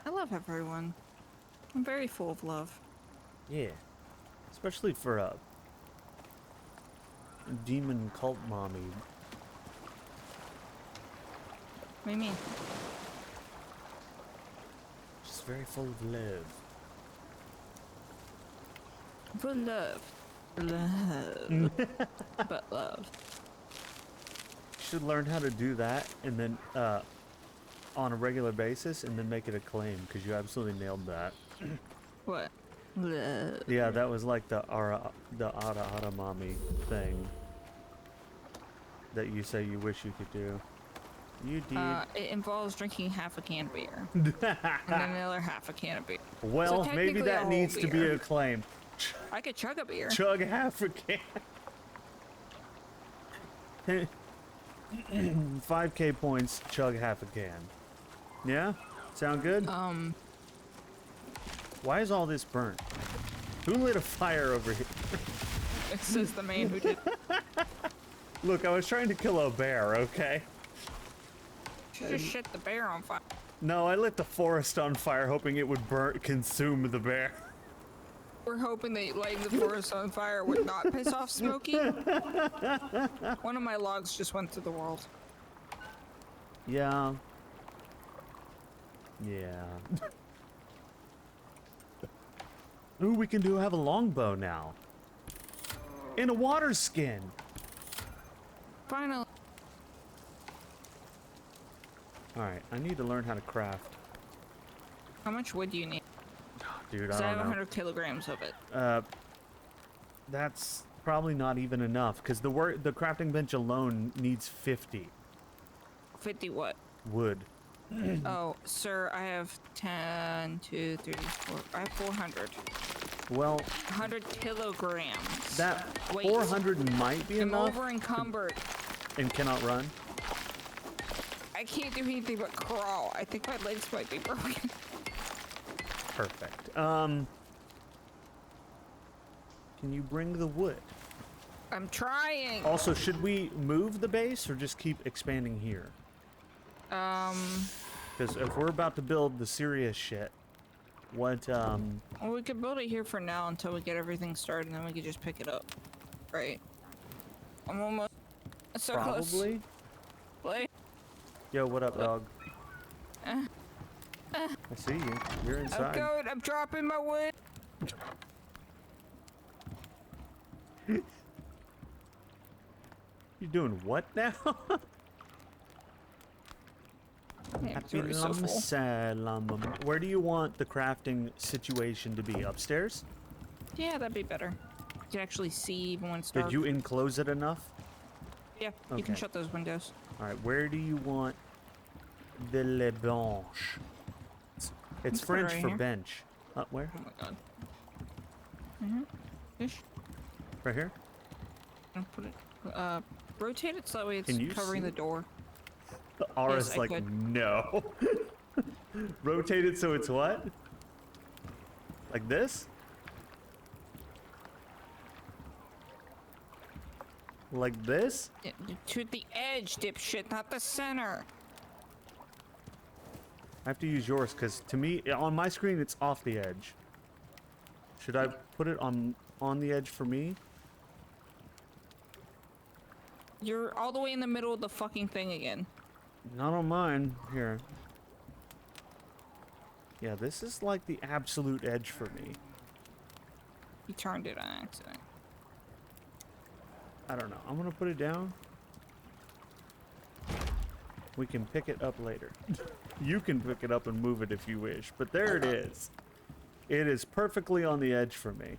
C: I love everyone. I'm very full of love.
B: Yeah. Especially for a demon cult mommy.
C: What do you mean?
B: She's very full of love.
C: For love. Love. But love.
B: should learn how to do that and then on a regular basis and then make it a claim because you absolutely nailed that.
C: What? Bleh.
B: Yeah, that was like the ara mommy thing that you say you wish you could do. You did.
C: It involves drinking half a can of beer. And then another half a can of beer.
B: Well,
C: So
B: maybe
C: technically a
B: that
C: whole
B: needs to be
C: beer.
B: a claim.
C: I could chug a beer.
B: Chug half a can. 5k points, chug half a can. Yeah? Sound good? Why is all this burnt? Who lit a fire over here?
C: This is the man who did.
B: Look, I was trying to kill a bear, okay?
C: You just shit the bear on fire.
B: No, I lit the forest on fire hoping it would consume the bear.
C: We're hoping that lighting the forest on fire would not piss off Smokey. One of my logs just went to the world.
B: Yeah. Yeah. Ooh, we can have a longbow now. In a water skin.
C: Finally.
B: Alright, I need to learn how to craft.
C: How much wood do you need?
B: Dude, I
C: Because I have
B: don't know.
C: 100 kilograms of it.
B: That's probably not even enough, because the crafting bench alone needs 50
C: 50 what?
B: wood.
C: Oh, sir, I have 10, 2, 3, 4. I have 400.
B: Well,
C: 100 kilograms.
B: that
C: Wait.
B: 400 might be
C: I'm
B: enough
C: over encumbered.
B: and cannot run.
C: I can't do anything but crawl. I think my legs might be broken.
B: Perfect. Can you bring the wood?
C: I'm trying.
B: Also, should we move the base or just keep expanding here? Because if we're about to build the serious shit, what,
C: Well, we could build it here for now until we get everything started, and then we could just pick it up. Right. I'm almost so close.
B: probably?
C: Play.
B: Yo, what up, dog? I see you. You're
C: I'm
B: inside.
C: going. I'm dropping my wood.
B: You doing what now?
C: Yeah, it's already so full.
B: Salam. Where do you want the crafting situation to be? Upstairs?
C: Yeah, that'd be better. You can actually see even when it's dark.
B: Did you enclose it enough?
C: Yeah, you can
B: Okay.
C: shut those windows.
B: All right, where do you want the le bench? It's
C: put it
B: French
C: right
B: for
C: here.
B: bench. Where?
C: Oh my god. Ish.
B: Right here?
C: I'll put it. Rotate it so that way it's
B: Can you
C: covering
B: see?
C: the door.
B: Aura's
C: Yes, I
B: like,
C: could.
B: no. Rotate it so it's what? Like this? Like this?
C: Yeah, to the edge, dipshit, not the center.
B: I have to use yours because to me, on my screen, it's off the edge. Should I put it on the edge for me?
C: You're all the way in the middle of the fucking thing again.
B: Not on mine. Here. Yeah, this is like the absolute edge for me.
C: You turned it on accident.
B: I don't know. I'm gonna put it down. We can pick it up later. You can pick it up and move it if you wish, but there it is. It is perfectly on the edge for me.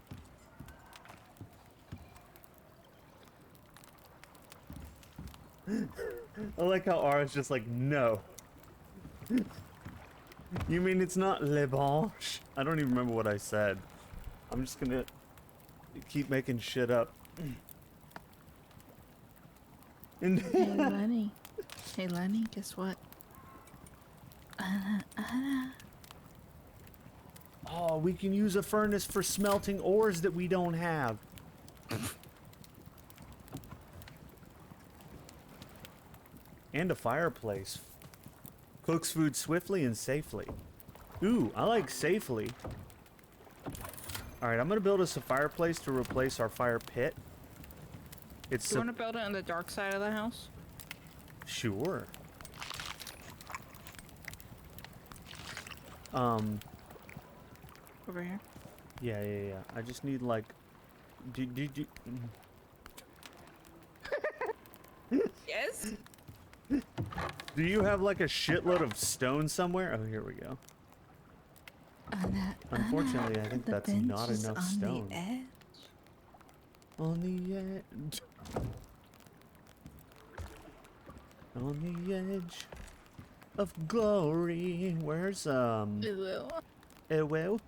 B: I like how Ara's just like, no. You mean it's not le banche? I don't even remember what I said. I'm just gonna keep making shit up. And
C: Hey, Lenny. Hey, Lenny, guess what?
B: oh, we can use a furnace for smelting ores that we don't have. And a fireplace. Cooks food swiftly and safely. Ooh, I like safely. Alright, I'm gonna build us a fireplace to replace our fire pit. It's
C: Do you want to build it on the dark side of the house?
B: Sure.
C: Over here.
B: Yeah. I just need like
C: Yes?
B: Do you have like a shitload of stone somewhere? Oh, here we go. Unfortunately, I think that's not enough stone. On the edge. On the edge of glory. Where's
C: Ooh.
B: well,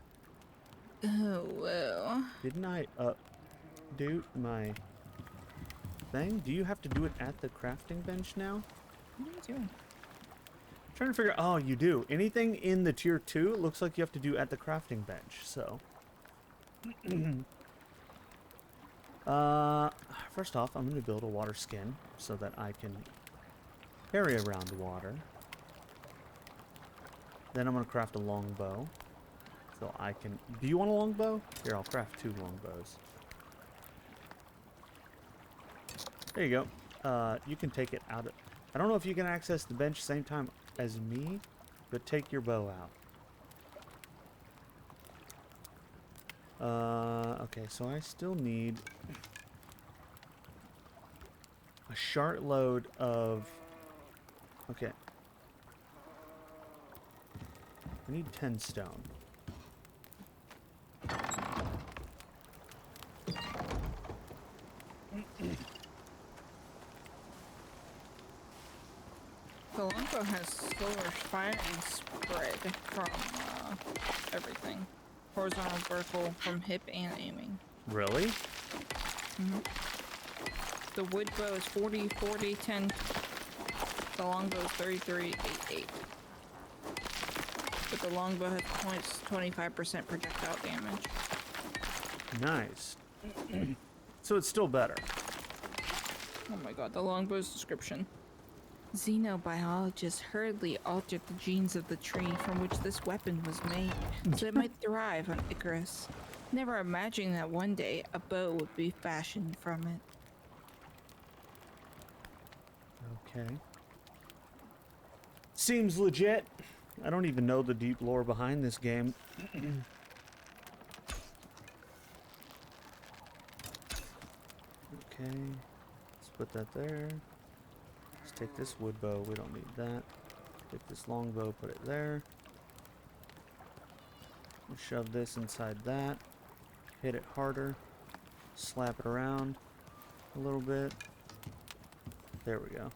C: Oh, well.
B: didn't I do my thing? Do you have to do it at the crafting bench now?
C: What are you doing?
B: Trying to figure. Oh, you do. Anything in the tier 2 looks like you have to do at the crafting bench. So, first off, I'm going to build a water skin so that I can carry around water. Then I'm going to craft a longbow so I can. Do you want a longbow? Here, I'll craft 2 longbows. There you go. You can take it out of. I don't know if you can access the bench same time as me, but take your bow out. Okay, so I still need a shart load of. Okay. I need 10 stone.
C: The longbow has slower firing spread from everything. Horizontal, vertical, from hip and aiming.
B: Really?
C: The wood bow is 40, 40, 10. The longbow is 33, 8, 8. But the longbow has 25% projectile damage.
B: Nice. So it's still better.
C: Oh my god, the longbow's description. Xenobiologists hurriedly altered the genes of the tree from which this weapon was made, so it might thrive on Icarus. Never imagining that one day a bow would be fashioned from it.
B: Okay. Seems legit. I don't even know the deep lore behind this game. Okay. Let's put that there. Let's take this wood bow. We don't need that. Take this longbow, put it there. We'll shove this inside that. Hit it harder. Slap it around a little bit. There we go.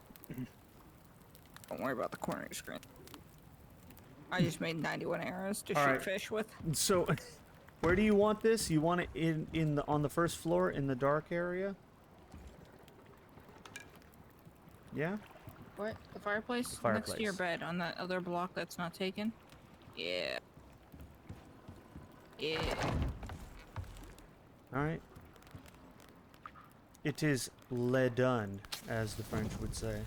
C: Don't worry about the corner of your screen. I just made 91 arrows to
B: All
C: shoot
B: right.
C: fish with.
B: So, where do you want this? You want it on the first floor in the dark area? Yeah?
C: What? The fireplace?
B: The
C: Next to your
B: fireplace.
C: bed on that other block that's not taken? Yeah. Yeah.
B: All right. It is le done, as the French would say.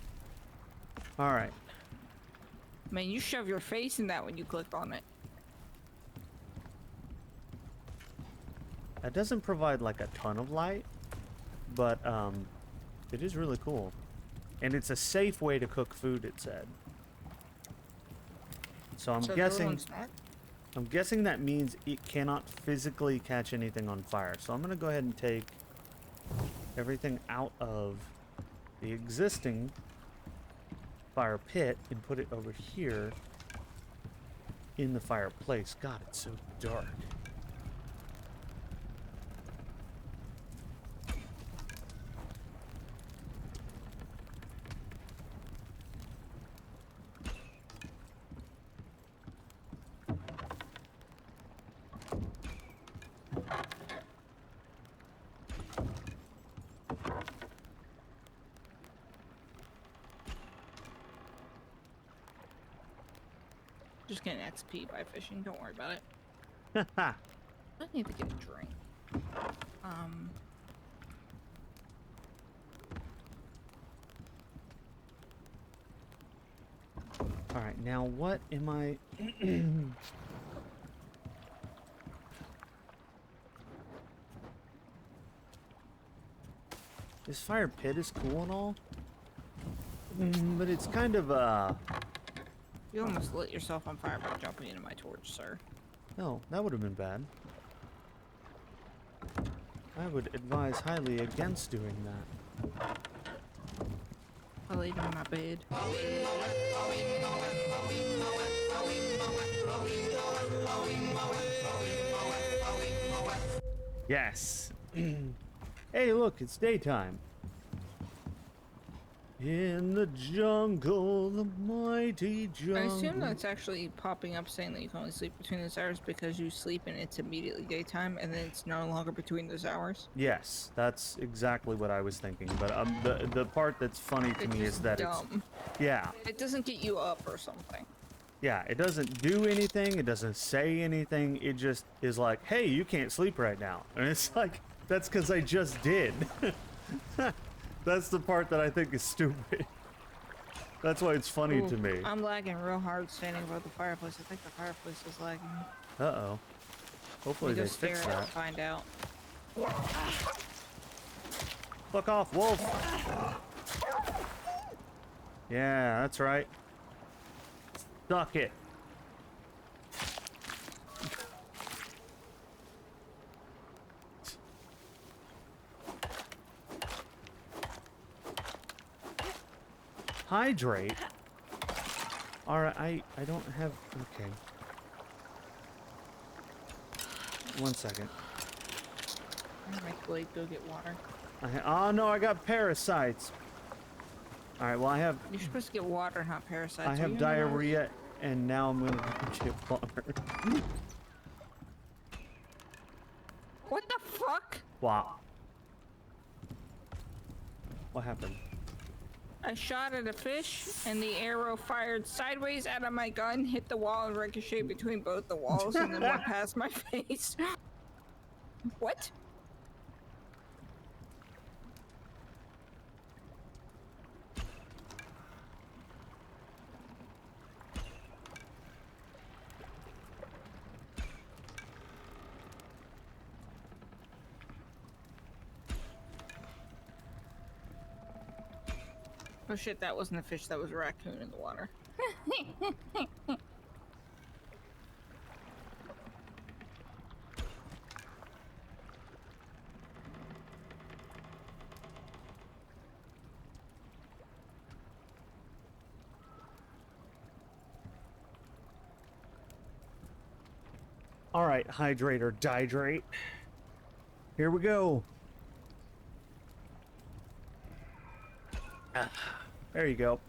B: All right.
C: Man, you shove your face in that when you click on it.
B: That doesn't provide like a ton of light, but it is really cool. And it's a safe way to cook food, it said. So I'm
C: So the
B: guessing
C: one's not?
B: I'm guessing that means it cannot physically catch anything on fire. So I'm going to go ahead and take everything out of the existing fire pit and put it over here in the fireplace. God, it's so dark.
C: Just getting XP by fishing. Don't worry about it.
B: Haha.
C: I need to get a drink.
B: All right, now what am I... This fire pit is cool and all, but it's kind of,
C: You almost lit yourself on fire by jumping into my torch, sir.
B: no, that would have been bad. I would advise highly against doing that.
C: I laid in my bed.
B: Yes. Hey, look, it's daytime. In the jungle, the mighty jungle.
C: I assume that's actually popping up saying that you can only sleep between those hours because you sleep and it's immediately daytime and then it's no longer between those hours.
B: Yes, that's exactly what I was thinking. But the part that's funny to
C: It's
B: me is
C: just
B: that
C: dumb.
B: yeah,
C: It doesn't get you up or something.
B: yeah, it doesn't do anything. It doesn't say anything. It just is like, hey, you can't sleep right now, and it's like that's because I just did. That's the part that I think is stupid. That's why it's funny to
C: Ooh,
B: me.
C: I'm lagging real hard standing above the fireplace. I think the fireplace is lagging.
B: Uh-oh. Hopefully
C: We go
B: they
C: stare
B: fix
C: at it and
B: that.
C: find out.
B: Fuck off, wolf! Yeah, that's right. Suck it. Hydrate? Alright, I don't have... Okay. 1 second.
C: I'm gonna make Blade go get water.
B: Oh no, I got parasites. Alright, well I have...
C: You're supposed to get water, not parasites.
B: I
C: Are
B: have
C: you in the house?
B: diarrhea, and now I'm gonna go get water.
C: What the fuck?
B: Wow. What happened?
C: I shot at a fish, and the arrow fired sideways out of my gun, hit the wall, and ricocheted between both the walls, and then went past my face. What? Oh shit, that wasn't a fish, that was a raccoon in the water.
B: Alright, hydrate or dihydrate. Here we go. There you go.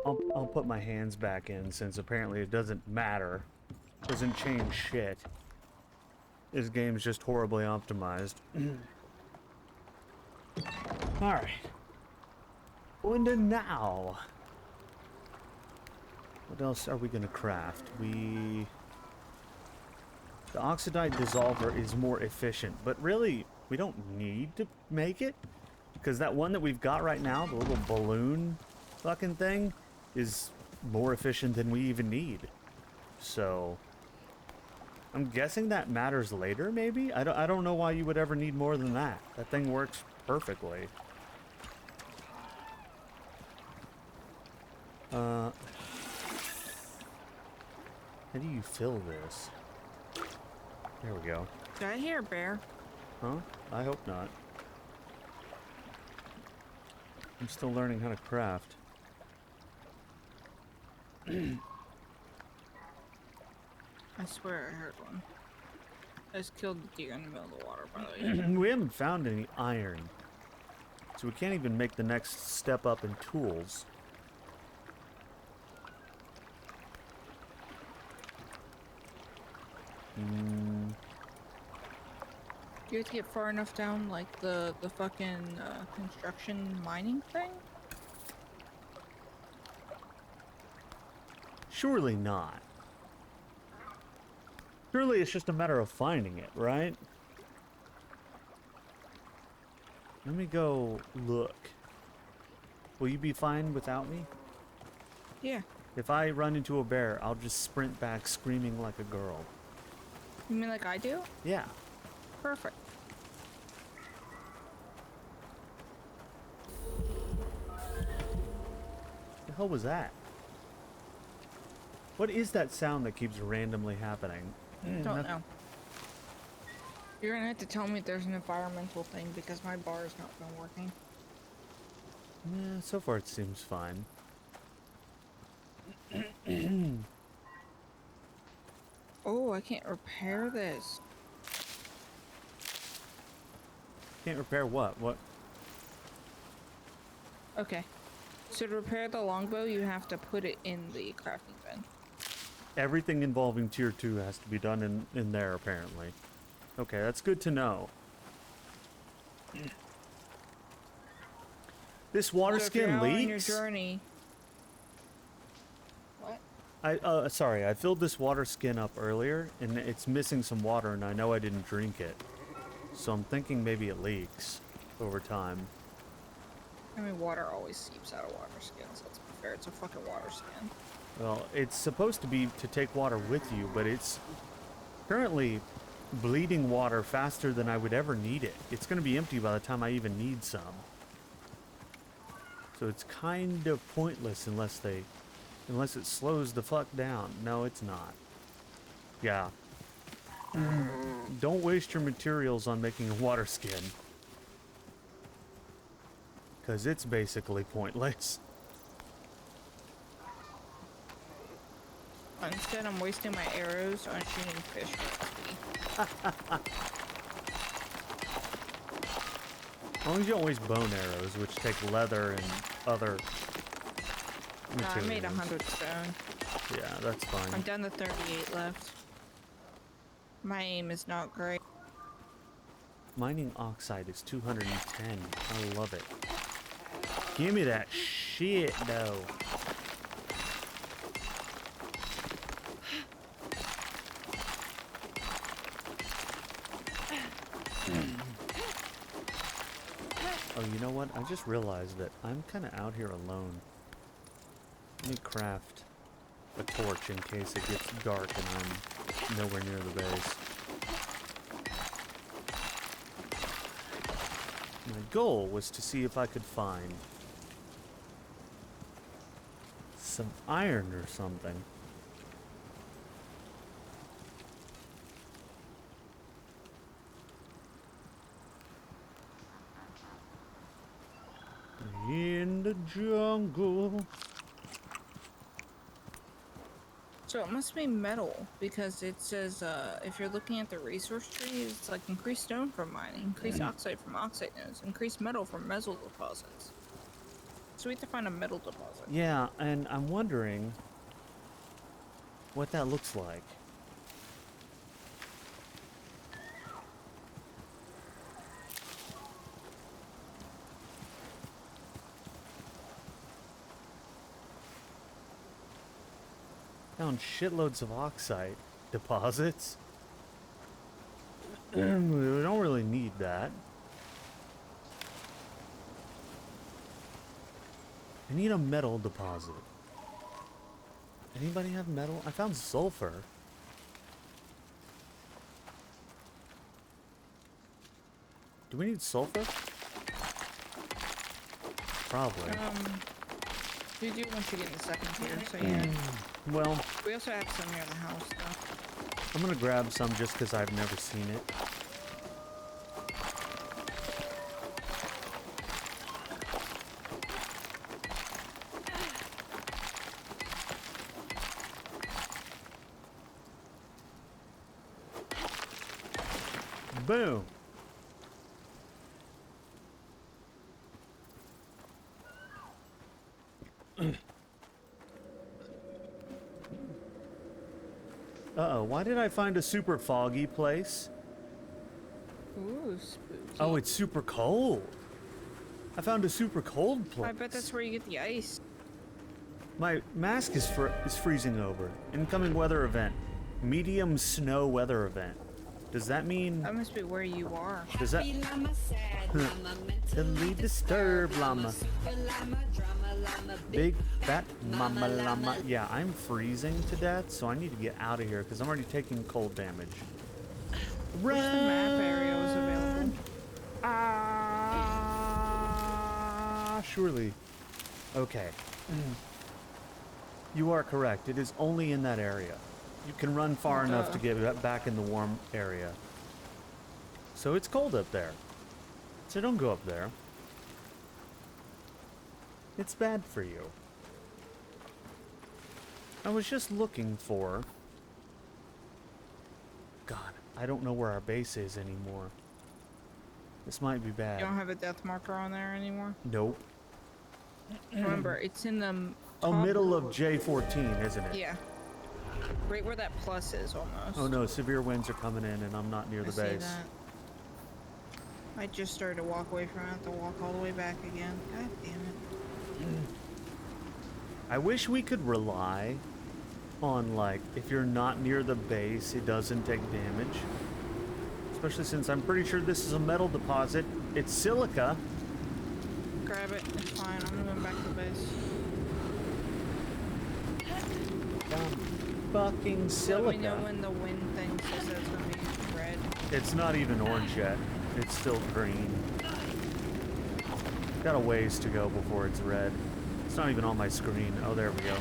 B: I'll put my hands back in since apparently it doesn't matter. Doesn't change shit. This game's just horribly optimized. Alright. And then now. What else are we gonna craft? The oxidite dissolver is more efficient, but really, we don't need to make it. Because that one that we've got right now, the little balloon fucking thing, is more efficient than we even need. So, I'm guessing that matters later, maybe? I don't know why you would ever need more than that. That thing works perfectly. How do you fill this? There we go.
C: Did I hear a bear?
B: Huh? I hope not. I'm still learning how to craft.
C: I swear I heard one. I just killed the deer in the middle of the water, by the way.
B: We haven't found any iron. So we can't even make the next step up in tools.
C: You have to get far enough down, like the fucking construction mining thing?
B: Surely not. Surely it's just a matter of finding it, right? Let me go look. Will you be fine without me?
C: Yeah.
B: If I run into a bear, I'll just sprint back screaming like a girl.
C: You mean like I do?
B: Yeah.
C: Perfect.
B: The hell was that? What is that sound that keeps randomly happening?
C: Don't know. You're gonna have to tell me there's an environmental thing because my bar has not been working.
B: Yeah, so far it seems fine.
C: Oh, I can't repair this.
B: Can't repair what? What?
C: Okay. So to repair the longbow, you have to put it in the crafting bin.
B: Everything involving tier 2 has to be done in there, apparently. Okay, that's good to know. This water
C: So if you're
B: skin
C: out on your
B: leaks?
C: journey. What?
B: Sorry, I filled this water skin up earlier, and it's missing some water, and I know I didn't drink it. So I'm thinking maybe it leaks over time.
C: I mean, water always seeps out of water skins. Let's be fair, it's a fucking water skin.
B: Well, it's supposed to be to take water with you, but it's currently bleeding water faster than I would ever need it. It's going to be empty by the time I even need some. So it's kind of pointless unless it slows the fuck down. No, it's not. Yeah. Don't waste your materials on making a water skin. Because it's basically pointless.
C: Instead, I'm wasting my arrows on shooting fish for XP.
B: As long as you don't waste bone arrows, which take leather and other materials.
C: I made 100 stone.
B: Yeah, that's fine.
C: I'm down to 38 left. My aim is not great.
B: Mining oxide is 210. I love it. Give me that shit, though. Oh, you know what? I just realized that I'm kind of out here alone. Let me craft a torch in case it gets dark and I'm nowhere near the base. My goal was to see if I could find some iron or something. In the jungle.
C: So it must be metal because it says if you're looking at the resource tree, it's like increase stone from mining, increase oxide from oxide nodes, increase metal from metal deposits. So we have to find a metal deposit.
B: Yeah, and I'm wondering what that looks like. Found shitloads of oxide deposits. We don't really need that. I need a metal deposit. Anybody have metal? I found sulfur. Do we need sulfur? Probably.
C: You do once you get in the second tier, so yeah.
B: Well,
C: We also have some near the house though.
B: I'm gonna grab some just because I've never seen it. Boom. Uh-oh, why did I find a super foggy place?
C: Ooh, spooky.
B: Oh, it's super cold. I found a super cold place.
C: I bet that's where you get the ice.
B: My mask is freezing over. Incoming weather event. Medium snow weather event. Does that mean...
C: That must be where you are.
B: Does that...
D: Happy llama, sad llama,
B: Mentally disturbed llama.
D: super llama, drama llama,
B: Big fat mama llama. Yeah, I'm freezing to death, so I need to get out of here because I'm already taking cold damage.
C: Wish the map area was available.
B: Ah, surely. Okay. You are correct. It is only in that area. You can run far enough to get back in the warm area. So it's cold up there. So don't go up there. It's bad for you. I was just looking for... God, I don't know where our base is anymore. This might be bad.
C: You don't have a death marker on there anymore?
B: Nope.
C: Remember, it's in the
B: Oh,
C: top
B: middle of J14, isn't it?
C: Yeah. Right where that plus is, almost.
B: Oh no, severe winds are coming in and I'm not near the
C: I see
B: base.
C: that. I just started to walk away from it. I have to walk all the way back again. God damn it.
B: I wish we could rely on, like, if you're not near the base, it doesn't take damage. Especially since I'm pretty sure this is a metal deposit. It's silica.
C: Grab it. It's fine. I'm moving back to the base.
B: Fucking
C: Let
B: silica.
C: me know when the wind thing says that it's gonna be red.
B: It's not even orange yet. It's still green. Got a ways to go before it's red. It's not even on my screen. Oh, there we go.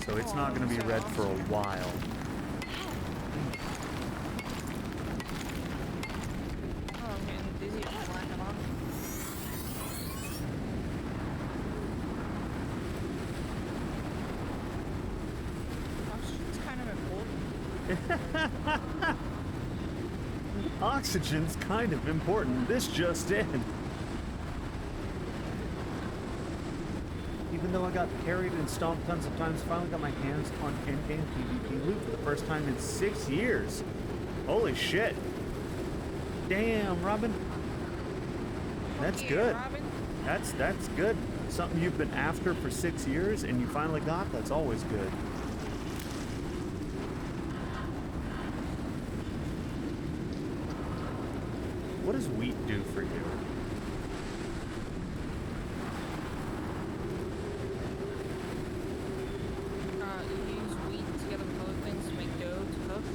B: So it's not going to be red for a while.
C: Oh, I'm getting dizzy from lack of oxygen. Oxygen's kind of important.
B: Oxygen's kind of important. This just in. Even though I got carried and stomped tons of times, finally got my hands on endgame PvP loot for the first time in 6 years. Holy shit. Damn, Robin. That's
C: Yeah,
B: good.
C: Robin.
B: That's good. Something you've been after for 6 years and you finally got, that's always good. What does wheat do for you?
C: You use wheat together with other things to make dough to cook.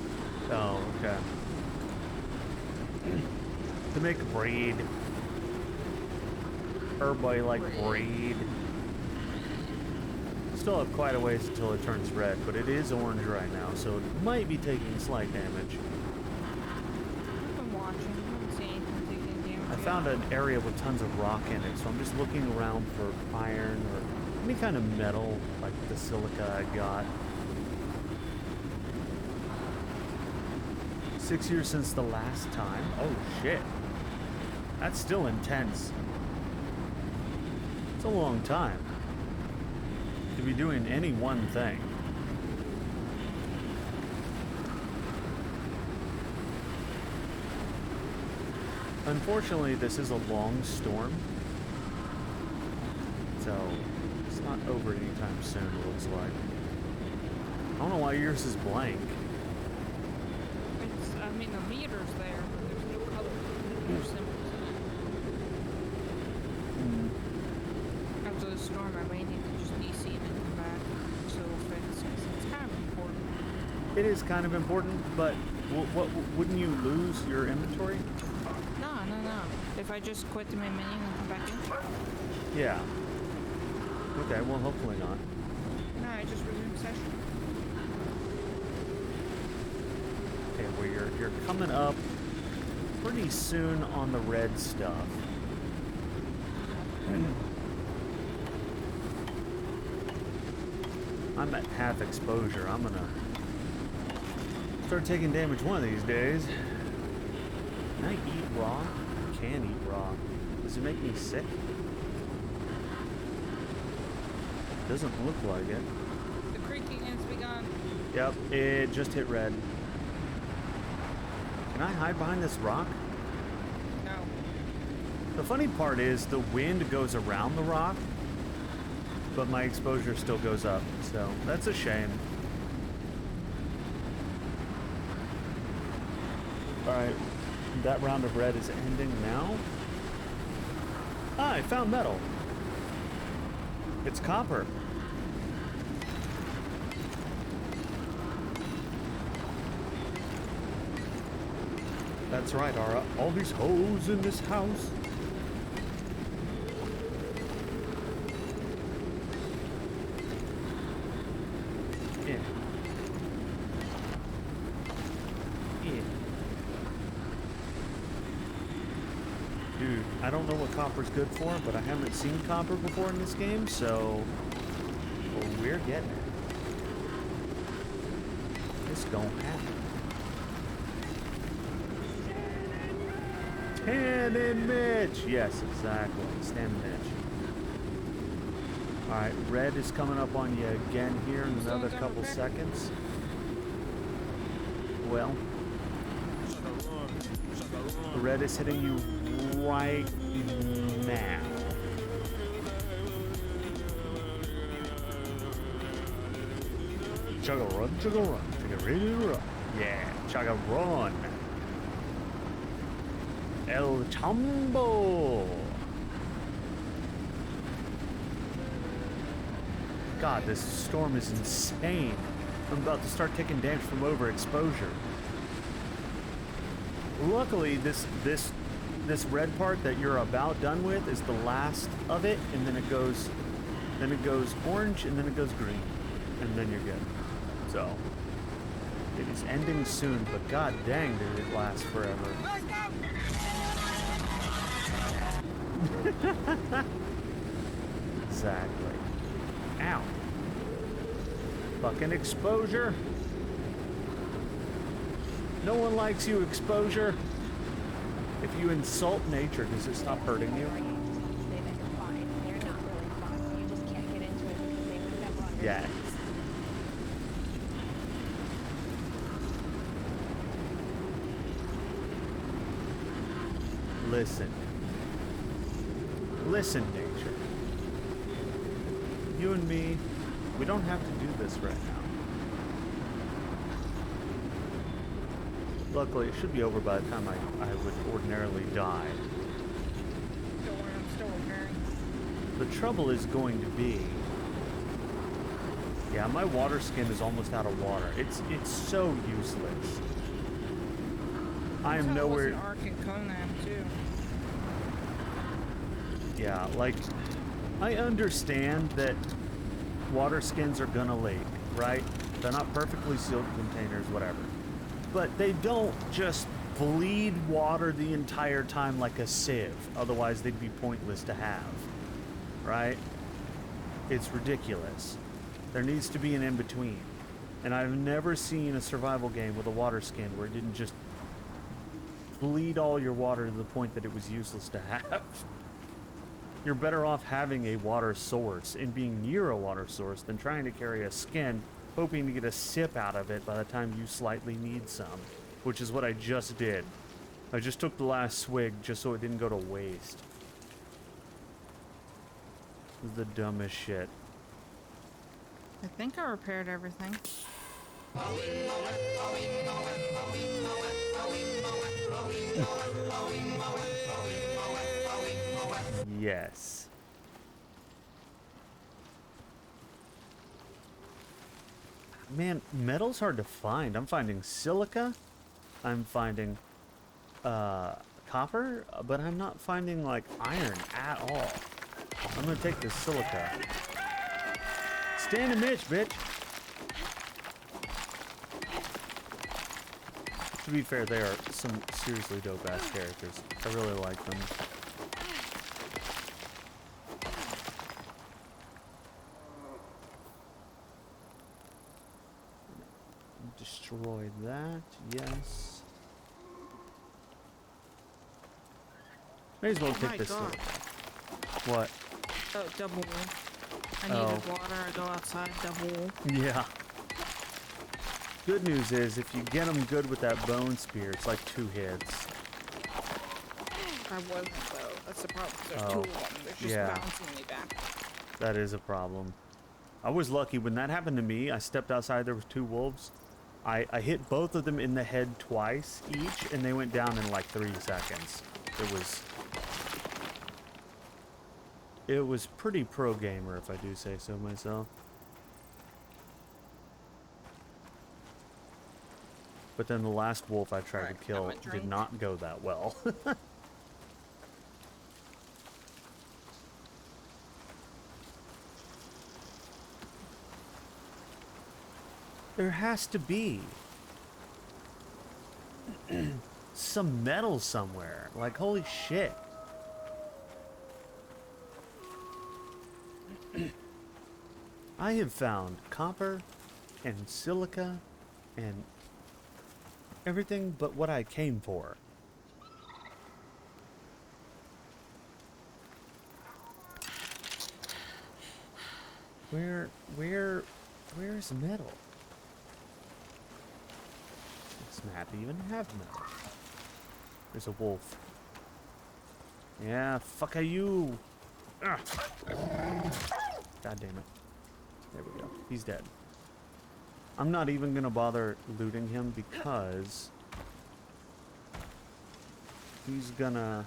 B: Oh, okay. To make bread. Everybody like bread. Still have quite a ways until it turns red, but it is orange right now, so it might be taking slight damage.
C: I've been watching. I haven't seen anything taking damage.
B: I
C: yet.
B: found an area with tons of rock in it, so I'm just looking around for iron or any kind of metal, like the silica I got. 6 years since the last time. Oh shit. That's still intense. It's a long time to be doing any one thing. Unfortunately, this is a long storm, so it's not over anytime soon, it looks like. I don't know why yours is blank.
C: It's, I mean, the meter's there, but there's no color. No symbols in it. After the storm, I may need to just DC and then come back so it'll fix. It's kind of important.
B: It is kind of important, but wouldn't you lose your inventory?
C: No. If I just quit the main menu and come back in.
B: Yeah. Okay, well, hopefully not.
C: No, I just resumed session.
B: Okay, well, you're coming up pretty soon on the red stuff. I'm at half exposure. I'm gonna start taking damage one of these days. Can I eat raw? I can eat raw. Does it make me sick? Doesn't look like it.
C: The creaking has begun.
B: Yep, it just hit red. Can I hide behind this rock?
C: No.
B: The funny part is the wind goes around the rock, but my exposure still goes up, so that's a shame. Alright, that round of red is ending now. Ah, I found metal. It's copper. That's right, Ara. All these holes in this house. Yeah. Yeah. I don't know what copper's good for, but I haven't seen copper before in this game, so we're getting it. It's gonna happen. Stan and Mitch! Yes, exactly. Stan and Mitch. Alright, red is coming up on you again here in another couple seconds. Well, red is hitting you right now. Chugga run, chugga ready to run. Yeah, chugga run. El Chambo. God, this storm is insane. I'm about to start taking damage from overexposure. Luckily, this red part that you're about done with is the last of it, and then it goes orange, and then it goes green, and then you're good. So it is ending soon, but god dang, did it last forever. Exactly. Ow. Fucking exposure. No one likes you, exposure. If you insult nature, does it stop hurting you?
F: You just have to say that you're fine. You're not really fine. You just can't get into it because they would never understand.
B: Yeah. Listen. Listen, nature. You and me, we don't have to do this right now. Luckily, it should be over by the time I would ordinarily die.
C: Don't worry, I'm still repairing.
B: The trouble is going to be... Yeah, my water skin is almost out of water. It's so useless. I am nowhere...
C: An arc in Conan, too.
B: Yeah, like, I understand that water skins are gonna leak, right? They're not perfectly sealed containers, whatever. But they don't just bleed water the entire time like a sieve. Otherwise, they'd be pointless to have, right? It's ridiculous. There needs to be an in-between. And I've never seen a survival game with a water skin where it didn't just bleed all your water to the point that it was useless to have. You're better off having a water source and being near a water source than trying to carry a skin, hoping to get a sip out of it by the time you slightly need some, which is what I just did. I just took the last swig just so it didn't go to waste. This is the dumbest shit.
C: I think I repaired everything.
B: Yes. Man, metal's hard to find. I'm finding silica. I'm finding copper, but I'm not finding like iron at all. I'm gonna take this silica. Stand and Mitch, bitch. To be fair, they are some seriously dope ass characters. I really like them. Destroy that, yes. May as well
C: Oh
B: take
C: my
B: this.
C: God.
B: What?
C: Oh, double wool. I needed water. I go outside, double wool.
B: Yeah. Good news is, if you get them good with that bone spear, it's like 2 hits.
C: I wasn't, though. That's the problem. There's 2 of them. They're just bouncing me back.
B: That is a problem. I was lucky. When that happened to me, I stepped outside, there was 2 wolves. I hit both of them in the head twice each, and they went down in like 3 seconds. It was pretty pro gamer, if I do say so myself. But then the last wolf I tried to kill did not go that well. There has to be some metal somewhere. Like, holy shit. I have found copper and silica and everything but what I came for. Where's metal? Does this map even have metal? There's a wolf. Yeah, fuck are you? Ah. God damn it. There we go. He's dead. I'm not even gonna bother looting him because he's gonna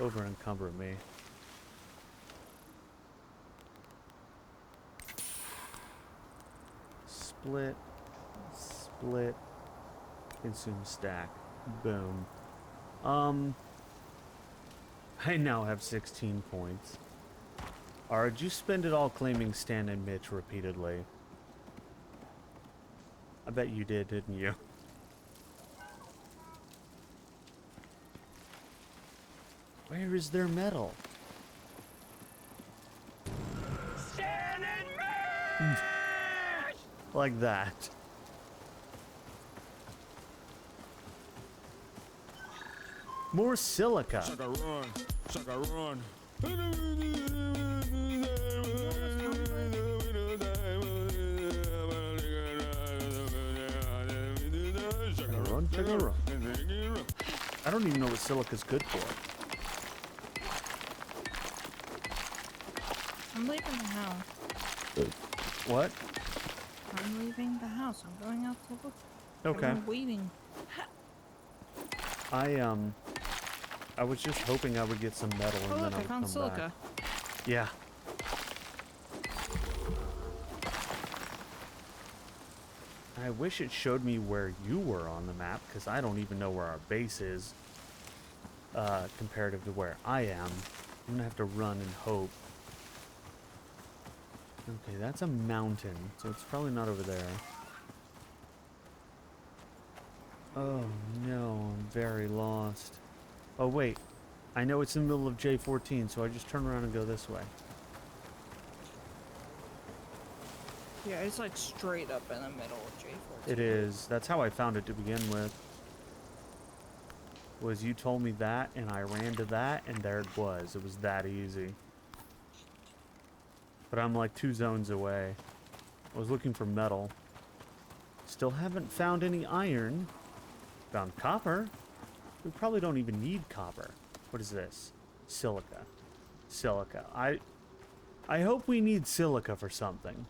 B: over encumber me. Split, split, consume stack. Boom. I now have 16 points. Or did you spend it all claiming Stan and Mitch repeatedly? I bet you did, didn't you? Where is their metal?
A: Stan and Mitch!
B: Like that. More silica.
A: Sucker run, sucker run.
B: Run, chugga run. I don't even know what silica's good for.
C: I'm leaving the house.
B: What?
C: I'm leaving the house. I'm going out to look.
B: Okay.
C: I'm waiting.
B: I was just hoping I would get some metal
C: Oh
B: and
C: look,
B: then I
C: I
B: would
C: found
B: come
C: silica.
B: back. Yeah. I wish it showed me where you were on the map, because I don't even know where our base is, comparative to where I am. I'm gonna have to run and hope. Okay, that's a mountain, so it's probably not over there. Oh no, I'm very lost. Oh wait, I know it's in the middle of J14, so I just turn around and go this way.
C: Yeah, it's like straight up in the middle of J14.
B: It is. That's how I found it to begin with. Was you told me that, and I ran to that, and there it was. It was that easy. But I'm like 2 zones away. I was looking for metal. Still haven't found any iron. Found copper. We probably don't even need copper. What is this? Silica. Silica. I hope we need silica for something.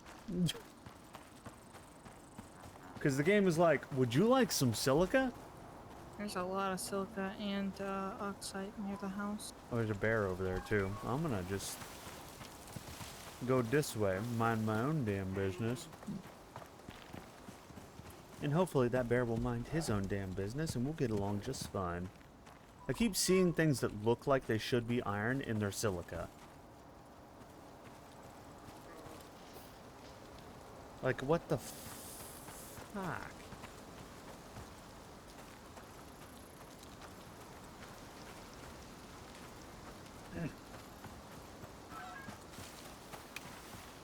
B: Because the game is like, would you like some silica?
C: There's a lot of silica and oxide near the house.
B: Oh, there's a bear over there too. I'm gonna just go this way, mind my own damn business. And hopefully that bear will mind his own damn business and we'll get along just fine. I keep seeing things that look like they should be iron in their silica. Like, what the fuck?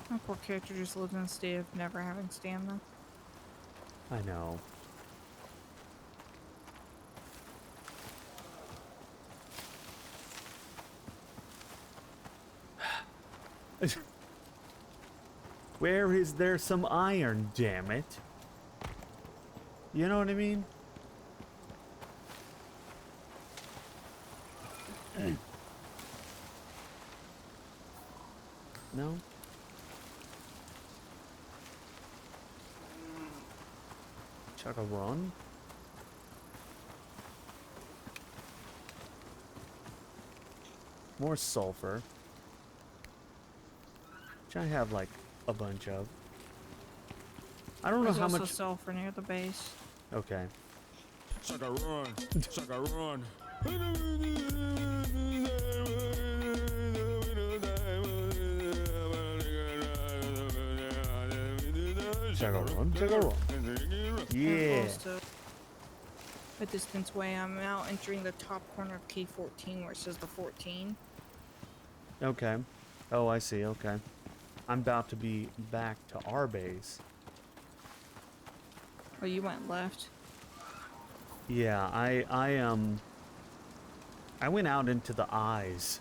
C: My poor character just lives in a state of never having stamina.
B: I know. Where is there some iron, damn it? You know what I mean? No? Chuck a run? More sulfur. Which I have like a bunch of. I don't know
C: There's
B: how
C: also
B: much.
C: sulfur near the base.
B: Okay.
A: Sucker run, sucker run.
B: Chug a run, chug a run.
C: I'm
B: Yeah.
C: close to a distance away. I'm now entering the top corner of K14 where it says the 14.
B: Okay. Oh, I see. Okay. I'm about to be back to our base.
C: Oh, you went left.
B: Yeah, I went out into the eyes.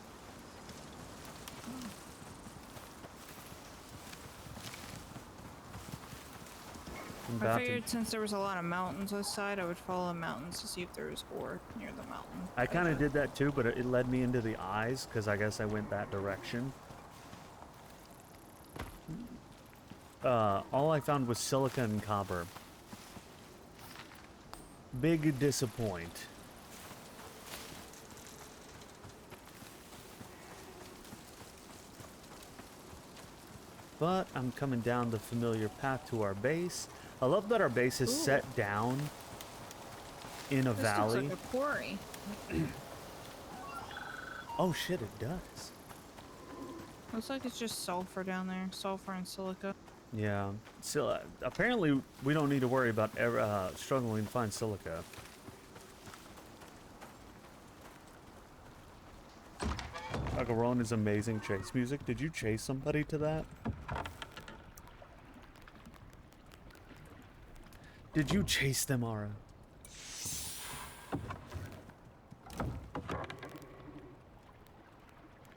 B: I'm
C: I
B: about
C: figured
B: to.
C: since there was a lot of mountains this side, I would follow the mountains to see if there was ore near the mountain.
B: I kind of did that too, but it led me into the eyes because I guess I went that direction. All I found was silica and copper. Big disappoint. But I'm coming down the familiar path to our base. I love that our base is set down in a
C: This
B: valley.
C: looks like a quarry.
B: Oh shit, it does.
C: Looks like it's just sulfur down there. Sulfur and silica.
B: Yeah. So apparently we don't need to worry about struggling to find silica. Agaron is amazing chase music. Did you chase somebody to that? Did you chase them, Ara?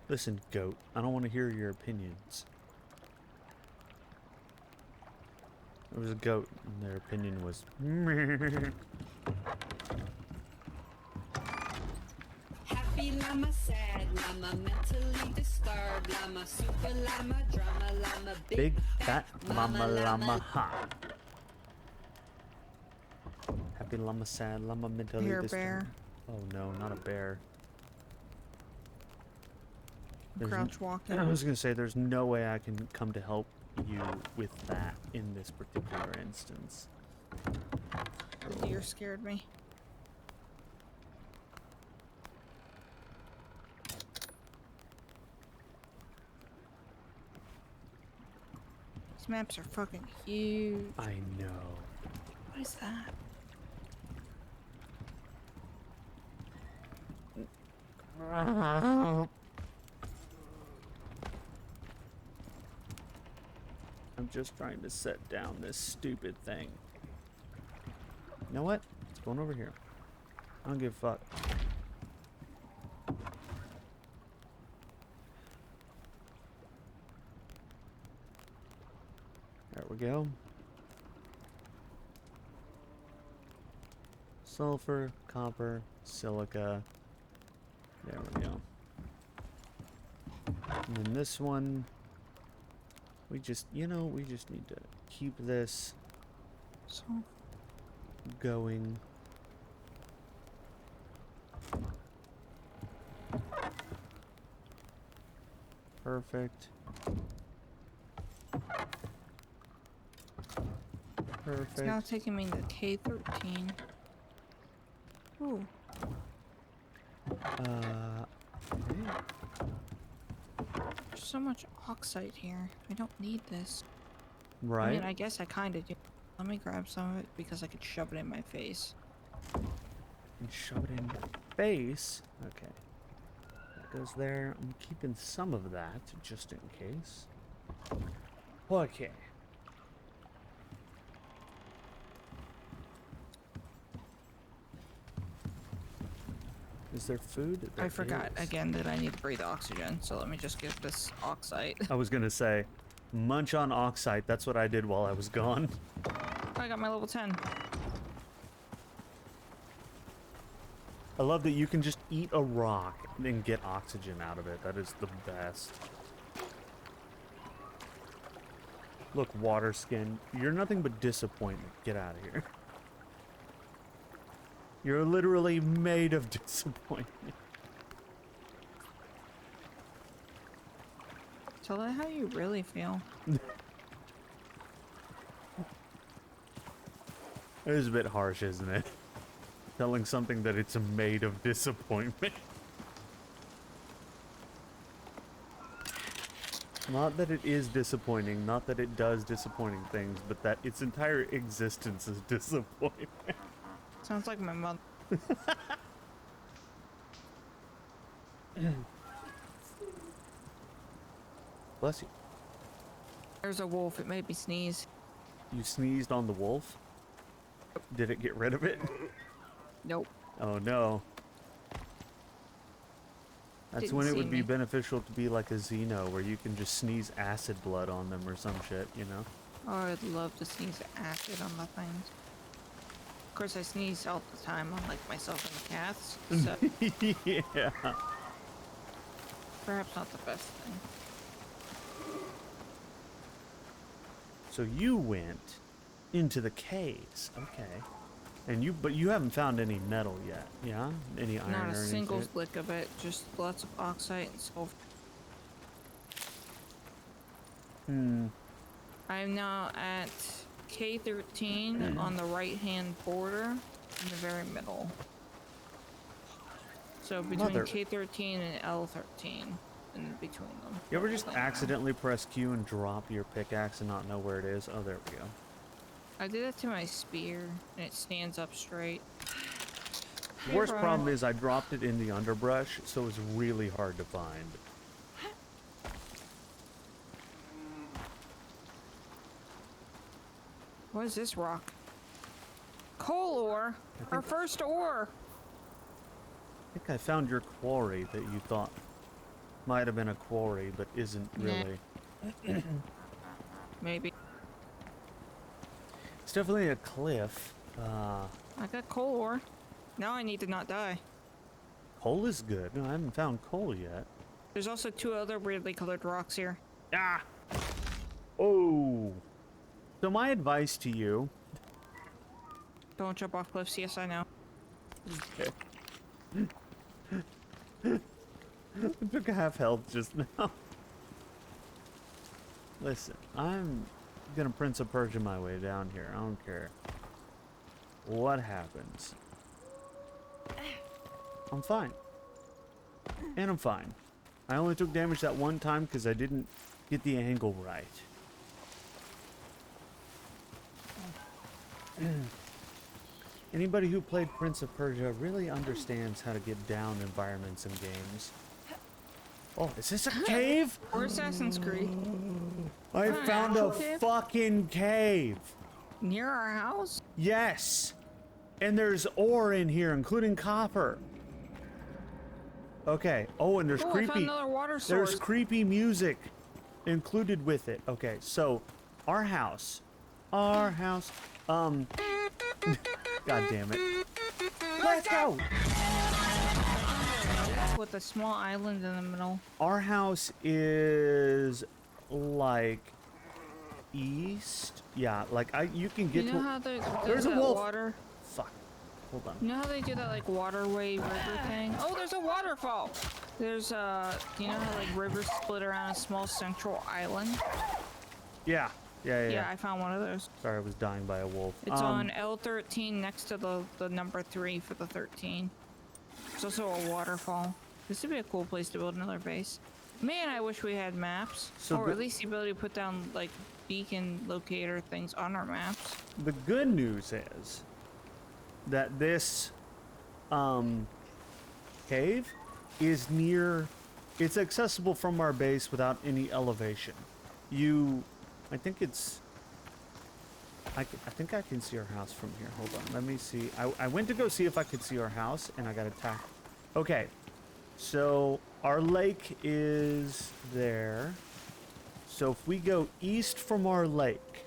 B: Listen, goat, I don't want to hear your opinions. There was a goat, and their opinion was...
D: Happy llama, sad llama, mentally disturbed llama, super llama, drama llama,
B: Big fat mama llama ha. Happy llama, sad llama, mentally
C: Here,
B: disturbed.
C: bear.
B: Oh no, not a bear. There's
C: Crouch walking.
B: I was gonna say, there's no way I can come to help you with that in this particular instance.
C: The deer scared me. These maps are fucking huge.
B: I know.
C: What is that?
B: I'm just trying to set down this stupid thing. You know what? It's going over here. I don't give a fuck. There we go. Sulfur, copper, silica. There we go. And then this one, we just, you know, we just need to keep this
C: So
B: going. Perfect.
C: it's now
B: Perfect.
C: taking me to K13. Ooh.
B: Okay.
C: There's so much oxide here. I don't need this.
B: Right.
C: I mean, I guess I kind of do. Let me grab some of it because I could shove it in my face.
B: And shove it in your face. Okay. That goes there. I'm keeping some of that just in case. Okay. Is there food?
C: I
B: There
C: forgot
B: is.
C: again that I need to breathe oxygen, so let me just get this oxide.
B: I was gonna say, munch on oxide. That's what I did while I was gone.
C: I got my level 10.
B: I love that you can just eat a rock and get oxygen out of it. That is the best. Look, water skin. You're nothing but disappointment. Get out of here. You're literally made of disappointment.
C: Tell that how you really feel.
B: It is a bit harsh, isn't it? Telling something that it's made of disappointment. Not that it is disappointing, not that it does disappointing things, but that its entire existence is disappointment.
C: Sounds like my mother.
B: Bless you.
C: There's a wolf. It made me sneeze.
B: You sneezed on the wolf? Did it get rid of it?
C: Nope.
B: Oh no. That's
C: Didn't
B: when it
C: see
B: would be
C: me.
B: beneficial to be like a Xeno, where you can just sneeze acid blood on them or some shit, you know?
C: Oh, I'd love to sneeze acid on the things. Of course, I sneeze all the time on like myself and the cats, so
B: Yeah.
C: perhaps not the best thing.
B: So you went into the caves, okay. And but you haven't found any metal yet, yeah? Any iron
C: Not
B: or
C: a
B: any
C: single
B: shit?
C: lick of it, just lots of oxide and sulfur. I'm now at K13 on the right-hand border in the very middle. So between
B: Mother-
C: K13 and L13, in between them.
B: You ever just
C: Like that.
B: accidentally press Q and drop your pickaxe and not know where it is? Oh, there we go.
C: I did that to my spear, and it stands up straight.
B: The worst problem is I dropped it in the underbrush, so it was really hard to find.
C: What is this rock? Coal ore! Our first ore!
B: I think I found your quarry that you thought might have been a quarry, but isn't
C: Nah.
B: really.
C: Maybe.
B: It's definitely a cliff.
C: I got coal ore. Now I need to not die.
B: Coal is good. No, I haven't found coal yet.
C: There's also 2 other weirdly colored rocks here.
B: Ah! Oh! So my advice to you...
C: Don't jump off cliffs, yes I know.
B: I took a half health just now. Listen, I'm gonna Prince of Persia my way down here. I don't care what happens. I'm fine. And I'm fine. I only took damage that one time because I didn't get the angle right. Anybody who played Prince of Persia really understands how to get down environments in games. Oh, is this a cave?
C: Or Assassin's Creed.
B: I
C: An
B: found a
C: actual cave?
B: fucking cave.
C: Near our house?
B: Yes. And there's ore in here, including copper. Okay. Oh, and there's
C: Oh, I found
B: creepy.
C: another water
B: There's
C: source.
B: creepy music included with it. Okay, so our house. God damn it. Let's go.
C: With a small island in the middle.
B: Our house is like east. Yeah, like you can get
C: You know
B: to.
C: how there's
B: There's a
C: that
B: wolf.
C: water?
B: Fuck. Hold on.
C: You know how they do that like waterway river thing? Oh, there's a waterfall. There's you know how like rivers split around a small central island?
B: Yeah.
C: Yeah, I found one of those.
B: Sorry, I was dying by a wolf.
C: It's on L13 next to the number 3 for the 13. There's also a waterfall. This would be a cool place to build another base. Man, I wish we had maps.
B: So
C: or
B: the-
C: at least the ability to put down like beacon locator things on our maps.
B: The good news is that this cave is near. It's accessible from our base without any elevation. I think it's. I think I can see our house from here. Hold on, let me see. I went to go see if I could see our house, and I got attacked. Okay, so our lake is there. So if we go east from our lake,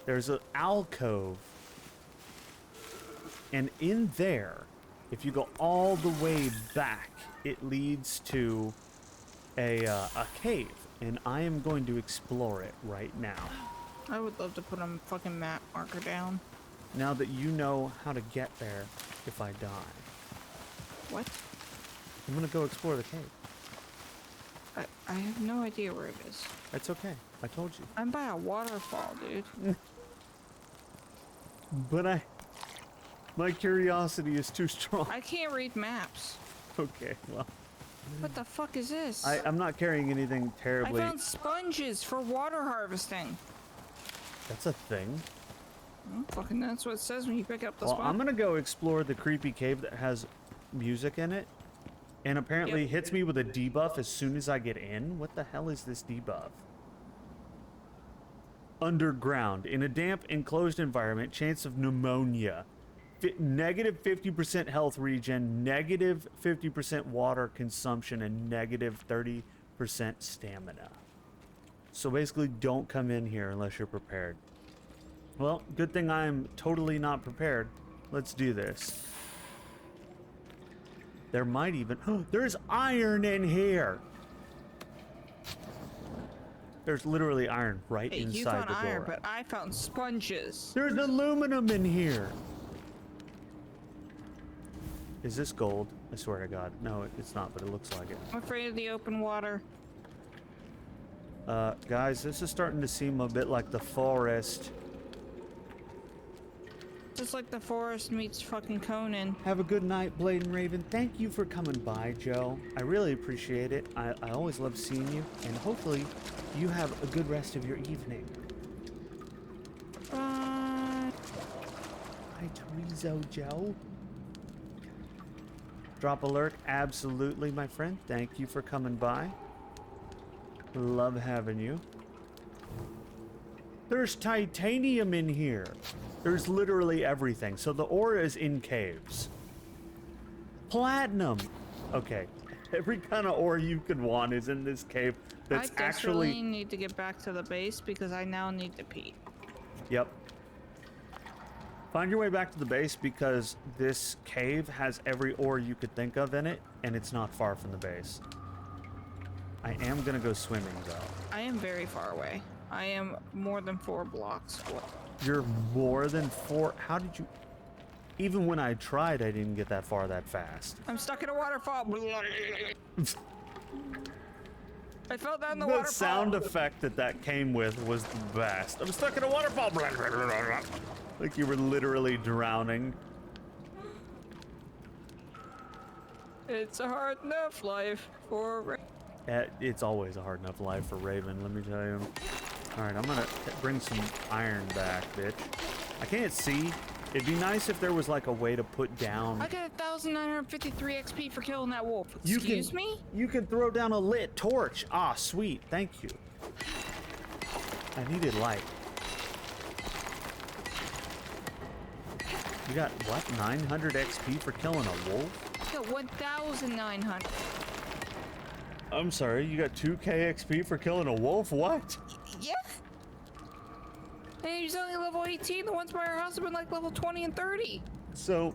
B: there's an alcove, and in there, if you go all the way back, it leads to a cave, and I am going to explore it right now.
C: I would love to put a fucking map marker down.
B: Now that you know how to get there, if I die,
C: What?
B: I'm gonna go explore the cave.
C: I have no idea where it is.
B: It's okay. I told you.
C: I'm by a waterfall, dude.
B: But my curiosity is too strong.
C: I can't read maps.
B: Okay, well,
C: What the fuck is this?
B: I'm not carrying anything
C: I
B: terribly.
C: found sponges for water harvesting.
B: That's a thing.
C: Oh, fucking that's what it says when you pick up the
B: Well,
C: sponge.
B: I'm gonna go explore the creepy cave that has music in it. And apparently hits me with a debuff as soon as I get in. What the hell is this debuff? Underground. In a damp, enclosed environment, chance of pneumonia. Negative 50% health regen, negative 50% water consumption, and negative 30% stamina. So basically, don't come in here unless you're prepared. Well, good thing I'm totally not prepared. Let's do this. There might even... there's iron in here! There's literally iron right
C: Hey, you
B: inside
C: found
B: the door.
C: iron, but I found sponges.
B: There's aluminum in here! Is this gold? I swear to God. No, it's not, but it looks like it.
C: I'm afraid of the open water.
B: Guys, this is starting to seem a bit like the forest.
C: Just like the forest meets fucking Conan.
B: Have a good night, Blade and Raven. Thank you for coming by, Joe. I really appreciate it. I always love seeing you, and hopefully you have a good rest of your evening. Hi, Chorizo Joe. Drop alert, absolutely, my friend. Thank you for coming by. Love having you. There's titanium in here. There's literally everything. So the ore is in caves. Platinum. Okay. Every kind of ore you could want is in this cave. That's
C: I
B: actually...
C: desperately need to get back to the base because I now need to pee.
B: Yep. Find your way back to the base because this cave has every ore you could think of in it, and it's not far from the base. I am gonna go swimming, though.
C: I am very far away. I am more than 4 blocks away.
B: You're more than 4... How did you... Even when I tried, I didn't get that far that fast.
C: I'm stuck in a waterfall. I fell down the
B: The
C: waterfall.
B: sound effect that came with was the best. I'm stuck in a waterfall. Like you were literally drowning.
C: It's a hard enough life for...
B: It's always a hard enough life for Raven, let me tell you. Alright, I'm gonna bring some iron back, bitch. I can't see. It'd be nice if there was like a way to put down...
C: I got 1,953 XP for killing that wolf.
B: You
C: Excuse me?
B: You can throw down a lit torch. Ah, sweet. Thank you. I needed light. You got, what, 900 XP for killing a wolf?
C: I got 1,900.
B: I'm sorry, you got 2k XP for killing a wolf? What?
C: Yeah. And he's only level 18. The ones by our house have been like level 20 and 30.
B: So,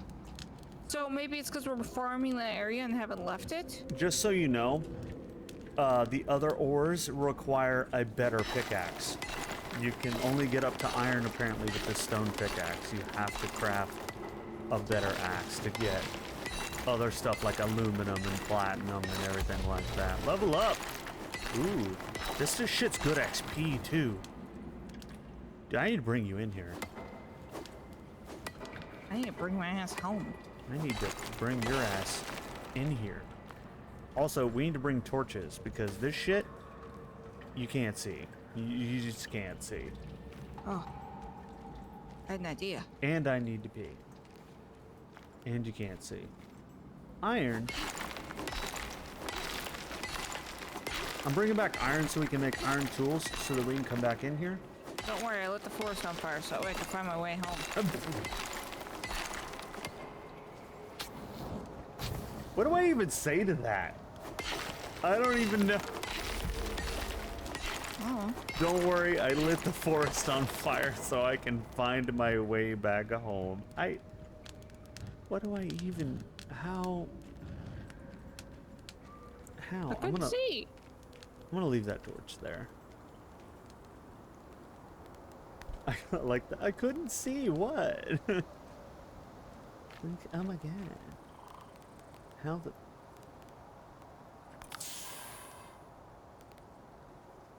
C: maybe it's because we're farming that area and haven't left it?
B: just so you know, the other ores require a better pickaxe. You can only get up to iron apparently with the stone pickaxe. You have to craft a better axe to get other stuff like aluminum and platinum and everything like that. Level up! Ooh, this shit's good XP too. Dude, I need to bring you in here.
C: I need to bring my ass home.
B: I need to bring your ass in here. Also, we need to bring torches because this shit, you can't see. You just can't see.
C: Oh. I had an idea.
B: And I need to pee. And you can't see. Iron. I'm bringing back iron so we can make iron tools so that we can come back in here.
C: Don't worry, I lit the forest on fire so that way I can find my way home.
B: What do I even say to that? I don't even know.
C: Oh.
B: Don't worry, I lit the forest on fire so I can find my way back home. What do I even... How?
C: I couldn't see.
B: I'm gonna leave that torch there. I like that. I couldn't see what. Oh my god. How the...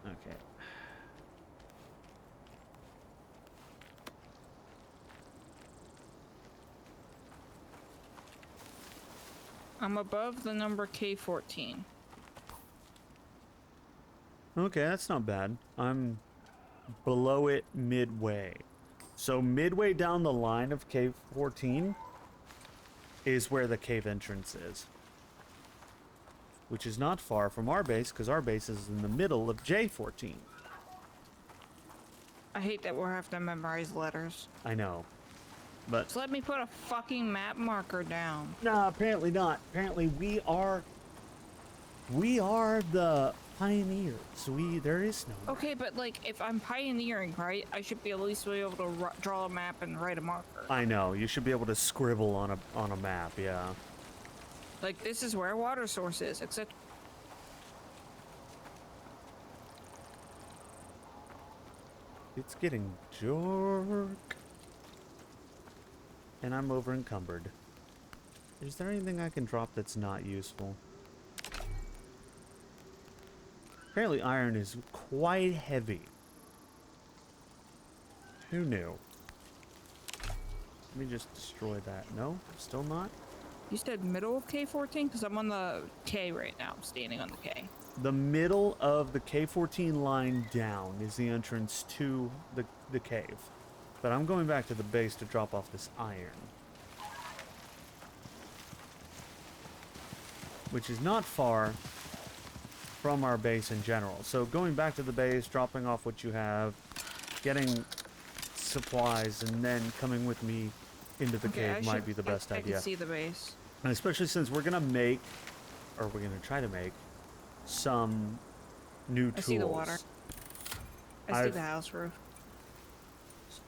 B: Okay.
C: I'm above the number K14.
B: Okay, that's not bad. I'm below it midway. So midway down the line of cave 14 is where the cave entrance is. which is not far from our base because our base is in the middle of J14.
C: I hate that we'll have to memorize letters.
B: I know, but
C: So let me put a fucking map marker down.
B: no, apparently not. Apparently we are the pioneers. There is no.
C: Okay, but like, if I'm pioneering, right, I should be at least be able to draw a map and write a marker.
B: I know. You should be able to scribble on a map. Yeah.
C: Like, this is where water source is, except
B: It's getting dark. And I'm over encumbered. Is there anything I can drop that's not useful? Apparently iron is quite heavy. Who knew? Let me just destroy that. No? Still not?
C: you said middle of K14? Because I'm on the K right now. I'm standing on the K.
B: The middle of the K14 line down is the entrance to the cave. But I'm going back to the base to drop off this iron. Which is not far from our base in general. So going back to the base, dropping off what you have, getting supplies, and then coming with me into the cave might be the best idea.
C: I can see the base.
B: And especially since we're gonna make, or we're gonna try to make, some new tools.
C: I see the water. I see the house roof.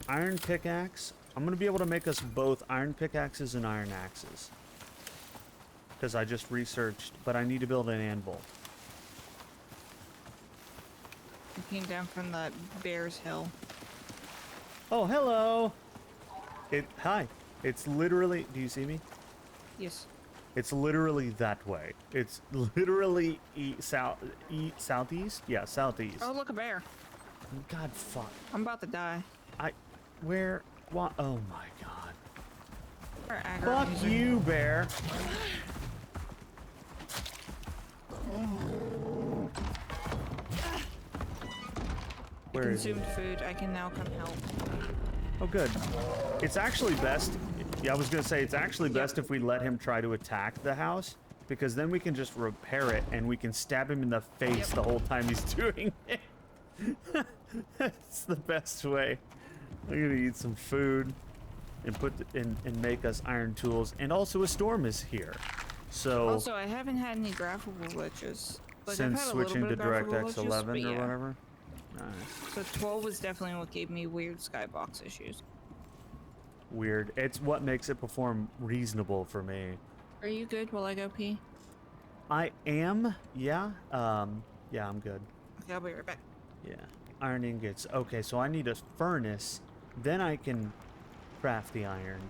B: Iron pickaxe. I'm gonna be able to make us both iron pickaxes and iron axes. Because I just researched, but I need to build an anvil.
C: I came down from the Bears Hill.
B: Oh, hello! Hi. It's literally, do you see me?
C: Yes.
B: It's literally that way. It's literally southeast? Yeah, southeast.
C: Oh, look, a bear.
B: God, fuck.
C: I'm about to die.
B: Where, what? Oh my god.
C: We're aggro
B: Fuck
C: music.
B: you, bear.
C: I
B: Where is he?
C: consumed food. I can now come help.
B: Oh, good. It's actually best. Yeah, I was gonna say it's actually best if we let him try to attack the house, because then we can just repair it and we can stab him in the face the whole time he's doing it. That's the best way. I'm gonna eat some food and and make us iron tools. And also a storm is here, so
C: Also, I haven't had any graphical glitches. Like, I've
B: since
C: had a little
B: switching
C: bit
B: to
C: of graphical
B: DirectX
C: glitches,
B: 11
C: but
B: or
C: yeah.
B: whatever. Nice.
C: So 12 was definitely what gave me weird skybox issues.
B: Weird. It's what makes it perform reasonable for me.
C: Are you good while I go pee?
B: I am. Yeah. Yeah, I'm good.
C: Okay, I'll be right back.
B: Yeah. Iron ingots. Okay, so I need a furnace. Then I can craft the iron.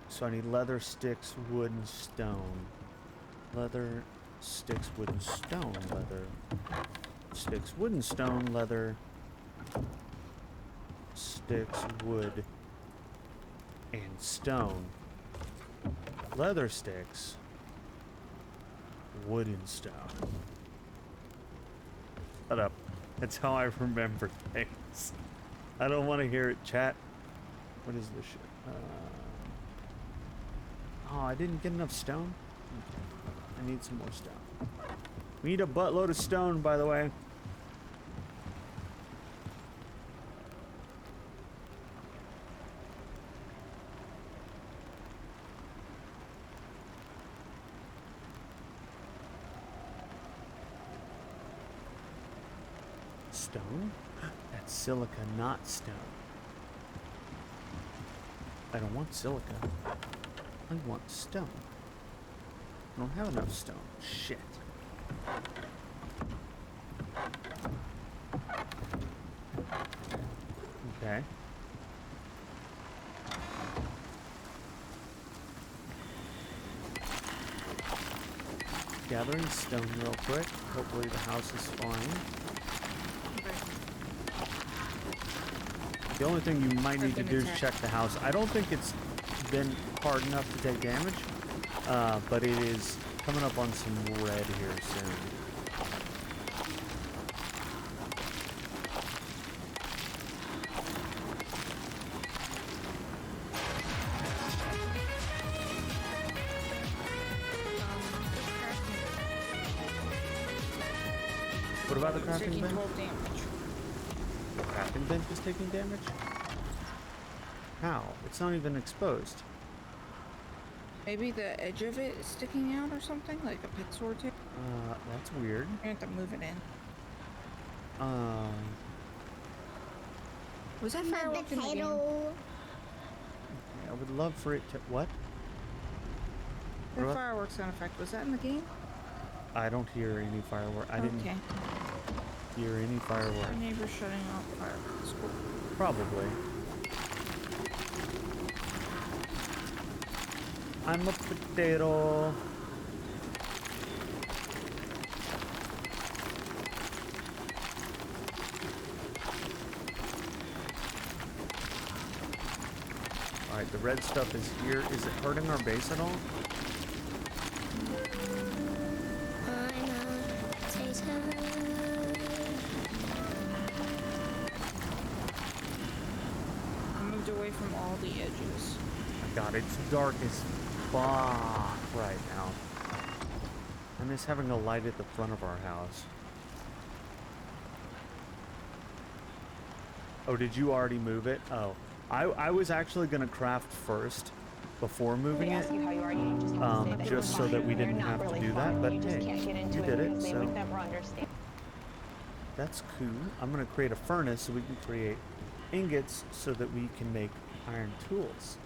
B: So I need leather, sticks, wood, and stone. Leather, sticks, wood, and stone. Leather, sticks, wood, and stone. Leather, sticks, wood, and stone. Leather sticks, wood, and stone. Shut up. That's how I remember things. I don't want to hear it, chat. What is this shit? Oh, I didn't get enough stone? Okay. I need some more stone. We need a buttload of stone, by the way. Stone? That's silica, not stone. I don't want silica. I want stone. I don't have enough stone. Shit. Okay. Gathering stone real quick. Hopefully the house is fine. The only thing you might need to do is check the house. I don't think it's been hard enough to take damage, but it is coming up on some red here soon. about the
C: It's
B: crafting
C: taking
B: bench?
C: 12 damage.
B: The crafting bench is taking damage? How? It's not even exposed.
C: Maybe the edge of it is sticking out or something, like a pit sword tip.
B: That's weird.
C: I have to move it in. Was that
E: My
C: firework in the game?
E: potato.
B: I would love for it to... What?
C: The
B: What?
C: fireworks sound effect, was that in the game?
B: I don't hear any firework. I didn't
C: Okay.
B: hear any firework.
C: Our neighbor's shutting off fireworks. Cool.
B: Probably. I'm a potato. Alright, the red stuff is here. Is it hurting our base at all?
E: I'm a potato.
C: I moved away from all the edges.
B: God, it's dark as fuck right now. I miss having a light at the front of our house. Oh, did you already move it? Oh, I was actually gonna craft first before moving
F: They
B: it,
F: ask you how you are, you just have to say that you're
B: just so that
F: fine.
B: we
F: They're
B: didn't
F: not
B: have to
F: really
B: do that.
F: fine.
B: But
F: You just
B: hey,
F: can't get into
B: you
F: it
B: did it,
F: because they
B: so
F: would never understand.
B: that's cool. I'm gonna create a furnace so we can create ingots so that we can make iron tools.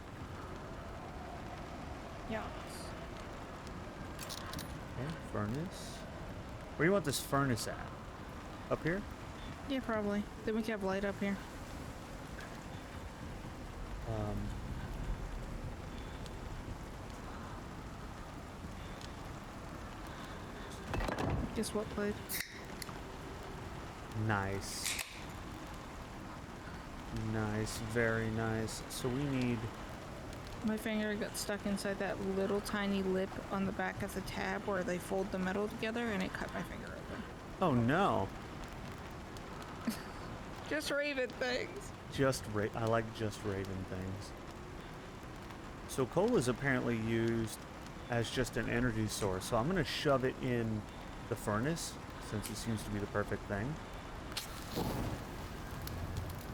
C: Yeah.
B: Okay, furnace. Where do you want this furnace at? Up here?
C: Yeah, probably. Then we can have light up here. Guess what played?
B: Nice. Nice, very nice. So we need...
C: My finger got stuck inside that little tiny lip on the back of the tab where they fold the metal together, and it cut my finger open.
B: Oh no.
C: Just Raven things.
B: I like just Raven things. So coal is apparently used as just an energy source, so I'm gonna shove it in the furnace since it seems to be the perfect thing.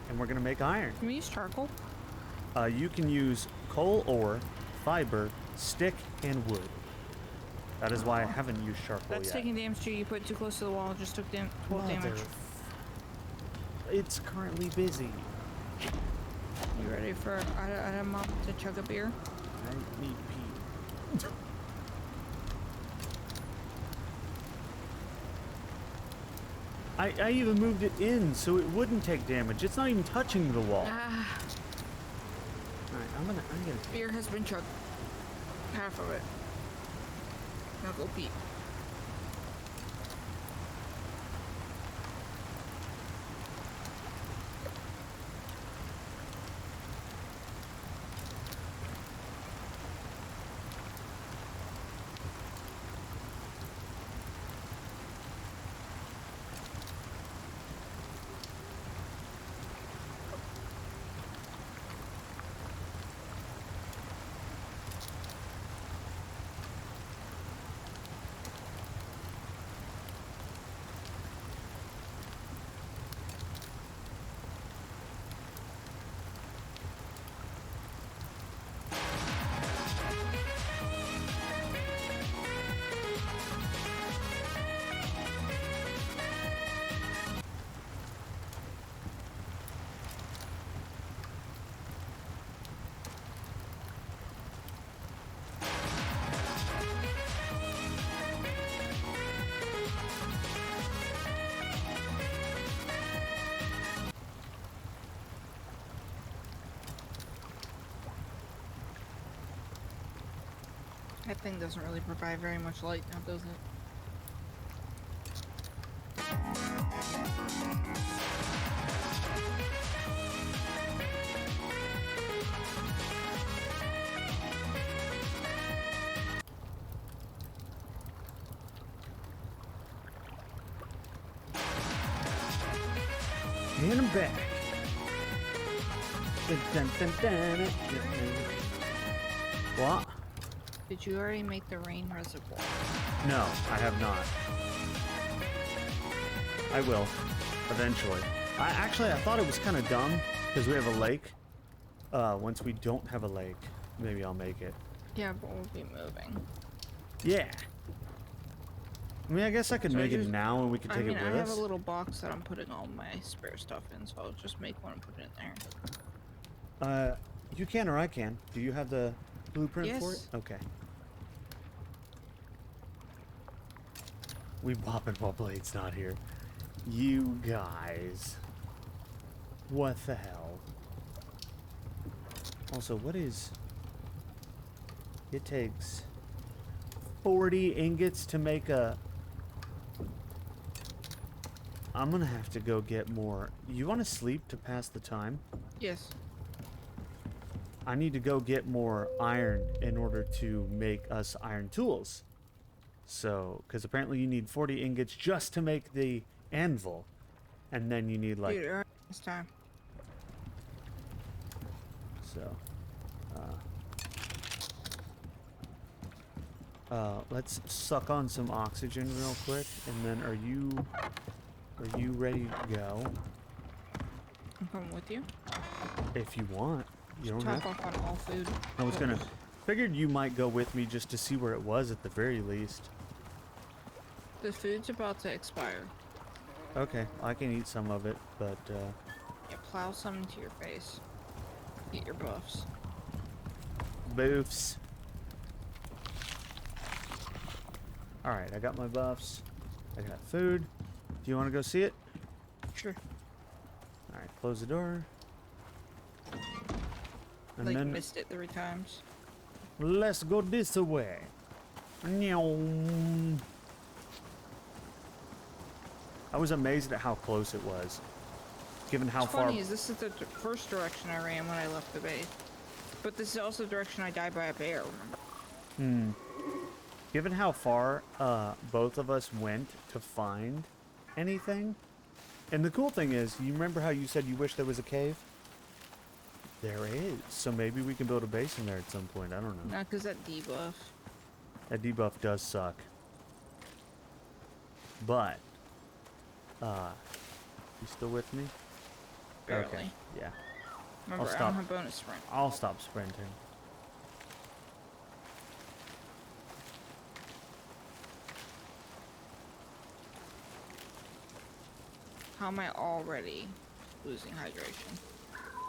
B: And we're gonna make iron.
C: Can we use charcoal?
B: You can use coal ore, fiber, stick, and wood. That is why I haven't used charcoal
C: That's
B: yet.
C: taking damage too. You put it too close to the wall, just took 12 damage.
B: Mother- It's currently busy.
C: You ready for Adam to chug a beer?
B: I need pee. I even moved it in so it wouldn't take damage. It's not even touching the wall.
C: Ah,
B: Alright, I'm gonna
C: beer has been chugged. Half of it. Now go pee. That thing doesn't really provide very much light now, does it?
B: And I'm back. Dun, dun, dun, dun, dun. What?
C: Did you already make the rain reservoir?
B: No, I have not. I will. Eventually. I thought it was kind of dumb because we have a lake. Once we don't have a lake, maybe I'll make it.
C: Yeah, but we'll be moving.
B: Yeah. I mean, I guess I could
C: So
B: make it now and we could take it
C: I
B: with
C: have
B: us.
C: a little box that I'm putting all my spare stuff in, so I'll just make one and put it in there.
B: You can or I can. Do you have the blueprint for it?
C: Yes.
B: Okay. We bopping while Blade's not here. You guys. What the hell? Also, what is... It takes 40 ingots to make a... I'm gonna have to go get more. You want to sleep to pass the time?
C: Yes.
B: I need to go get more iron in order to make us iron tools. So, because apparently you need 40 ingots just to make the anvil. And then you need like...
C: Dude, alright, it's time.
B: So, let's suck on some oxygen real quick, and then are you ready to go?
C: I'm coming with you.
B: If you want, you don't
C: Top
B: have.
C: off on all food.
B: I was gonna figured you might go with me just to see where it was at the very least.
C: The food's about to expire.
B: Okay, I can eat some of it, but
C: Yeah, plow some into your face. Eat your buffs.
B: boofs. All right, I got my buffs. I got food. Do you want to go see it?
C: Sure.
B: All right, close the door. And
C: Like
B: then
C: missed it 3 times.
B: let's go this way. Meow. I was amazed at how close it was, given how
C: What's
B: far.
C: funny is this is the first direction I ran when I left the base. But this is also the direction I died by a bear, remember?
B: Given how far both of us went to find anything. And the cool thing is, you remember how you said you wish there was a cave? There is. So maybe we can build a base in there at some point. I don't know.
C: Not because that debuff.
B: That debuff does suck. But, you still with me?
C: Barely.
B: Okay. Yeah.
C: Remember, I
B: stop.
C: don't have bonus sprint.
B: I'll stop sprinting.
C: How am I already losing hydration?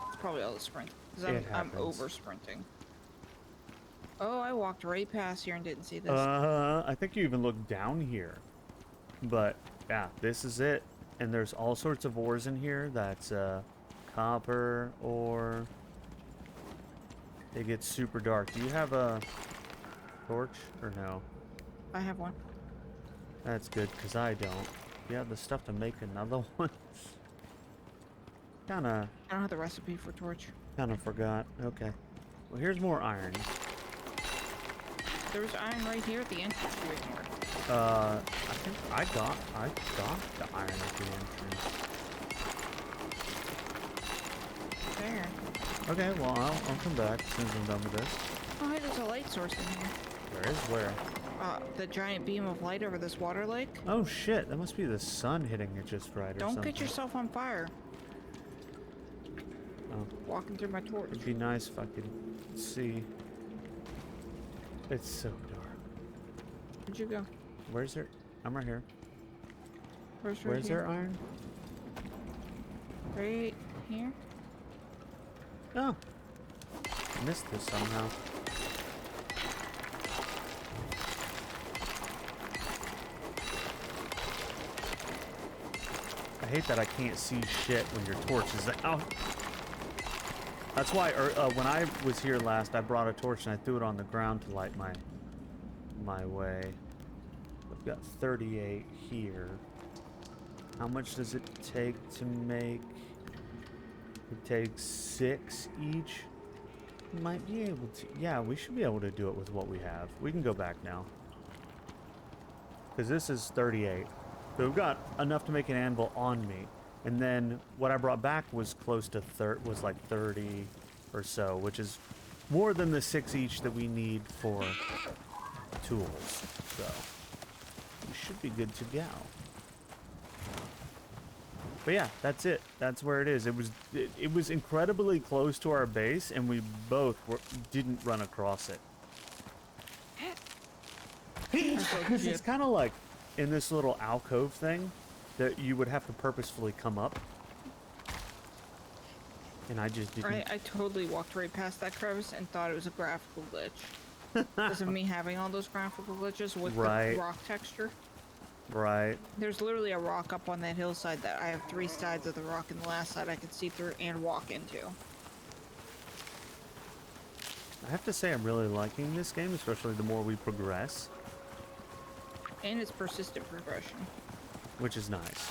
C: It's probably all the sprint. Because
B: It
C: I'm
B: happens.
C: over sprinting. Oh, I walked right past here and didn't see this.
B: I think you even looked down here. But, yeah, this is it. And there's all sorts of ores in here. That's, copper ore. It gets super dark. Do you have a torch or no?
C: I have one.
B: That's good, because I don't. You have the stuff to make another one? Kinda
C: I don't have the recipe for torch.
B: forgot. Okay. Well, here's more iron.
C: There was iron right here at the entrance you ignored.
B: I think I got the iron at the entrance.
C: There.
B: Okay, well, I'll come back as soon as I'm done with this.
C: Oh, hey, there's a light source in here.
B: There is where?
C: The giant beam of light over this water lake.
B: Oh shit, that must be the sun hitting it just right or
C: Don't
B: something.
C: get yourself on fire.
B: Oh,
C: Walking through my torch.
B: it'd be nice if I could see. It's so dark.
C: Where'd you go?
B: Where's there? I'm right here.
C: Where's
B: Where's
C: here?
B: there iron?
C: Right here?
B: Oh. I missed this somehow. I hate that I can't see shit when your torch is out. That's why when I was here last, I brought a torch and I threw it on the ground to light my way. I've got 38 here. How much does it take to make? It takes 6 each. Might be able to. Yeah, we should be able to do it with what we have. We can go back now. Because this is 38. So we've got enough to make an anvil on me. And then what I brought back was close to was like 30 or so, which is more than the 6 each that we need for tools. So we should be good to go. But yeah, that's it. That's where it is. It was incredibly close to our base, and we both didn't run across it. Because it's kind of like in this little alcove thing that you would have to purposefully come up. And I just didn't.
C: I totally walked right past that crevice and thought it was a graphical glitch. Because of me having all those graphical glitches with
B: Right.
C: the rock texture.
B: Right.
C: There's literally a rock up on that hillside that I have 3 sides of the rock, and the last side I can see through and walk into.
B: I have to say I'm really liking this game, especially the more we progress,
C: And it's persistent progression.
B: which is nice.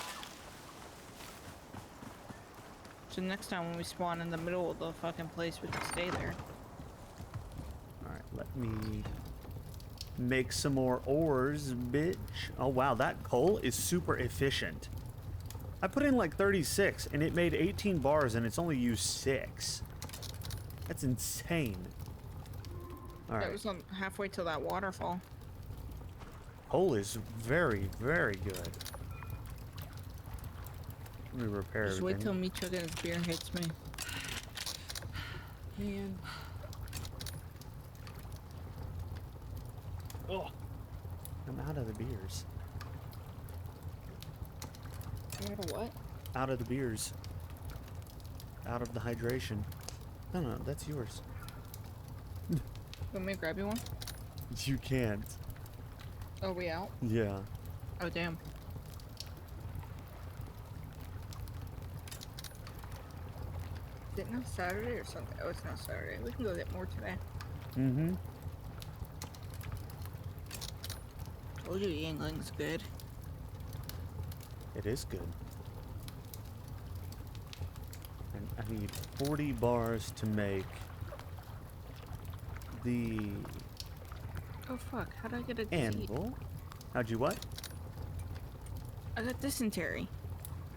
C: So next time when we spawn in the middle of the fucking place, we can stay there.
B: Alright, let me make some more ores, bitch. Oh wow, that coal is super efficient. I put in like 36 and it made 18 bars and it's only used 6. That's insane.
C: That
B: Alright,
C: was halfway to that waterfall.
B: coal is very, very good. Let me repair
C: Just wait till
B: everything.
C: me chugging his beer hits me. Man.
B: Oh, I'm out of the beers.
C: You know what?
B: Out of the beers. Out of the hydration. No, no, that's yours.
C: Want me to grab you one?
B: You can't.
C: Are we out?
B: Yeah.
C: Oh, damn. Is it not Saturday or something? Oh, it's not Saturday. We can go get more today.
B: Mm-hmm.
C: Told you Yingling's good.
B: It is good. And I need 40 bars to make the
C: Oh, fuck. How'd I get a disease?
B: anvil. How'd you what?
C: I got dysentery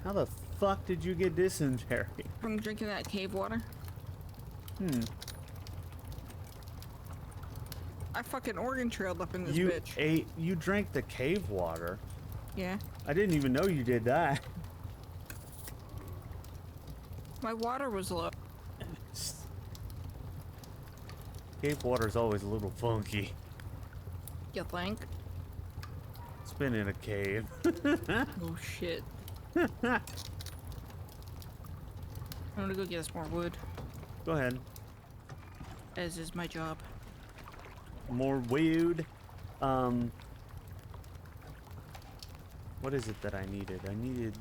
B: How the fuck did you get dysentery?
C: from drinking that cave water. I fucking organ trailed up in this
B: You
C: bitch.
B: you drank the cave water.
C: Yeah.
B: I didn't even know you did that.
C: My water was low.
B: Cave water's always a little funky.
C: You think?
B: It's been in a cave.
C: Oh, shit. I'm gonna go get us more wood,
B: Go ahead.
C: as is my job.
B: More weird. What is it that I needed? I needed...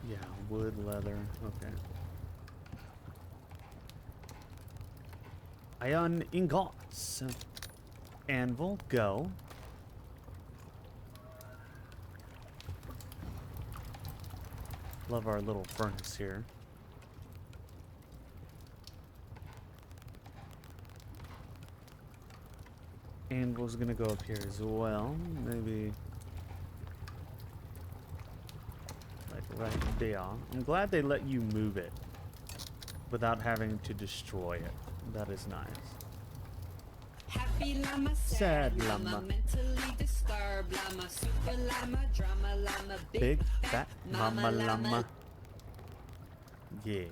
B: Yeah, wood, leather. Okay. Iron ingots. Anvil, go. Love our little furnace here. Anvil's gonna go up here as well. Maybe like right there. I'm glad they let you move it without having to destroy it. That is nice.
D: Happy llama,
B: Sad
D: sad
B: llama.
D: llama, mentally disturbed llama, super llama, drama llama,
B: Big fat mama llama. Yeah.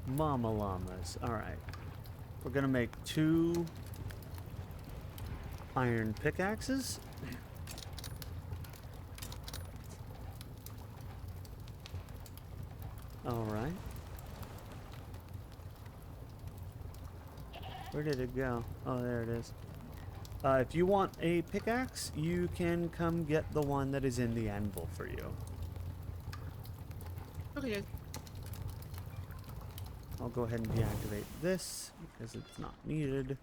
B: Mama llamas. Alright. We're gonna make 2 iron pickaxes. Alright. Where did it go? Oh, there it is. If you want a pickaxe, you can come get the one that is in the anvil for you.
C: Okay.
B: I'll go ahead and deactivate this because it's not needed.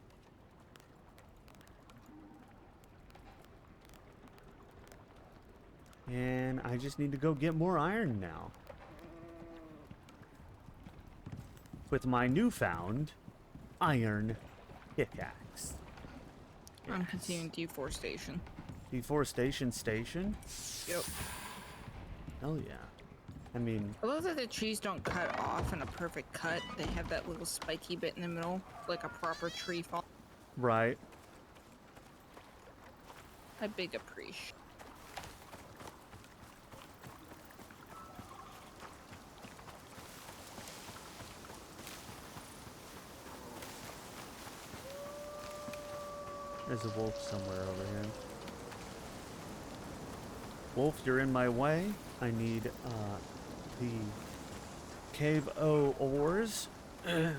B: And I just need to go get more iron now. With my newfound iron pickaxe.
C: I'm continuing deforestation.
B: Deforestation station?
C: Yep.
B: Hell yeah. I mean,
C: I love that the trees don't cut off in a perfect cut. They have that little spiky bit in the middle, like a proper tree fall.
B: right.
C: I big appreciate.
B: There's a wolf somewhere over here. Wolf, you're in my way. I need the cave O ores. And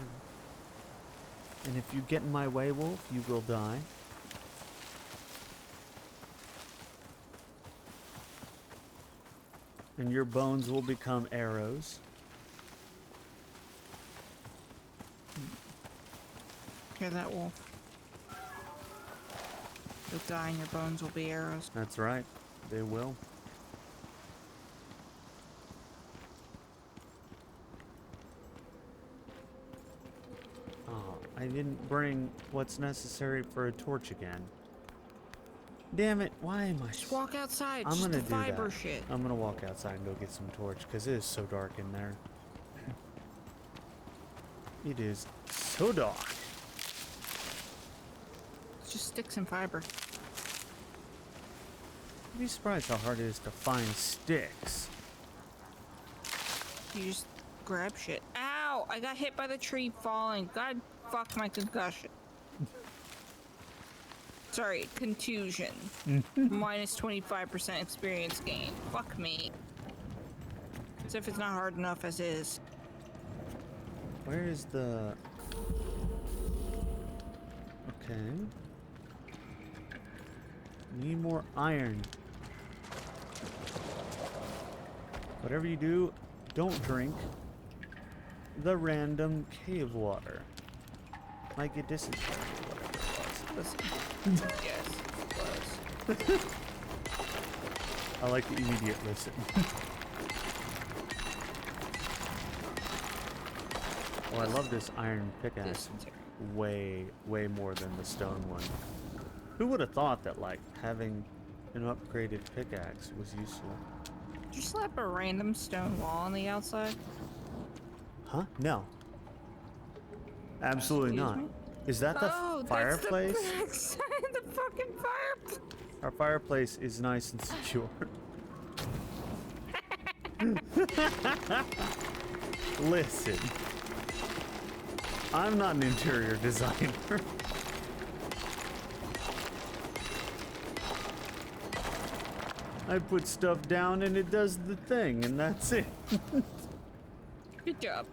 B: if you get in my way, Wolf, you will die. And your bones will become arrows.
C: Hear that, wolf? You'll die and your bones will be arrows.
B: That's right. They will. Oh, I didn't bring what's necessary for a torch again. Damn it, why am I...
C: Just walk outside.
B: I'm
C: just
B: gonna
C: the
B: do
C: fiber
B: that.
C: shit.
B: I'm gonna walk outside and go get some torch, because it is so dark in there. It is so dark.
C: It's just sticks and fiber.
B: You'd be surprised how hard it is to find sticks.
C: You just grab shit. Ow! I got hit by the tree falling. God fuck my concussion. Sorry, contusion. Minus 25% experience gain. Fuck me. As if it's not hard enough as is.
B: Where is the... Okay. Need more iron. Whatever you do, don't drink the random cave water. Might get dysentery, whatever it was.
C: Listen. Yes, it was.
B: I like the immediate listen. Oh, I love this iron pickaxe
C: Dysentery.
B: way more than the stone one. Who would have thought that, like, having an upgraded pickaxe was useful?
C: Did you slap a random stone wall on the outside?
B: Huh? No. Absolutely
C: Excuse
B: not.
C: me?
B: Is that the fireplace?
C: That's the backside of the fucking fireplace.
B: Our fireplace is nice and secure. Listen. I'm not an interior designer. I put stuff down and it does the thing, and that's it.
C: Good job.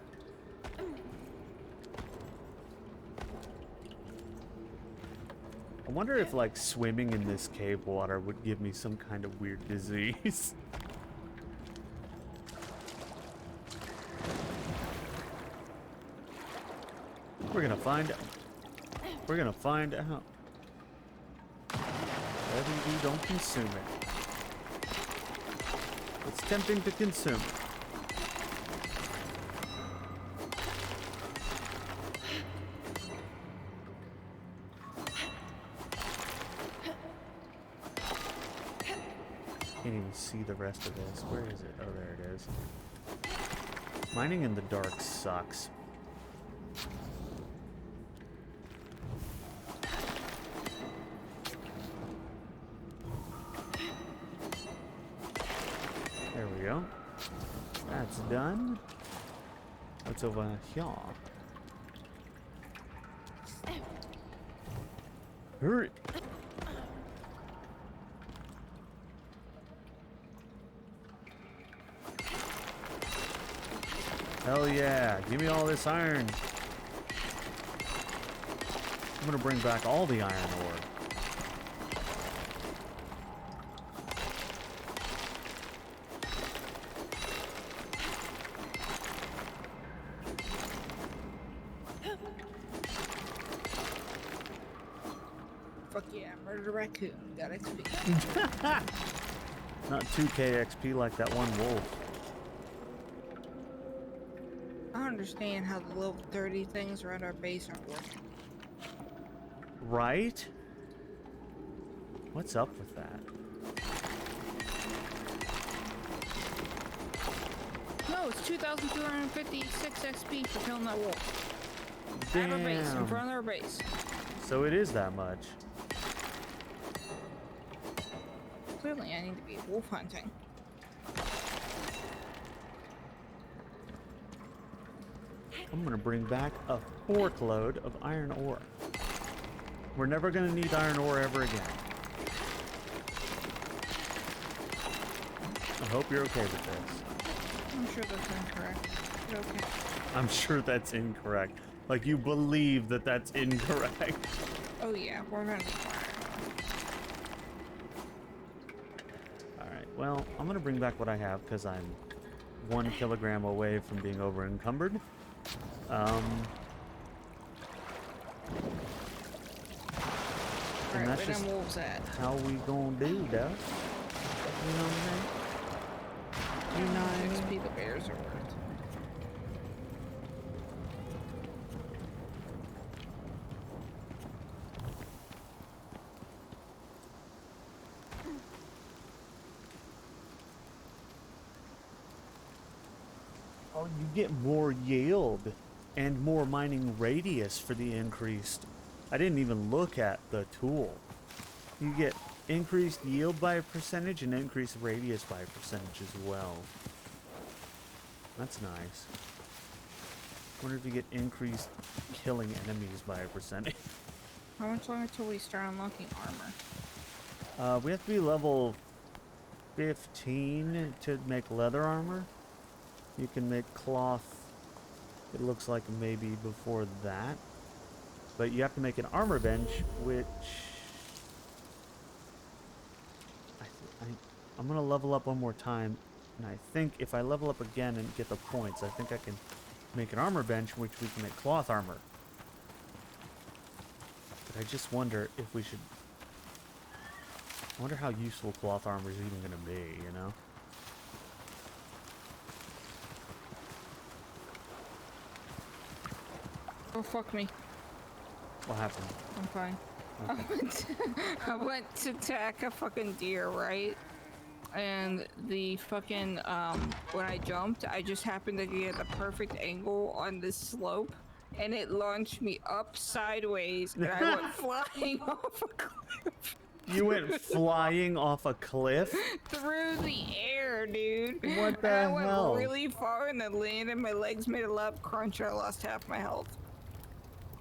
B: I wonder if, like, swimming in this cave water would give me some kind of weird disease. We're gonna find out. We're gonna find out. Whatever you do, don't consume it. It's tempting to consume it. Can't even see the rest of this. Where is it? Oh, there it is. Mining in the dark sucks. There we go. That's done. What's over here? Hurry! Hell yeah, give me all this iron. I'm gonna bring back all the iron ore.
C: Fuck yeah, murdered a raccoon. Got XP.
B: Not 2k XP like that one wolf.
C: I don't understand how the level 30 things around our base aren't working.
B: Right? What's up with that?
C: No, it's 2,256 XP for killing that wolf. At our base, in
B: Damn.
C: front of our base.
B: So it is that much.
C: clearly I need to be wolf hunting.
B: I'm gonna bring back a forkload of iron ore. We're never gonna need iron ore ever again. I hope you're okay with this.
C: I'm sure that's incorrect. But okay.
B: I'm sure that's incorrect. Like, you believe that that's incorrect.
C: Oh yeah, we're gonna be fine.
B: Alright, well, I'm gonna bring back what I have because I'm 1 kilogram away from being over encumbered.
C: Alright,
B: and that's
C: where
B: just
C: them wolves at?
B: how we gonna do, though. You know what I mean? You know what I mean?
C: XP the bears are worth.
B: Oh, you get more yield and more mining radius for the increased. I didn't even look at the tool. You get increased yield by a percentage and increased radius by a percentage as well. That's nice. Wonder if you get increased killing enemies by a percentage.
C: How much longer till we start unlocking armor?
B: We have to be level 15 to make leather armor. You can make cloth, it looks like maybe before that. But you have to make an armor bench, which... I'm going to level up one more time. And I think if I level up again and get the points, I think I can make an armor bench, which we can make cloth armor. But I just wonder if we should... I wonder how useful cloth armor is even going to be, you know?
C: Oh fuck me.
B: What happened?
C: I'm fine.
B: Okay.
C: I went to attack a fucking deer, right? And the fucking, when I jumped, I just happened to get the perfect angle on this slope, and it launched me up sideways, and I went flying off a cliff.
B: You went flying off a cliff?
C: Through the air, dude.
B: What the
C: and I
B: hell?
C: went really far and then landed, my legs made a loud crunch, and I lost half my health.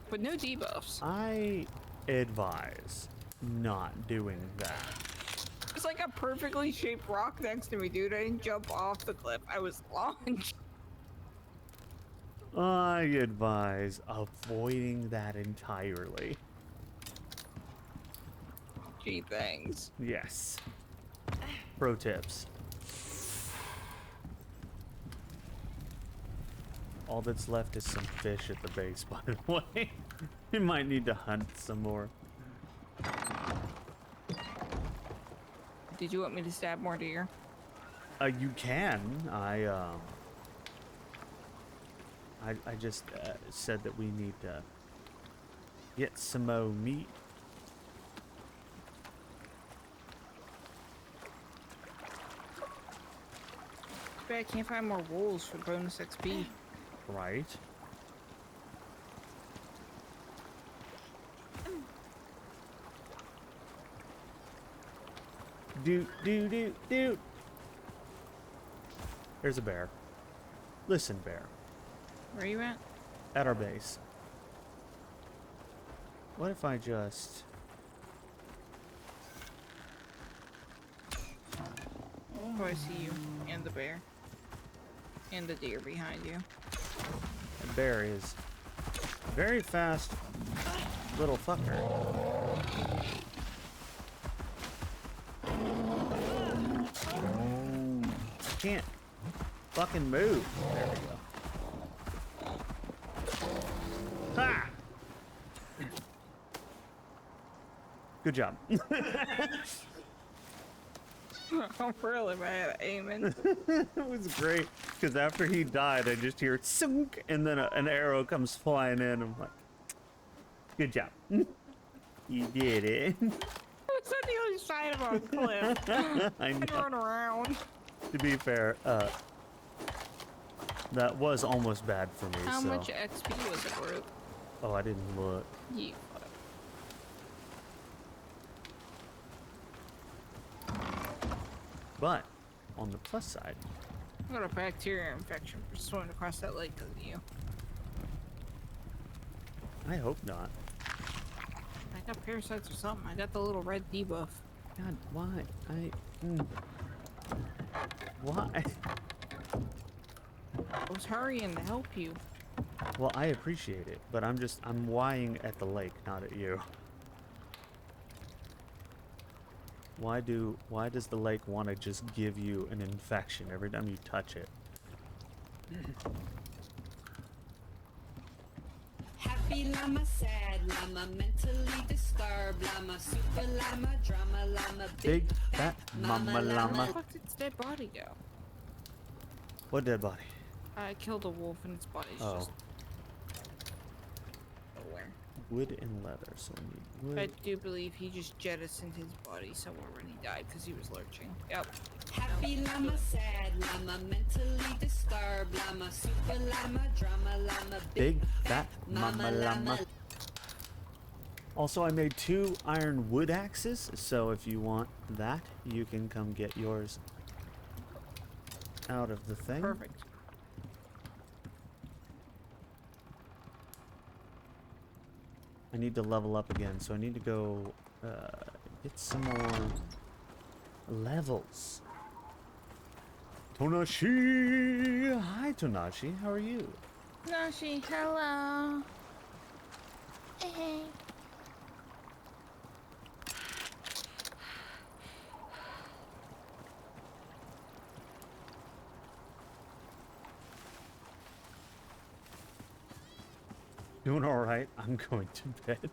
C: But no debuffs.
B: I advise not doing that.
C: It's like a perfectly shaped rock next to me, dude. I didn't jump off the cliff. I was launched.
B: I advise avoiding that entirely.
C: Gee, thanks.
B: Yes. Pro tips. All that's left is some fish at the base, by the way. We might need to hunt some more.
C: Did you want me to stab more deer?
B: You can. I just said that we need to get some more meat.
C: Bet I can't find more wolves for bonus XP.
B: Right. Do. There's a bear. Listen, bear.
C: Where are you at?
B: At our base. What if I just...
C: Oh, I see you. And the bear. And the deer behind you.
B: The bear is a very fast little fucker. Can't fucking move. There we go. Ha! Good job.
C: I'm really bad at aiming.
B: It was great because after he died, I just hear sunk, and then an arrow comes flying in. I'm like, good job. You did it.
C: It's on the other side of a cliff.
B: I
C: And
B: know.
C: run around.
B: To be fair, that was almost bad for me.
C: How
B: so.
C: much XP was it worth?
B: Oh, I didn't look.
C: You fuck.
B: But on the plus side,
C: I got a bacteria infection for swimming across that lake because of you.
B: I hope not.
C: I got parasites or something. I got the little red debuff.
B: God, why? Why?
C: I was hurrying to help you.
B: Well, I appreciate it, but I'm whying at the lake, not at you. Why does the lake want to just give you an infection every time you touch it?
D: Happy llama, sad llama, mentally disturbed llama, super llama, drama llama,
B: Big fat mama
C: Where the
B: llama.
C: fuck did its dead body go?
B: What dead body?
C: I killed a wolf and its body's
B: Oh.
C: just nowhere.
B: Wood and leather, so we need wood.
C: I do believe he just jettisoned his body somewhere when he died because he was lurching. Yep.
D: happy llama, sad llama, mentally disturbed llama, super llama, drama llama,
B: Big fat mama llama. Also, I made 2 iron wood axes, so if you want that, you can come get yours out of the thing.
C: Perfect.
B: I need to level up again, so I need to go get some more levels. Tonashi! Hi, Tonashi. How are you?
C: Nashi, hello. Hey.
B: Doing all right. I'm going to bed.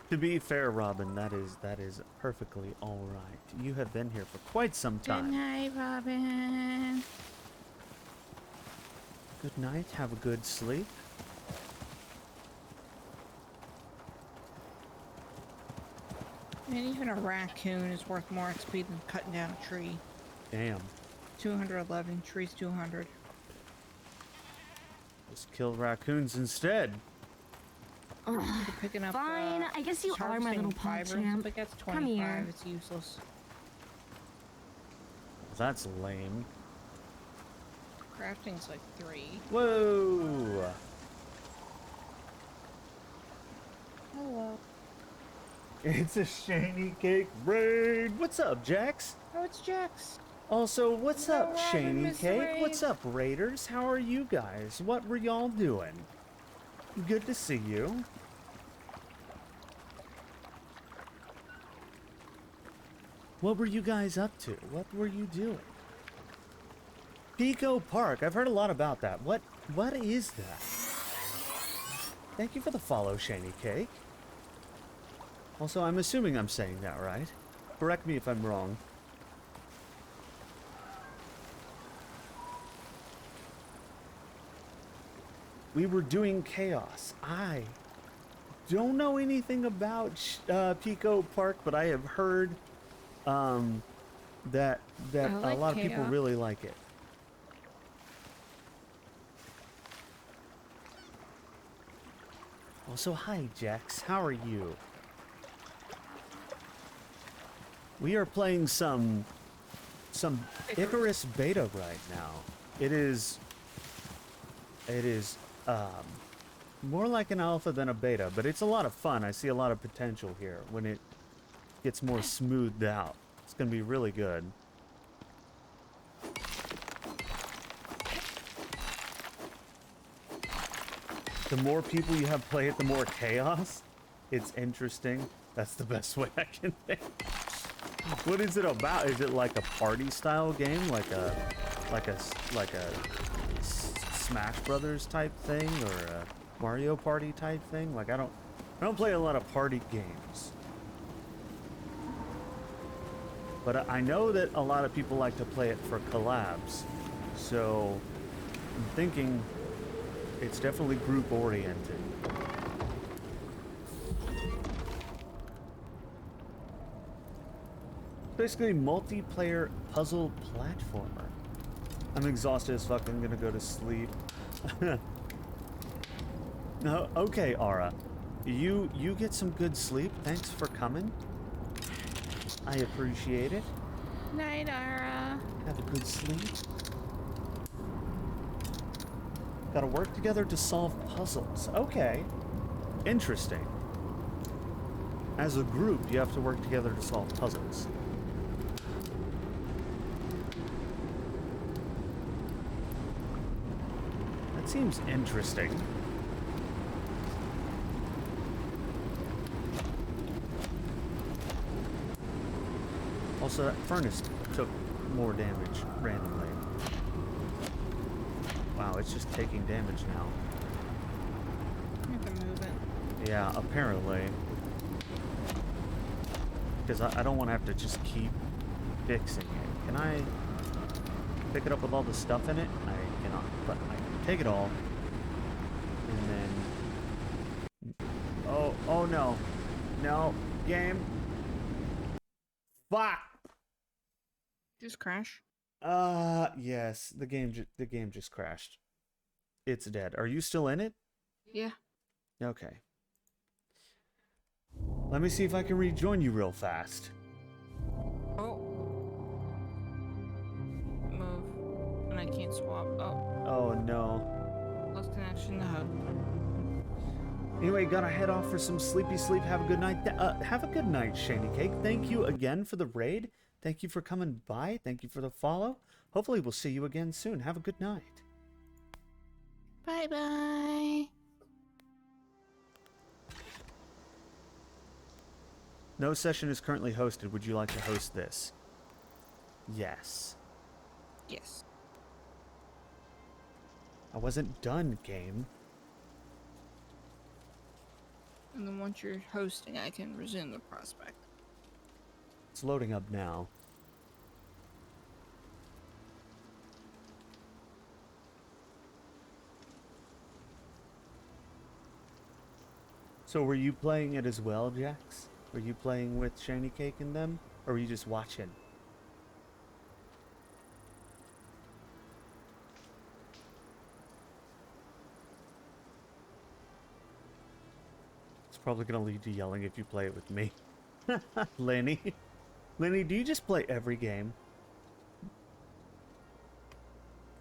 B: To be fair, Robin, that is perfectly all right. You have been here for quite some
C: Good
B: time.
C: night, Robin.
B: Good night. Have a good sleep.
C: And even a raccoon is worth more XP than cutting down a tree.
B: Damn.
C: 211, trees 200.
B: Just kill raccoons instead.
C: You're picking up,
E: Fine, I guess you are my little paw champ.
C: But that's
E: Come
C: 25,
E: here.
C: it's useless.
B: That's lame.
C: Crafting's like 3.
B: Whoa!
C: Hello.
B: It's a shiny cake raid. What's up, Jax?
C: Oh, it's Jax.
B: Also, what's
C: Hello,
B: up,
C: Robin,
B: Shiny
C: Miss
B: Cake?
C: Raid.
B: What's up, Raiders? How are you guys? What were y'all doing? Good to see you. What were you guys up to? What were you doing? Pico Park. I've heard a lot about that. What is that? Thank you for the follow, Shiny Cake. Also, I'm assuming I'm saying that right. Correct me if I'm wrong. We were doing chaos. I don't know anything about Pico Park, but I have heard that
C: I
B: a
C: like
B: lot of people
C: chaos.
B: really like it. Also, hi Jax, how are you? We are playing some Icarus beta right now. It is more like an alpha than a beta, but it's a lot of fun. I see a lot of potential here when it gets more smoothed out. It's gonna be really good. The more people you have play it, the more chaos. It's interesting. That's the best way I can think. What is it about? Is it like a party style game, like a Smash Brothers type thing, or a Mario Party type thing? Like I don't play a lot of party games, but I know that a lot of people like to play it for collabs. So I'm thinking it's definitely group oriented. Basically multiplayer puzzle platformer. I'm exhausted as fuck. I'm gonna go to sleep. No, okay, Ara. You get some good sleep. Thanks for coming. I appreciate it.
C: Night, Ara.
B: Have a good sleep. Gotta work together to solve puzzles. Okay. Interesting. As a group, you have to work together to solve puzzles. That seems interesting. Also, that furnace took more damage randomly. Wow, it's just taking damage now.
C: You have to move it.
B: Yeah, apparently. Because I don't want to have to just keep fixing it. Can I pick it up with all the stuff in it? I cannot, but I can take it all. And then... Oh no. No. Game. Fuck!
C: Just crash.
B: Yes. The game just crashed. It's dead. Are you still in it?
C: Yeah.
B: Okay. Let me see if I can rejoin you real fast.
C: Oh. Move. And I can't swap. Oh.
B: Oh no.
C: Lost connection to hub.
B: Anyway, gotta head off for some sleepy sleep. Have a good night. Have a good night, Shani Cake. Thank you again for the raid. Thank you for coming by. Thank you for the follow. Hopefully we'll see you again soon. Have a good night.
C: Bye-bye.
B: No session is currently hosted. Would you like to host this? Yes.
C: Yes.
B: I wasn't done, game.
C: And then once you're hosting, I can resume the prospect.
B: It's loading up now. So were you playing it as well, Jax? Were you playing with Shani Cake and them? Or were you just watching? It's probably gonna lead to yelling if you play it with me. Lenny. Lenny, do you just play every game? I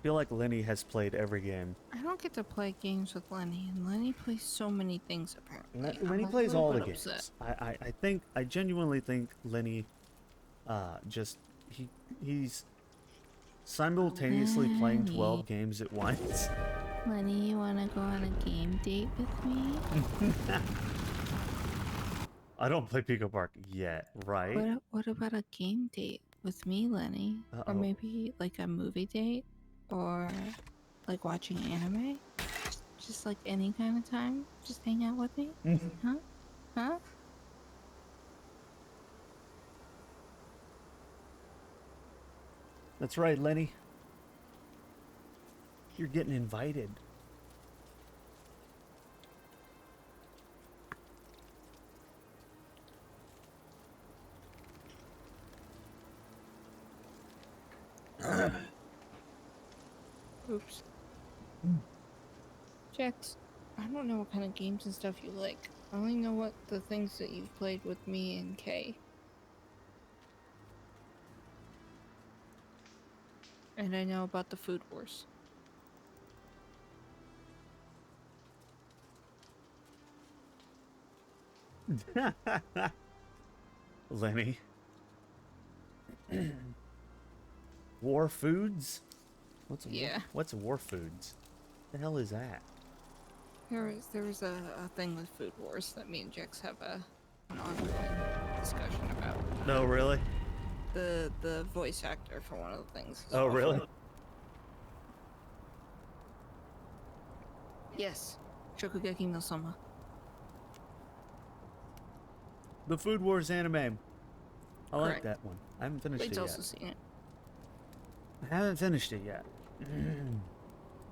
B: feel like Lenny has played every game.
C: I don't get to play games with Lenny, and Lenny plays so many things apparently.
B: Lenny
C: I'm a
B: plays
C: little
B: all the
C: bit
B: games.
C: upset.
B: I genuinely think Lenny, he's simultaneously playing 12 games at once.
C: Lenny, you wanna go on a game date with me?
B: I don't play Pico Park yet, right?
C: What about a game date with me, Lenny?
B: Uh-oh.
C: Or maybe like a movie date? Or like watching anime? Just like any kind of time? Just hang out with me? Huh? Huh?
B: That's right, Lenny. You're getting invited.
C: Oops. Jax, I don't know what kind of games and stuff you like. I only know what the things that you've played with me and Kay. And I know about the Food Wars.
B: Lenny. War Foods? What's War Foods? The hell is that?
C: There was a thing with Food Wars that me and Jax have an ongoing discussion about.
B: No, really?
C: The voice actor for one of the things. is
B: Oh,
C: awful.
B: really?
C: Yes. Shokugeki no Soma.
B: The Food Wars anime. I like
C: Correct.
B: that one. I haven't finished
C: Blade's
B: it
C: also
B: yet.
C: seen it.
B: I haven't finished it yet. I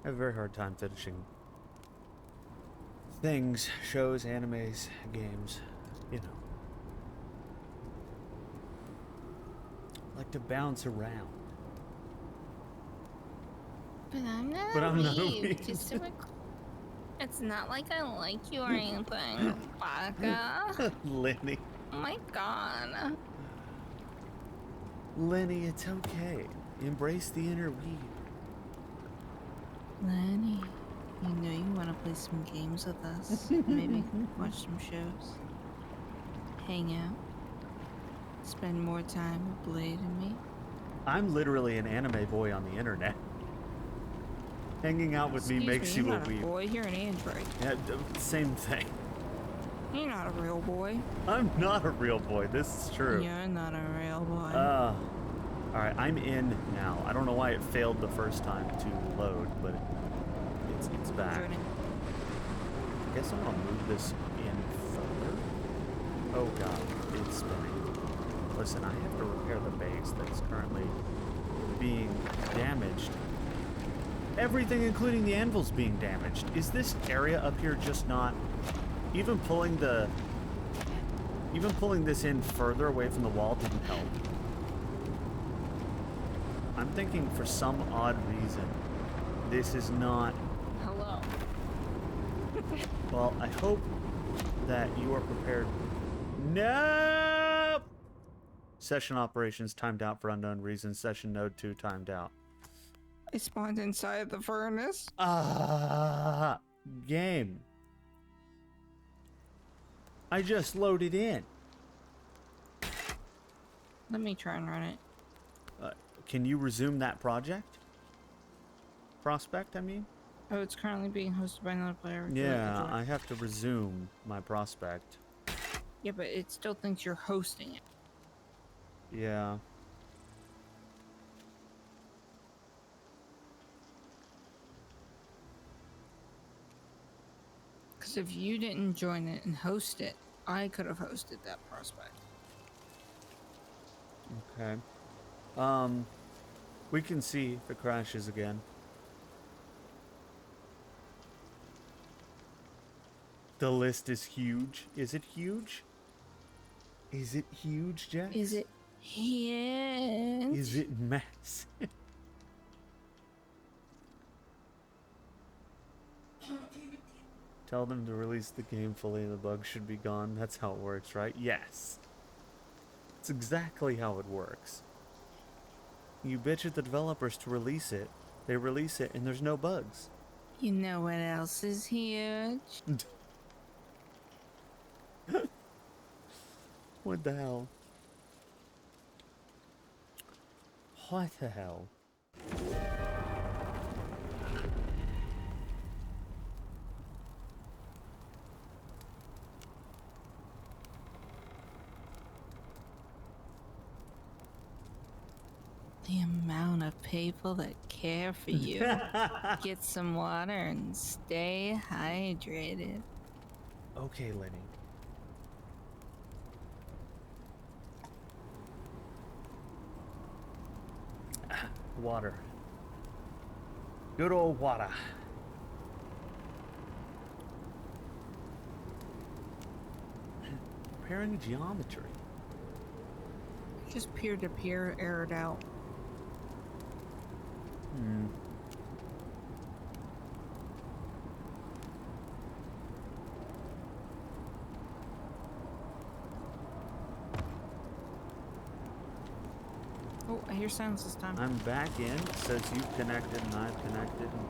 B: have a very hard time finishing things, shows, animes, games, you know. I like to bounce around.
C: But I'm not
B: But
C: a
B: I'm not a
C: weeb.
B: weeb.
C: Just a It's not like I like you or anything, Baka.
B: Lenny.
C: Oh my god.
B: Lenny, it's okay. Embrace the inner weed.
C: Lenny, you know you want to play some games with us. Maybe watch some shows. Hang out. Spend more time with Blade and me.
B: I'm literally an anime boy on the internet. Hanging out with me makes you a
C: weeb.
B: weeb.
C: Boy, you're an android.
B: Yeah, same thing.
C: You're not a real boy.
B: I'm not a real boy. This is true.
C: You're not a real boy.
B: Alright, I'm in now. I don't know why it failed the first time to load, but it's back.
C: Joining.
B: I guess I'm gonna move this in further. Oh god, it's spinning. Listen, I have to repair the base that's currently being damaged. Everything, including the anvil's being damaged. Is this area up here just not... Even pulling this in further away from the wall didn't help. I'm thinking for some odd reason, this is not...
C: Hello.
B: Well, I hope that you are prepared. Nope! Session operations timed out for unknown reasons. Session node 2 timed out.
C: I spawned inside the furnace.
B: Game. I just loaded in.
C: Let me try and run it.
B: Can you resume that project? Prospect, I mean?
C: Oh, it's currently being hosted by another player.
B: Yeah, I have to resume my prospect.
C: Yeah, but it still thinks you're hosting it.
B: Yeah.
C: Because if you didn't join it and host it, I could have hosted that prospect.
B: Okay. We can see if it crashes again. The list is huge. Is it huge? Is it huge, Jax?
C: Is it huge?
B: Is it massive? Tell them to release the game fully and the bugs should be gone. That's how it works, right? Yes. It's exactly how it works. You bitch at the developers to release it. They release it and there's no bugs.
C: You know what else is huge?
B: What the hell? What the hell?
C: The amount of people that care for you. Get some water and stay hydrated.
B: Okay, Lenny. Water. Good old water. Preparing geometry.
C: Just peer-to-peer aired out. Oh, I hear sounds this time.
B: I'm back in. It says you've connected and I've connected and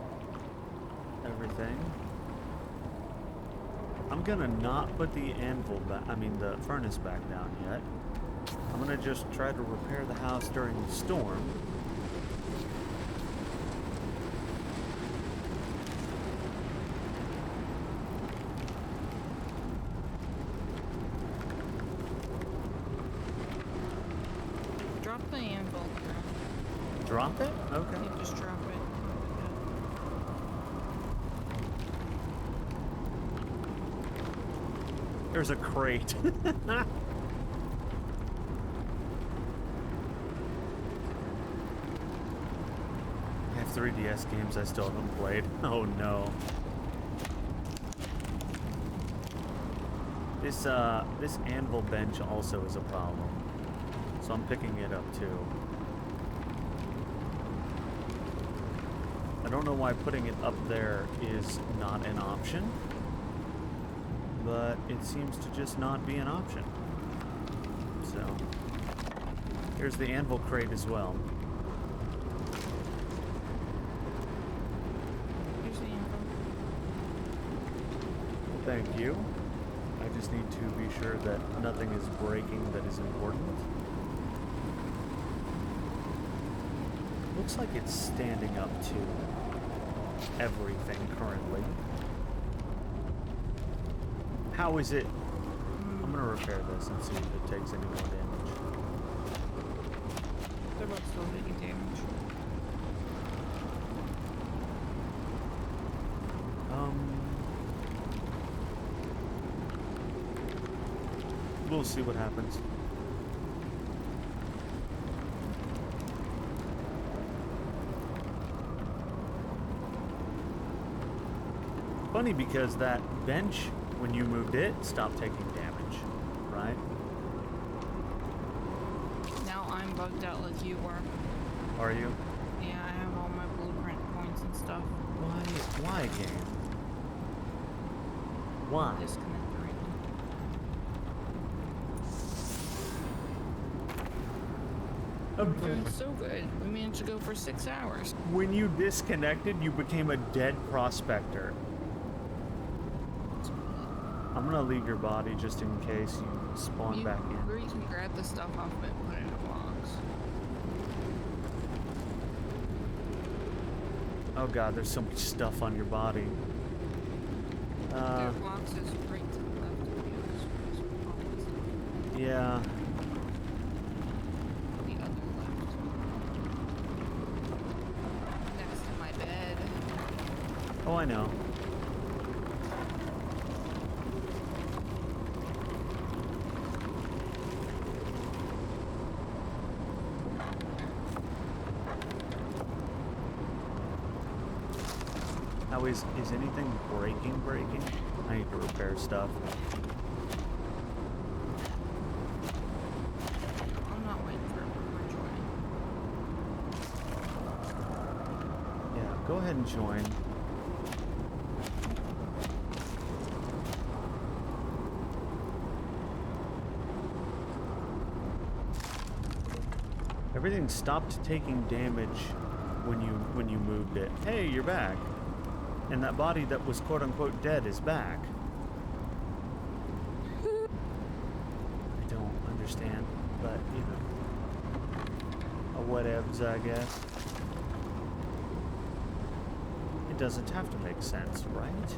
B: everything. I'm gonna not put the anvil back, the furnace back down yet. I'm gonna just try to repair the house during the storm.
C: Drop the anvil.
B: Drop it? Okay.
C: Yeah, just drop it.
B: There's a crate. I have 3DS games I still haven't played. Oh no. This anvil bench also is a problem. So I'm picking it up too. I don't know why putting it up there is not an option, but it seems to just not be an option. So Here's the anvil crate as well.
C: Here's the info.
B: Thank you. I just need to be sure that nothing is breaking that is important. Looks like it's standing up to everything currently. How is it? I'm gonna repair this and see if it takes any more damage.
C: They're both still taking damage.
B: We'll see what happens. Funny because that bench, when you moved it, stopped taking damage, right?
C: Now I'm bugged out like you were.
B: Are you?
C: Yeah, I have all my blueprint points and stuff.
B: Why game? Why?
C: Disconnect right now. Doing so good. We managed to go for 6 hours.
B: When you disconnected, you became a dead prospector. I'm gonna leave your body just in case you spawn back in.
C: Or you can grab the stuff off of it and put it in a box.
B: Oh god, there's so much stuff on your body.
C: There are boxes right to the left of you.
B: Yeah.
C: The other left. Next to my bed.
B: Oh, I know. Now, is anything breaking? I need to repair stuff.
C: I'm not waiting for everyone to join.
B: Yeah, go ahead and join. Everything stopped taking damage when you moved it. Hey, you're back. And that body that was quote-unquote dead is back. I don't understand, but, you know. Whatevs, I guess. It doesn't have to make sense, right?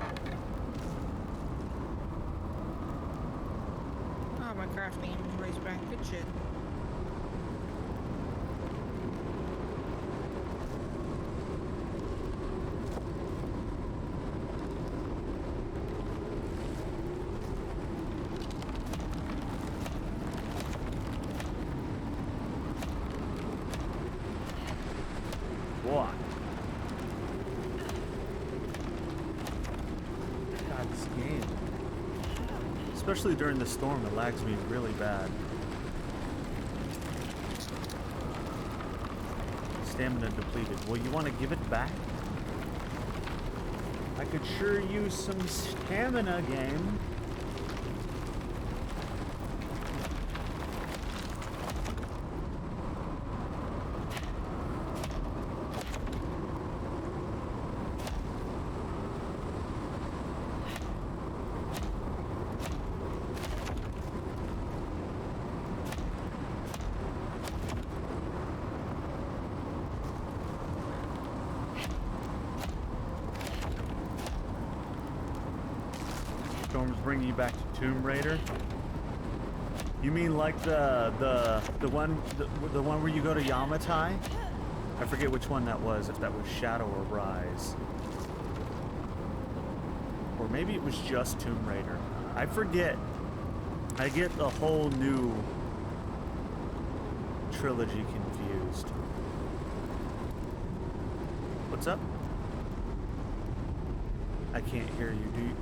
C: Oh, my crafting inventory's back. Good shit.
B: What? God, this game. Especially during the storm, it lags me really bad. Stamina depleted. Well, you want to give it back? I could sure use some stamina, game. Storms bring you back to Tomb Raider. You mean like the one where you go to Yamatai? I forget which one that was. If that was Shadow or Rise, or maybe it was just Tomb Raider. I forget. I get the whole new trilogy confused. What's up? I can't hear you. Do you?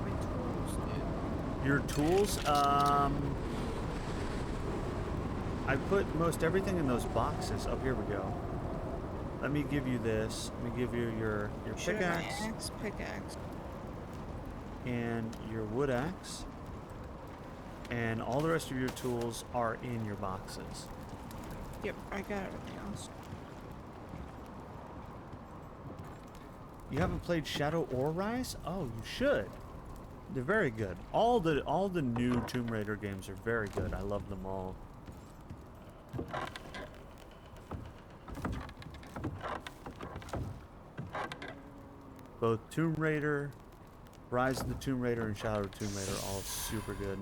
C: My tools, dude.
B: Your tools? I put most everything in those boxes. Oh, here we go. Let me give you this. Let me give you your pickaxe
C: Pickaxe.
B: and your wood axe. and all the rest of your tools are in your boxes.
C: Yep, I got everything else.
B: You haven't played Shadow or Rise? Oh, you should. They're very good. All the new Tomb Raider games are very good. I love them all. Both Tomb Raider, Rise of the Tomb Raider, and Shadow of Tomb Raider are all super good.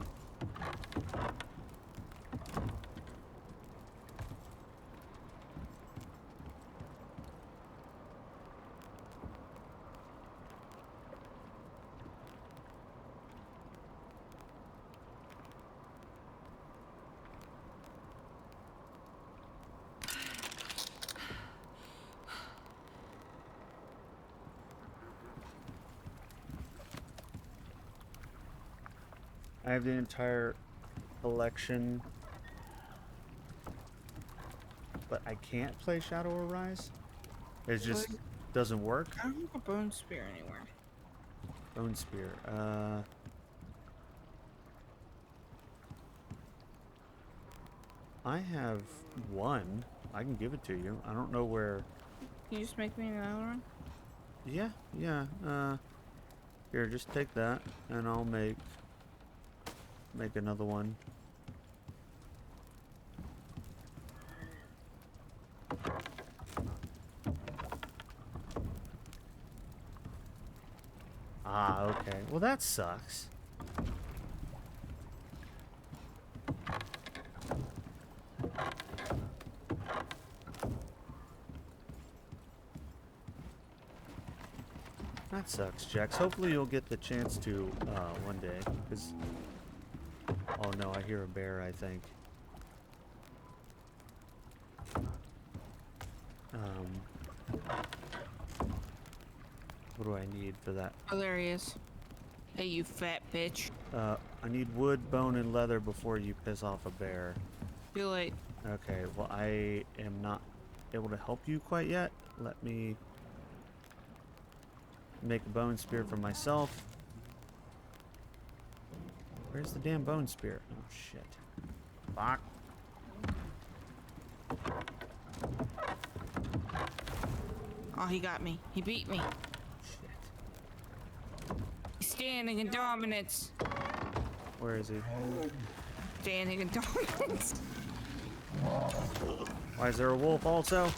B: I have the entire collection, but I can't play Shadow or Rise. It just doesn't work.
C: I don't have a bone spear anywhere.
B: Bone Spear. I have one. I can give it to you. I don't know where.
C: Can you just make me another one?
B: Yeah, yeah. Here, just take that, and I'll make another one. Ah, okay. Well, that sucks. That sucks, Jax. Hopefully you'll get the chance to one day, because... Oh no, I hear a bear, I think. What do I need for that?
C: Oh, there he is. Hey, you fat bitch.
B: I need wood, bone, and leather before you piss off a bear.
C: Too late.
B: Okay, well, I am not able to help you quite yet. Let me make a bone spear for myself. Where's the damn bone spear? Oh, shit. Fuck.
C: Oh, he got me. He beat me.
B: Shit.
C: He's standing in dominance.
B: Where is he?
C: Standing in dominance.
B: Why is there a wolf also?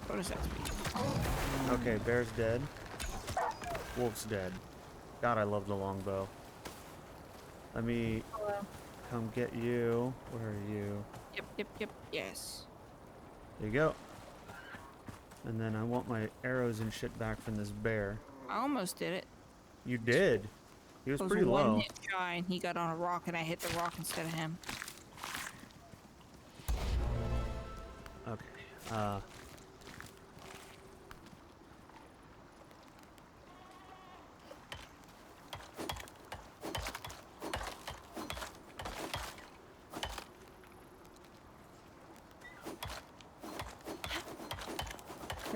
C: What does that mean?
B: Okay, bear's dead. Wolf's dead. God, I love the longbow. Let me come get you. Where are you?
C: Yep, yes.
B: There you go. And then I want my arrows and shit back from this bear.
C: I almost did it.
B: You did? He was
C: I
B: pretty low.
C: One hit shy, and he got on a rock, and I hit the rock instead of him.
B: Okay. I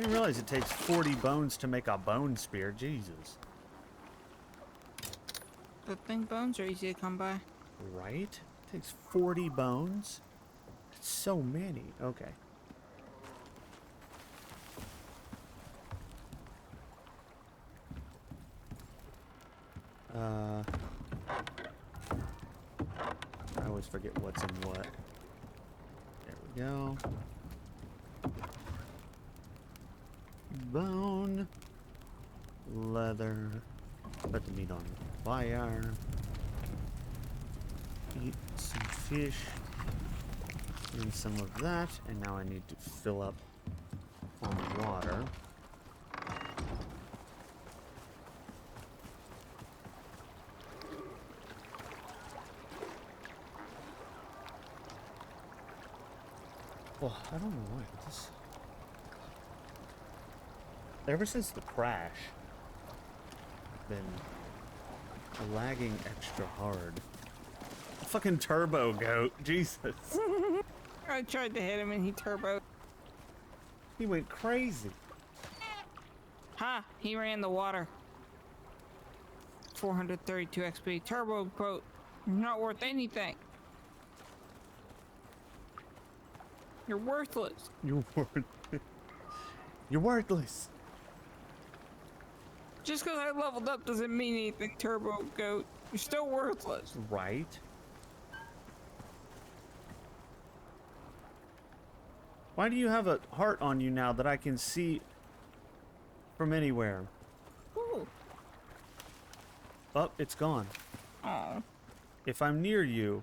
B: didn't realize it takes 40 bones to make a bone spear. Jesus.
C: Good thing bones are easy to come by.
B: Right? It takes 40 bones? That's so many. Okay. I always forget what's in what. There we go. Bone. Leather. Put the meat on fire. Eat some fish. And some of that. And now I need to fill up on water. Well, I don't know why this... Ever since the crash, I've been lagging extra hard. Fucking turbo goat, Jesus.
C: I tried to hit him, and he turboed.
B: He went crazy.
C: Ha! He ran the water. 432 XP. Turbo boat. You're not worth anything. You're worthless.
B: You're worthless.
C: Just because I leveled up doesn't mean anything, Turbo Goat. You're still worthless.
B: Right? Why do you have a heart on you now that I can see from anywhere?
C: Ooh.
B: Oh, it's gone.
C: Oh.
B: If I'm near you,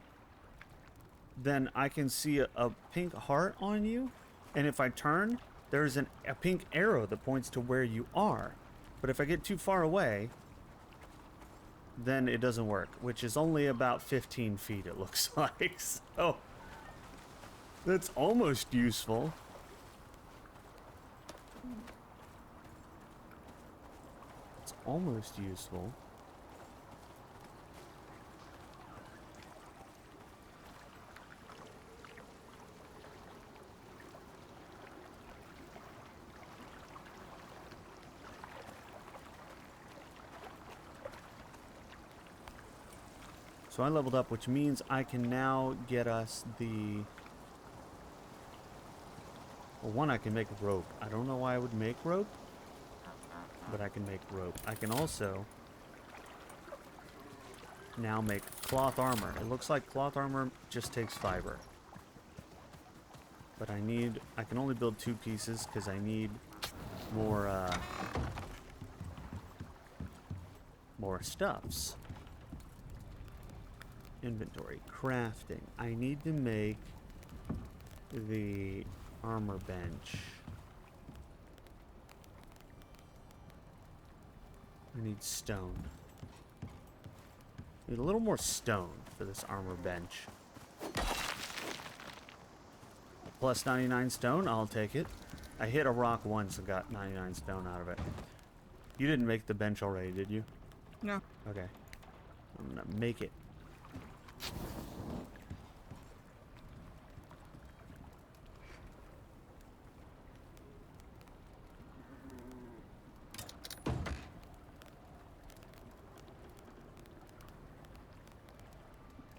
B: then I can see a pink heart on you. And if I turn, there's a pink arrow that points to where you are. But if I get too far away, then it doesn't work, which is only about 15 feet, it looks like. So that's almost useful. It's almost useful. So I leveled up, which means I can now get us the... Well, one, I can make rope. I don't know why I would make rope, but I can make rope. I can also now make cloth armor. It looks like cloth armor just takes fiber. But I can only build 2 pieces because I need more stuffs. Inventory, crafting. I need to make the armor bench. I need stone. Need a little more stone for this armor bench. Plus 99 stone, I'll take it. I hit a rock once and got 99 stone out of it. You didn't make the bench already, did you?
C: No.
B: Okay. I'm gonna make it.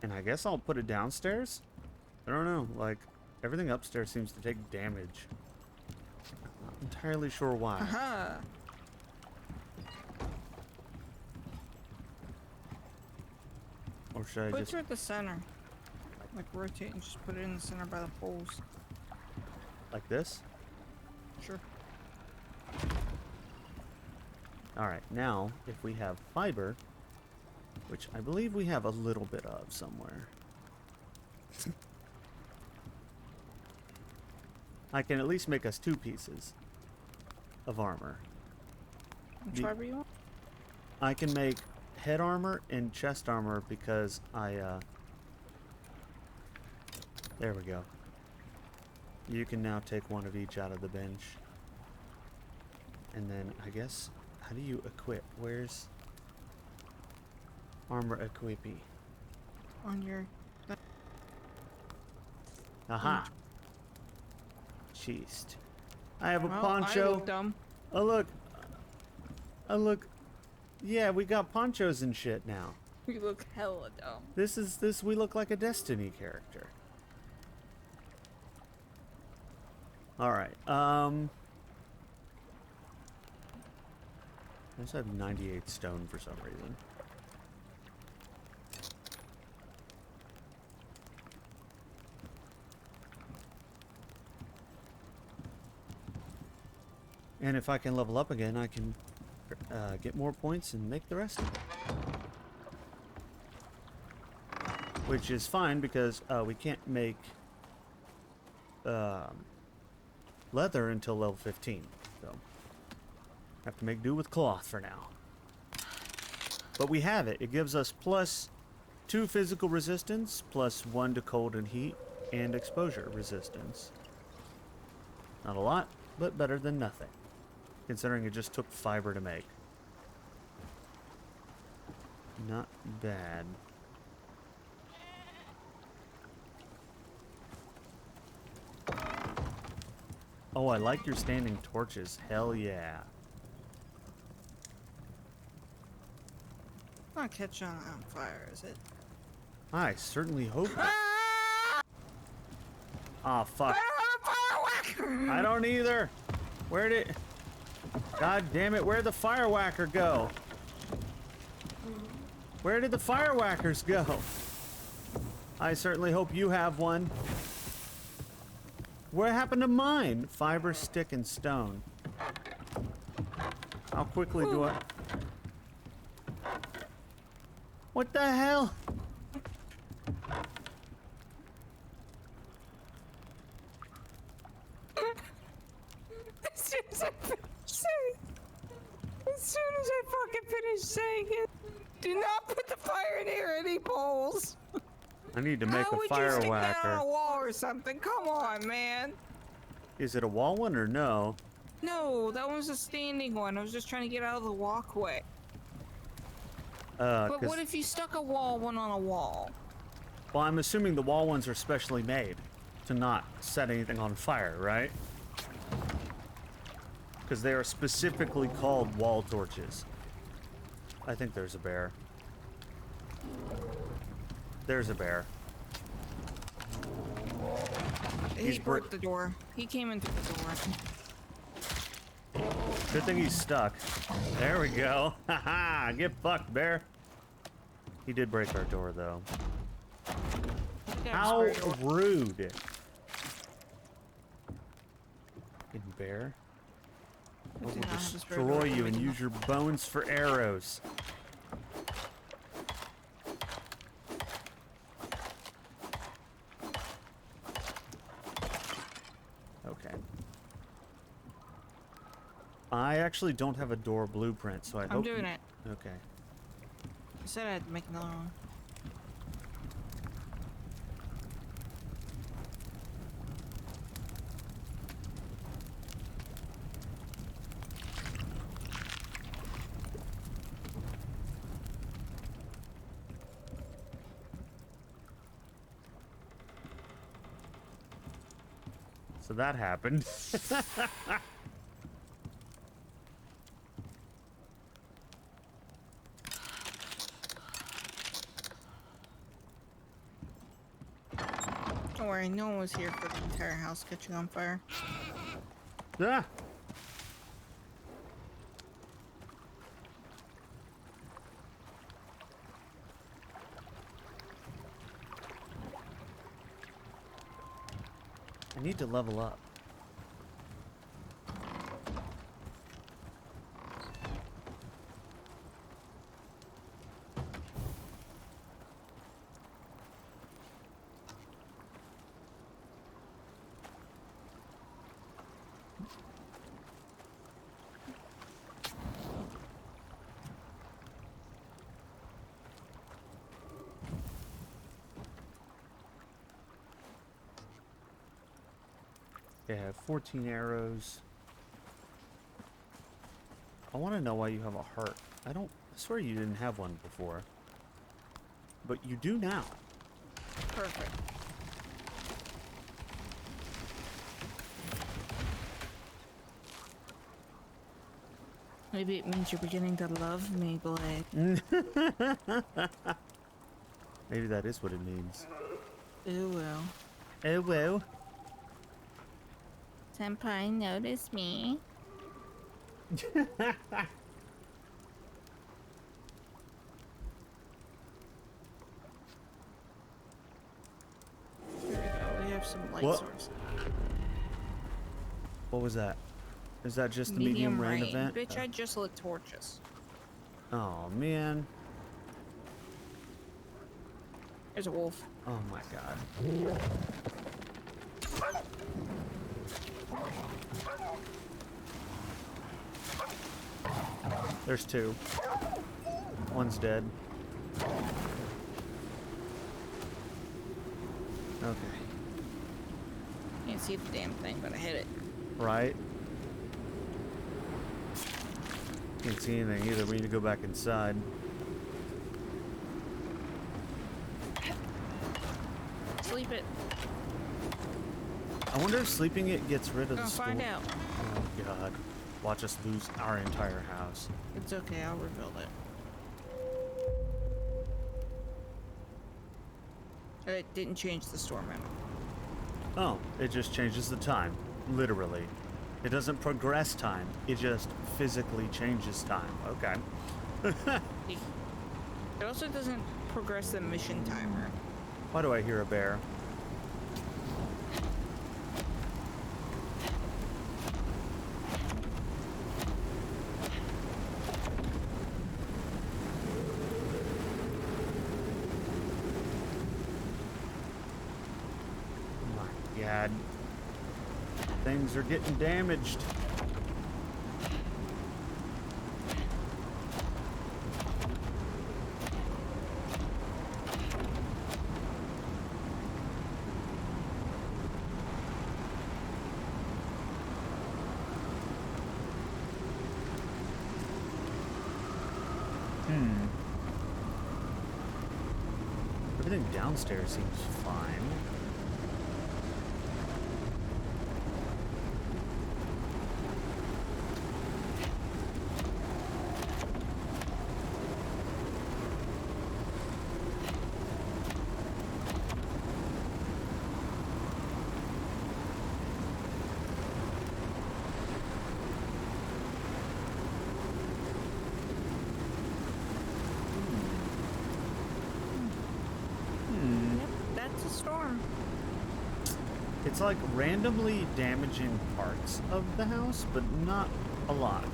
B: And I guess I'll put it downstairs? I don't know, like, everything upstairs seems to take damage. Not entirely sure why.
C: Aha.
B: Or should I
C: Put
B: just...
C: it at the center. Like rotate and just put it in the center by the poles.
B: like this?
C: Sure.
B: Alright, now, if we have fiber, which I believe we have a little bit of somewhere. I can at least make us 2 pieces of armor.
C: Which fiber you want?
B: I can make head armor and chest armor because there we go. You can now take 1 of each out of the bench. And then, I guess, how do you equip? Where's armor equippy?
C: On your...
B: Aha! Chest. I have a
C: Well,
B: poncho.
C: I look dumb.
B: Oh look. Oh look. Yeah, we got ponchos and shit now.
C: We look hella dumb.
B: We look like a Destiny character. Alright, I just have 98 stone for some reason. And if I can level up again, I can get more points and make the rest of it. Which is fine because we can't make leather until level 15. So have to make do with cloth for now. But we have it. It gives us plus 2 physical resistance, plus 1 to cold and heat, and exposure resistance. Not a lot, but better than nothing, considering it just took fiber to make. Not bad. Oh, I like your standing torches. Hell yeah.
C: Not catch on fire, is it?
B: I certainly hope. Ah, fuck. I don't either. Where did... God damn it, where'd the fire whacker go? Where did the fire whackers go? I certainly hope you have one. What happened to mine? Fiber, stick, and stone. How quickly do I... What the hell?
C: As soon as I fucking finish saying it, do not put the fire near any poles.
B: I need to make
C: How
B: a
C: would
B: fire
C: you stick that
B: whacker.
C: on a wall or something? Come on, man.
B: Is it a wall one or no?
C: No, that was a standing one. I was just trying to get out of the walkway. But
B: 'Cause-
C: what if you stuck a wall one on a wall?
B: Well, I'm assuming the wall ones are specially made to not set anything on fire, right? Because they are specifically called wall torches. I think there's a bear. There's a bear.
C: He broke the door. He came in through the door.
B: Good thing he's stuck. There we go. Haha, get fucked, bear. He did break our door, though. How rude. Fucking bear. I will destroy you and use your bones for arrows. Okay. I actually don't have a door blueprint, so I hope...
C: I'm doing it.
B: Okay.
C: I said I'd make another one.
B: So that happened.
C: Don't worry, no one was here for the entire house catching on fire.
B: Ah! I need to level up. Okay, I have 14 arrows. I want to know why you have a heart. I swear you didn't have one before. But you do now.
C: Perfect. Maybe it means you're beginning to love me, Blake.
B: Maybe that is what it means.
C: Ooh, well.
B: Oh, well.
C: Senpai, notice me. There we go. We have some light
B: What?
C: source.
B: What was that? Is that just the medium rain event?
C: Bitch, I just lit torches.
B: Oh, man.
C: There's a wolf.
B: Oh, my God. There's two. One's dead. Okay.
C: Can't see the damn thing, but I hit it.
B: Right? Can't see anything either. We need to go back inside.
C: Sleep it.
B: I wonder if sleeping it gets rid of the
C: I'll find
B: school.
C: out.
B: Oh, God. Watch us lose our entire house.
C: It's okay, I'll rebuild it. It didn't change the storm map.
B: Oh, it just changes the time. Literally. It doesn't progress time. It just physically changes time. Okay.
C: It also doesn't progress the mission timer.
B: Why do I hear a bear? My God. Things are getting damaged. Everything downstairs seems fine.
C: Yep, that's a storm.
B: It's like randomly damaging parts of the house, but not a lot.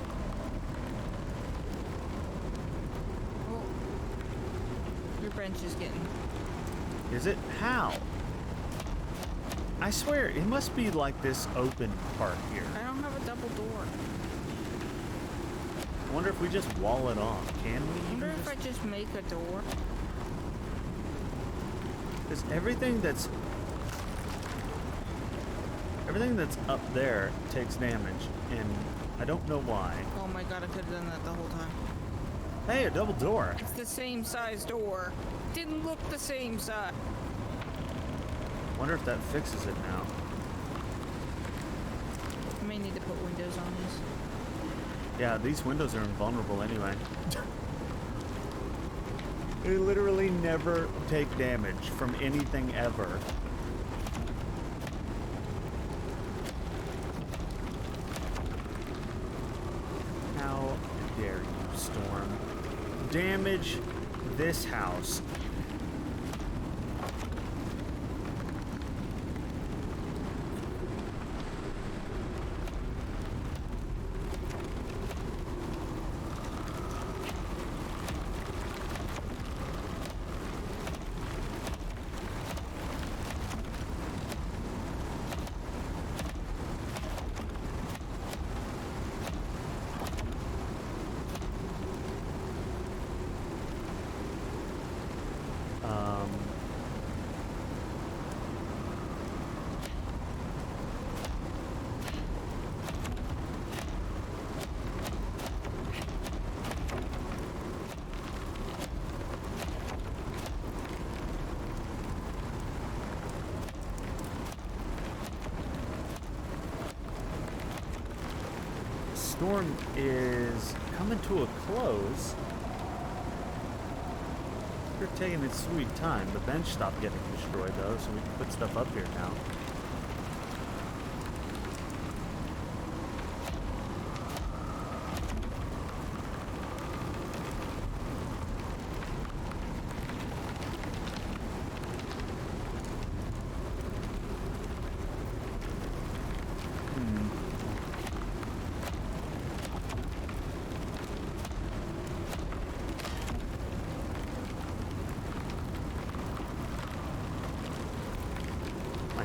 C: Well, your bench is getting...
B: Is it? How? I swear, it must be like this open part here.
C: I don't have a double door.
B: I wonder if we just wall it off. Can we?
C: I wonder if I just make a door.
B: Because everything that's up there takes damage, and I don't know why.
C: Oh my god, I could have done that the whole time.
B: Hey, a double door.
C: It's the same size door. Didn't look the same size.
B: Wonder if that fixes it now.
C: I may need to put windows on these.
B: Yeah, these windows are invulnerable anyway. They literally never take damage from anything ever. How dare you, Storm? Damage this house. Storm is coming to a close. You're taking its sweet time. The bench stopped getting destroyed though, so we can put stuff up here now.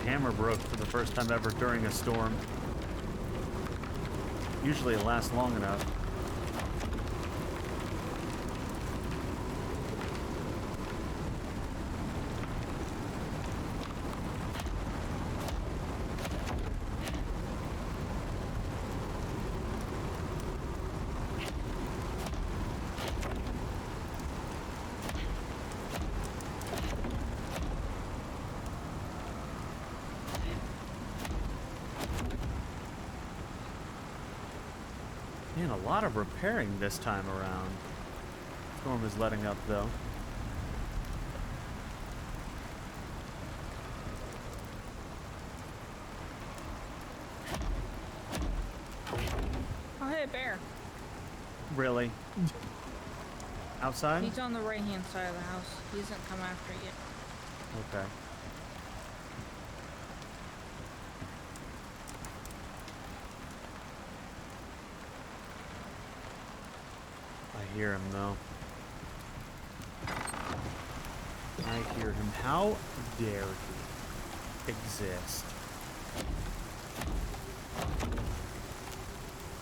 B: Hammer broke for the first time ever during a storm. Usually it lasts long enough. Man, a lot of repairing this time around. Storm is letting up though.
C: Oh, hey, bear.
B: Really? Outside?
C: He's on the right-hand side of the house. He hasn't come after it yet.
B: Okay. I hear him though. I hear him. How dare he exist?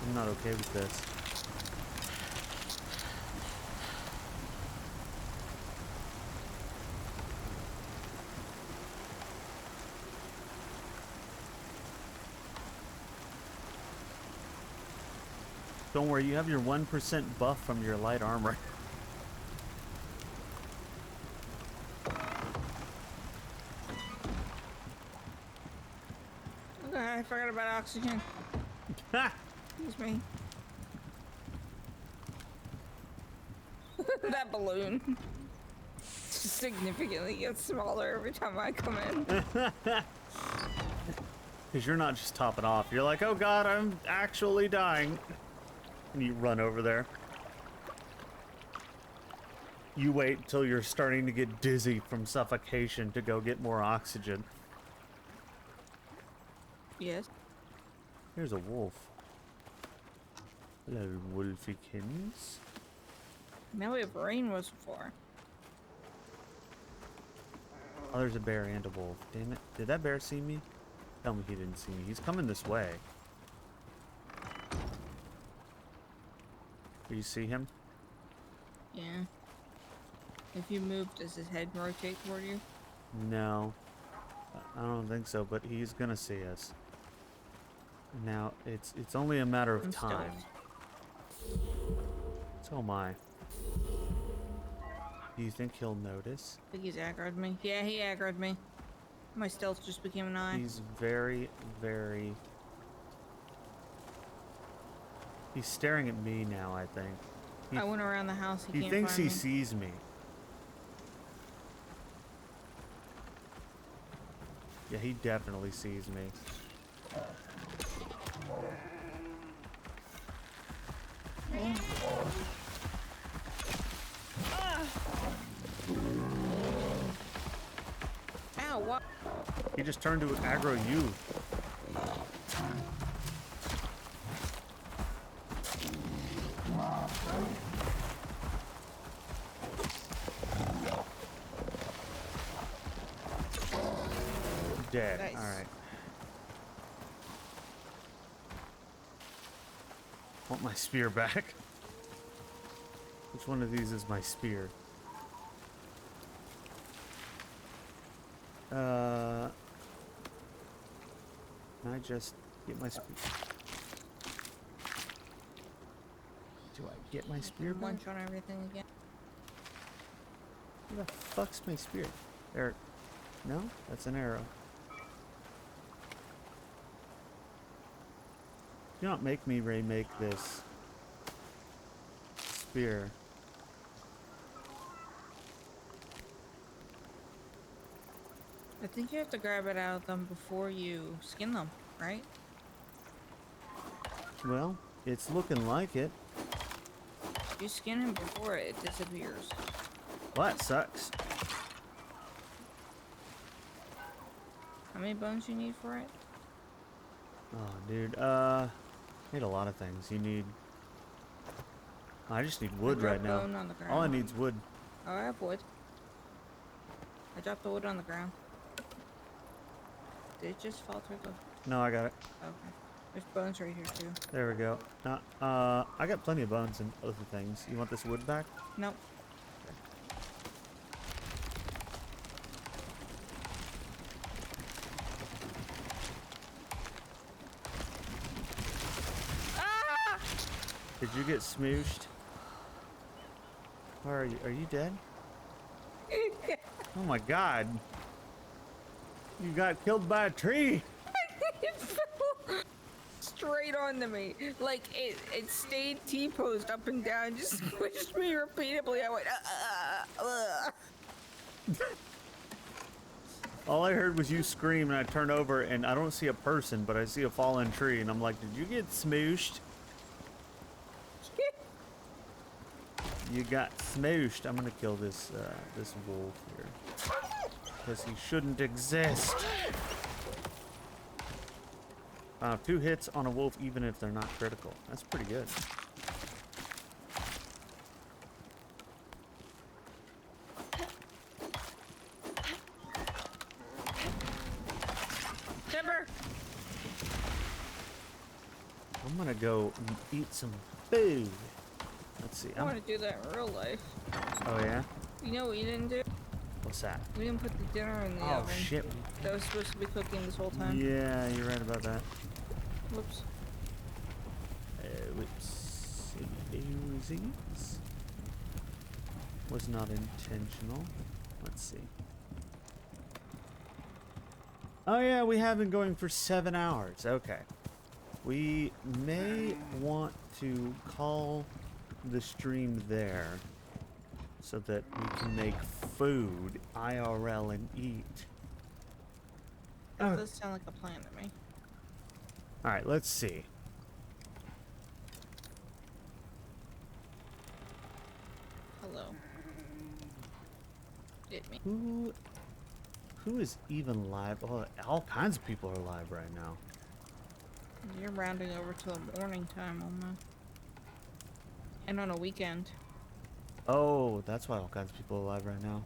B: I'm not okay with this. Don't worry, you have your 1% buff from your light armor.
C: Okay, I forgot about oxygen. Excuse me. That balloon significantly gets smaller every time I come in.
B: Because you're not just topping off. You're like, oh god, I'm actually dying. And you run over there. You wait till you're starting to get dizzy from suffocation to go get more oxygen.
C: Yes.
B: Here's a wolf. Hello, wolfykins.
C: Now we have rain was before.
B: Oh, there's a bear and a wolf. Damn it. Did that bear see me? Tell me he didn't see me. He's coming this way. Do you see him?
C: Yeah. If you move, does his head rotate toward you?
B: No. I don't think so, but he's gonna see us. Now, it's only a matter of
C: I'm
B: time. So am I. Do you think he'll notice?
C: I think he's aggroed me. Yeah, he aggroed me. My stealth just became an eye.
B: He's very, very... He's staring at me now, I think.
C: I went around the house. He
B: He
C: can't
B: thinks
C: find
B: he
C: me.
B: sees me. Yeah, he definitely sees me.
C: Ow, what?
B: He just turned to aggro you. Dead.
C: Nice.
B: Alright. Want my spear back. Which one of these is my spear? Can I just get my spear? Do I get my spear back?
C: Munch on everything again.
B: Where the fuck's my spear? There. No? That's an arrow. Do not make me remake this spear.
C: I think you have to grab it out of them before you skin them, right?
B: Well, it's looking like it.
C: If you skin him before it disappears.
B: Well, that sucks.
C: How many bones you need for it?
B: Oh, dude. Need a lot of things. You need... I just need wood right now.
C: Bone on the ground.
B: All I need is wood.
C: Oh, I have wood. I dropped the wood on the ground. Did it just fall through the...
B: No, I got it.
C: Okay. There's bones right here, too.
B: There we go. I got plenty of bones and other things. You want this wood back?
C: Nope. Ah!
B: Did you get smooshed? Where are you? Are you dead? Oh my god. You got killed by a tree.
C: It fell straight onto me. Like, it stayed T-posed up and down, just squished me repeatedly. I went,
B: All I heard was you scream and I turn over and I don't see a person, but I see a fallen tree and I'm like, did you get smooshed? You got smooshed. I'm gonna kill this this wolf here because he shouldn't exist. 2 hits on a wolf, even if they're not critical. That's pretty good.
C: Timber!
B: I'm gonna go eat some food. Let's see.
C: I want to do that in real life.
B: Oh yeah?
C: You know what you didn't do?
B: What's that?
C: We didn't put the dinner in the
B: Oh
C: oven.
B: shit.
C: That was supposed to be cooking this whole time.
B: Yeah, you're right about that.
C: Whoops.
B: Whoops. Oopsies. Was not intentional. Let's see. Oh yeah, we have been going for 7 hours. Okay. We may want to call the stream there so that we can make food IRL and eat.
C: That does sound like a plan to me.
B: Alright, let's see.
C: Hello. Hit me.
B: Who is even live? Oh, all kinds of people are live right now.
C: You're rounding over to the morning time almost. And on a weekend.
B: Oh, that's why all kinds of people are live right now.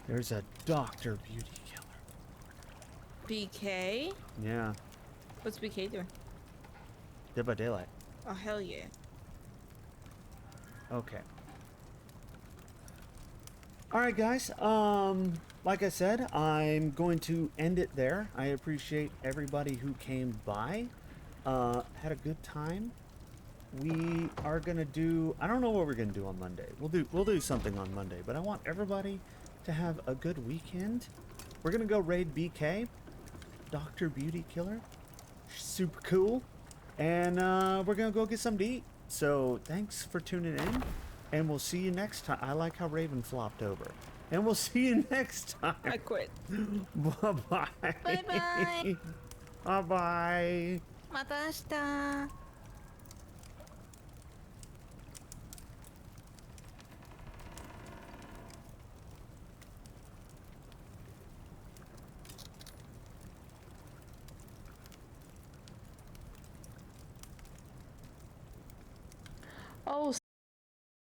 B: There's a Dr. Beauty Killer.
C: BK?
B: Yeah,
C: What's BK doing?
B: Dead by Daylight.
C: Oh, hell yeah.
B: Okay. Alright guys, like I said, I'm going to end it there. I appreciate everybody who came by. Had a good time. We are gonna do, I don't know what we're gonna do on Monday. We'll do something on Monday, but I want everybody to have a good weekend. We're gonna go raid BK, Dr. Beauty Killer. Super cool. And we're gonna go get something to eat. So thanks for tuning in. And we'll see you next time. I like how Raven flopped over. And we'll see you next time.
C: I quit.
B: Bye-bye.
C: Bye-bye.
B: Bye-bye.
C: また明日